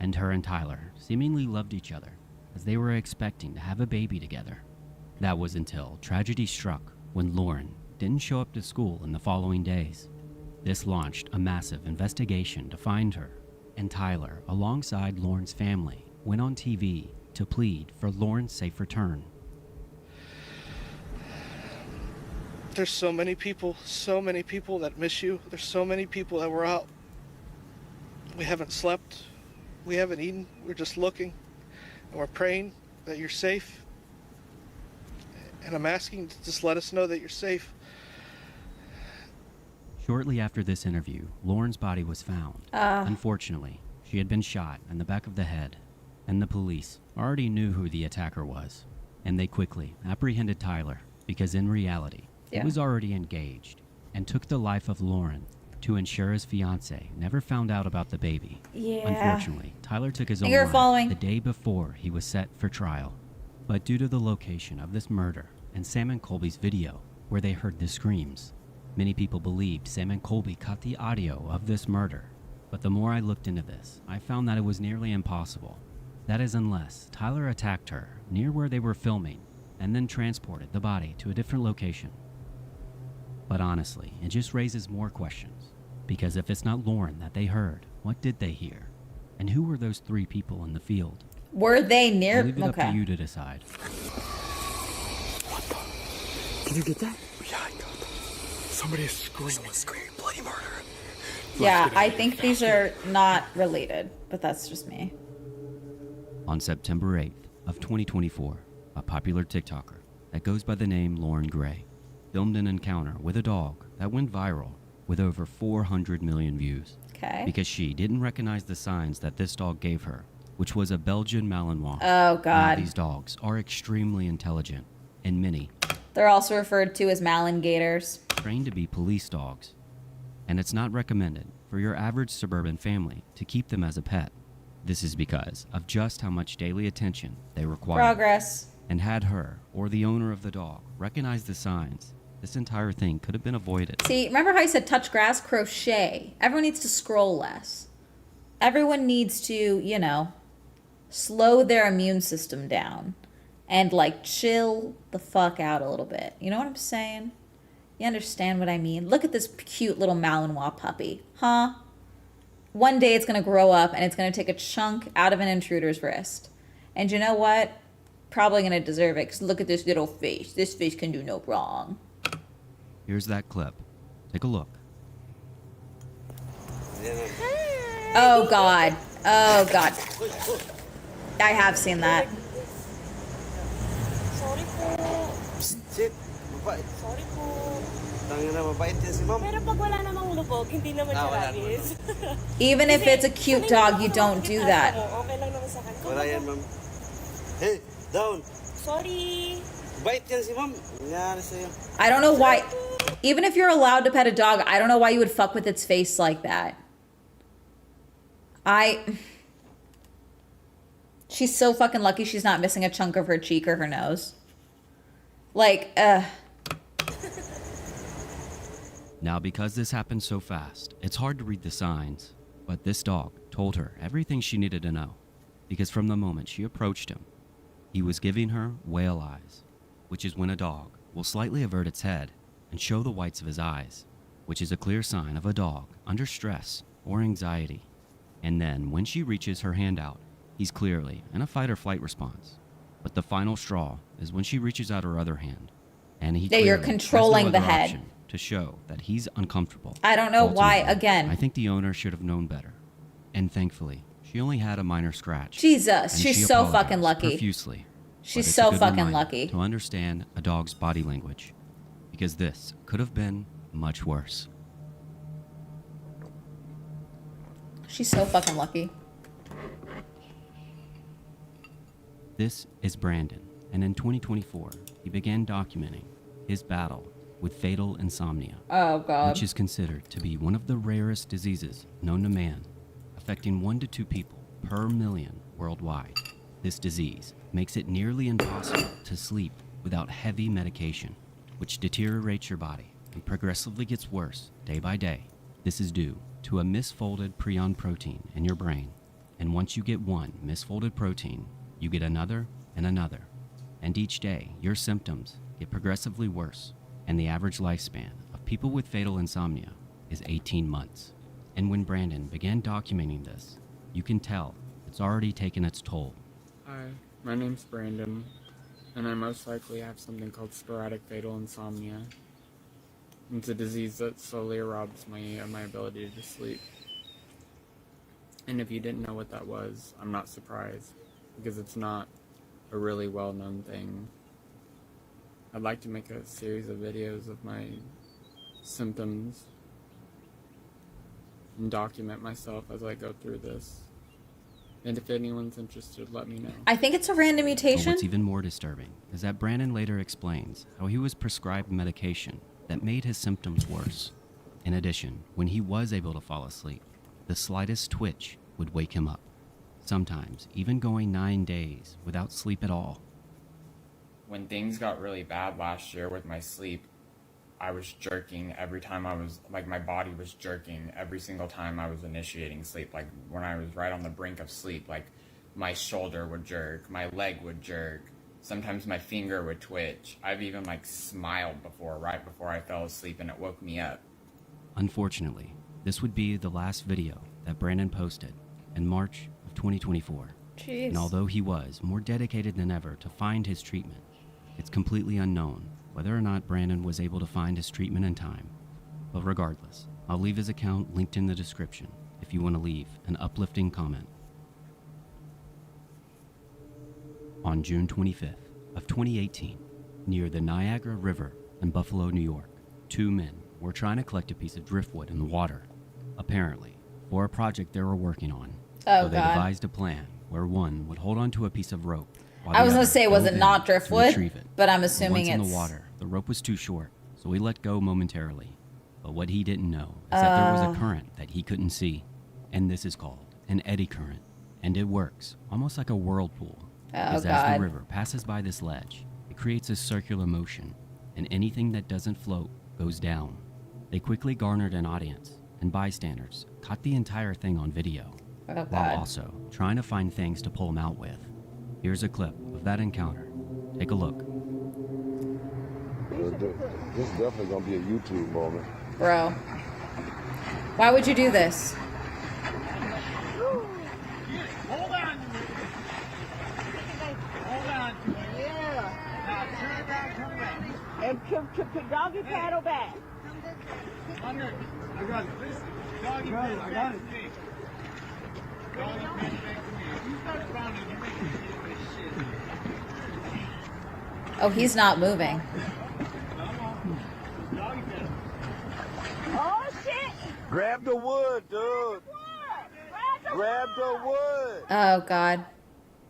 Speaker 14: and her and Tyler seemingly loved each other as they were expecting to have a baby together. That was until tragedy struck when Lauren didn't show up to school in the following days. This launched a massive investigation to find her, and Tyler, alongside Lauren's family, went on TV to plead for Lauren's safe return.
Speaker 15: There's so many people that miss you. There's so many people that were out. We haven't slept. We haven't eaten. We're just looking. And we're praying that you're safe. And I'm asking to just let us know that you're safe.
Speaker 14: Shortly after this interview, Lauren's body was found. Unfortunately, she had been shot in the back of the head, and the police already knew who the attacker was, and they quickly apprehended Tyler because in reality, he was already engaged and took the life of Lauren to ensure his fiance never found out about the baby.
Speaker 1: Yeah.
Speaker 14: Unfortunately, Tyler took his own
Speaker 1: You're
Speaker 14: life
Speaker 1: following.
Speaker 14: the day before he was set for trial. But due to the location of this murder and Sam and Colby's video, where they heard the screams, many people believed Sam and Colby caught the audio of this murder. But the more I looked into this, I found that it was nearly impossible. That is, unless Tyler attacked her near where they were filming and then transported the body to a different location. But honestly, it just raises more questions. Because if it's not Lauren that they heard, what did they hear? And who were those 3 people in the field?
Speaker 1: Were they near?
Speaker 14: I'll leave it up to
Speaker 1: Okay.
Speaker 14: you to decide.
Speaker 13: Did you get that?
Speaker 10: Yeah, I got that. Somebody is screaming. Someone's screaming bloody murder.
Speaker 1: Yeah, I think these are not related, but that's just me.
Speaker 14: On September 8th of 2024, a popular TikToker that goes by the name Lauren Gray filmed an encounter with a dog that went viral with over 400 million views.
Speaker 1: Okay.
Speaker 14: Because she didn't recognize the signs that this dog gave her, which was a Belgian Malinois.
Speaker 1: Oh,
Speaker 14: Now,
Speaker 1: God.
Speaker 14: these dogs are extremely intelligent, and many
Speaker 1: They're also referred to as Malingators.
Speaker 14: trained to be police dogs. And it's not recommended for your average suburban family to keep them as a pet. This is because of just how much daily attention they require.
Speaker 1: Progress.
Speaker 14: And had her, or the owner of the dog, recognize the signs, this entire thing could have been avoided.
Speaker 1: See, remember how I said touch grass? Crochet. Everyone needs to scroll less. Everyone needs to, you know, slow their immune system down and, like, chill the fuck out a little bit. You know what I'm saying? You understand what I mean? Look at this cute little Malinois puppy. Huh? One day it's going to grow up and it's going to take a chunk out of an intruder's wrist. And you know what? Probably going to deserve it, because look at this little face. This face can do no wrong.
Speaker 14: Here's that clip. Take a look.
Speaker 1: Oh, God. Oh, God. I have seen that.
Speaker 3: Sorry po.
Speaker 10: Sit. Mabait.
Speaker 3: Sorry po.
Speaker 10: Tangin na mabait yan si ma'am.
Speaker 3: Pero pag wala namang lubog, hindi naman siya
Speaker 10: wala
Speaker 3: ragis.
Speaker 1: Even if it's a cute dog, you don't do that.
Speaker 3: Okay lang naman sa kanya.
Speaker 10: Wala yan, ma'am. Hey, down.
Speaker 3: Sorry.
Speaker 10: Mabait yan si ma'am. Nangyari sa'yo.
Speaker 1: I don't know why. Even if you're allowed to pet a dog, I don't know why you would fuck with its face like that. She's so fucking lucky she's not missing a chunk of her cheek or her nose. Like,
Speaker 14: Now, because this happened so fast, it's hard to read the signs, but this dog told her everything she needed to know, because from the moment she approached him, he was giving her whale eyes, which is when a dog will slightly avert its head and show the whites of his eyes, which is a clear sign of a dog under stress or anxiety. And then when she reaches her hand out, he's clearly in a fight or flight response. But the final straw is when she reaches out her other hand, and he
Speaker 1: Yeah, you're
Speaker 14: clearly has
Speaker 1: controlling
Speaker 14: no
Speaker 1: the
Speaker 14: other
Speaker 1: head.
Speaker 14: option to show that he's uncomfortable.
Speaker 1: I don't know why,
Speaker 14: Ultimately,
Speaker 1: again.
Speaker 14: I think the owner should have known better. And thankfully, she only had a minor scratch.
Speaker 1: Jesus,
Speaker 14: and
Speaker 1: she's
Speaker 14: she
Speaker 1: so
Speaker 14: apologized
Speaker 1: fucking lucky.
Speaker 14: Profusely.
Speaker 1: She's
Speaker 14: But it's
Speaker 1: so
Speaker 14: a good
Speaker 1: fucking
Speaker 14: reminder
Speaker 1: lucky.
Speaker 14: to understand a dog's body language, because this could have been much worse.
Speaker 1: she's so fucking lucky.
Speaker 14: This is Brandon, and in 2024, he began documenting his battle with fatal insomnia,
Speaker 1: Oh, God.
Speaker 14: which is considered to be one of the rarest diseases known to man, affecting 1 to 2 people per million worldwide. This disease makes it nearly impossible to sleep without heavy medication, which deteriorates your body and progressively gets worse day by day. This is due to a misfolded prion protein in your brain, and once you get one misfolded protein, you get another and another, and each day your symptoms get progressively worse, and the average lifespan of people with fatal insomnia is 18 months. And when Brandon began documenting this, you can tell it's already taken its toll.
Speaker 9: Hi, my name's Brandon, and I most likely have something called sporadic fatal insomnia. It's a disease that slowly robs me of my ability to sleep. And if you didn't know what that was, I'm not surprised, because it's not a really well-known thing. I'd like to make a series of videos of my symptoms and document myself as I go through this. And if anyone's interested, let me know.
Speaker 1: I think it's a random
Speaker 14: But
Speaker 1: mutation.
Speaker 14: what's even more disturbing is that Brandon later explains how he was prescribed medication that made his symptoms worse. In addition, when he was able to fall asleep, the slightest twitch would wake him up, sometimes even going 9 days without sleep at all.
Speaker 9: When things got really bad last year with my sleep, I was jerking every time I was, like, my body was jerking every single time I was initiating sleep. Like, when I was right on the brink of sleep, like, my shoulder would jerk, my leg would jerk, sometimes my finger would twitch. I've even, like, smiled before, right before I fell asleep, and it woke me up.
Speaker 14: Unfortunately, this would be the last video that Brandon posted in March of 2024.
Speaker 1: Jeez.
Speaker 14: And although he was more dedicated than ever to find his treatment, it's completely unknown whether or not Brandon was able to find his treatment in time. But regardless, I'll leave his account linked in the description if you want to leave an uplifting comment. On June 25th of 2018, near the Niagara River in Buffalo, New York, 2 men were trying to collect a piece of driftwood in the water, apparently for a project they were working on.
Speaker 1: Oh,
Speaker 14: So they
Speaker 1: God.
Speaker 14: devised a plan where one would hold onto a piece of rope while
Speaker 1: I
Speaker 14: the
Speaker 1: was gonna
Speaker 14: other
Speaker 1: say, was
Speaker 14: dove
Speaker 1: it not
Speaker 14: in to
Speaker 1: driftwood?
Speaker 14: retrieve it.
Speaker 1: But I'm
Speaker 14: But
Speaker 1: assuming
Speaker 14: once in
Speaker 1: it's
Speaker 14: the water, the rope was too short, so he let go momentarily. But what he didn't know is that there was a current that he couldn't see, and this is called an eddy current, and it works almost like a whirlpool. Because as
Speaker 1: God.
Speaker 14: the river passes by this ledge, it creates a circular motion, and anything that doesn't float goes down. They quickly garnered an audience, and bystanders caught the entire thing on video,
Speaker 1: Oh,
Speaker 14: while
Speaker 1: God.
Speaker 14: also trying to find things to pull him out with. Here's a clip of that encounter. Take a look.
Speaker 17: This is definitely gonna be a YouTube moment.
Speaker 1: Bro. Why would you do this?
Speaker 8: Hold on. Hold on. Yeah. Now turn around, turn around.
Speaker 22: And doggy paddle back.
Speaker 8: Under. I got it. Doggy paddle I got it. Doggy paddle back to me. If you start frowning, you're making me do this shit.
Speaker 1: Oh, he's not moving.
Speaker 22: Oh shit!
Speaker 17: Grab the wood, dude. Grab the wood.
Speaker 1: Oh, God.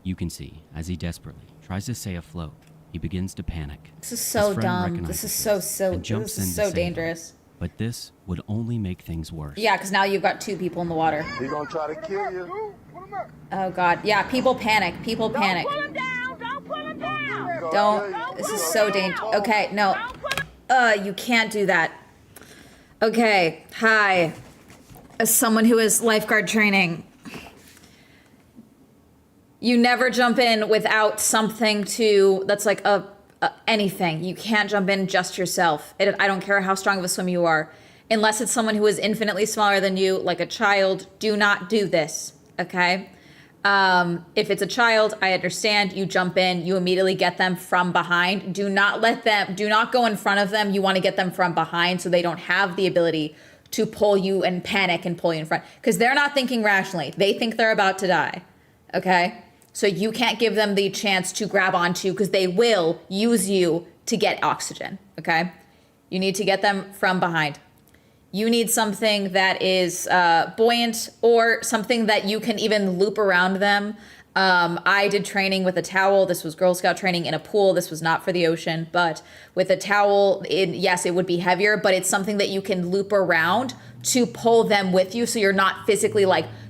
Speaker 14: You can see, as he desperately tries to stay afloat, he begins to panic.
Speaker 1: This is
Speaker 14: His
Speaker 1: so
Speaker 14: friend
Speaker 1: dumb.
Speaker 14: recognizes
Speaker 1: This is so,
Speaker 14: this and jumps
Speaker 1: this
Speaker 14: in
Speaker 1: is
Speaker 14: to
Speaker 1: so
Speaker 14: save him.
Speaker 1: dangerous.
Speaker 14: But this would only make things worse.
Speaker 1: Yeah, because now you've got 2 people in the water.
Speaker 17: He gonna try to kill you.
Speaker 1: Oh, God. Yeah, people panic. People panic.
Speaker 22: Pull him down! Don't pull him down!
Speaker 1: Don't. This is so dangerous. Okay, no. You can't do that. Okay, hi. As someone who is lifeguard training, you never jump in without something that's like anything. You can't jump in just yourself. I don't care how strong of a swimmer you are. Unless it's someone who is infinitely smaller than you, like a child, do not do this, okay? If it's a child, I understand. You jump in, you immediately get them from behind. Do not go in front of them. You want to get them from behind so they don't have the ability to pull you and panic and pull you in front. Because they're not thinking rationally. They think they're about to die, okay? So you can't give them the chance to grab onto, because they will use you to get oxygen, okay? You need to get them from behind. You need something that is buoyant, or something that you can even loop around them. I did training with a towel. This was Girl Scout training in a pool. This was not for the ocean, but with a towel, yes, it would be heavier, but it's something that you can loop around to pull them with you, so you're not physically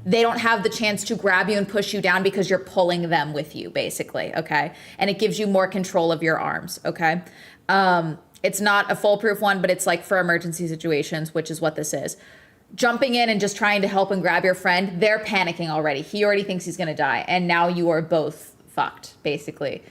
Speaker 1: they don't have the chance to grab you and push you down because you're pulling them with you, basically, okay? And it gives you more control of your arms, okay? It's not a foolproof one, but it's like for emergency situations, which is what this is. Jumping in and just trying to help and grab your friend, they're panicking already. He already thinks he's going to die, and now you are both fucked, basically.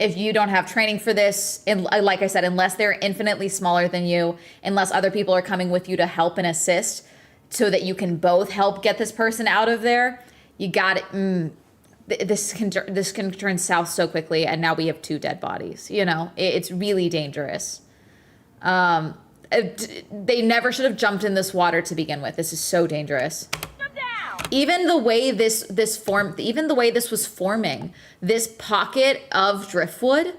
Speaker 1: If you don't have training for this, and like I said, unless they're infinitely smaller than you, unless other people are coming with you to help and assist so that you can both help get this person out of there, you got it. This can turn south so quickly, and now we have 2 dead bodies. You know, it's really dangerous. They never should have jumped in this water to begin with. This is so dangerous. Even the way this was forming, this pocket of driftwood,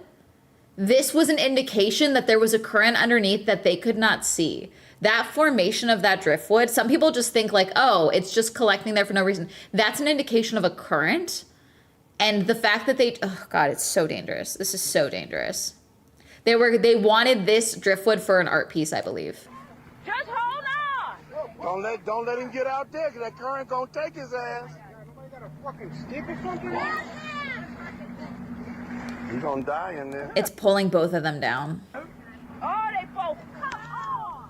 Speaker 1: this was an indication that there was a current underneath that they could not see. That formation of that driftwood, some people just think like, oh, it's just collecting there for no reason. That's an indication of a current. And the fact that oh God, it's so dangerous. This is so dangerous. They wanted this driftwood for an art piece, I believe.
Speaker 22: Just hold on.
Speaker 17: Don't let him get out there, cause that current gonna take his ass. Somebody got a fucking stick or something? He's gonna die in there.
Speaker 1: It's pulling both of them down.
Speaker 22: Oh, they both. Come on.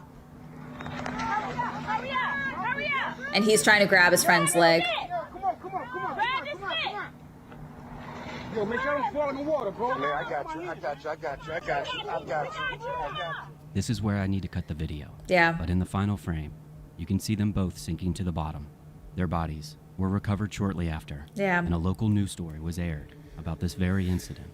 Speaker 22: Hurry up. Hurry up.
Speaker 1: And he's trying to grab his friend's leg.
Speaker 22: Come on. Grab this stick.
Speaker 17: Yo, make sure I don't fall in the water, bro. Man, I got you.
Speaker 14: This is where I need to cut the video.
Speaker 1: Yeah.
Speaker 14: But in the final frame, you can see them both sinking to the bottom. Their bodies were recovered shortly after.
Speaker 1: Yeah.
Speaker 14: And a local news story was aired about this very incident.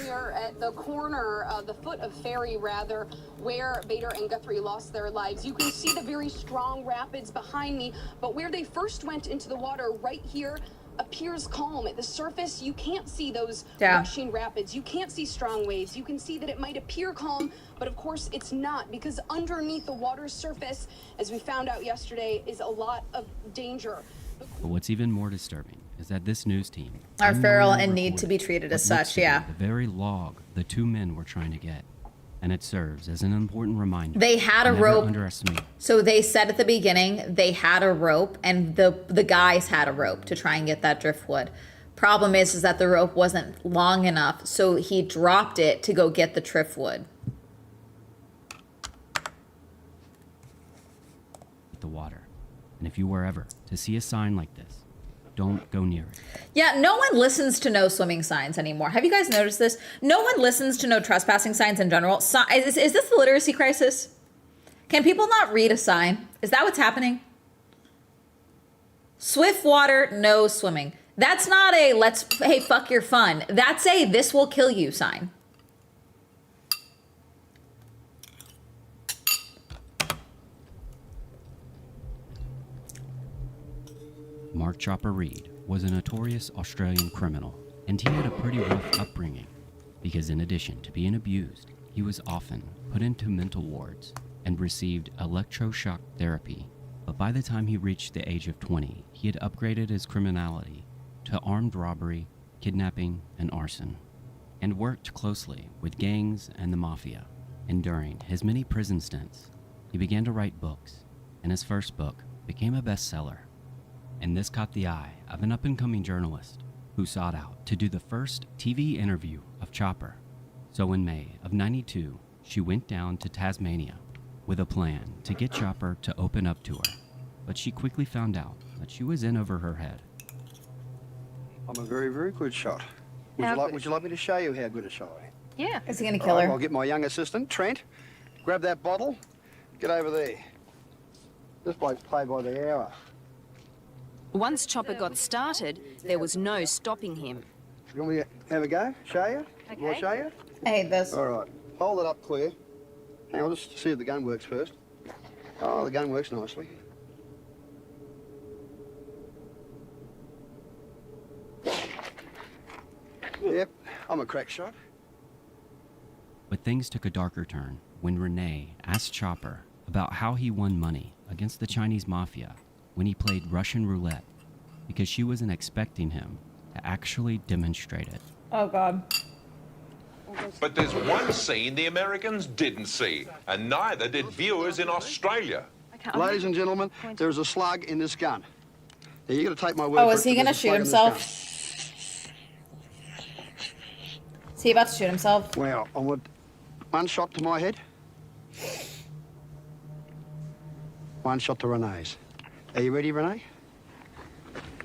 Speaker 6: Here at the corner, the foot of ferry rather, where Bader and Guthrie lost their lives. You can see the very strong rapids behind me, but where they first went into the water right here appears calm. At the surface, you can't see those rushing rapids. You can't see strong waves. You can see that it might appear calm, but of course it's not, because underneath the water's surface, as we found out yesterday, is a lot of danger.
Speaker 14: But what's even more disturbing is that this news team
Speaker 1: are feral and need to be treated as such, yeah.
Speaker 14: The very log the two men were trying to get. And it serves as an important reminder.
Speaker 1: They had a
Speaker 14: never
Speaker 1: rope.
Speaker 14: Underestimate.
Speaker 1: So they said at the beginning they had a rope, and the guys had a rope to try and get that driftwood. Problem is that the rope wasn't long enough, so he dropped it to go get the driftwood.
Speaker 14: The water. And if you were ever to see a sign like this, don't go near it.
Speaker 1: Yeah, no one listens to no swimming signs anymore. Have you guys noticed this? No one listens to no trespassing signs in general. Is this the literacy crisis? Can people not read a sign? Is that what's happening? Swift water, no swimming. That's not a hey, fuck your fun. That's a this will kill you sign.
Speaker 14: Mark Chopper Reed was a notorious Australian criminal, and he had a pretty rough upbringing, because in addition to being abused, he was often put into mental wards and received electroshock therapy. But by the time he reached the age of 20, he had upgraded his criminality to armed robbery, kidnapping, and arson, and worked closely with gangs and the mafia. And during his many prison stints, he began to write books, and his first book became a bestseller. And this caught the eye of an up-and-coming journalist who sought out to do the first TV interview of Chopper. So in May of '92, she went down to Tasmania with a plan to get Chopper to open up to her. But she quickly found out that she was in over her head.
Speaker 18: I'm a very, very good shot. Would you like me to show you how good a shot I am?
Speaker 1: Yeah. Is he gonna kill her?
Speaker 18: I'll get my young assistant, Trent. Grab that bottle. Get over there. This bloke's play by the hour.
Speaker 23: Once Chopper got started, there was no stopping him.
Speaker 18: You want me to have a go? Show you?
Speaker 23: Okay.
Speaker 18: Want to show you?
Speaker 1: I hate this.
Speaker 18: All right. Hold it up clear. Hang on, just see if the gun works first. Oh, the gun works nicely. Yep, I'm a crack shot.
Speaker 14: But things took a darker turn when Renee asked Chopper about how he won money against the Chinese mafia when he played Russian roulette, because she wasn't expecting him to actually demonstrate it.
Speaker 1: Oh, God.
Speaker 24: But there's one scene the Americans didn't see, and neither did viewers in Australia.
Speaker 18: Ladies and gentlemen, there's a slug in this gun. Now, you got to take my word
Speaker 1: Oh,
Speaker 18: for
Speaker 1: is
Speaker 18: it,
Speaker 1: he
Speaker 18: there's
Speaker 1: gonna
Speaker 18: a
Speaker 1: shoot
Speaker 18: slug in this
Speaker 1: himself?
Speaker 18: gun.
Speaker 1: Is he about to shoot himself?
Speaker 18: Well, I want one shot to my head. One shot to Renee's. Are you ready, Renee?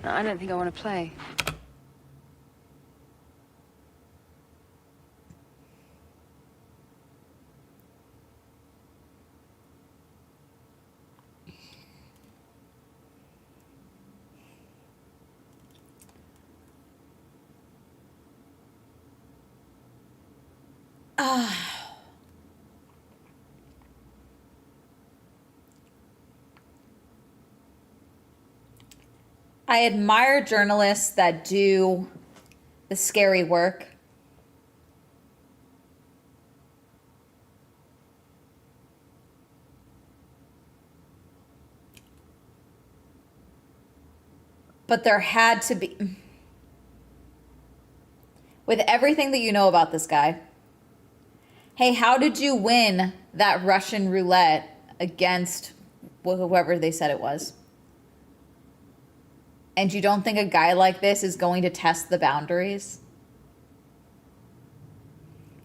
Speaker 23: I don't think I want to play.
Speaker 1: I admire journalists that do the scary work. But there had to be, with everything that you know about this guy, hey, how did you win that Russian roulette against whoever they said it was? And you don't think a guy like this is going to test the boundaries?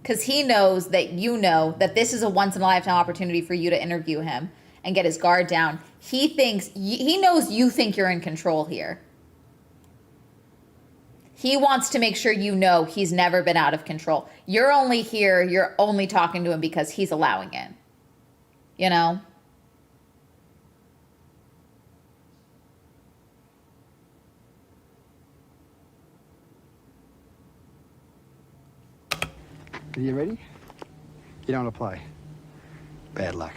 Speaker 1: Because he knows that you know that this is a once-in-a-lifetime opportunity for you to interview him and get his guard down. He knows you think you're in control here. He wants to make sure you know he's never been out of control. You're only here, you're only talking to him because he's allowing it. You know?
Speaker 18: Are you ready? You don't want to play. Bad luck.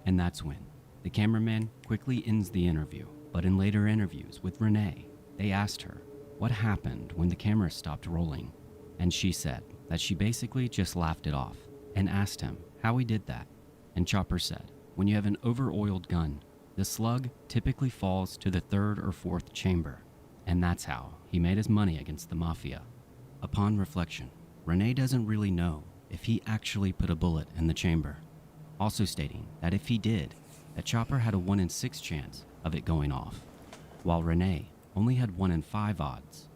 Speaker 14: And that's when the cameraman quickly ends the interview. But in later interviews with Renee, they asked her what happened when the camera stopped rolling. And she said that she basically just laughed it off and asked him how he did that. And Chopper said, when you have an over-oiled gun, the slug typically falls to the third or fourth chamber. And that's how he made his money against the mafia. Upon reflection, Renee doesn't really know if he actually put a bullet in the chamber. Also stating that if he did, that Chopper had a 1 in 6 chance of it going off, while Renee only had 1 in 5 odds.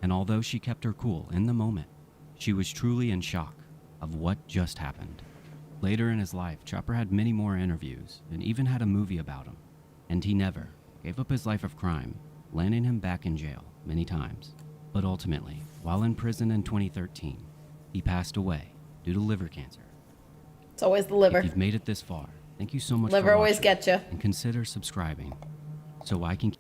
Speaker 14: And although she kept her cool in the moment, she was truly in shock of what just happened. Later in his life, Chopper had many more interviews and even had a movie about him. And he never gave up his life of crime, landing him back in jail many times. But ultimately, while in prison in 2013, he passed away due to liver cancer.
Speaker 1: It's always the liver.
Speaker 14: If you've made it this far, thank you so much
Speaker 1: Liver
Speaker 14: for
Speaker 1: always
Speaker 14: watching,
Speaker 1: gets you.
Speaker 14: and consider subscribing so I can.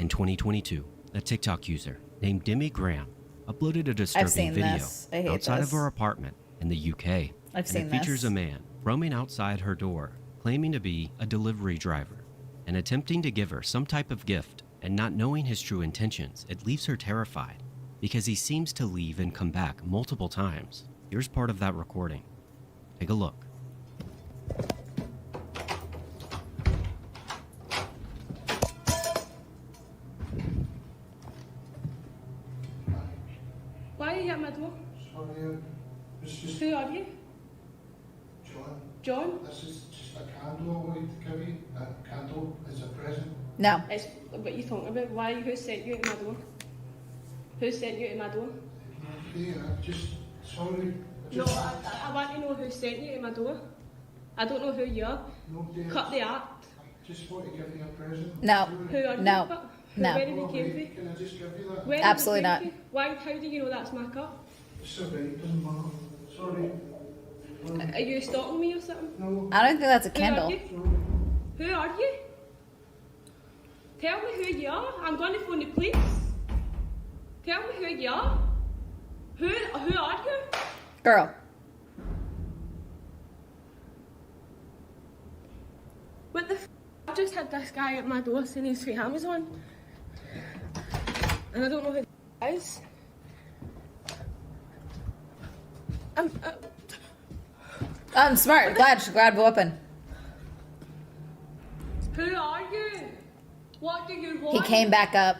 Speaker 14: In 2022, a TikTok user named Demi Graham uploaded a disturbing video outside of her apartment in the UK. It features a man roaming outside her door, claiming to be a delivery driver and attempting to give her some type of gift, and not knowing his true intentions, it leaves her terrified because he seems to leave and come back multiple times. Here's part of that recording. Take a look.
Speaker 2: Why are you at my door?
Speaker 11: Sorry, it's just...
Speaker 2: Who are you?
Speaker 11: John.
Speaker 2: John?
Speaker 11: This is just a candle I wanted to give you. A candle as a present.
Speaker 1: No.
Speaker 2: It's what you talking about. Why? Who sent you to my door? Who sent you to my door?
Speaker 11: Yeah, just... Sorry.
Speaker 2: No, I want to know who sent you to my door. I don't know who you are.
Speaker 11: No, dear.
Speaker 2: Cut the act.
Speaker 11: I just want to give you a present.
Speaker 1: No.
Speaker 2: Who are you?
Speaker 1: No.
Speaker 2: Who,
Speaker 1: No.
Speaker 2: Where did you came from?
Speaker 11: Can I just give you that?
Speaker 2: Where
Speaker 1: Absolutely
Speaker 2: did you
Speaker 1: not.
Speaker 2: came from? Why? How do you know that's my cup?
Speaker 11: It's alright, doesn't matter. Sorry.
Speaker 2: Are you stalking me or something?
Speaker 11: No.
Speaker 1: I don't think that's a
Speaker 2: Who
Speaker 1: candle.
Speaker 2: are you? Who are you? Tell me who you are. I'm going to phone the police. Tell me who you are. Who are you?
Speaker 1: Girl.
Speaker 2: What the f? I've just had this guy at my door saying he's from Amazon. And I don't know who that is.
Speaker 1: I'm smart. Glad weapon.
Speaker 2: Who are you? What do you
Speaker 1: He
Speaker 2: want?
Speaker 1: came back up.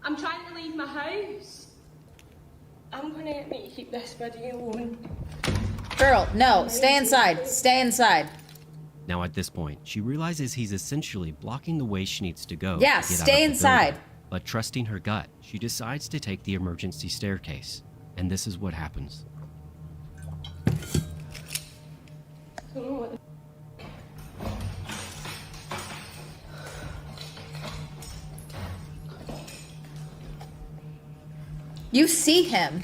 Speaker 2: I'm trying to leave my house. I'm gonna make you keep this video on.
Speaker 1: Girl, no. Stay inside. Stay inside.
Speaker 14: Now at this point, she realizes he's essentially blocking the way she needs to go.
Speaker 1: Yeah,
Speaker 14: to get out
Speaker 1: stay
Speaker 14: of the
Speaker 1: inside.
Speaker 14: building. But trusting her gut, she decides to take the emergency staircase. And this is what happens.
Speaker 2: Don't know what the
Speaker 1: You see him.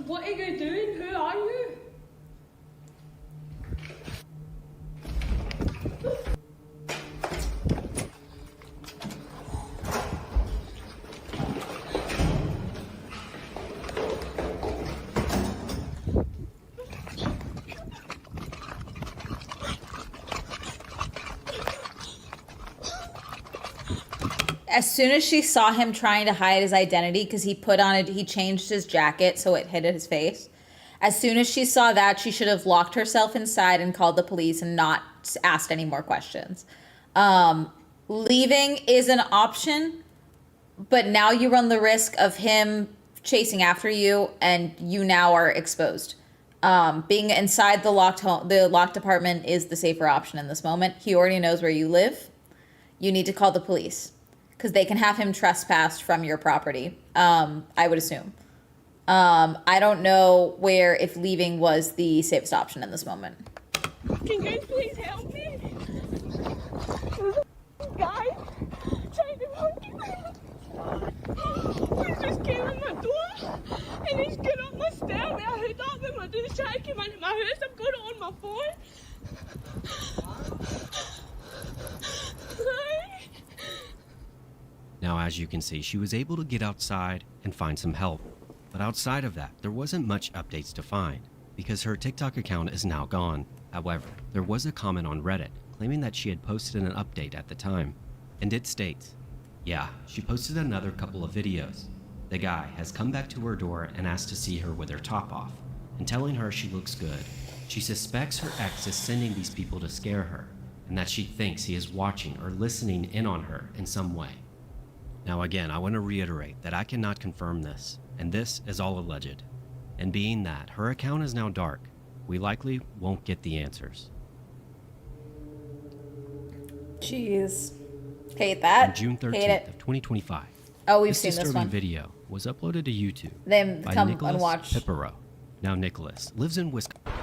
Speaker 2: What are you doing? Who are you?
Speaker 1: As soon as she saw him trying to hide his identity, because he changed his jacket so it hid his face. As soon as she saw that, she should have locked herself inside and called the police and not asked any more questions. Leaving is an option, but now you run the risk of him chasing after you, and you now are exposed. Being inside the locked apartment is the safer option in this moment. He already knows where you live. You need to call the police because they can have him trespassed from your property. I would assume. I don't know if leaving was the safest option in this moment.
Speaker 22: Can you guys please help me? There's a guy trying to monkey me. He just came in my door and he's get up my stair. I heard that when my door shaking in my house. I've got it on my phone.
Speaker 14: Now, as you can see, she was able to get outside and find some help. But outside of that, there wasn't much updates to find, because her TikTok account is now gone. However, there was a comment on Reddit claiming that she had posted an update at the time. And it states, yeah, she posted another couple of videos. The guy has come back to her door and asked to see her with her top off, and telling her she looks good. She suspects her ex is sending these people to scare her, and that she thinks he is watching or listening in on her in some way. Now again, I want to reiterate that I cannot confirm this, and this is all alleged. And being that her account is now dark, we likely won't get the answers.
Speaker 1: Jeez. Hate that.
Speaker 14: On June 13th
Speaker 1: Hate it.
Speaker 14: of 2025,
Speaker 1: Oh, we've
Speaker 14: this
Speaker 1: seen this
Speaker 14: disturbing
Speaker 1: one.
Speaker 14: video was uploaded to YouTube
Speaker 1: Then
Speaker 14: by
Speaker 1: come
Speaker 14: Nicholas
Speaker 1: and watch.
Speaker 14: Pipero. Now Nicholas lives in Wisconsin.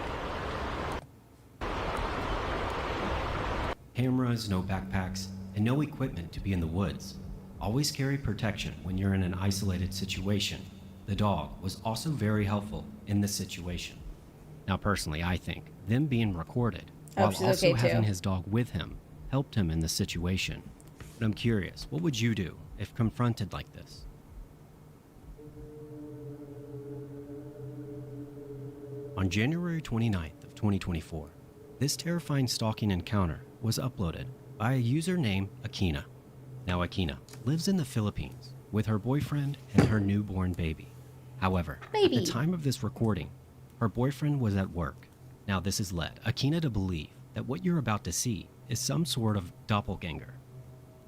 Speaker 14: Cameras, no backpacks, and no equipment to be in the woods. Always carry protection when you're in an isolated situation. The dog was also very helpful in this situation. Now personally, I think them being recorded while
Speaker 1: she's
Speaker 14: also
Speaker 1: okay,
Speaker 14: having
Speaker 1: too.
Speaker 14: his dog with him helped him in this situation. But I'm curious, what would you do if confronted like this? On January 29th of 2024, this terrifying stalking encounter was uploaded by a user named Akina. Now Akina lives in the Philippines with her boyfriend and her newborn baby. However, at the time of this recording, her boyfriend was at work. Now this has led Akina to believe that what you're about to see is some sort of doppelganger.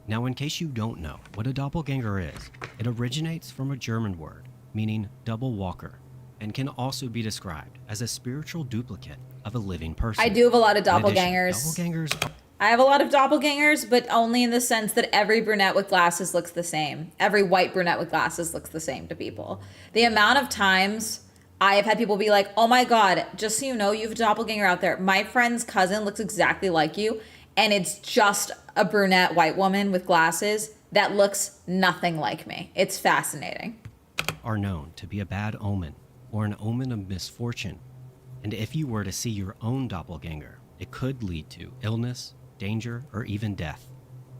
Speaker 14: Now in case you don't know what a doppelganger is, it originates from a German word meaning double walker, and can also be described as a spiritual duplicate of a living person.
Speaker 1: I do have a lot of
Speaker 14: In addition,
Speaker 1: doppelgangers.
Speaker 14: doppelgangers
Speaker 1: I have a lot of doppelgangers, but only in the sense that every brunette with glasses looks the same. Every white brunette with glasses looks the same to people. The amount of times I have had people be like, oh my God, just so you know, you have a doppelganger out there. My friend's cousin looks exactly like you, and it's just a brunette white woman with glasses that looks nothing like me. It's fascinating.
Speaker 14: are known to be a bad omen or an omen of misfortune. And if you were to see your own doppelganger, it could lead to illness, danger, or even death.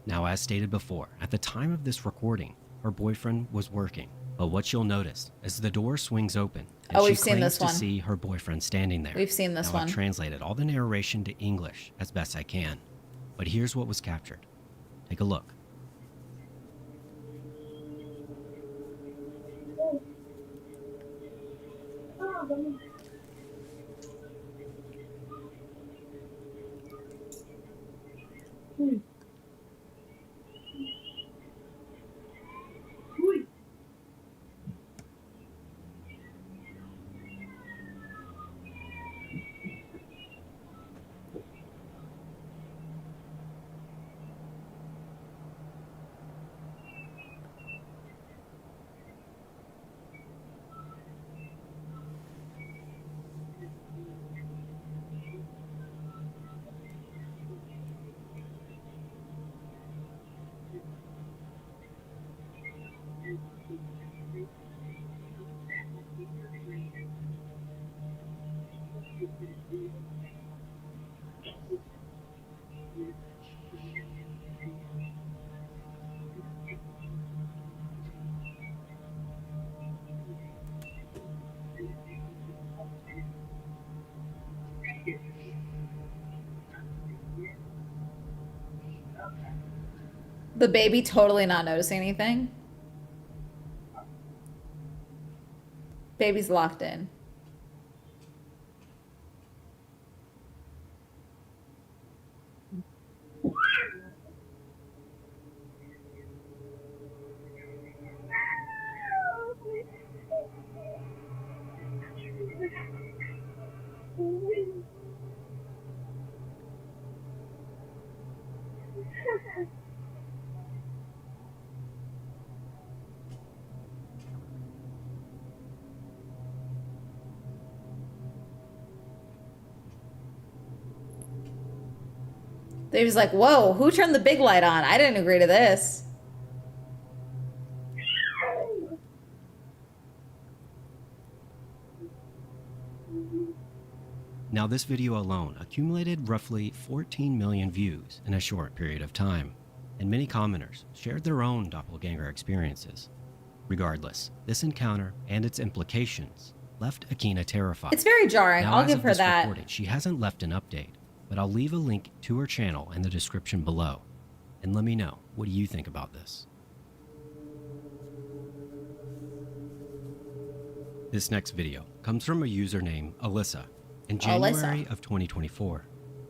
Speaker 14: Now, as stated before, at the time of this recording, her boyfriend was working. But what you'll notice is the door swings open, and
Speaker 1: Oh,
Speaker 14: she
Speaker 1: we've seen
Speaker 14: claims
Speaker 1: this
Speaker 14: to
Speaker 1: one.
Speaker 14: see her boyfriend standing there.
Speaker 1: We've seen this
Speaker 14: now,
Speaker 1: one.
Speaker 14: I've translated all the narration to English as best I can. But here's what was captured. Take a look.
Speaker 1: The baby totally not noticing anything. Baby's locked in. They're just like, whoa, who turned the big light on? I didn't agree to this.
Speaker 14: Now, this video alone accumulated roughly 14 million views in a short period of time, and many commenters shared their own doppelganger experiences. Regardless, this encounter and its implications left Akina terrified.
Speaker 1: It's very jarring.
Speaker 14: Now,
Speaker 1: I'll
Speaker 14: as
Speaker 1: give
Speaker 14: of
Speaker 1: her
Speaker 14: this
Speaker 1: that.
Speaker 14: recording, she hasn't left an update, but I'll leave a link to her channel in the description below. And let me know, what do you think about this? This next video comes from a user named Alyssa in January of 2024.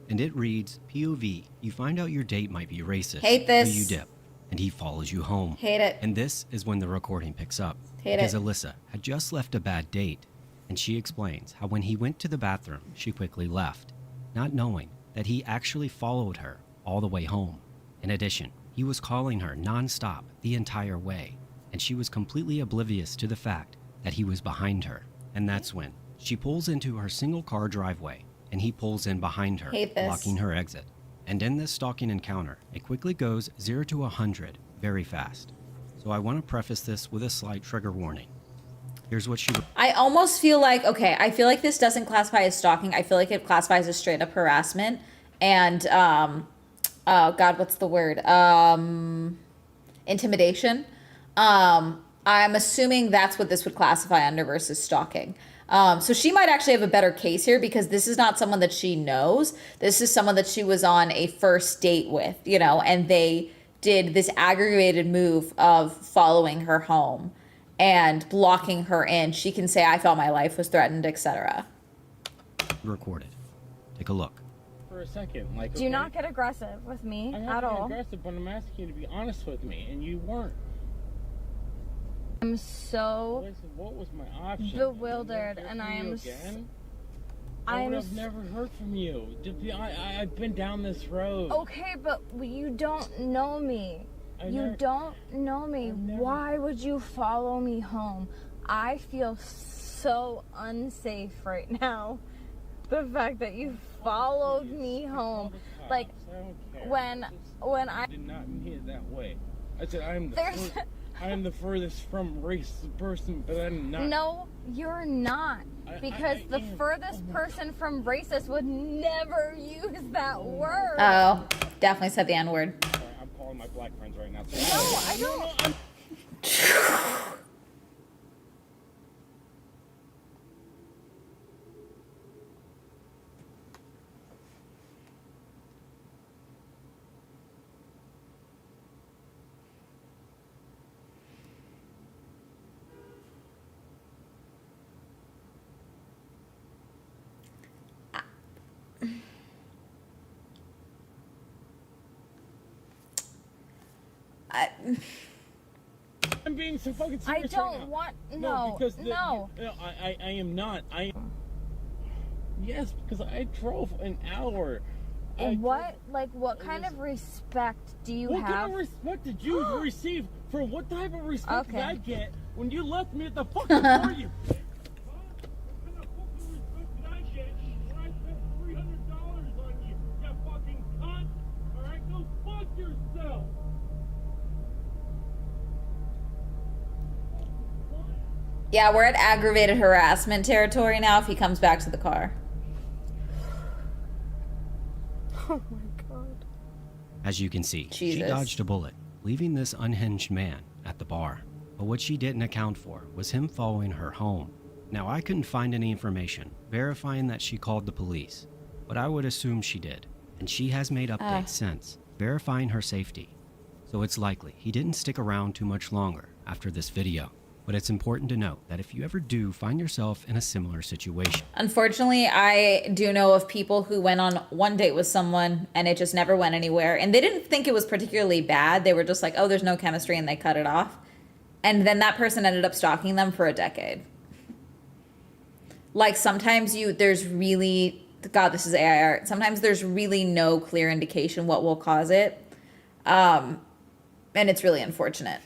Speaker 14: And it reads, POV, you find out your date might be racist.
Speaker 1: Hate this.
Speaker 14: So you dip, and he follows you home.
Speaker 1: Hate it.
Speaker 14: And this is when the recording picks up.
Speaker 1: Hate
Speaker 14: because
Speaker 1: it.
Speaker 14: Alyssa had just left a bad date, and she explains how when he went to the bathroom, she quickly left, not knowing that he actually followed her all the way home. In addition, he was calling her non-stop the entire way, and she was completely oblivious to the fact that he was behind her. And that's when she pulls into her single-car driveway, and he pulls in behind her,
Speaker 1: Hate this.
Speaker 14: blocking her exit. And in this stalking encounter, it quickly goes 0 to 100 very fast. So I want to preface this with a slight trigger warning. Here's what she...
Speaker 1: I almost feel like, okay, I feel like this doesn't classify as stalking. I feel like it classifies as straight up harassment. And, oh God, what's the word? Intimidation. I'm assuming that's what this would classify under versus stalking. So she might actually have a better case here because this is not someone that she knows. This is someone that she was on a first date with, you know, and they did this aggravated move of following her home and blocking her in. She can say, I felt my life was threatened, etc.
Speaker 14: Recorded. Take a look.
Speaker 4: For a second, like,
Speaker 16: Do not get aggressive with me at all.
Speaker 4: I'm aggressive, but I'm asking you to be honest with me, and you weren't.
Speaker 16: I'm so
Speaker 4: what was my option?
Speaker 16: bewildered, and I am.
Speaker 4: I would have never heard from you. I've been down this road.
Speaker 16: Okay, but you don't know me. You don't know me. Why would you follow me home? I feel so unsafe right now. The fact that you followed me home, like when I
Speaker 4: did not mean it that way. I said I am the furthest from racist person, but I'm not.
Speaker 16: No, you're not. Because the furthest person from racist would never use that word.
Speaker 1: Oh, definitely said the N-word.
Speaker 4: I'm calling my black friends right now.
Speaker 16: No, I don't.
Speaker 4: I'm being so fucking serious.
Speaker 16: I don't want
Speaker 4: because I am not. Yes, because I drove an hour.
Speaker 16: What kind of respect do you have?
Speaker 4: What kind of respect did you receive? For what type of respect did I get when you left me at the fucking door, you bitch? What kind of fucking respect did I get when I spent $300 on you, you fucking cunt? Alright, go fuck yourself!
Speaker 1: Yeah, we're at aggravated harassment territory now if he comes back to the car.
Speaker 16: Oh my God.
Speaker 14: As you can see,
Speaker 1: Jesus.
Speaker 14: she dodged a bullet, leaving this unhinged man at the bar. But what she didn't account for was him following her home. Now, I couldn't find any information verifying that she called the police, but I would assume she did, and she has made updates since, verifying her safety. So it's likely he didn't stick around too much longer after this video. But it's important to note that if you ever do find yourself in a similar situation.
Speaker 1: Unfortunately, I do know of people who went on one date with someone and it just never went anywhere. And they didn't think it was particularly bad. They were just like, oh, there's no chemistry, and they cut it off. And then that person ended up stalking them for a decade. Like sometimes there's really, God, this is AI art. Sometimes there's really no clear indication what will cause it. And it's really unfortunate.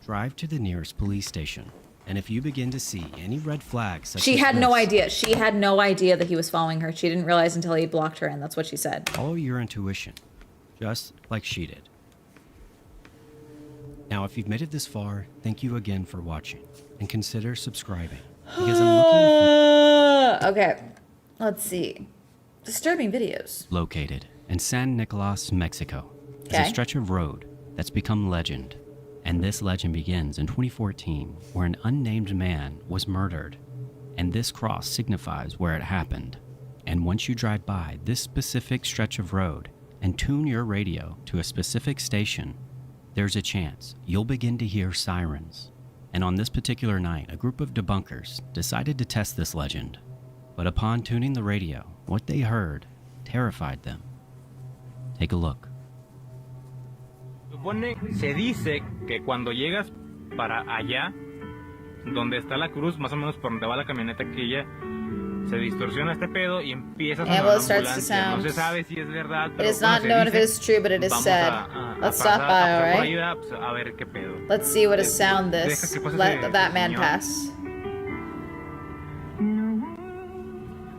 Speaker 14: Drive to the nearest police station And if you begin to see any red flags, such
Speaker 1: She
Speaker 14: as
Speaker 1: had no
Speaker 14: this,
Speaker 1: idea. She had no idea that he was following her. She didn't realize until he blocked her in. That's what she said.
Speaker 14: follow your intuition, just like she did. Now, if you've made it this far, thank you again for watching, and consider subscribing, because I'm looking
Speaker 1: Okay, let's see. Disturbing videos.
Speaker 14: located in San Nicolas, Mexico, is
Speaker 1: Okay.
Speaker 14: a stretch of road that's become legend. And this legend begins in 2014, where an unnamed man was murdered. And this cross signifies where it happened. And once you drive by this specific stretch of road and tune your radio to a specific station, there's a chance you'll begin to hear sirens. And on this particular night, a group of debunkers decided to test this legend. But upon tuning the radio, what they heard terrified them. Take a look.
Speaker 5: Se dice que cuando llegas para allá, donde está la cruz, más o menos por donde va la camioneta aquella, se distorsiona este pedo y empieza a sonar
Speaker 1: well,
Speaker 5: una
Speaker 1: it starts to
Speaker 5: ambulancia. No
Speaker 1: sound.
Speaker 5: se sabe si es verdad,
Speaker 1: It
Speaker 5: pero
Speaker 1: is
Speaker 5: bueno,
Speaker 1: not
Speaker 5: se
Speaker 1: known if
Speaker 5: dice.
Speaker 1: it is true, but it is
Speaker 5: Vamos
Speaker 1: said. Let's stop by,
Speaker 5: pasar por
Speaker 1: alright?
Speaker 5: ayuda, pues, a ver qué pedo.
Speaker 1: Let's see what a sound
Speaker 5: Deja
Speaker 1: this.
Speaker 5: que pase
Speaker 1: Let
Speaker 5: ese
Speaker 1: that man
Speaker 5: señor.
Speaker 1: pass.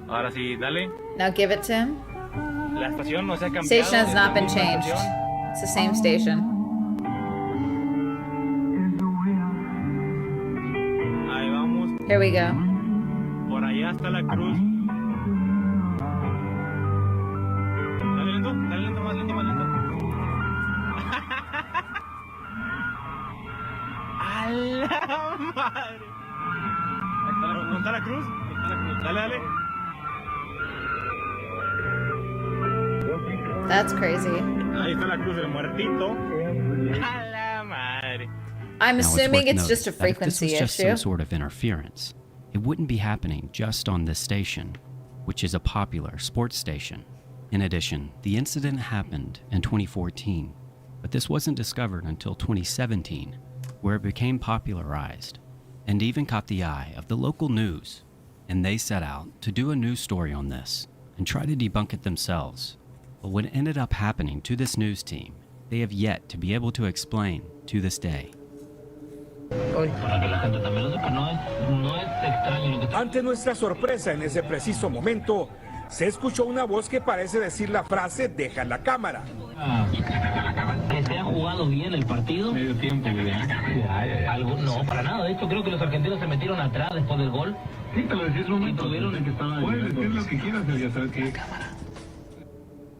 Speaker 5: Ahora sí, dale.
Speaker 1: Now give it to him.
Speaker 5: La estación no se ha cambiado.
Speaker 1: Station has
Speaker 5: es
Speaker 1: not
Speaker 5: la
Speaker 1: been
Speaker 5: misma
Speaker 1: changed.
Speaker 5: estación.
Speaker 1: It's the same station.
Speaker 5: Ahí vamos.
Speaker 1: Here we go.
Speaker 5: Por allá está la cruz. Dale lento, más lento, más lento. ¡A la madre! ¿Dónde está la cruz? ¿Dónde está la cruz? Dale, dale.
Speaker 1: That's crazy.
Speaker 5: Ahí está la cruz del muertito. ¡A la madre!
Speaker 1: I'm
Speaker 14: Now, it's
Speaker 1: assuming
Speaker 14: worth
Speaker 1: it's just a
Speaker 14: noting that if this
Speaker 1: frequency
Speaker 14: was just
Speaker 1: issue.
Speaker 14: some sort of interference, it wouldn't be happening just on this station, which is a popular sports station. In addition, the incident happened in 2014, but this wasn't discovered until 2017, where it became popularized and even caught the eye of the local news, and they set out to do a news story on this and try to debunk it themselves. But what ended up happening to this news team, they have yet to be able to explain to this day.
Speaker 4: Ante nuestra sorpresa en ese preciso momento, se escuchó una voz que parece decir la frase "deja la cámara".
Speaker 19: ¿Que se ha jugado bien el partido? Medio tiempo, algo, no, para nada. De hecho, creo que los argentinos se metieron atrás después del gol. Sí, pero es momento. Puedes decir lo que quieras, pero ya sabes que...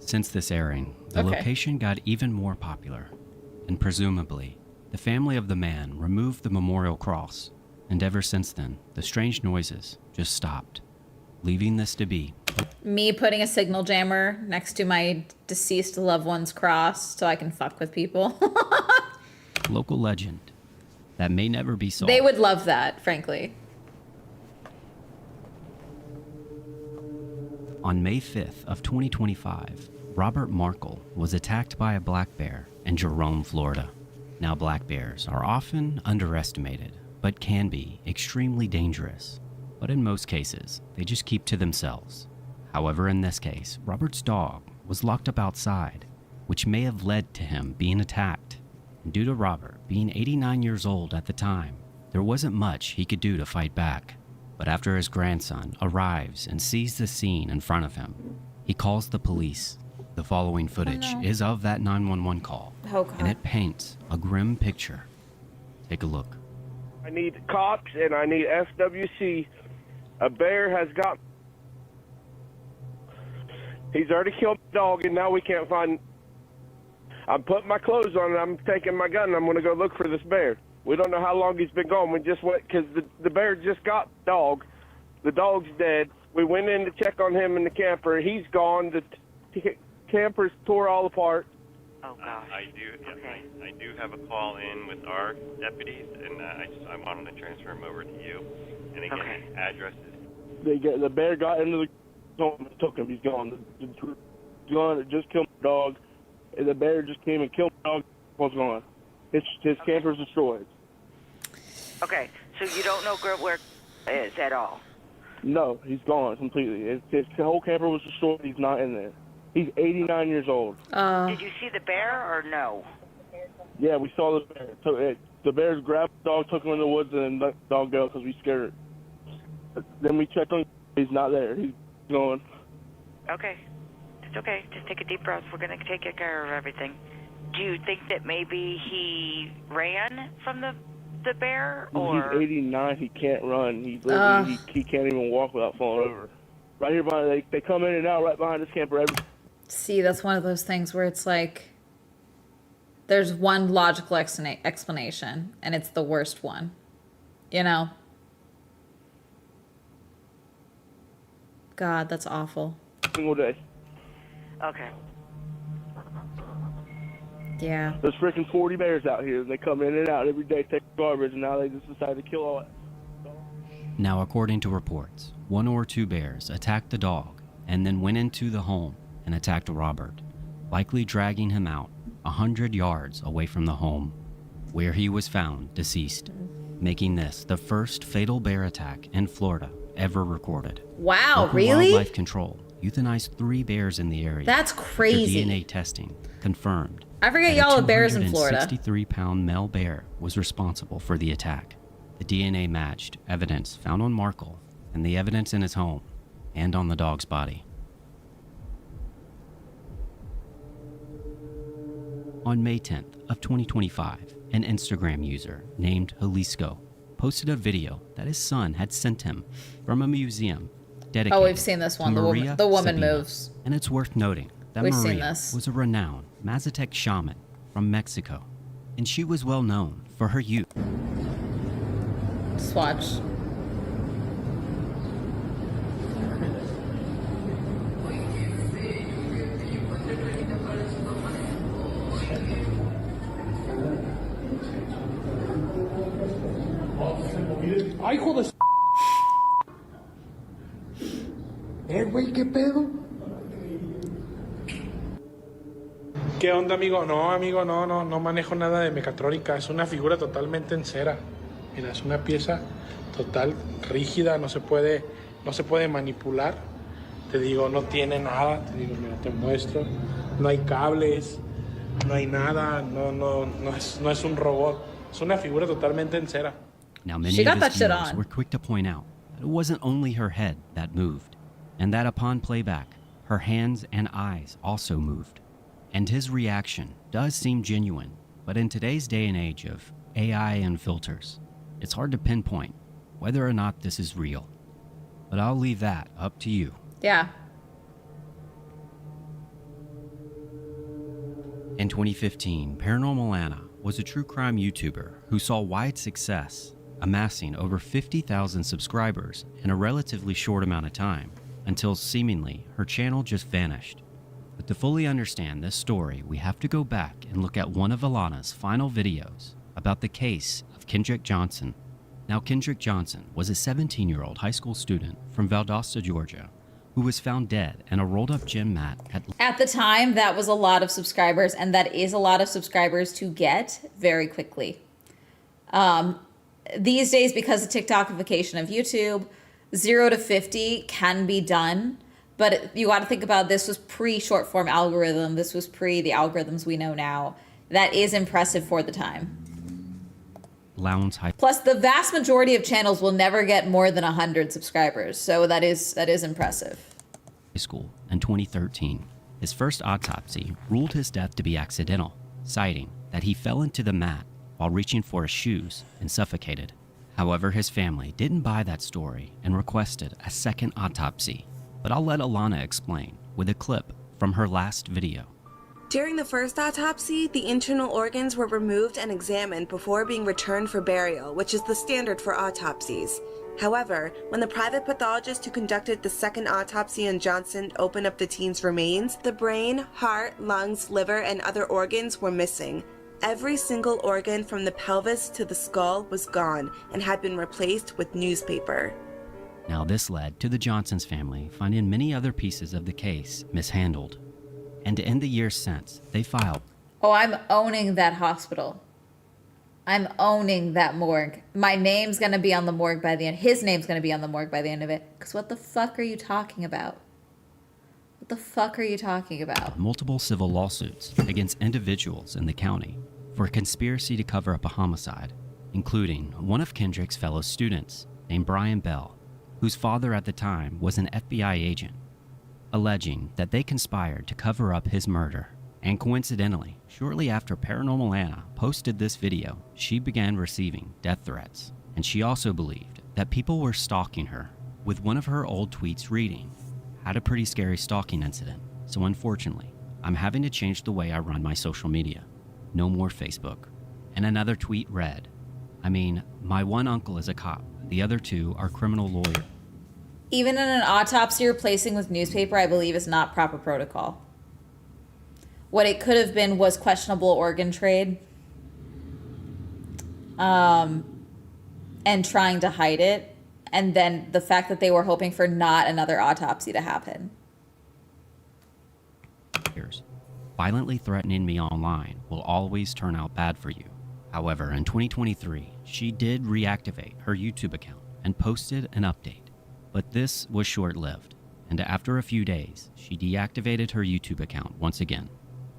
Speaker 14: Since this airing, the
Speaker 1: Okay.
Speaker 14: location got even more popular, and presumably, the family of the man removed the memorial cross, and ever since then, the strange noises just stopped, leaving this to be
Speaker 1: Me putting a signal jammer next to my deceased loved one's cross so I can fuck with people.
Speaker 14: local legend that may never be solved.
Speaker 1: They would love that, frankly.
Speaker 14: On May 5th of 2025, Robert Markle was attacked by a black bear in Jerome, Florida. Now, black bears are often underestimated, but can be extremely dangerous. But in most cases, they just keep to themselves. However, in this case, Robert's dog was locked up outside, which may have led to him being attacked. And due to Robert being 89 years old at the time, there wasn't much he could do to fight back. But after his grandson arrives and sees the scene in front of him, he calls the police. The following footage is of that 911 call,
Speaker 1: Oh, God.
Speaker 14: and it paints a grim picture. Take a look.
Speaker 17: I need cops and I need SWC. A bear has got... He's already killed my dog and now we can't find... I'm putting my clothes on and I'm taking my gun and I'm going to go look for this bear. We don't know how long he's been gone. We just went... Because the bear just got the dog. The dog's dead. We went in to check on him in the camper. He's gone. The camper's tore all apart.
Speaker 20: Oh gosh. I do have a call in with our deputies, and I want them to transfer him over to you. And again, address is...
Speaker 17: The bear got into the home and took him. He's gone. The gun it just killed my dog. And the bear just came and killed my dog. Was gone. His camper's destroyed.
Speaker 21: Okay, so you don't know where it is at all?
Speaker 17: No, he's gone completely. His whole camper was destroyed. He's not in there. He's 89 years old.
Speaker 21: Did you see the bear or no?
Speaker 17: Yeah, we saw the bear. So The bears grabbed the dog, took him in the woods, and then let the dog go because we scared it. Then we checked on him. He's not there. He's gone.
Speaker 21: Okay. It's okay. Just take a deep breath. We're going to take care of everything. Do you think that maybe he ran from the bear? Or
Speaker 17: He's 89. He can't run. He literally he can't even walk without falling over. Right here behind, they come in and out right behind this camper.
Speaker 1: See, that's one of those things where it's like there's one logical explanation, and it's the worst one. You know? God, that's awful.
Speaker 17: Single day.
Speaker 21: Okay.
Speaker 1: Yeah.
Speaker 17: There's freaking 40 bears out here. They come in and out every day, take garbage, and now they just decided to kill all that.
Speaker 14: Now, according to reports, 1 or 2 bears attacked the dog and then went into the home and attacked Robert, likely dragging him out 100 yards away from the home, where he was found deceased, making this the first fatal bear attack in Florida ever recorded.
Speaker 1: Wow,
Speaker 14: Local
Speaker 1: really?
Speaker 14: Wildlife Control euthanized 3 bears in the area.
Speaker 1: That's crazy.
Speaker 14: After DNA testing confirmed.
Speaker 1: I forget y'all have bears in Florida.
Speaker 14: A 263-pound male bear was responsible for the attack. The DNA matched evidence found on Markle and the evidence in his home and on the dog's body. On May 10th of 2025, an Instagram user named Jalisco posted a video that his son had sent him from a museum dedicated
Speaker 1: Oh, we've seen this one.
Speaker 14: to Maria
Speaker 1: The woman
Speaker 14: Sabina.
Speaker 1: moves.
Speaker 14: And it's worth noting that
Speaker 1: We've seen
Speaker 14: Maria
Speaker 1: this.
Speaker 14: was a renowned Mazatec shaman from Mexico, and she was well known for her youth.
Speaker 1: Swatch.
Speaker 10: Ay, hijo de güey, qué pedo.
Speaker 7: ¿Qué onda, amigo? No manejo nada de mecatrónica. Es una figura totalmente en cera. Mira, es una pieza total, rígida, no se puede manipular. Te digo, no tiene nada. Te digo, mira, te muestro. No hay cables, no hay nada, no es un robot. Es una figura totalmente en cera.
Speaker 14: Now, many of his viewers were quick to point out that it wasn't only her head that moved, and that upon playback, her hands and eyes also moved. And his reaction does seem genuine, but in today's day and age of AI and filters, it's hard to pinpoint whether or not this is real. But I'll leave that up to you.
Speaker 1: Yeah.
Speaker 14: In 2015, Paranormal Anna was a true crime YouTuber who saw wide success, amassing over 50,000 subscribers in a relatively short amount of time, until seemingly her channel just vanished. But to fully understand this story, we have to go back and look at one of Alana's final videos about the case of Kendrick Johnson. Now, Kendrick Johnson was a 17-year-old high school student from Valdosta, Georgia, who was found dead in a rolled-up gym mat
Speaker 1: At the time, that was a lot of subscribers, and that is a lot of subscribers to get very quickly. These days, because of TikTokification of YouTube, 0 to 50 can be done, but you got to think about this was pre-short form algorithm. This was pre the algorithms we know now. That is impressive for the time.
Speaker 14: Lowndes High
Speaker 1: Plus, the vast majority of channels will never get more than 100 subscribers, so that is impressive.
Speaker 14: School in 2013. His first autopsy ruled his death to be accidental, citing that he fell into the mat while reaching for his shoes and suffocated. However, his family didn't buy that story and requested a second autopsy. But I'll let Alana explain with a clip from her last video.
Speaker 3: During the first autopsy, the internal organs were removed and examined before being returned for burial, which is the standard for autopsies. However, when the private pathologist who conducted the second autopsy on Johnson opened up the teen's remains, the brain, heart, lungs, liver, and other organs were missing. Every single organ from the pelvis to the skull was gone and had been replaced with newspaper.
Speaker 14: Now, this led to the Johnsons family finding many other pieces of the case mishandled. And in the years since, they filed.
Speaker 1: Oh, I'm owning that hospital. I'm owning that morgue. My name's going to be on the morgue by the end. His name's going to be on the morgue by the end of it. Because what the fuck are you talking about? What the fuck are you talking about?
Speaker 14: Multiple civil lawsuits against individuals in the county, for a conspiracy to cover up a homicide, including one of Kendrick's fellow students named Brian Bell, whose father at the time was an FBI agent, alleging that they conspired to cover up his murder. And coincidentally, shortly after Paranormal Anna posted this video, she began receiving death threats. And she also believed that people were stalking her, with one of her old tweets reading, "Had a pretty scary stalking incident, so unfortunately, I'm having to change the way I run my social media. No more Facebook." And another tweet read, "I mean, my one uncle is a cop, the other two are criminal lawyers."
Speaker 1: Even in an autopsy, replacing with newspaper, I believe, is not proper protocol. What it could have been was questionable organ trade, and trying to hide it, and then the fact that they were hoping for not another autopsy to happen.
Speaker 14: Violently threatening me online will always turn out bad for you. However, in 2023, she did reactivate her YouTube account and posted an update. But this was short-lived, and after a few days, she deactivated her YouTube account once again.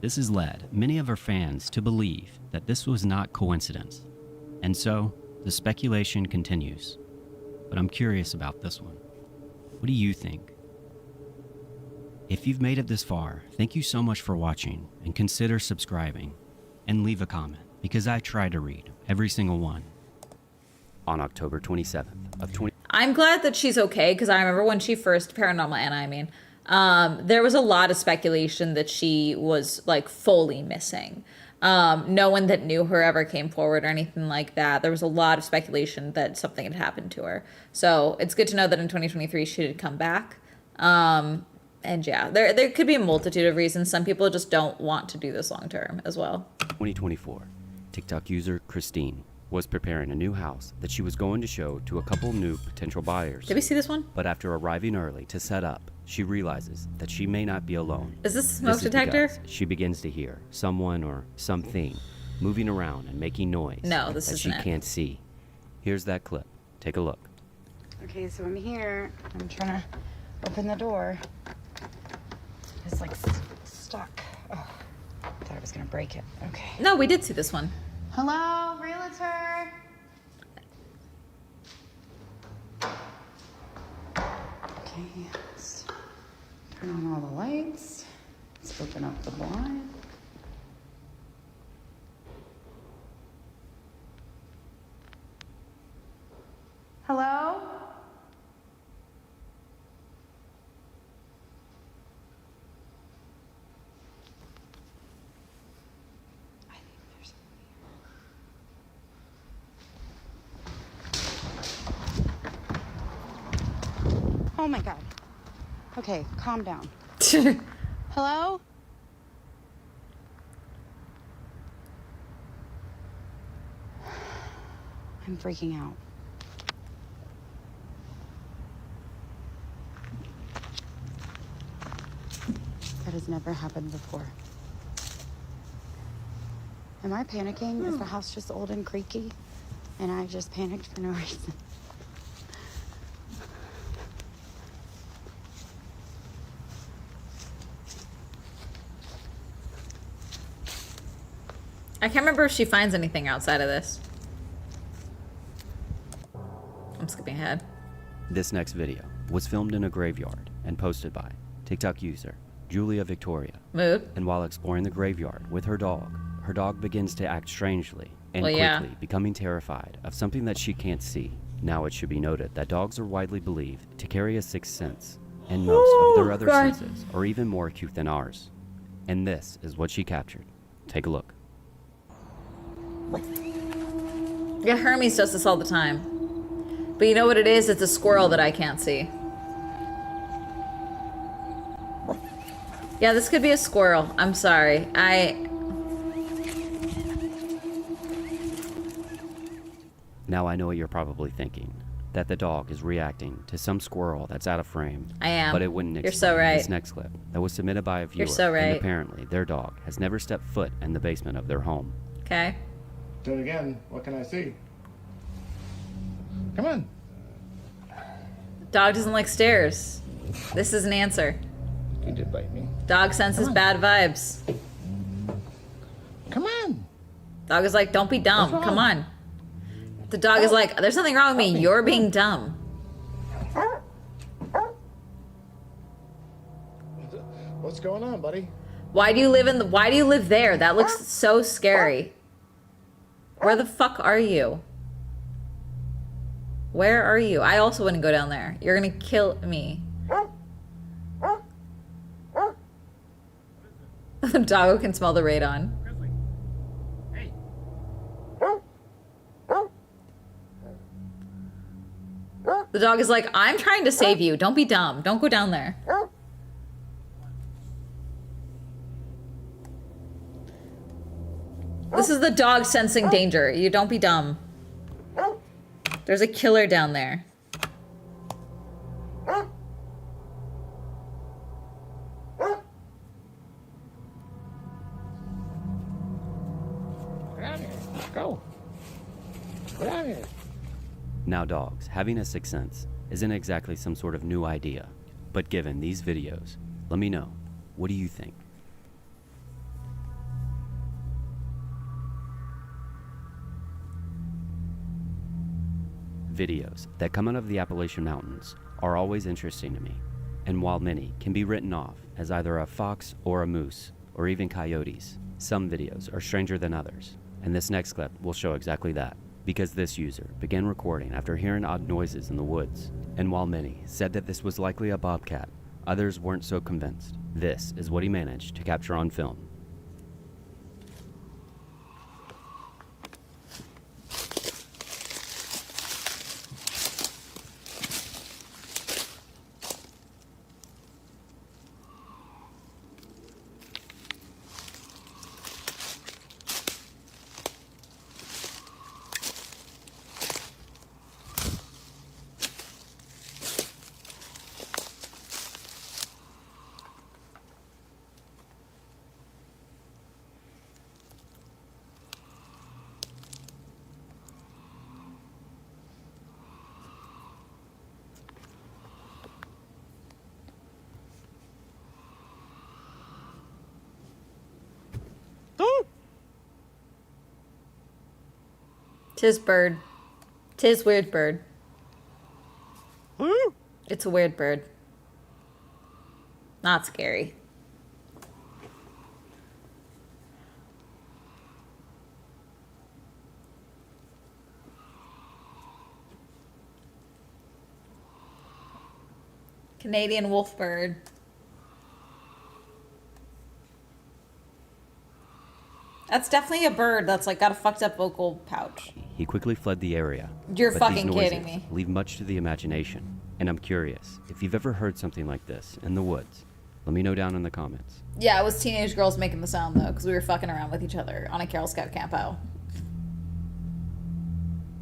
Speaker 14: This has led many of her fans to believe that this was not coincidence. And so, the speculation continues. But I'm curious about this one. What do you think? If you've made it this far, thank you so much for watching, and consider subscribing. And leave a comment, because I try to read every single one. On October 27th of 20...
Speaker 1: I'm glad that she's okay, because I remember when she first, Paranormal Anna, there was a lot of speculation that she was like fully missing. No one that knew her ever came forward or anything like that. There was a lot of speculation that something had happened to her. So it's good to know that in 2023 she did come back. And yeah, there could be a multitude of reasons. Some people just don't want to do this long term as well.
Speaker 14: 2024, TikTok user Christine was preparing a new house that she was going to show to a couple new potential buyers.
Speaker 1: Did we see this one?
Speaker 14: But after arriving early to set up, she realizes that she may not be alone.
Speaker 1: Is this a smoke detector?
Speaker 14: She begins to hear someone or something moving around and making noise
Speaker 1: that
Speaker 14: she can't see. Here's that clip. Take a look.
Speaker 9: Okay, so I'm here. I'm trying to open the door. It's like stuck. Oh, thought I was gonna break it. Okay.
Speaker 1: No, we did see this one.
Speaker 9: Hello, realtor. Okay, let's turn on all the lights. Let's open up the blind. Hello? Oh my God. Okay, calm down. Hello? I'm freaking out. That has never happened before. Am I panicking? Is the house just old and creaky? And I just panicked for no reason?
Speaker 1: I can't remember if she finds anything outside of this. I'm skipping ahead.
Speaker 14: This next video was filmed in a graveyard and posted by TikTok user Julia Victoria.
Speaker 1: Mood.
Speaker 14: And while exploring the graveyard with her dog begins to act strangely and
Speaker 1: Well,
Speaker 14: quickly becoming terrified of something that she can't see. Now it should be noted that dogs are widely believed to carry a sixth sense, and most of their other senses are even more acute than ours. And this is what she captured. Take a look.
Speaker 1: Yeah, Hermes does this all the time. But you know what it is? It's a squirrel that I can't see. Yeah, this could be a squirrel. I'm sorry.
Speaker 14: Now I know what you're probably thinking. That the dog is reacting to some squirrel that's out of frame.
Speaker 1: I am.
Speaker 14: But it wouldn't
Speaker 1: You're so right.
Speaker 14: This next clip that was submitted by a viewer.
Speaker 1: You're so right.
Speaker 14: And apparently their dog has never stepped foot in the basement of their home.
Speaker 1: Okay.
Speaker 11: Do it again. What can I see? Come on.
Speaker 1: Dog doesn't like stairs. This is an answer.
Speaker 11: You did bite me.
Speaker 1: Dog senses bad vibes.
Speaker 11: Come on.
Speaker 1: Dog is like, don't be dumb. Come on. The dog is like, there's something wrong with me. You're being dumb.
Speaker 8: What's going on, buddy?
Speaker 1: Why do you live there? That looks so scary. Where the fuck are you? Where are you? I also wouldn't go down there. You're gonna kill me. The doggo can smell the radon. The dog is like, I'm trying to save you. Don't be dumb. Don't go down there. This is the dog sensing danger. You don't be dumb. There's a killer down there.
Speaker 8: Go. Get out of here.
Speaker 14: Now dogs, having a sixth sense isn't exactly some sort of new idea, but given these videos, let me know, what do you think? Videos that come out of the Appalachian Mountains are always interesting to me, and while many can be written off as either a fox or a moose, or even coyotes, some videos are stranger than others, and this next clip will show exactly that, because this user began recording after hearing odd noises in the woods, and while many said that this was likely a bobcat, others weren't so convinced. This is what he managed to capture on film.
Speaker 1: Tis bird. Tis weird bird. It's a weird bird. Not scary. Canadian wolf bird. That's definitely a bird that's like got a fucked up vocal pouch.
Speaker 14: He quickly fled the area.
Speaker 1: You're
Speaker 14: but
Speaker 1: fucking
Speaker 14: these noises
Speaker 1: kidding me.
Speaker 14: leave much to the imagination, and I'm curious, if you've ever heard something like this in the woods, let me know down in the comments.
Speaker 1: Yeah, it was teenage girls making the sound though, because we were fucking around with each other on a Carol Scout camp out.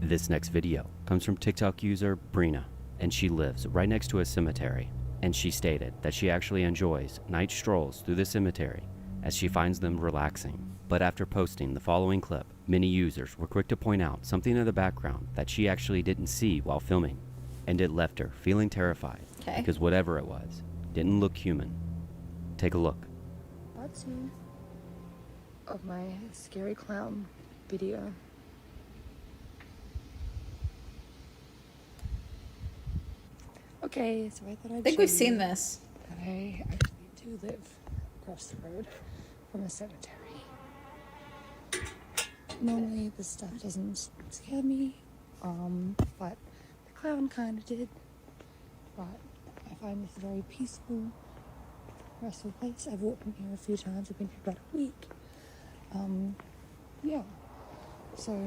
Speaker 14: This next video comes from TikTok user Brina, and she lives right next to a cemetery, and she stated that she actually enjoys night strolls through the cemetery as she finds them relaxing. But after posting the following clip, many users were quick to point out something in the background that she actually didn't see while filming, and it left her feeling terrified because whatever it was didn't look human. Take a look.
Speaker 12: That scene of my scary clown video. Okay, so I thought
Speaker 1: I think we've seen this.
Speaker 12: That I actually do live across the road from a cemetery. Normally this stuff doesn't scare me, but the clown kind of did. But I find this a very peaceful, restful place. I've walked in here a few times. I've been here about a week. Yeah. So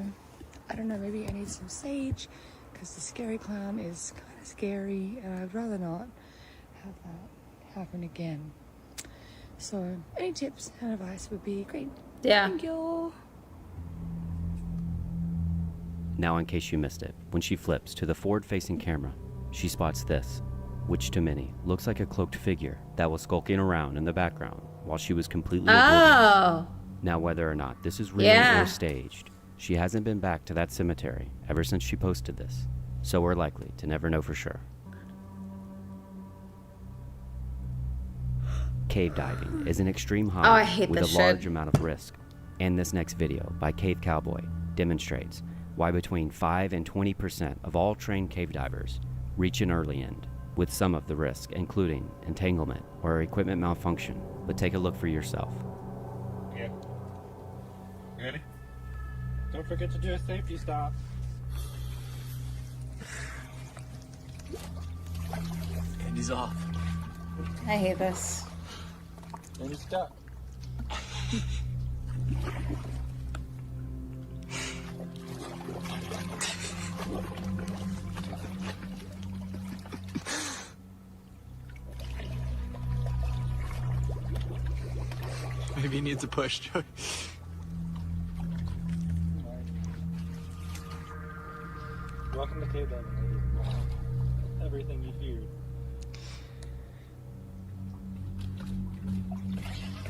Speaker 12: I don't know. Maybe I need some sage because the scary clown is kind of scary, and I'd rather not have that happen again. So any tips and advice would be great.
Speaker 1: Yeah.
Speaker 12: Thank you.
Speaker 14: Now, in case you missed it, when she flips to the forward-facing camera, she spots this, which to many looks like a cloaked figure that was skulking around in the background while she was completely oblivious. Now, whether or not this is real or staged, she hasn't been back to that cemetery ever since she posted this, so we're likely to never know for sure. Cave diving is an extreme hobby with a large amount of risk. And this next video by Cave Cowboy demonstrates why between 5 and 20% of all trained cave divers reach an early end, with some of the risk including entanglement or equipment malfunction. But take a look for yourself.
Speaker 5: Yeah. Ready? Don't forget to do a safety stop.
Speaker 10: And he's off.
Speaker 1: I hate this.
Speaker 5: And he's stuck.
Speaker 10: Maybe he needs a push, Joey.
Speaker 5: Welcome to cave diving. Everything you feared.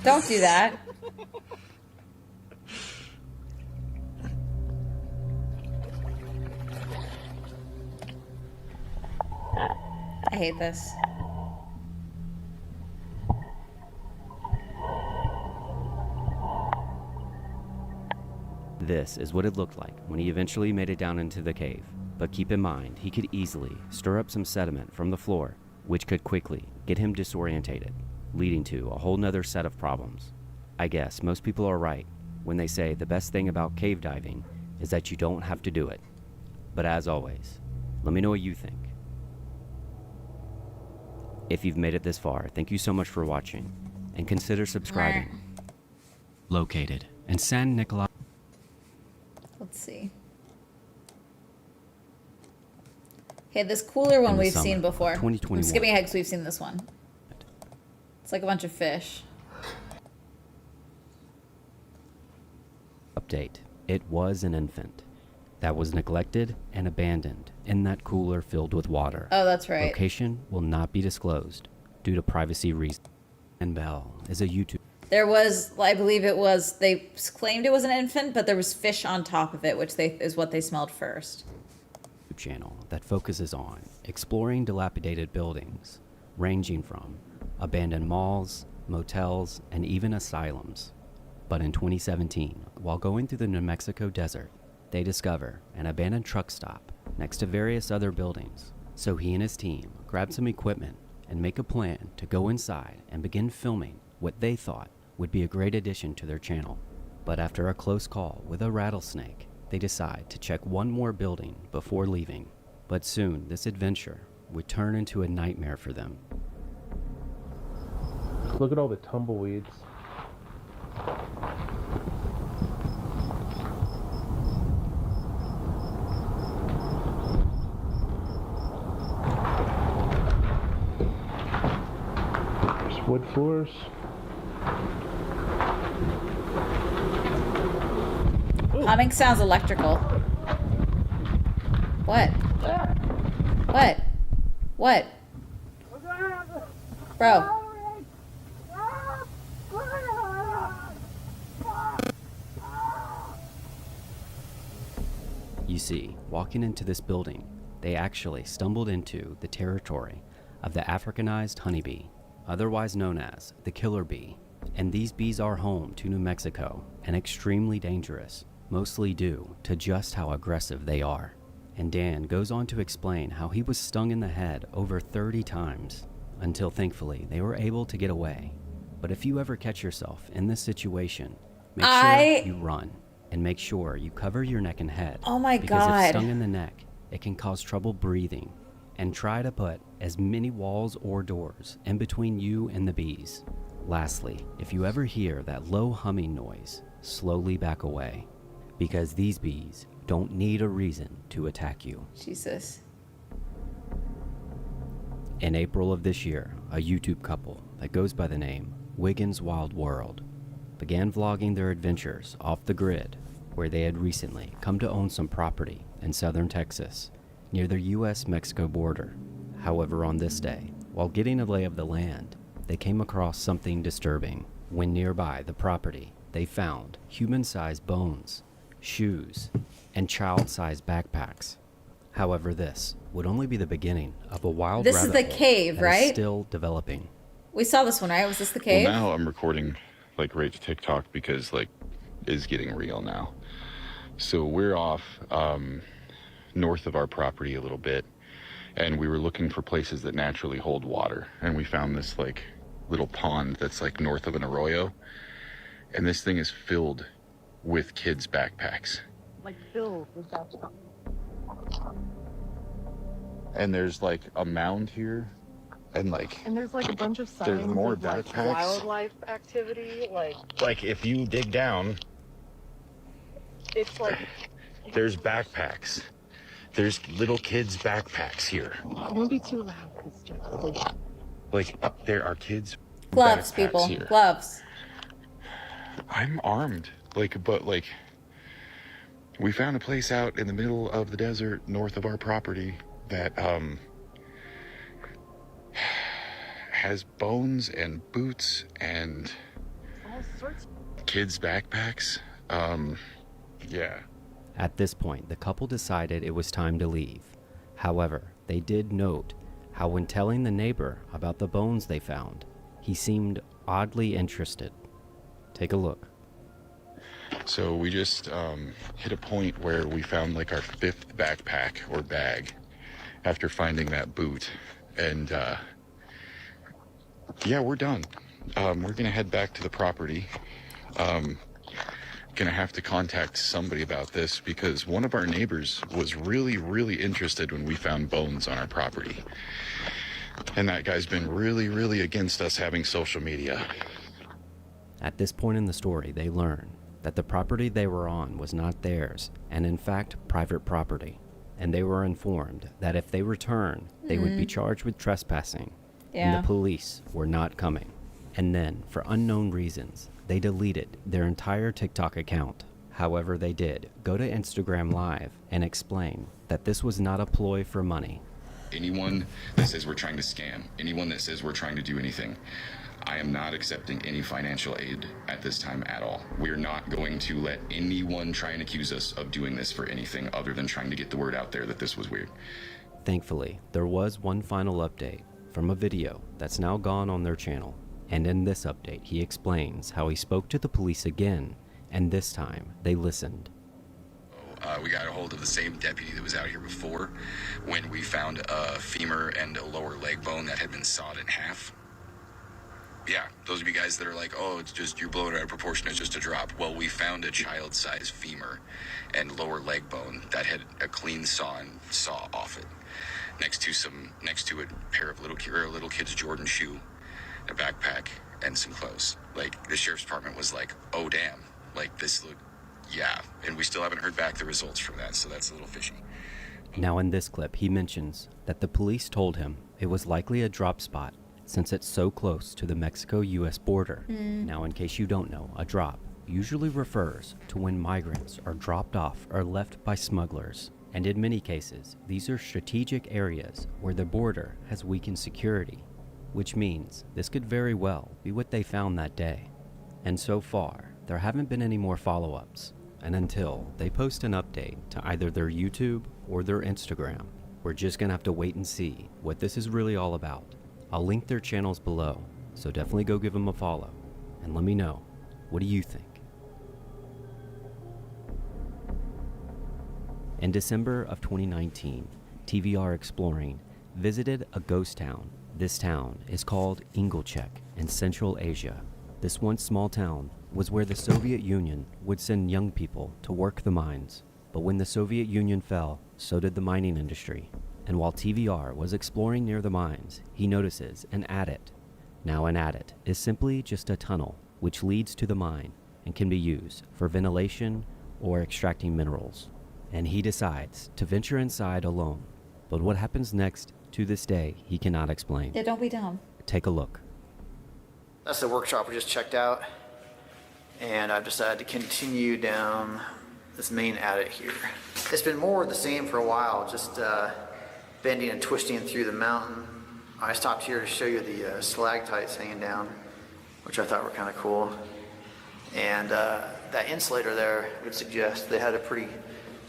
Speaker 1: Don't do that. I hate this.
Speaker 14: This is what it looked like when he eventually made it down into the cave. But keep in mind, he could easily stir up some sediment from the floor, which could quickly get him disorientated, leading to a whole nother set of problems. I guess most people are right when they say the best thing about cave diving is that you don't have to do it. But as always, let me know what you think. If you've made it this far, thank you so much for watching, and consider subscribing. Located in San Nicolas.
Speaker 1: Let's see. Okay, this cooler one we've seen before.
Speaker 14: 2021.
Speaker 1: I'm skipping ahead because we've seen this one. It's like a bunch of fish.
Speaker 14: Update. It was an infant that was neglected and abandoned in that cooler filled with water.
Speaker 1: Oh, that's right.
Speaker 14: Location will not be disclosed due to privacy reasons. And Bell is a YouTube
Speaker 1: There was, I believe it was, they claimed it was an infant, but there was fish on top of it, which is what they smelled first.
Speaker 14: channel that focuses on exploring dilapidated buildings, ranging from abandoned malls, motels, and even asylums. But in 2017, while going through the New Mexico desert, they discover an abandoned truck stop next to various other buildings. So he and his team grab some equipment and make a plan to go inside and begin filming what they thought would be a great addition to their channel. But after a close call with a rattlesnake, they decide to check one more building before leaving. But soon this adventure would turn into a nightmare for them.
Speaker 7: Look at all the tumbleweeds. There's wood floors.
Speaker 1: Humming sounds electrical. What? What? What? Bro.
Speaker 14: You see, walking into this building, they actually stumbled into the territory of the Africanized honeybee, otherwise known as the killer bee. And these bees are home to New Mexico and extremely dangerous, mostly due to just how aggressive they are. And Dan goes on to explain how he was stung in the head over 30 times, until thankfully they were able to get away. But if you ever catch yourself in this situation, make sure you run. And make sure you cover your neck and head.
Speaker 1: Oh my
Speaker 14: because
Speaker 1: God.
Speaker 14: if stung in the neck, it can cause trouble breathing. And try to put as many walls or doors in between you and the bees. Lastly, if you ever hear that low humming noise, slowly back away. Because these bees don't need a reason to attack you.
Speaker 1: Jesus.
Speaker 14: In April of this year, a YouTube couple that goes by the name Wiggins Wild World began vlogging their adventures off the grid, where they had recently come to own some property in southern Texas, near the US-Mexico border. However, on this day, while getting a lay of the land, they came across something disturbing. When nearby the property, they found human-sized bones, shoes, and child-sized backpacks. However, this would only be the beginning of a wild
Speaker 1: This is
Speaker 14: rabbit
Speaker 1: the
Speaker 14: hole
Speaker 1: cave,
Speaker 14: that is
Speaker 1: right?
Speaker 14: still developing.
Speaker 1: We saw this one, right? Was this the cave?
Speaker 6: Well, now I'm recording like right to TikTok because like is getting real now. So we're off north of our property a little bit, and we were looking for places that naturally hold water, and we found this like little pond that's like north of an arroyo, and this thing is filled with kids' backpacks.
Speaker 12: Like filled with backpacks.
Speaker 6: And there's like a mound here, and
Speaker 12: there's like a bunch of signs
Speaker 6: there's more
Speaker 12: of like
Speaker 6: backpacks.
Speaker 12: wildlife activity,
Speaker 6: Like if you dig down,
Speaker 12: it's like
Speaker 6: there's backpacks. There's little kids' backpacks here.
Speaker 12: don't be too loud.
Speaker 6: Like there are kids'
Speaker 1: Gloves,
Speaker 6: backpacks
Speaker 1: people.
Speaker 6: here.
Speaker 1: Gloves.
Speaker 6: I'm armed, but we found a place out in the middle of the desert north of our property that has bones and boots and
Speaker 12: all sorts of
Speaker 6: kids' backpacks. Yeah.
Speaker 14: At this point, the couple decided it was time to leave. However, they did note how when telling the neighbor about the bones they found, he seemed oddly interested. Take a look.
Speaker 6: So we just hit a point where we found like our 5th backpack or bag after finding that boot. And yeah, we're done. We're gonna head back to the property. Gonna have to contact somebody about this because one of our neighbors was really interested when we found bones on our property. And that guy's been really against us having social media.
Speaker 14: At this point in the story, they learn that the property they were on was not theirs, and in fact, private property. And they were informed that if they return, they would be charged with trespassing, and the police were not coming. And then, for unknown reasons, they deleted their entire TikTok account. However, they did go to Instagram Live and explain that this was not a ploy for money.
Speaker 6: Anyone that says we're trying to scam, anyone that says we're trying to do anything, I am not accepting any financial aid at this time at all. We're not going to let anyone try and accuse us of doing this for anything other than trying to get the word out there that this was weird.
Speaker 14: Thankfully, there was one final update from a video that's now gone on their channel. And in this update, he explains how he spoke to the police again, and this time they listened.
Speaker 6: We got a hold of the same deputy that was out here before when we found a femur and a lower leg bone that had been sawed in half. Yeah, those of you guys that are like, oh, it's just, you're blowing it out of proportion, it's just a drop. Well, we found a child-sized femur and lower leg bone that had a clean saw off it. Next to a pair of little kid's Jordan shoe, a backpack, and some clothes. Like, the sheriff's department was like, oh, damn. Like, this look, yeah. And we still haven't heard back the results from that, so that's a little fishy.
Speaker 14: Now in this clip, he mentions that the police told him it was likely a drop spot since it's so close to the Mexico-US border. Now, in case you don't know, a drop usually refers to when migrants are dropped off or left by smugglers. And in many cases, these are strategic areas where the border has weakened security, which means this could very well be what they found that day. And so far, there haven't been any more follow-ups, and until they post an update to either their YouTube or their Instagram, we're just gonna have to wait and see what this is really all about. I'll link their channels below, so definitely go give them a follow, and let me know, what do you think? In December of 2019, TVR Exploring visited a ghost town. This town is called Ingolchek in Central Asia. This once small town was where the Soviet Union would send young people to work the mines. But when the Soviet Union fell, so did the mining industry. And while TVR was exploring near the mines, he notices an adit. Now an adit is simply just a tunnel which leads to the mine and can be used for ventilation or extracting minerals. And he decides to venture inside alone. But what happens next, to this day, he cannot explain.
Speaker 1: Yeah, don't be dumb.
Speaker 14: Take a look.
Speaker 13: That's the workshop we just checked out, and I've decided to continue down this main adit here. It's been more of the same for a while, just bending and twisting through the mountain. I stopped here to show you the stalactites hanging down, which I thought were kind of cool. And that insulator there would suggest they had a pretty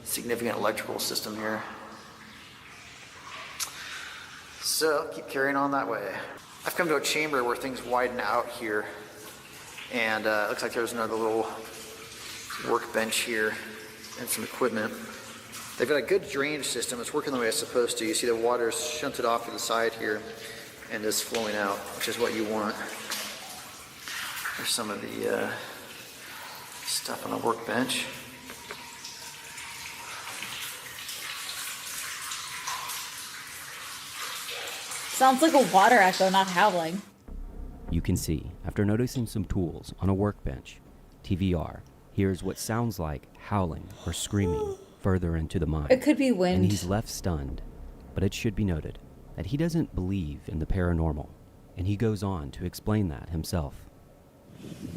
Speaker 13: significant electrical system here. So, keep carrying on that way. I've come to a chamber where things widen out here, and it looks like there's another little workbench here and some equipment. They've got a good drainage system. It's working the way it's supposed to. You see the water's shunted off to the side here and is flowing out, which is what you want. There's some of the stuff on the workbench.
Speaker 1: Sounds like a water echo, not howling.
Speaker 14: You can see, after noticing some tools on a workbench, TVR hears what sounds like howling or screaming further into the mine.
Speaker 1: It could be wind.
Speaker 14: And he's left stunned. But it should be noted that he doesn't believe in the paranormal, and he goes on to explain that himself.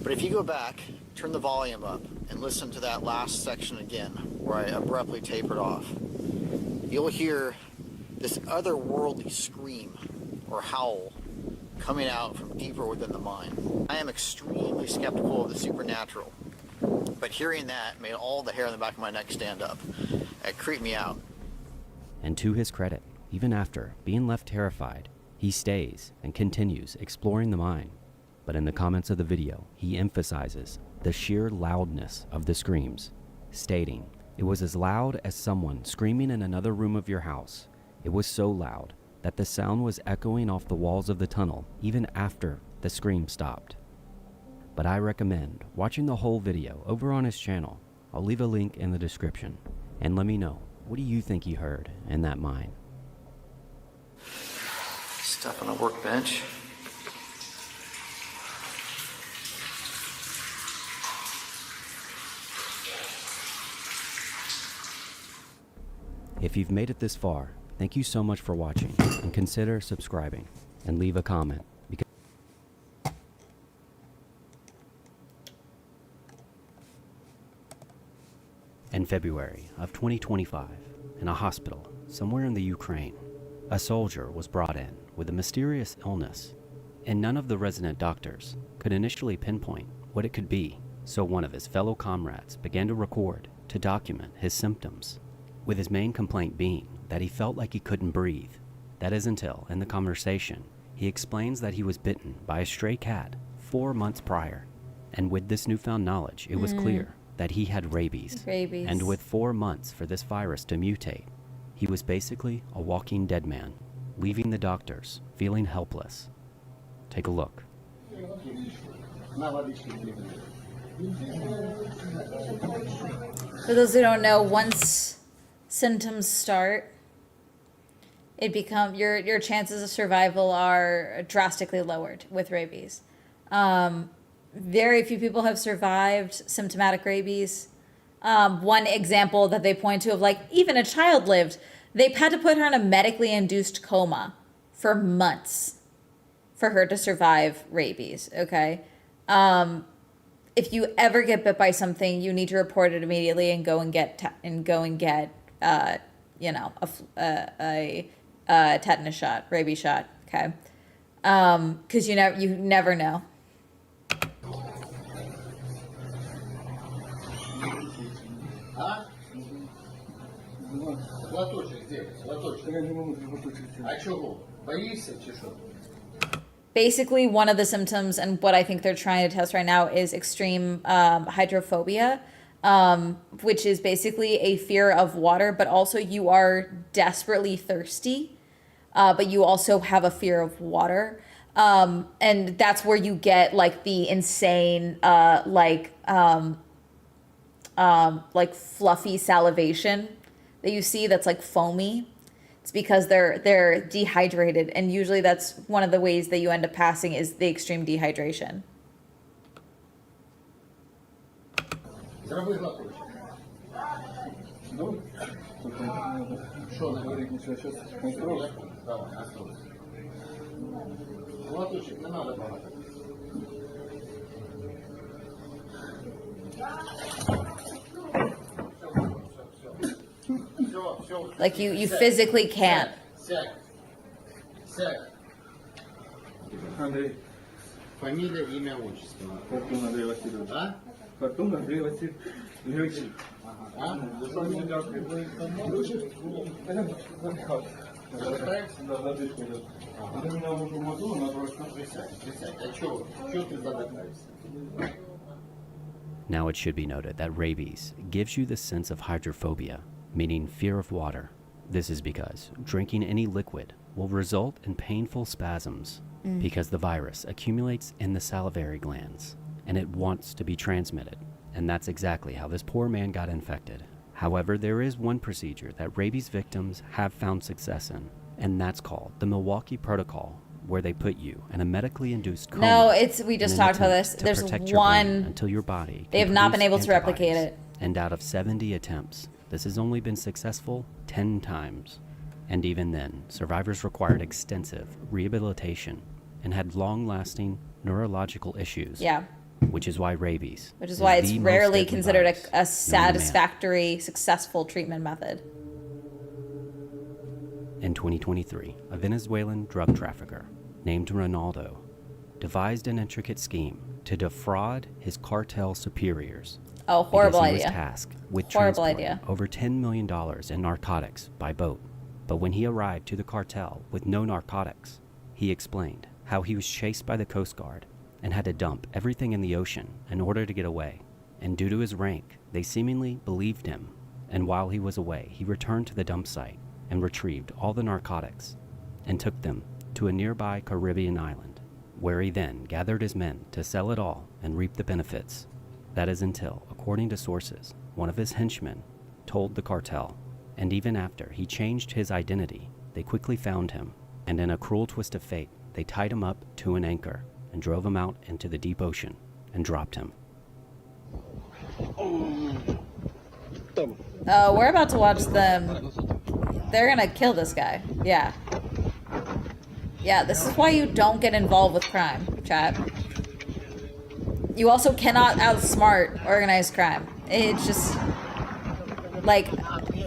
Speaker 13: But if you go back, turn the volume up, and listen to that last section again, where I abruptly tapered off, you'll hear this otherworldly scream or howl coming out from deeper within the mine. I am extremely skeptical of the supernatural, but hearing that made all the hair on the back of my neck stand up. It creeped me out.
Speaker 14: And to his credit, even after being left terrified, he stays and continues exploring the mine. But in the comments of the video, he emphasizes the sheer loudness of the screams, stating, "It was as loud as someone screaming in another room of your house. It was so loud that the sound was echoing off the walls of the tunnel even after the scream stopped." But I recommend watching the whole video over on his channel. I'll leave a link in the description. And let me know, what do you think you heard in that mine?
Speaker 13: Stuff on a workbench.
Speaker 14: If you've made it this far, thank you so much for watching, and consider subscribing and leave a comment. In February of 2025, in a hospital somewhere in the Ukraine, a soldier was brought in with a mysterious illness, and none of the resident doctors could initially pinpoint what it could be, so one of his fellow comrades began to record to document his symptoms, with his main complaint being that he felt like he couldn't breathe. That is until, in the conversation, he explains that he was bitten by a stray cat 4 months prior, and with this newfound knowledge, it was clear that he had rabies. And with 4 months for this virus to mutate, he was basically a walking dead man, leaving the doctors feeling helpless. Take a look.
Speaker 1: For those who don't know, once symptoms start, it your chances of survival are drastically lowered with rabies. Very few people have survived symptomatic rabies. One example that they point to of like even a child lived, they've had to put her in a medically induced coma for months for her to survive rabies. Okay. If you ever get bit by something, you need to report it immediately and go and get a tetanus shot, rabies shot. Okay. Because you never know. Basically, one of the symptoms, and what I think they're trying to test right now, is extreme hydrophobia, which is basically a fear of water, but also you are desperately thirsty, but you also have a fear of water. And that's where you get like the insane, like fluffy salivation that you see that's like foamy. It's because they're dehydrated, and usually that's one of the ways that you end up passing is the extreme dehydration. Like you physically can't.
Speaker 15: Андрей. Фамилия, имя, отчество. Картун Андрей Васильевич. А? Картун Андрей Васильевич. Летчик. А? Да, задышка идет. Ты меня уже умазал, она просто присядь. А чё? Чё ты задыхаешься?
Speaker 14: Now it should be noted that rabies gives you this sense of hydrophobia, meaning fear of water. This is because drinking any liquid will result in painful spasms because the virus accumulates in the salivary glands and it wants to be transmitted. And that's exactly how this poor man got infected. However, there is one procedure that rabies victims have found success in, and that's called the Milwaukee Protocol, where they put you in a medically induced coma.
Speaker 1: No, we
Speaker 14: in
Speaker 1: just
Speaker 14: an
Speaker 1: talked about
Speaker 14: attempt
Speaker 1: this.
Speaker 14: to
Speaker 1: There's
Speaker 14: protect your brain
Speaker 1: one.
Speaker 14: until your body
Speaker 1: They have
Speaker 14: can
Speaker 1: not been
Speaker 14: produce
Speaker 1: able to replicate
Speaker 14: antibodies.
Speaker 1: it.
Speaker 14: And out of 70 attempts, this has only been successful 10 times. And even then, survivors required extensive rehabilitation and had long-lasting neurological issues.
Speaker 1: Yeah.
Speaker 14: Which is why rabies.
Speaker 1: Which is why it's
Speaker 14: the most
Speaker 1: rarely
Speaker 14: deadly
Speaker 1: considered
Speaker 14: virus known
Speaker 1: a
Speaker 14: to man.
Speaker 1: satisfactory, successful treatment method.
Speaker 14: In 2023, a Venezuelan drug trafficker named Ronaldo devised an intricate scheme to defraud his cartel superiors.
Speaker 1: Oh, horrible
Speaker 14: because he
Speaker 1: idea.
Speaker 14: was tasked with
Speaker 1: Horrible
Speaker 14: transporting
Speaker 1: idea.
Speaker 14: over $10 million in narcotics by boat. But when he arrived to the cartel with no narcotics, he explained how he was chased by the Coast Guard and had to dump everything in the ocean in order to get away. And due to his rank, they seemingly believed him. And while he was away, he returned to the dump site and retrieved all the narcotics and took them to a nearby Caribbean island, where he then gathered his men to sell it all and reap the benefits. That is until, according to sources, one of his henchmen told the cartel, and even after he changed his identity, they quickly found him, and in a cruel twist of fate, they tied him up to an anchor and drove him out into the deep ocean and dropped him.
Speaker 1: Oh, we're about to watch them. They're gonna kill this guy. Yeah. Yeah, this is why you don't get involved with crime, chat. You also cannot outsmart organized crime. It's just... like...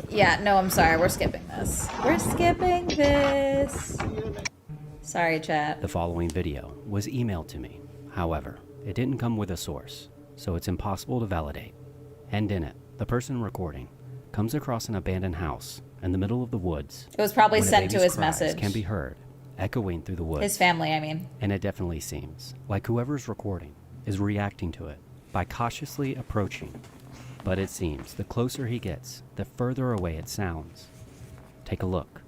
Speaker 1: yeah, no, I'm sorry. We're skipping this. We're skipping this. Sorry, chat.
Speaker 14: The following video was emailed to me. However, it didn't come with a source, so it's impossible to validate. And in it, the person recording comes across an abandoned house in the middle of the woods.
Speaker 1: It was probably
Speaker 14: when a
Speaker 1: sent to
Speaker 14: baby's
Speaker 1: his
Speaker 14: cries
Speaker 1: message.
Speaker 14: can be heard echoing through the woods.
Speaker 1: His family, I mean.
Speaker 14: And it definitely seems like whoever's recording is reacting to it by cautiously approaching. But it seems the closer he gets, the further away it sounds. Take a look.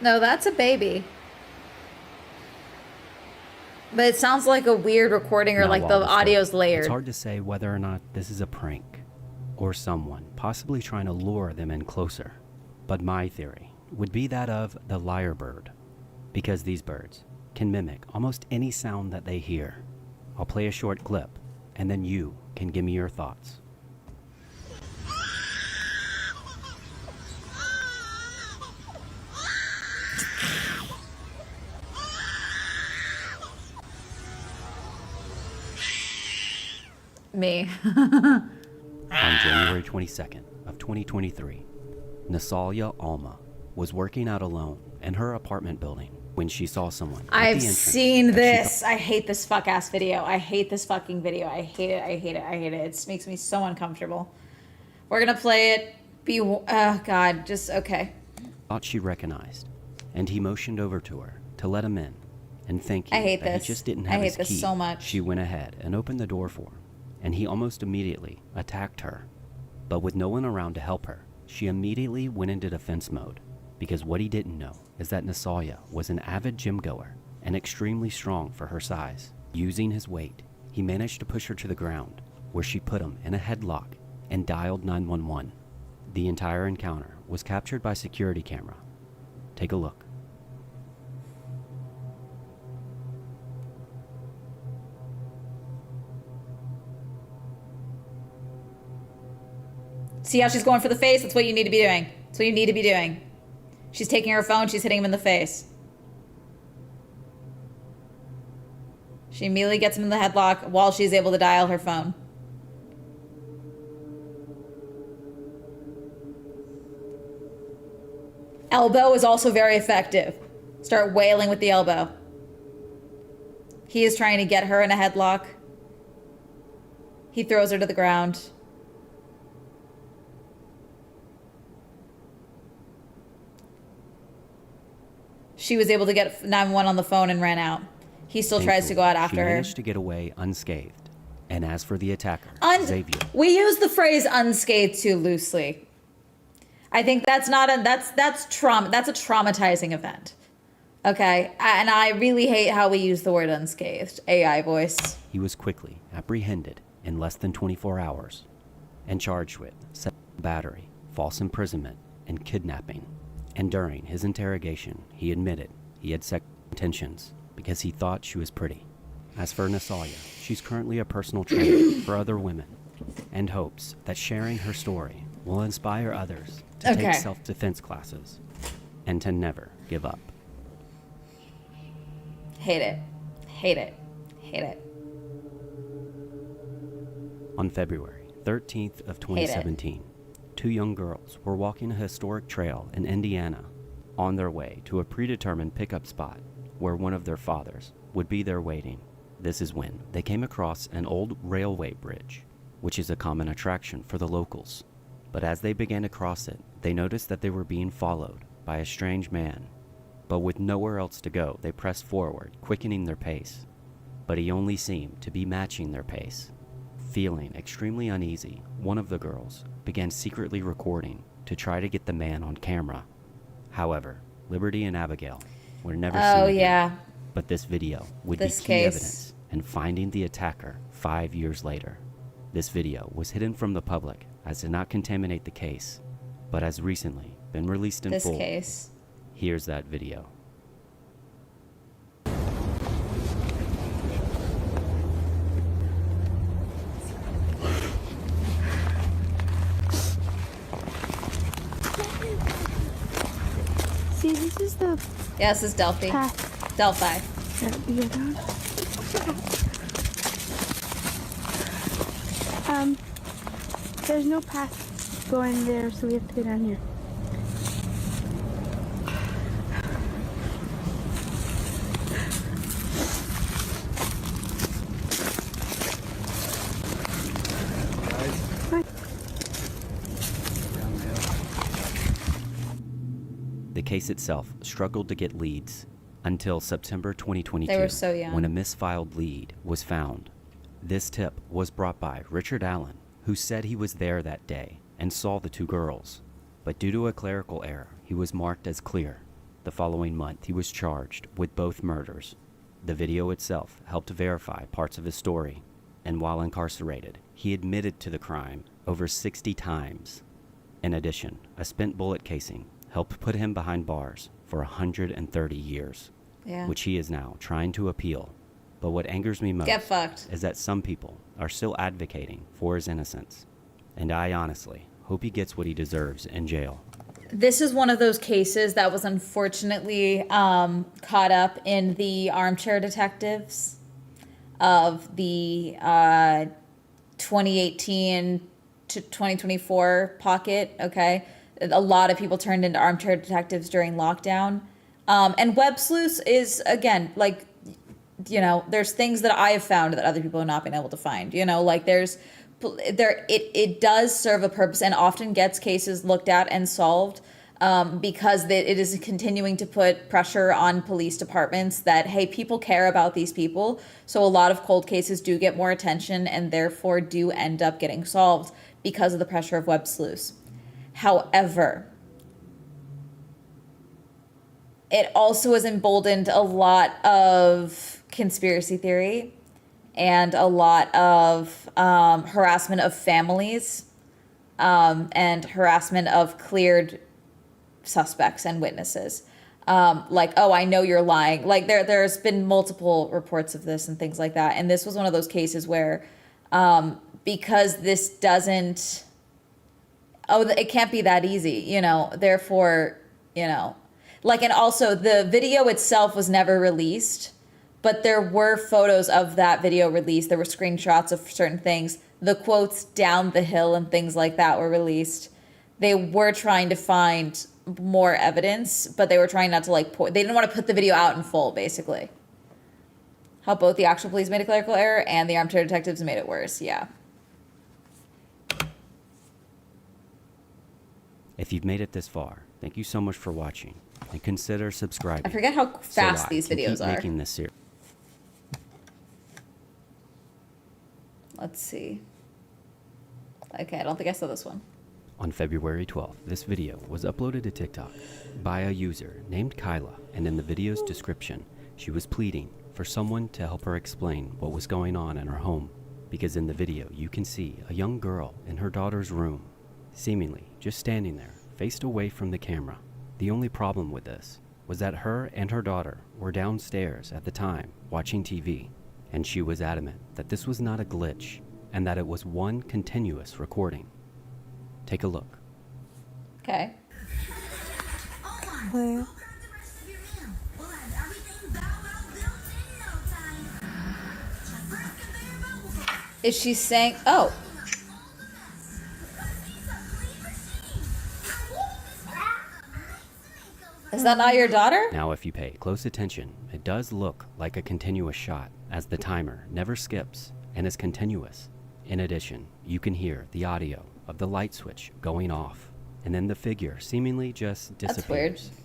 Speaker 1: No, that's a baby. But it sounds like a weird recording or
Speaker 14: Now,
Speaker 1: like
Speaker 14: while
Speaker 1: the
Speaker 14: this
Speaker 1: audio's
Speaker 14: goes,
Speaker 1: layered.
Speaker 14: It's hard to say whether or not this is a prank or someone possibly trying to lure them in closer. But my theory would be that of the lyrebird, because these birds can mimic almost any sound that they hear. I'll play a short clip, and then you can give me your thoughts.
Speaker 1: Me.
Speaker 14: On January 22nd of 2023, Nasalia Alma was working out alone in her apartment building when she saw someone at the
Speaker 1: I've
Speaker 14: entrance
Speaker 1: seen
Speaker 14: that she
Speaker 1: this. I hate this fuck ass video. I hate this fucking video. I hate it. I hate it. I hate it. It makes me so uncomfortable. We're gonna play it. Oh god, just okay.
Speaker 14: thought she recognized, and he motioned over to her to let him in. And thinking
Speaker 1: I hate
Speaker 14: that
Speaker 1: this.
Speaker 14: he just didn't
Speaker 1: I
Speaker 14: have
Speaker 1: hate
Speaker 14: his
Speaker 1: this
Speaker 14: key,
Speaker 1: so much.
Speaker 14: she went ahead and opened the door for him, and he almost immediately attacked her. But with no one around to help her, she immediately went into defense mode, because what he didn't know is that Nasalia was an avid gym goer and extremely strong for her size. Using his weight, he managed to push her to the ground, where she put him in a headlock and dialed 911. The entire encounter was captured by security camera. Take a look.
Speaker 1: See how she's going for the face? That's what you need to be doing. That's what you need to be doing. She's taking her phone, she's hitting him in the face. She immediately gets him in the headlock while she's able to dial her phone. Elbow is also very effective. Start wailing with the elbow. He is trying to get her in a headlock. He throws her to the ground. She was able to get 911 on the phone and ran out. He still tries to go out after
Speaker 14: she
Speaker 1: her.
Speaker 14: managed to get away unscathed. And as for the attacker, Xavier,
Speaker 1: We use the phrase unscathed too loosely. I think that's not a that's trauma. That's a traumatizing event. Okay, and I really hate how we use the word unscathed. AI voice.
Speaker 14: he was quickly apprehended in less than 24 hours and charged with battery, false imprisonment, and kidnapping. And during his interrogation, he admitted he had sexual intentions because he thought she was pretty. As for Nasalia, she's currently a personal trainer for other women and hopes that sharing her story will inspire others to take self-defense classes and to never give up.
Speaker 1: Hate it. Hate it. Hate it.
Speaker 14: On February 13th of 2017, two young girls were walking a historic trail in Indiana on their way to a predetermined pickup spot where one of their fathers would be there waiting. This is when they came across an old railway bridge, which is a common attraction for the locals. But as they began to cross it, they noticed that they were being followed by a strange man. But with nowhere else to go, they pressed forward, quickening their pace. But he only seemed to be matching their pace. Feeling extremely uneasy, one of the girls began secretly recording to try to get the man on camera. However, Liberty and Abigail were never seen again. But this video would be key evidence in finding the attacker 5 years later. This video was hidden from the public as did not contaminate the case, but has recently been released in full. Here's that video.
Speaker 16: See, this is the...
Speaker 1: Yeah, this is Delphi. Delphi.
Speaker 16: There's no path going there, so we have to go down here.
Speaker 14: The case itself struggled to get leads until September 2022,
Speaker 1: They were so young.
Speaker 14: when a misfiled lead was found. This tip was brought by Richard Allen, who said he was there that day and saw the two girls, but due to a clerical error, he was marked as clear. The following month, he was charged with both murders. The video itself helped verify parts of his story, and while incarcerated, he admitted to the crime over 60 times. In addition, a spent bullet casing helped put him behind bars for 130 years, which he is now trying to appeal. But what angers me most is that some people are still advocating for his innocence, and I honestly hope he gets what he deserves in jail.
Speaker 1: This is one of those cases that was unfortunately caught up in the armchair detectives of the 2018 to 2024 pocket, okay? A lot of people turned into armchair detectives during lockdown. And web sleuths is, again, like, you know, there's things that I have found that other people have not been able to find. You know, like it does serve a purpose and often gets cases looked at and solved because it is continuing to put pressure on police departments that, hey, people care about these people. So a lot of cold cases do get more attention and therefore do end up getting solved because of the pressure of web sleuths. However, it also has emboldened a lot of conspiracy theory and a lot of harassment of families and harassment of cleared suspects and witnesses. Like, oh, I know you're lying. Like there's been multiple reports of this and things like that. And this was one of those cases where because this doesn't, it can't be that easy, you know, therefore, you know, like, and also the video itself was never released, but there were photos of that video released. There were screenshots of certain things. The quotes down the hill and things like that were released. They were trying to find more evidence, but they were trying not to like, they didn't want to put the video out in full, basically. How both the actual police made a clerical error and the armchair detectives made it worse, yeah.
Speaker 14: If you've made it this far, thank you so much for watching, and consider subscribing.
Speaker 1: I forget how fast
Speaker 14: so
Speaker 1: these
Speaker 14: I can
Speaker 1: videos
Speaker 14: keep
Speaker 1: are.
Speaker 14: making this series.
Speaker 1: Let's see. Okay, I don't think I saw this one.
Speaker 14: On February 12th, this video was uploaded to TikTok by a user named Kyla, and in the video's description, she was pleading for someone to help her explain what was going on in her home, because in the video you can see a young girl in her daughter's room, seemingly just standing there, faced away from the camera. The only problem with this was that her and her daughter were downstairs at the time watching TV, and she was adamant that this was not a glitch and that it was one continuous recording. Take a look.
Speaker 1: Okay.
Speaker 2: Hello.
Speaker 1: Is she saying, oh. Is that not your daughter?
Speaker 14: Now, if you pay close attention, it does look like a continuous shot, as the timer never skips and is continuous. In addition, you can hear the audio of the light switch going off, and then the figure seemingly just disappears.
Speaker 1: That's weird.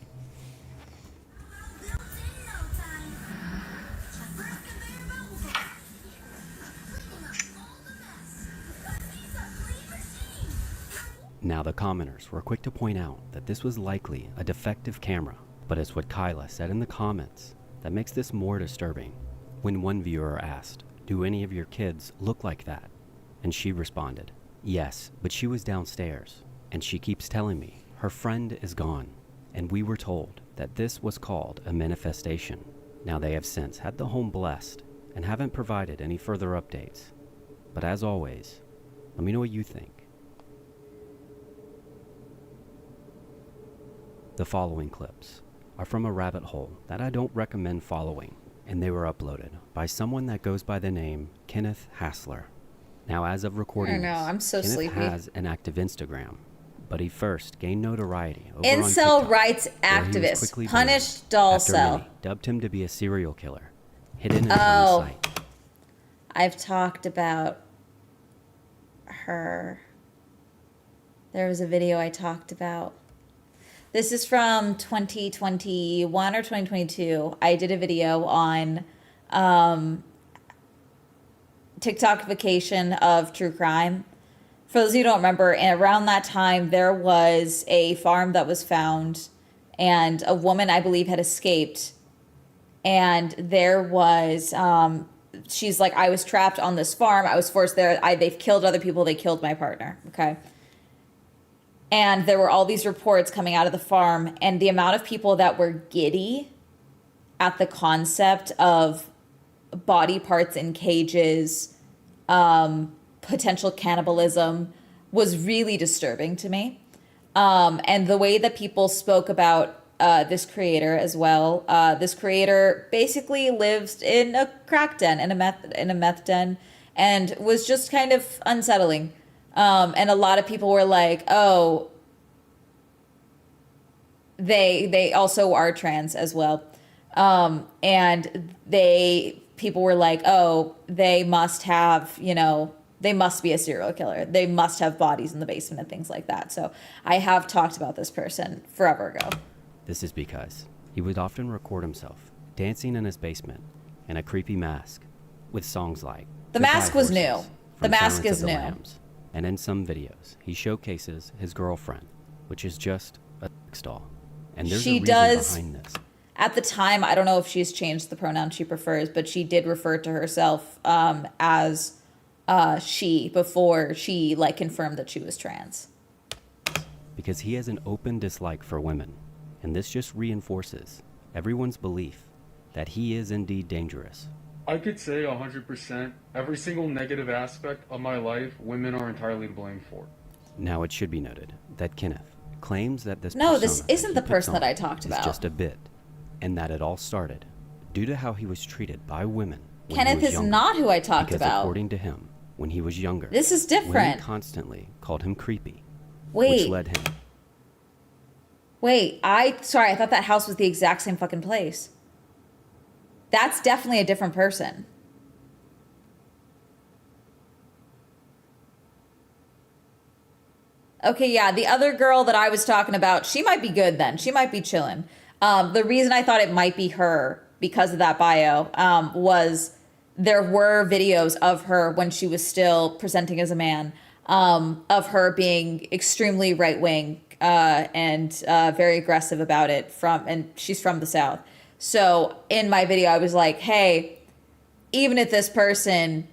Speaker 14: Now, the commenters were quick to point out that this was likely a defective camera, but it's what Kyla said in the comments that makes this more disturbing. When one viewer asked, "Do any of your kids look like that?" and she responded, "Yes, but she was downstairs, and she keeps telling me her friend is gone," and we were told that this was called a manifestation. Now, they have since had the home blessed and haven't provided any further updates. But as always, let me know what you think. The following clips are from a rabbit hole that I don't recommend following, and they were uploaded by someone that goes by the name Kenneth Hassler. Now, as of recording
Speaker 1: I know, I'm so
Speaker 14: Kenneth
Speaker 1: sleepy.
Speaker 14: has an active Instagram, but he first gained notoriety over on
Speaker 1: Incel
Speaker 14: TikTok,
Speaker 1: rights
Speaker 14: where he was
Speaker 1: activist.
Speaker 14: quickly
Speaker 1: Punish
Speaker 14: banned
Speaker 1: doll
Speaker 14: after
Speaker 1: cell.
Speaker 14: many dubbed him to be a serial killer, hidden in plain
Speaker 1: Oh.
Speaker 14: sight.
Speaker 1: I've talked about her. There was a video I talked about. This is from 2021 or 2022. I did a video on TikTokification of true crime. For those of you who don't remember, and around that time, there was a farm that was found, and a woman, I believe, had escaped. And there was, she's like, I was trapped on this farm. I was forced there. They've killed other people. They killed my partner. Okay. And there were all these reports coming out of the farm, and the amount of people that were giddy at the concept of body parts in cages, potential cannibalism, was really disturbing to me. And the way that people spoke about this creator as well, this creator basically lives in a crack den, in a meth den, and was just kind of unsettling. And a lot of people were like, oh, they also are trans as well. And people were like, oh, they must have, they must be a serial killer. They must have bodies in the basement and things like that. So I have talked about this person forever ago.
Speaker 14: This is because he would often record himself dancing in his basement in a creepy mask with songs like
Speaker 1: The Mask was new.
Speaker 14: Horses
Speaker 1: The
Speaker 14: from
Speaker 1: Mask
Speaker 14: Silence
Speaker 1: is
Speaker 14: of the
Speaker 1: new.
Speaker 14: Lambs. And in some videos, he showcases his girlfriend, which is just a sex doll. And there's
Speaker 1: She
Speaker 14: a reason
Speaker 1: does-
Speaker 14: behind this.
Speaker 1: At the time, I don't know if she's changed the pronoun she prefers, but she did refer to herself as she before she confirmed that she was trans.
Speaker 14: Because he has an open dislike for women, and this just reinforces everyone's belief that he is indeed dangerous.
Speaker 18: I could say 100% every single negative aspect of my life, women are entirely to blame for.
Speaker 14: Now, it should be noted that Kenneth claims that this
Speaker 1: No, this
Speaker 14: persona
Speaker 1: isn't
Speaker 14: he
Speaker 1: the
Speaker 14: puts
Speaker 1: person that
Speaker 14: on
Speaker 1: I talked
Speaker 14: is
Speaker 1: about.
Speaker 14: just a bit, and that it all started due to how he was treated by women when
Speaker 1: Kenneth
Speaker 14: he was
Speaker 1: is
Speaker 14: younger,
Speaker 1: not who I talked
Speaker 14: because
Speaker 1: about.
Speaker 14: according to him, when he was younger,
Speaker 1: This is different.
Speaker 14: women constantly called him creepy,
Speaker 1: Wait.
Speaker 14: which led him.
Speaker 1: Wait, sorry, I thought that house was the exact same fucking place. That's definitely a different person. Okay, yeah, the other girl that I was talking about, she might be good then. She might be chilling. The reason I thought it might be her because of that bio was there were videos of her when she was still presenting as a man, of her being extremely right-wing and very aggressive about it and she's from the South. So in my video, I was like, hey, even if this person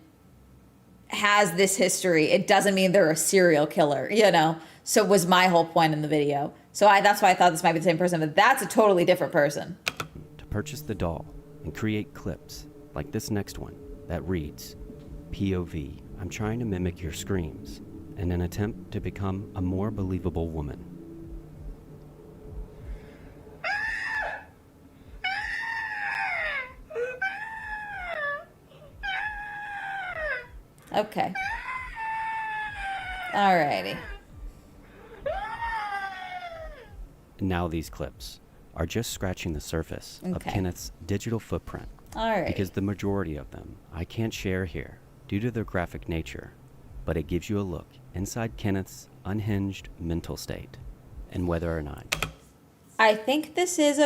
Speaker 1: has this history, it doesn't mean they're a serial killer, you know? So was my whole point in the video. So that's why I thought this might be the same person, but that's a totally different person.
Speaker 14: To purchase the doll and create clips like this next one that reads, POV, I'm trying to mimic your screams in an attempt to become a more believable woman.
Speaker 1: Okay. Alrighty.
Speaker 14: Now these clips are just scratching the surface of
Speaker 1: Okay.
Speaker 14: Kenneth's digital footprint.
Speaker 1: Alrighty.
Speaker 14: Because the majority of them I can't share here due to their graphic nature, but it gives you a look inside Kenneth's unhinged mental state and whether or not.
Speaker 1: I think this is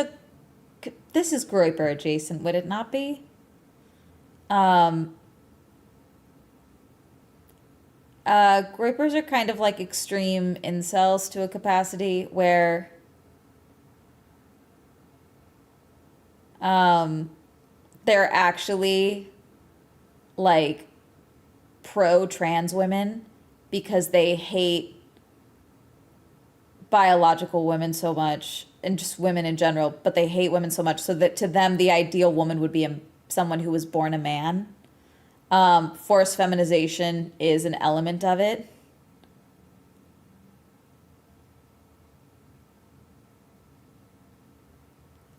Speaker 1: Groiper adjacent, would it not be? Groipers are kind of like extreme incels to a capacity where they're actually like pro-trans women because they hate biological women so much and just women in general, but they hate women so much so that to them the ideal woman would be someone who was born a man. Forced feminization is an element of it.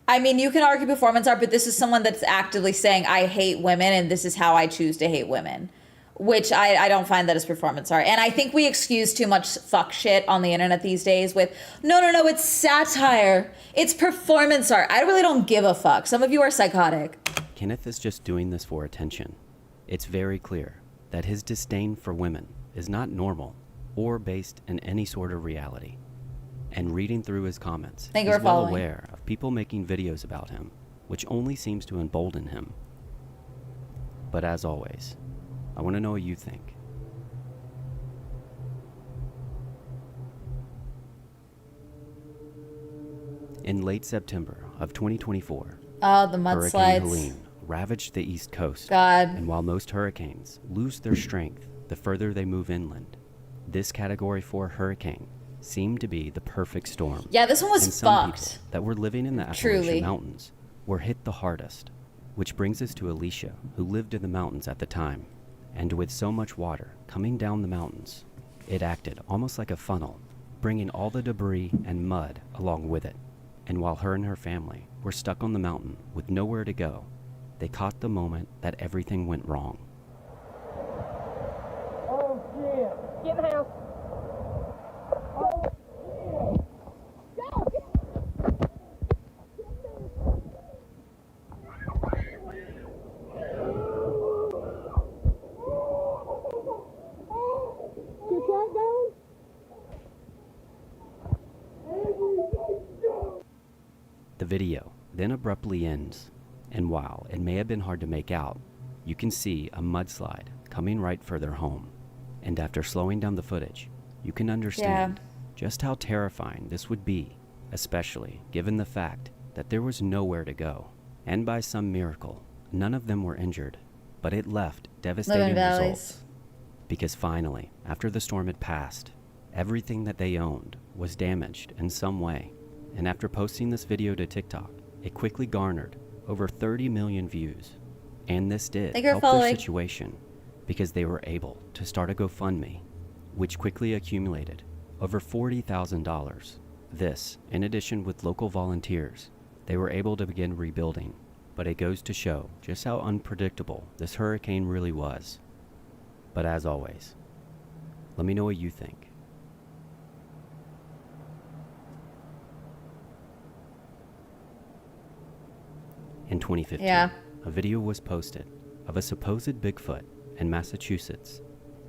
Speaker 1: I mean, you can argue performance art, but this is someone that's actively saying, I hate women and this is how I choose to hate women, which I don't find that as performance art. And I think we excuse too much fuck shit on the internet these days with, no, it's satire. It's performance art. I really don't give a fuck. Some of you are psychotic.
Speaker 14: Kenneth is just doing this for attention. It's very clear that his disdain for women is not normal or based in any sort of reality. And reading through his comments,
Speaker 1: Thank you
Speaker 14: he's
Speaker 1: for
Speaker 14: well
Speaker 1: following.
Speaker 14: aware of people making videos about him, which only seems to embolden him. But as always, I want to know what you think. In late September of 2024,
Speaker 1: Oh, the
Speaker 14: Hurricane
Speaker 1: mudslides.
Speaker 14: Helene ravaged the East Coast.
Speaker 1: God.
Speaker 14: And while most hurricanes lose their strength the further they move inland, this Category 4 hurricane seemed to be the perfect storm.
Speaker 1: Yeah, this one was
Speaker 14: and some
Speaker 1: fucked.
Speaker 14: people that were living in the
Speaker 1: Truly.
Speaker 14: Appalachian Mountains were hit the hardest, which brings us to Alicia, who lived in the mountains at the time. And with so much water coming down the mountains, it acted almost like a funnel, bringing all the debris and mud along with it. And while her and her family were stuck on the mountain with nowhere to go, they caught the moment that everything went wrong.
Speaker 4: Oh, shit. Get in the house.
Speaker 14: The video then abruptly ends, and while it may have been hard to make out, you can see a mudslide coming right for their home. And after slowing down the footage, you can understand just how terrifying this would be, especially given the fact that there was nowhere to go. And by some miracle, none of them were injured, but it left devastating results. Because finally, after the storm had passed, everything that they owned was damaged in some way. And after posting this video to TikTok, it quickly garnered over 30 million views. And this did help their situation because they were able to start a GoFundMe, which quickly accumulated over $40,000. This, in addition with local volunteers, they were able to begin rebuilding. but it goes to show just how unpredictable this hurricane really was. But as always, let me know what you think. In 2015, a video was posted of a supposed Bigfoot in Massachusetts.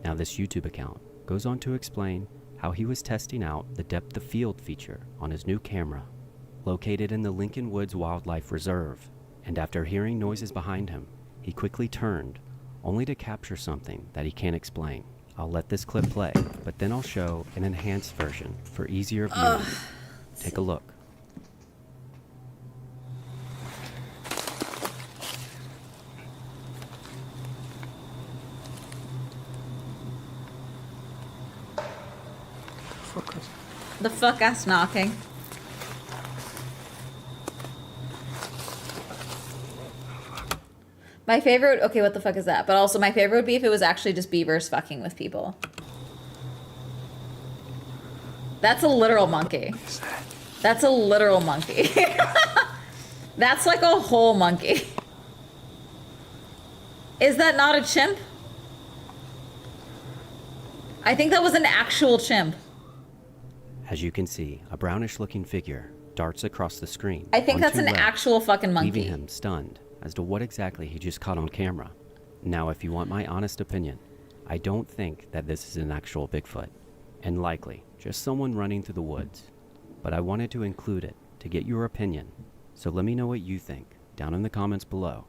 Speaker 14: Now this YouTube account goes on to explain how he was testing out the depth of field feature on his new camera, located in the Lincoln Woods Wildlife Reserve, and after hearing noises behind him, he quickly turned, only to capture something that he can't explain. I'll let this clip play, but then I'll show an enhanced version for easier viewing. Take a look.
Speaker 1: The fuck ass knocking. My favorite, okay, what the fuck is that? But also my favorite would be if it was actually just beavers fucking with people. That's a literal monkey. That's a literal monkey. That's like a whole monkey. Is that not a chimp? I think that was an actual chimp.
Speaker 14: As you can see, a brownish looking figure darts across the screen.
Speaker 1: I think
Speaker 14: on
Speaker 1: that's
Speaker 14: two
Speaker 1: an
Speaker 14: legs,
Speaker 1: actual fucking monkey.
Speaker 14: leaving him stunned as to what exactly he just caught on camera. Now, if you want my honest opinion, I don't think that this is an actual Bigfoot, and likely just someone running through the woods. But I wanted to include it to get your opinion, so let me know what you think down in the comments below.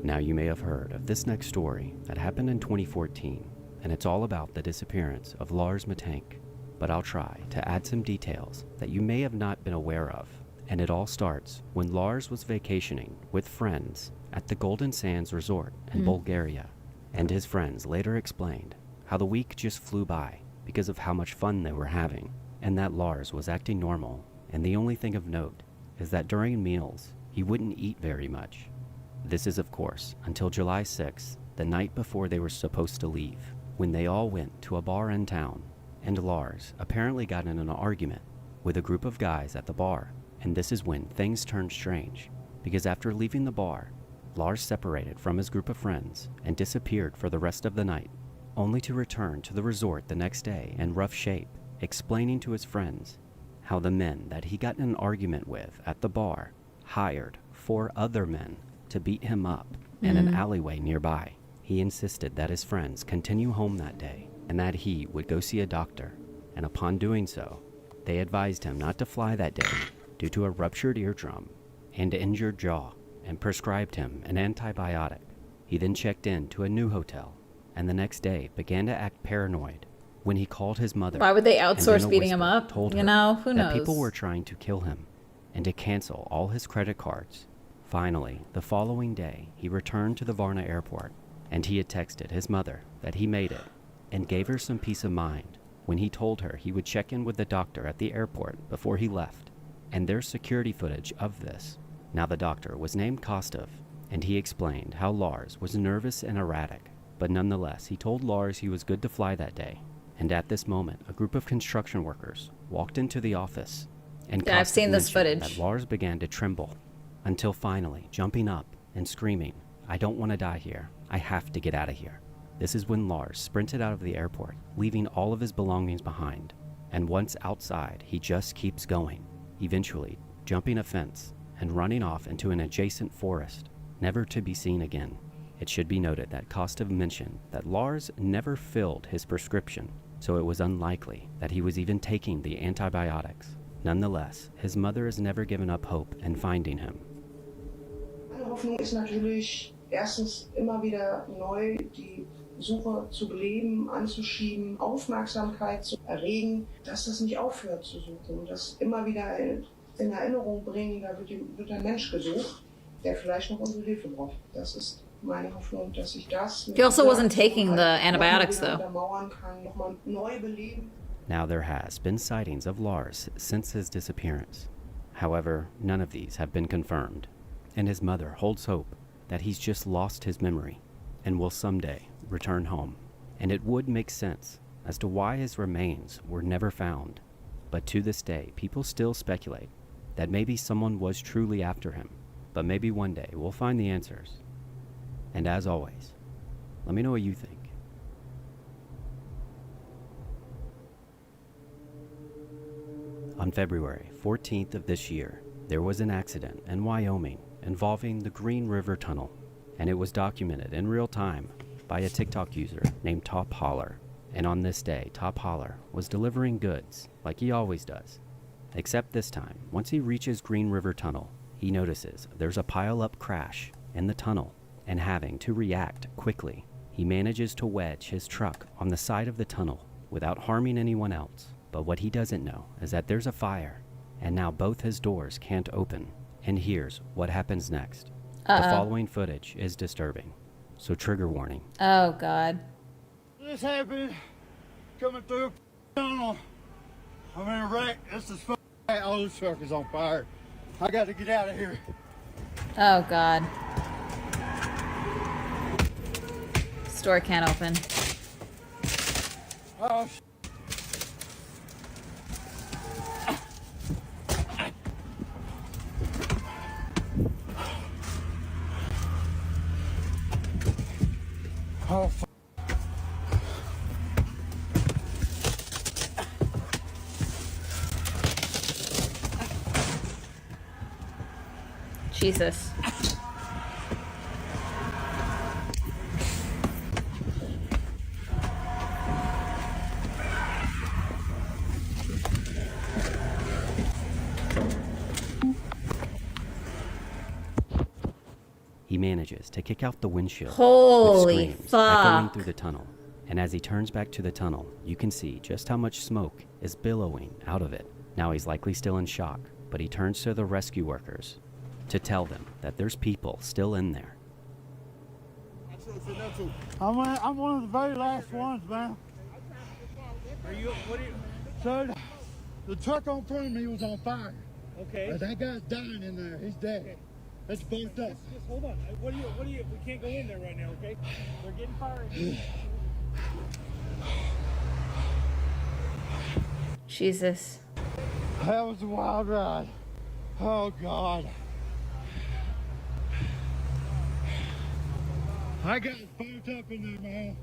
Speaker 14: Now you may have heard of this next story that happened in 2014, and it's all about the disappearance of Lars Matank. But I'll try to add some details that you may have not been aware of. And it all starts when Lars was vacationing with friends at the Golden Sands Resort in Bulgaria. And his friends later explained how the week just flew by because of how much fun they were having, and that Lars was acting normal. And the only thing of note is that during meals, he wouldn't eat very much. This is, of course, until July 6th, the night before they were supposed to leave, when they all went to a bar in town, and Lars apparently got in an argument with a group of guys at the bar. And this is when things turned strange, because after leaving the bar, Lars separated from his group of friends and disappeared for the rest of the night, only to return to the resort the next day in rough shape, explaining to his friends how the men that he got in an argument with at the bar hired 4 other men to beat him up in an alleyway nearby. He insisted that his friends continue home that day and that he would go see a doctor, and upon doing so, they advised him not to fly that day due to a ruptured eardrum and injured jaw, and prescribed him an antibiotic. He then checked in to a new hotel, and the next day began to act paranoid when he called his mother.
Speaker 1: Why would they
Speaker 14: and
Speaker 1: outsource
Speaker 14: in a
Speaker 1: beating him
Speaker 14: whisper
Speaker 1: up?
Speaker 14: told
Speaker 1: You
Speaker 14: her
Speaker 1: know, who
Speaker 14: that
Speaker 1: knows?
Speaker 14: people were trying to kill him and to cancel all his credit cards. Finally, the following day, he returned to the Varna airport, and he had texted his mother that he made it and gave her some peace of mind when he told her he would check in with the doctor at the airport before he left. And there's security footage of this. Now the doctor was named Kostov, and he explained how Lars was nervous and erratic, but nonetheless he told Lars he was good to fly that day. And at this moment, a group of construction workers walked into the office, and
Speaker 1: Yeah, I've
Speaker 14: Kostov
Speaker 1: seen this
Speaker 14: mentioned
Speaker 1: footage.
Speaker 14: that Lars began to tremble, until finally jumping up and screaming, "I don't want to die here. I have to get out of here." This is when Lars sprinted out of the airport, leaving all of his belongings behind. And once outside, he just keeps going, eventually jumping a fence and running off into an adjacent forest, never to be seen again. It should be noted that Kostov mentioned that Lars never filled his prescription, so it was unlikely that he was even taking the antibiotics. Nonetheless, his mother has never given up hope in finding him.
Speaker 2: Meine Hoffnung ist natürlich, erstens immer wieder neu die Suche zu beleben, anzuschieben, Aufmerksamkeit zu erregen, dass das nicht aufhört zu suchen und das immer wieder in Erinnerung bringen, da wird ein Mensch gesucht, der vielleicht noch unsere Hilfe braucht. Das ist meine Hoffnung, dass ich das
Speaker 1: He also wasn't taking the antibiotics, though.
Speaker 2: untermauern kann, nochmal neu beleben.
Speaker 14: Now there has been sightings of Lars since his disappearance. However, none of these have been confirmed, and his mother holds hope that he's just lost his memory and will someday return home. And it would make sense as to why his remains were never found. But to this day, people still speculate that maybe someone was truly after him. But maybe one day we'll find the answers. And as always, let me know what you think. On February 14th of this year, there was an accident in Wyoming involving the Green River Tunnel, and it was documented in real time by a TikTok user named Top Holler. And on this day, Top Holler was delivering goods like he always does. Except this time, once he reaches Green River Tunnel, he notices there's a pile-up crash in the tunnel, and having to react quickly, he manages to wedge his truck on the side of the tunnel without harming anyone else. But what he doesn't know is that there's a fire, and now both his doors can't open. And here's what happens next. The following footage is disturbing, so trigger warning.
Speaker 1: Oh, God.
Speaker 4: This happened coming through a tunnel. I'm in a wreck. This is all this truck is on fire. I got to get out of here.
Speaker 1: Oh, God. Store can't open.
Speaker 4: Oh, oh,
Speaker 1: Jesus.
Speaker 14: He manages to kick out the windshield
Speaker 1: Holy
Speaker 14: with screams
Speaker 1: fuck.
Speaker 14: echoing through the tunnel. And as he turns back to the tunnel, you can see just how much smoke is billowing out of it. Now he's likely still in shock, but he turns to the rescue workers to tell them that there's people still in there.
Speaker 4: I'm one of the very last ones, man. So, the truck on front of me was on fire.
Speaker 19: Okay.
Speaker 4: That guy's dying in there. He's dead. It's burnt up.
Speaker 19: Just hold on. What do you, we can't go in there right now, okay? They're getting fired.
Speaker 1: Jesus.
Speaker 4: That was a wild ride. Oh, God. I got burnt up in there, man.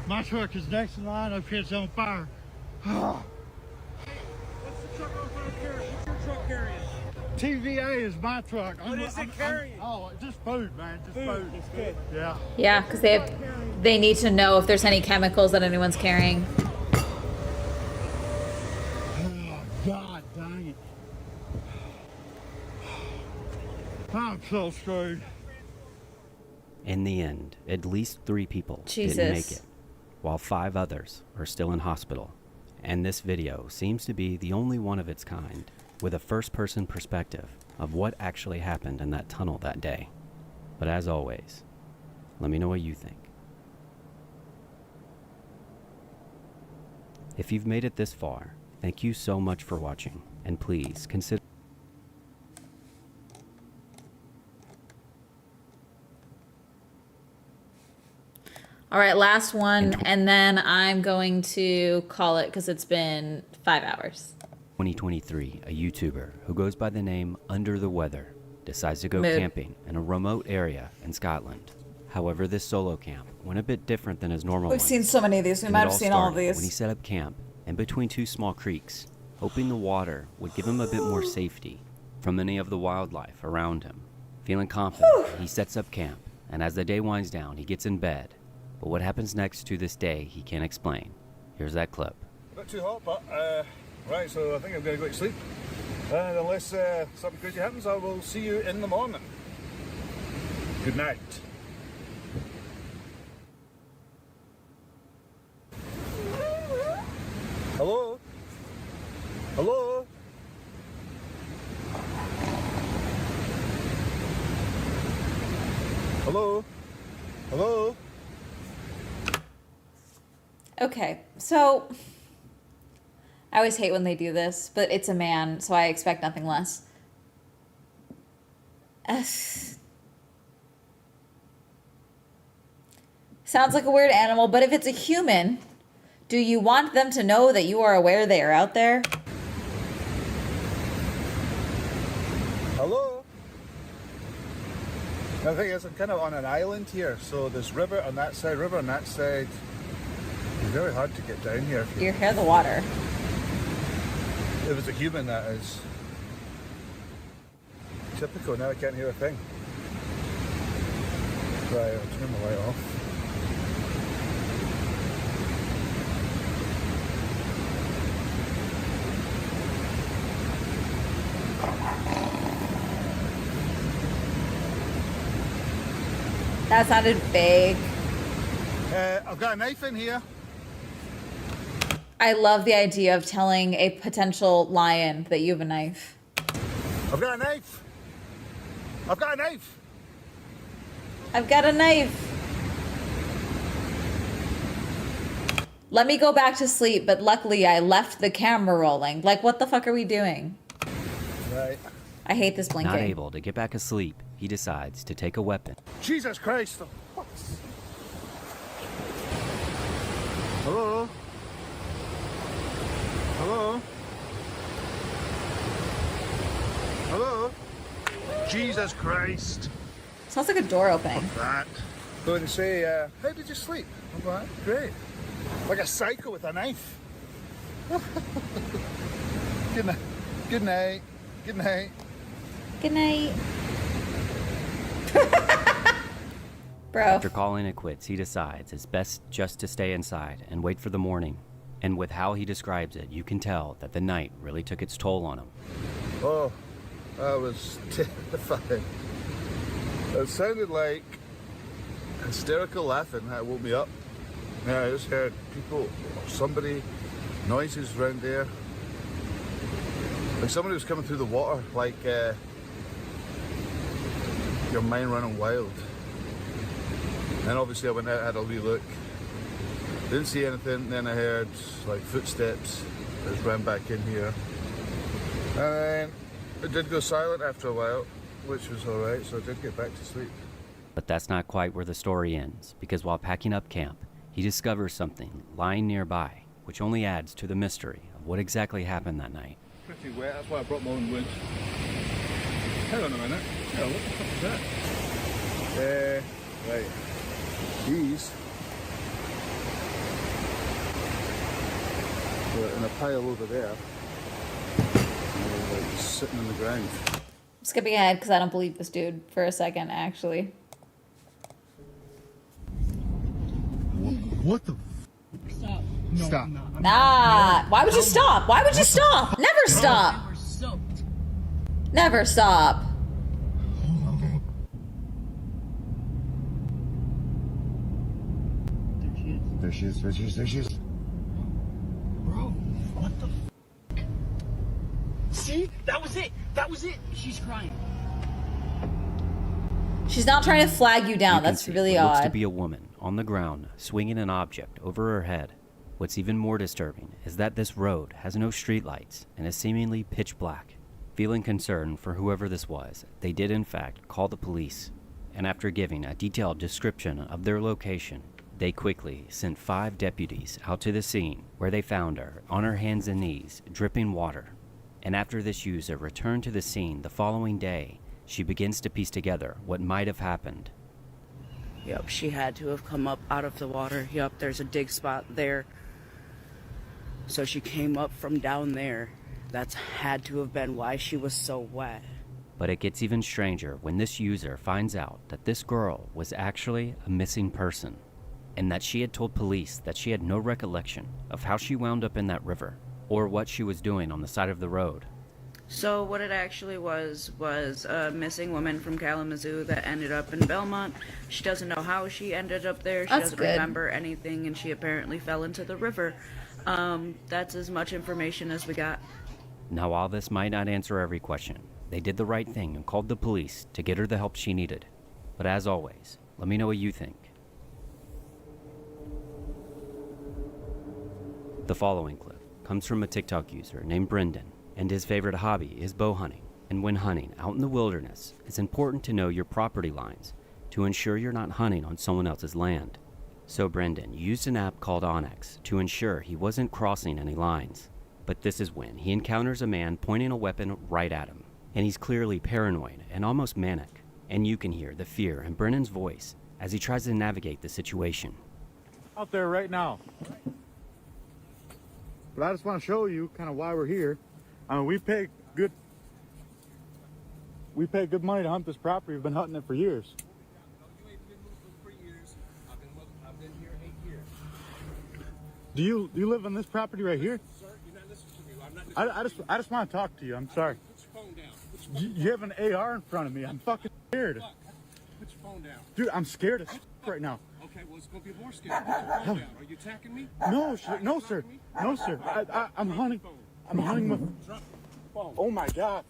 Speaker 4: My truck is next in line up here. It's on fire.
Speaker 19: What's the truck on front carrying? What's your truck carrying?
Speaker 4: TVA is my truck.
Speaker 19: What is it carrying?
Speaker 4: Just food, man. Just food.
Speaker 19: It's good.
Speaker 4: Yeah.
Speaker 1: Yeah, because they need to know if there's any chemicals that anyone's carrying.
Speaker 4: Oh, God dang it. I'm so screwed.
Speaker 14: In the end, at least 3 people didn't make it, while 5 others are still in hospital. And this video seems to be the only one of its kind, with a first-person perspective of what actually happened in that tunnel that day. But as always, let me know what you think. If you've made it this far, thank you so much for watching, and please consider
Speaker 1: All right, last one, and then I'm going to call it because it's been 5 hours.
Speaker 14: 2023, a YouTuber who goes by the name Under the Weather decides to go
Speaker 1: Mood.
Speaker 14: camping in a remote area in Scotland. However, this solo camp went a bit different than his normal
Speaker 1: We've
Speaker 14: one.
Speaker 1: seen so many of these. We
Speaker 14: And
Speaker 1: might
Speaker 14: it
Speaker 1: have
Speaker 14: all
Speaker 1: seen all of
Speaker 14: started
Speaker 1: these.
Speaker 14: when he set up camp in between 2 small creeks, hoping the water would give him a bit more safety from any of the wildlife around him. Feeling confident, he sets up camp, and as the day winds down, he gets in bed. But what happens next to this day, he can't explain. Here's that clip.
Speaker 19: A bit too hot, but right, so I think I'm going to go to sleep. And unless something crazy happens, I will see you in the morning. Good night. Hello? Hello? Hello? Hello?
Speaker 1: Okay, so I always hate when they do this, but it's a man, so I expect nothing less. Sounds like a weird animal, but if it's a human, Do you want them to know that you are aware they are out there?
Speaker 19: Hello? The thing is, I'm kind of on an island here, so there's river on that side, river on that side. It's very hard to get down here.
Speaker 1: You hear the water.
Speaker 19: If it's a human, that is. Typical, now I can't hear a thing. Right, I'll turn the light off.
Speaker 1: That sounded vague.
Speaker 19: I've got a knife in here.
Speaker 1: I love the idea of telling a potential lion that you have a knife.
Speaker 19: I've got a knife. I've got a knife.
Speaker 1: I've got a knife. Let me go back to sleep, but luckily I left the camera rolling. Like, what the fuck are we doing?
Speaker 19: Right.
Speaker 1: I hate this blinking.
Speaker 14: Not able to get back asleep, he decides to take a weapon.
Speaker 19: Jesus Christ. Hello? Hello? Hello? Jesus Christ.
Speaker 1: Sounds like a door opening.
Speaker 19: That. Go and say, how did you sleep? I'm like, great. Like a psycho with a knife. Good night. Good night. Good night.
Speaker 1: Good night. Bro.
Speaker 14: After calling it quits, he decides it's best just to stay inside and wait for the morning. And with how he describes it, you can tell that the night really took its toll on him.
Speaker 19: Oh, I was terrified. It sounded like hysterical laughing that woke me up. Yeah, I just heard people or somebody, noises around there. Like somebody was coming through the water, like your mind running wild. And obviously I went out, had a wee look. Didn't see anything, then I heard like footsteps. I just ran back in here. And then it did go silent after a while, which was alright, so I did get back to sleep.
Speaker 14: But that's not quite where the story ends, because while packing up camp, he discovers something lying nearby, which only adds to the mystery of what exactly happened that night.
Speaker 19: Pretty wet, that's why I brought my own winch. Hang on a minute. Yeah, what the fuck is that? Right. These were in a pile over there. Like sitting on the ground.
Speaker 1: I'm skipping ahead because I don't believe this dude for a second, actually.
Speaker 19: What the?
Speaker 4: Stop.
Speaker 19: No, stop.
Speaker 1: Nah. Why would you stop? Why would you stop? Never stop. Never stop.
Speaker 11: There she is, there she is, there she is.
Speaker 4: Bro, what the f? See? That was it. That was it. She's crying.
Speaker 1: She's not trying to flag you down.
Speaker 14: You can
Speaker 1: That's
Speaker 14: see
Speaker 1: really
Speaker 14: what looks to
Speaker 1: odd.
Speaker 14: be a woman on the ground, swinging an object over her head. What's even more disturbing is that this road has no streetlights and is seemingly pitch black. Feeling concerned for whoever this was, they did in fact call the police. And after giving a detailed description of their location, they quickly sent 5 deputies out to the scene where they found her on her hands and knees, dripping water. And after this user returned to the scene the following day, she begins to piece together what might have happened.
Speaker 20: Yep, she had to have come up out of the water. Yep, there's a dig spot there. So she came up from down there. That's had to have been why she was so wet.
Speaker 14: But it gets even stranger when this user finds out that this girl was actually a missing person, and that she had told police that she had no recollection of how she wound up in that river, or what she was doing on the side of the road.
Speaker 20: So what it actually was a missing woman from Kalamazoo that ended up in Belmont. She doesn't know how she ended up there. She doesn't remember anything, and she apparently fell into the river. That's as much information as we got.
Speaker 14: Now, while this might not answer every question, they did the right thing and called the police to get her the help she needed. But as always, let me know what you think. The following clip comes from a TikTok user named Brendan, and his favorite hobby is bow hunting. And when hunting out in the wilderness, it's important to know your property lines to ensure you're not hunting on someone else's land. So Brendan used an app called Onyx to ensure he wasn't crossing any lines. But this is when he encounters a man pointing a weapon right at him. And he's clearly paranoid and almost manic. And you can hear the fear in Brennan's voice as he tries to navigate the situation.
Speaker 21: Out there right now. But I just want to show you kind of why we're here. We pay good money to hunt this property. We've been hunting it for years. Do you live on this property right here?
Speaker 4: Sir, you're not listening to me. I'm not listening
Speaker 21: I just want to talk to you. I'm sorry.
Speaker 4: Put your phone down.
Speaker 21: You have an AR in front of me. I'm fucking scared.
Speaker 4: Put your phone down.
Speaker 21: Dude, I'm scared as right now.
Speaker 4: Okay, well, it's going to be more scary. Put your phone down. Are you attacking me?
Speaker 21: No, sir. No, sir. I'm hunting. I'm hunting with...
Speaker 4: Drop your phone.
Speaker 21: Oh, my God.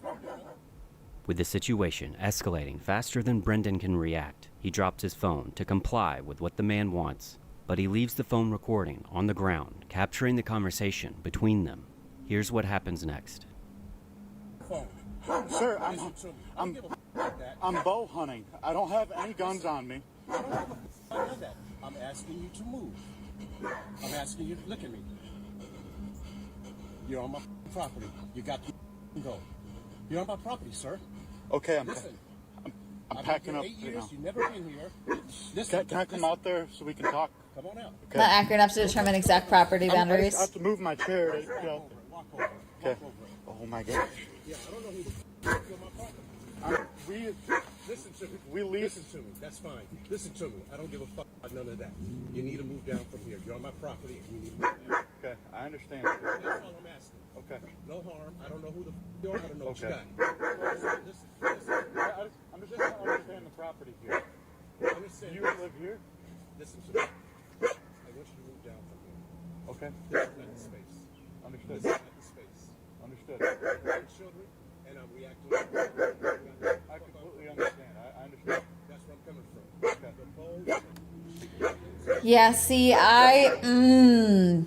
Speaker 14: With the situation escalating faster than Brendan can react, he drops his phone to comply with what the man wants. But he leaves the phone recording on the ground, capturing the conversation between them. Here's what happens next.
Speaker 21: Sir, I'm bow hunting. I don't have any guns on me.
Speaker 4: I'm asking you to move. I'm asking you to look at me. You're on my property. You got to go. You're on my property, sir.
Speaker 21: Okay,
Speaker 4: Listen,
Speaker 21: I'm packing up.
Speaker 4: 8 years. You've never been here. Listen,
Speaker 21: Can I come out there so we can talk?
Speaker 4: Come on out.
Speaker 21: Okay.
Speaker 1: Not accurate enough to determine exact property boundaries.
Speaker 21: I have to move my chair.
Speaker 4: Walk over.
Speaker 21: Okay. Oh my gosh.
Speaker 4: Yeah, I don't know who you're my property. Listen to me. Listen to me. That's fine. Listen to me. I don't give a fuck about none of that. You need to move down from here. You're on my property and you need to move down.
Speaker 21: Okay, I understand.
Speaker 4: That's all I'm asking.
Speaker 21: Okay.
Speaker 4: No harm. I don't know who the f*** you are. I don't know what you
Speaker 21: Okay.
Speaker 4: got. Listen.
Speaker 21: I'm just trying to understand the property here.
Speaker 4: Understand.
Speaker 21: You live here?
Speaker 4: Listen to me. I want you to move down from here.
Speaker 21: Okay.
Speaker 4: This is not the space.
Speaker 21: Understood.
Speaker 4: This is not the space.
Speaker 21: Understood.
Speaker 4: I'm having children, and I'm reacting.
Speaker 21: I completely understand. I understand.
Speaker 4: That's where I'm coming from. The phone.
Speaker 1: Yeah, see,
Speaker 4: I'm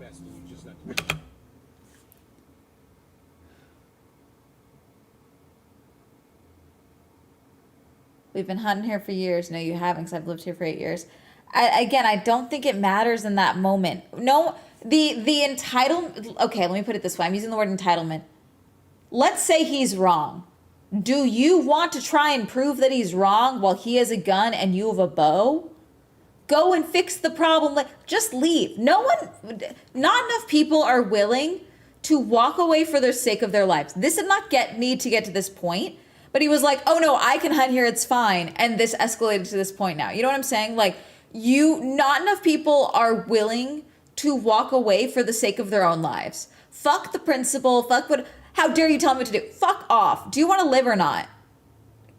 Speaker 4: asking you just not to.
Speaker 1: We've been hunting here for years. No, you haven't, because I've lived here for 8 years. I don't think it matters in that moment. No, the entitlement. Okay, let me put it this way. I'm using the word entitlement. Let's say he's wrong. Do you want to try and prove that he's wrong while he has a gun and you have a bow? Go and fix the problem. Just leave. Not enough people are willing to walk away for the sake of their lives. This did not need to get to this point. But he was like, oh no, I can hunt here, it's fine. And this escalated to this point now. You know what I'm saying? Like, not enough people are willing to walk away for the sake of their own lives. Fuck the principle, how dare you tell me what to do? Fuck off. Do you want to live or not?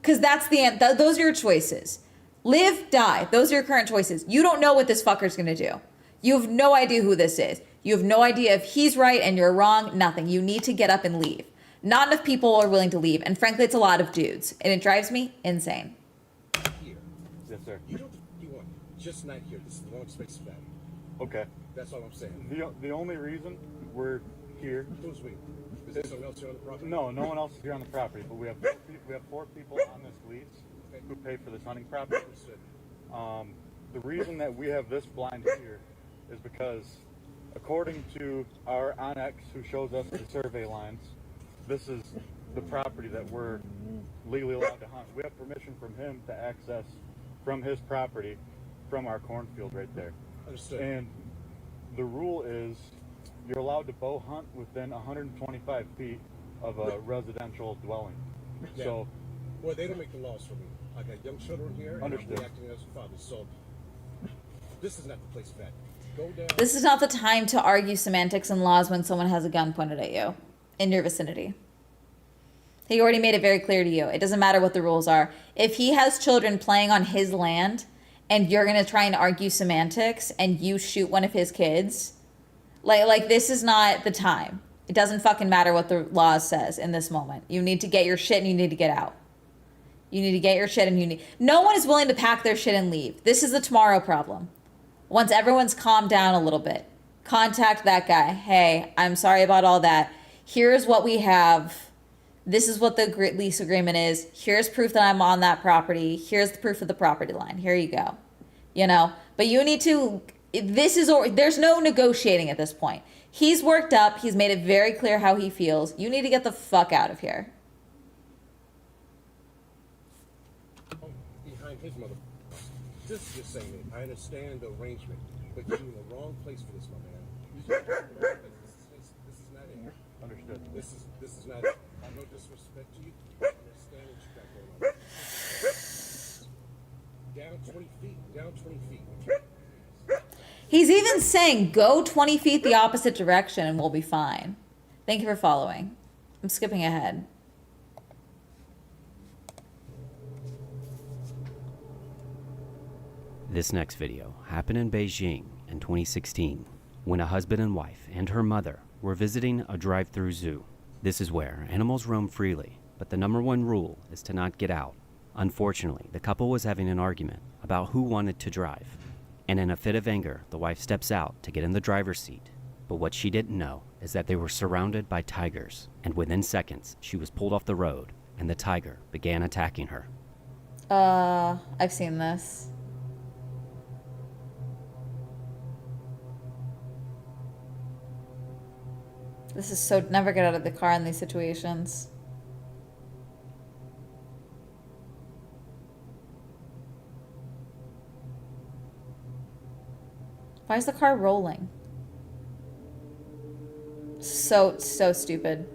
Speaker 1: Because that's the end. Those are your choices. Live, die. Those are your current choices. You don't know what this fucker's going to do. You have no idea who this is. You have no idea if he's right and you're wrong. Nothing. You need to get up and leave. Not enough people are willing to leave. And frankly, it's a lot of dudes. And it drives me insane.
Speaker 4: Here.
Speaker 21: Yes, sir.
Speaker 4: You don't you want. Just not here. This is the wrong space for that.
Speaker 21: Okay.
Speaker 4: That's all I'm saying.
Speaker 21: The only reason we're here...
Speaker 4: Who's we? Is there someone else here on the property?
Speaker 21: No one else is here on the property. But we have 4 people on this lease who pay for this hunting property. The reason that we have this blind here is because, according to our Onyx, who shows us the survey lines, this is the property that we're legally allowed to hunt. We have permission from him to access from his property from our cornfield right there.
Speaker 4: Understood.
Speaker 21: And the rule is you're allowed to bow hunt within 125 feet of a residential dwelling.
Speaker 4: Yeah.
Speaker 21: So,
Speaker 4: well, they don't make the laws for me. I got young children here, and
Speaker 21: Understood.
Speaker 4: I'm reacting as a father. So this is not the place for that. Go down.
Speaker 1: This is not the time to argue semantics and laws when someone has a gun pointed at you in your vicinity. He already made it very clear to you. It doesn't matter what the rules are. If he has children playing on his land and you're going to try and argue semantics and you shoot one of his kids, like this is not the time. It doesn't fucking matter what the law says in this moment. You need to get your shit and you need to get out. You need to get your shit and no one is willing to pack their shit and leave. This is the tomorrow problem. Once everyone's calmed down a little bit, contact that guy. Hey, I'm sorry about all that. Here's what we have. This is what the lease agreement is. Here's proof that I'm on that property. Here's the proof of the property line. Here you go. You know, but you need to, there's no negotiating at this point. He's worked up. He's made it very clear how he feels. You need to get the fuck out of here.
Speaker 17: Behind his mother. This is just saying it. I understand the arrangement, but you're in the wrong place for this, my man. This is not it.
Speaker 21: Understood.
Speaker 17: This is not it. I no disrespect to you. I understand what you got going on. Down 20 feet. Down 20 feet.
Speaker 1: He's even saying go 20 feet the opposite direction and we'll be fine. Thank you for following. I'm skipping ahead.
Speaker 14: This next video happened in Beijing in 2016 when a husband and wife and her mother were visiting a drive-through zoo. This is where animals roam freely, but the number one rule is to not get out. Unfortunately, the couple was having an argument about who wanted to drive. And in a fit of anger, the wife steps out to get in the driver's seat. But what she didn't know is that they were surrounded by tigers, and within seconds, she was pulled off the road, and the tiger began attacking her.
Speaker 1: I've seen this. This is so, never get out of the car in these situations. Why is the car rolling? So stupid.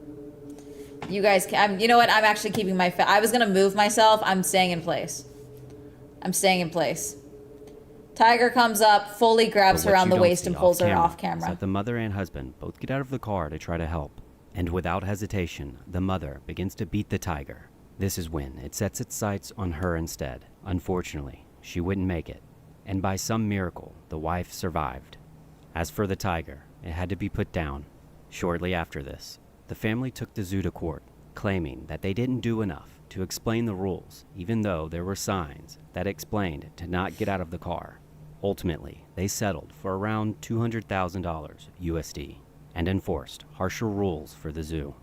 Speaker 1: You guys can, you know what? I'm actually keeping my, I was gonna move myself. I'm staying in place. I'm staying in place. Tiger comes up, fully grabs her around the waist and pulls her off camera.
Speaker 14: Is that the mother and husband both get out of the car to try to help. And without hesitation, the mother begins to beat the tiger. This is when it sets its sights on her instead. Unfortunately, she wouldn't make it. And by some miracle, the wife survived. As for the tiger, it had to be put down. Shortly after this, the family took the zoo to court, claiming that they didn't do enough to explain the rules, even though there were signs that explained to not get out of the car. Ultimately, they settled for around $200,000 USD and enforced harsher rules for the zoo.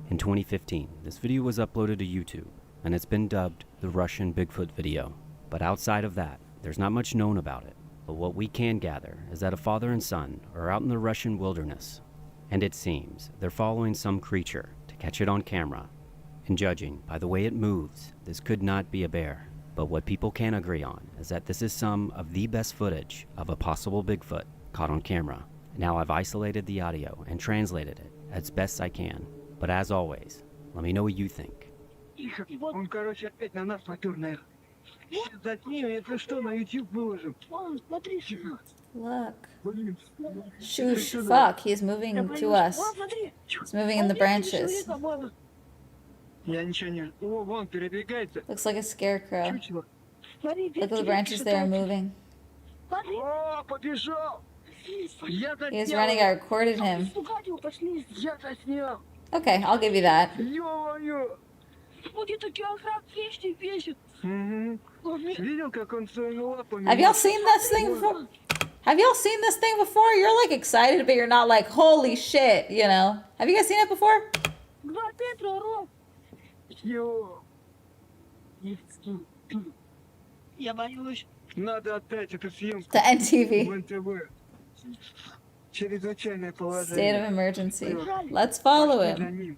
Speaker 14: In 2015, this video was uploaded to YouTube, and it's been dubbed the Russian Bigfoot video. But outside of that, there's not much known about it. But what we can gather is that a father and son are out in the Russian wilderness, and it seems they're following some creature to catch it on camera. And judging by the way it moves, this could not be a bear. But what people can agree on is that this is some of the best footage of a possible Bigfoot caught on camera. Now I've isolated the audio and translated it as best I can. But as always, let me know what you think.
Speaker 4: Он, короче, опять на нас натер, наверное. Затни, это что, на YouTube выложим? Смотри,
Speaker 1: Look. Shoosh, fuck, he's moving to us. He's moving in the branches.
Speaker 4: Я ничего не... О, вон, передвигается.
Speaker 1: Looks like a scarecrow. Look at the branches there moving.
Speaker 4: О, побежал!
Speaker 1: He's running, I recorded him.
Speaker 4: Я заснял.
Speaker 1: Okay, I'll give you that.
Speaker 4: Ё-моё! Видел, как он своими лапами...
Speaker 1: Have y'all seen this thing before? Have y'all seen this thing before? You're like excited, but you're not like, holy shit, you know? Have you guys seen it before?
Speaker 4: Ё. Я боюсь. Надо опять эту съемку.
Speaker 1: The NTV.
Speaker 4: В НТВ. Чрезвычайное положение.
Speaker 1: State of emergency. Let's follow him.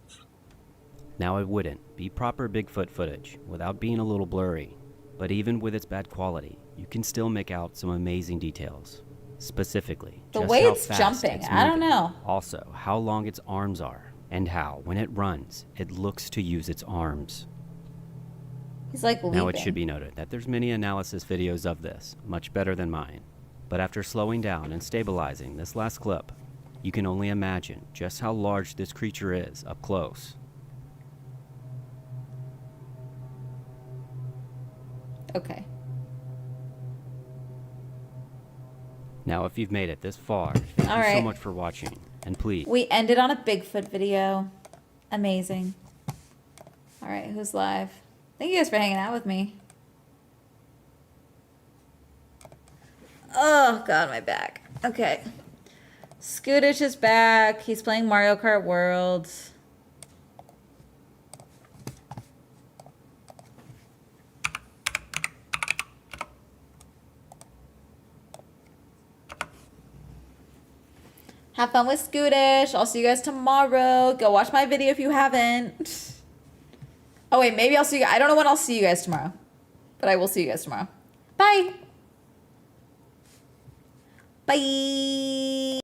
Speaker 14: Now it wouldn't be proper Bigfoot footage without being a little blurry, but even with its bad quality, you can still make out some amazing details. Specifically,
Speaker 1: the
Speaker 14: just
Speaker 1: way
Speaker 14: how
Speaker 1: it's
Speaker 14: fast
Speaker 1: jumping,
Speaker 14: it's
Speaker 1: I don't
Speaker 14: moving.
Speaker 1: know.
Speaker 14: Also, how long its arms are, and how, when it runs, it looks to use its arms.
Speaker 1: He's like leaping.
Speaker 14: Now it should be noted that there's many analysis videos of this, much better than mine. But after slowing down and stabilizing this last clip, you can only imagine just how large this creature is up close.
Speaker 1: Okay.
Speaker 14: Now if you've made it this far, thank you so much for watching, and please...
Speaker 1: We ended on a Bigfoot video. Amazing. Alright, who's live? Thank you guys for hanging out with me. Oh, God, my back. Okay. Scootish is back. He's playing Mario Kart World. Have fun with Scootish. I'll see you guys tomorrow. Go watch my video if you haven't. Oh, wait, maybe I'll see you. I don't know when I'll see you guys tomorrow, but I will see you guys tomorrow. Bye. Bye.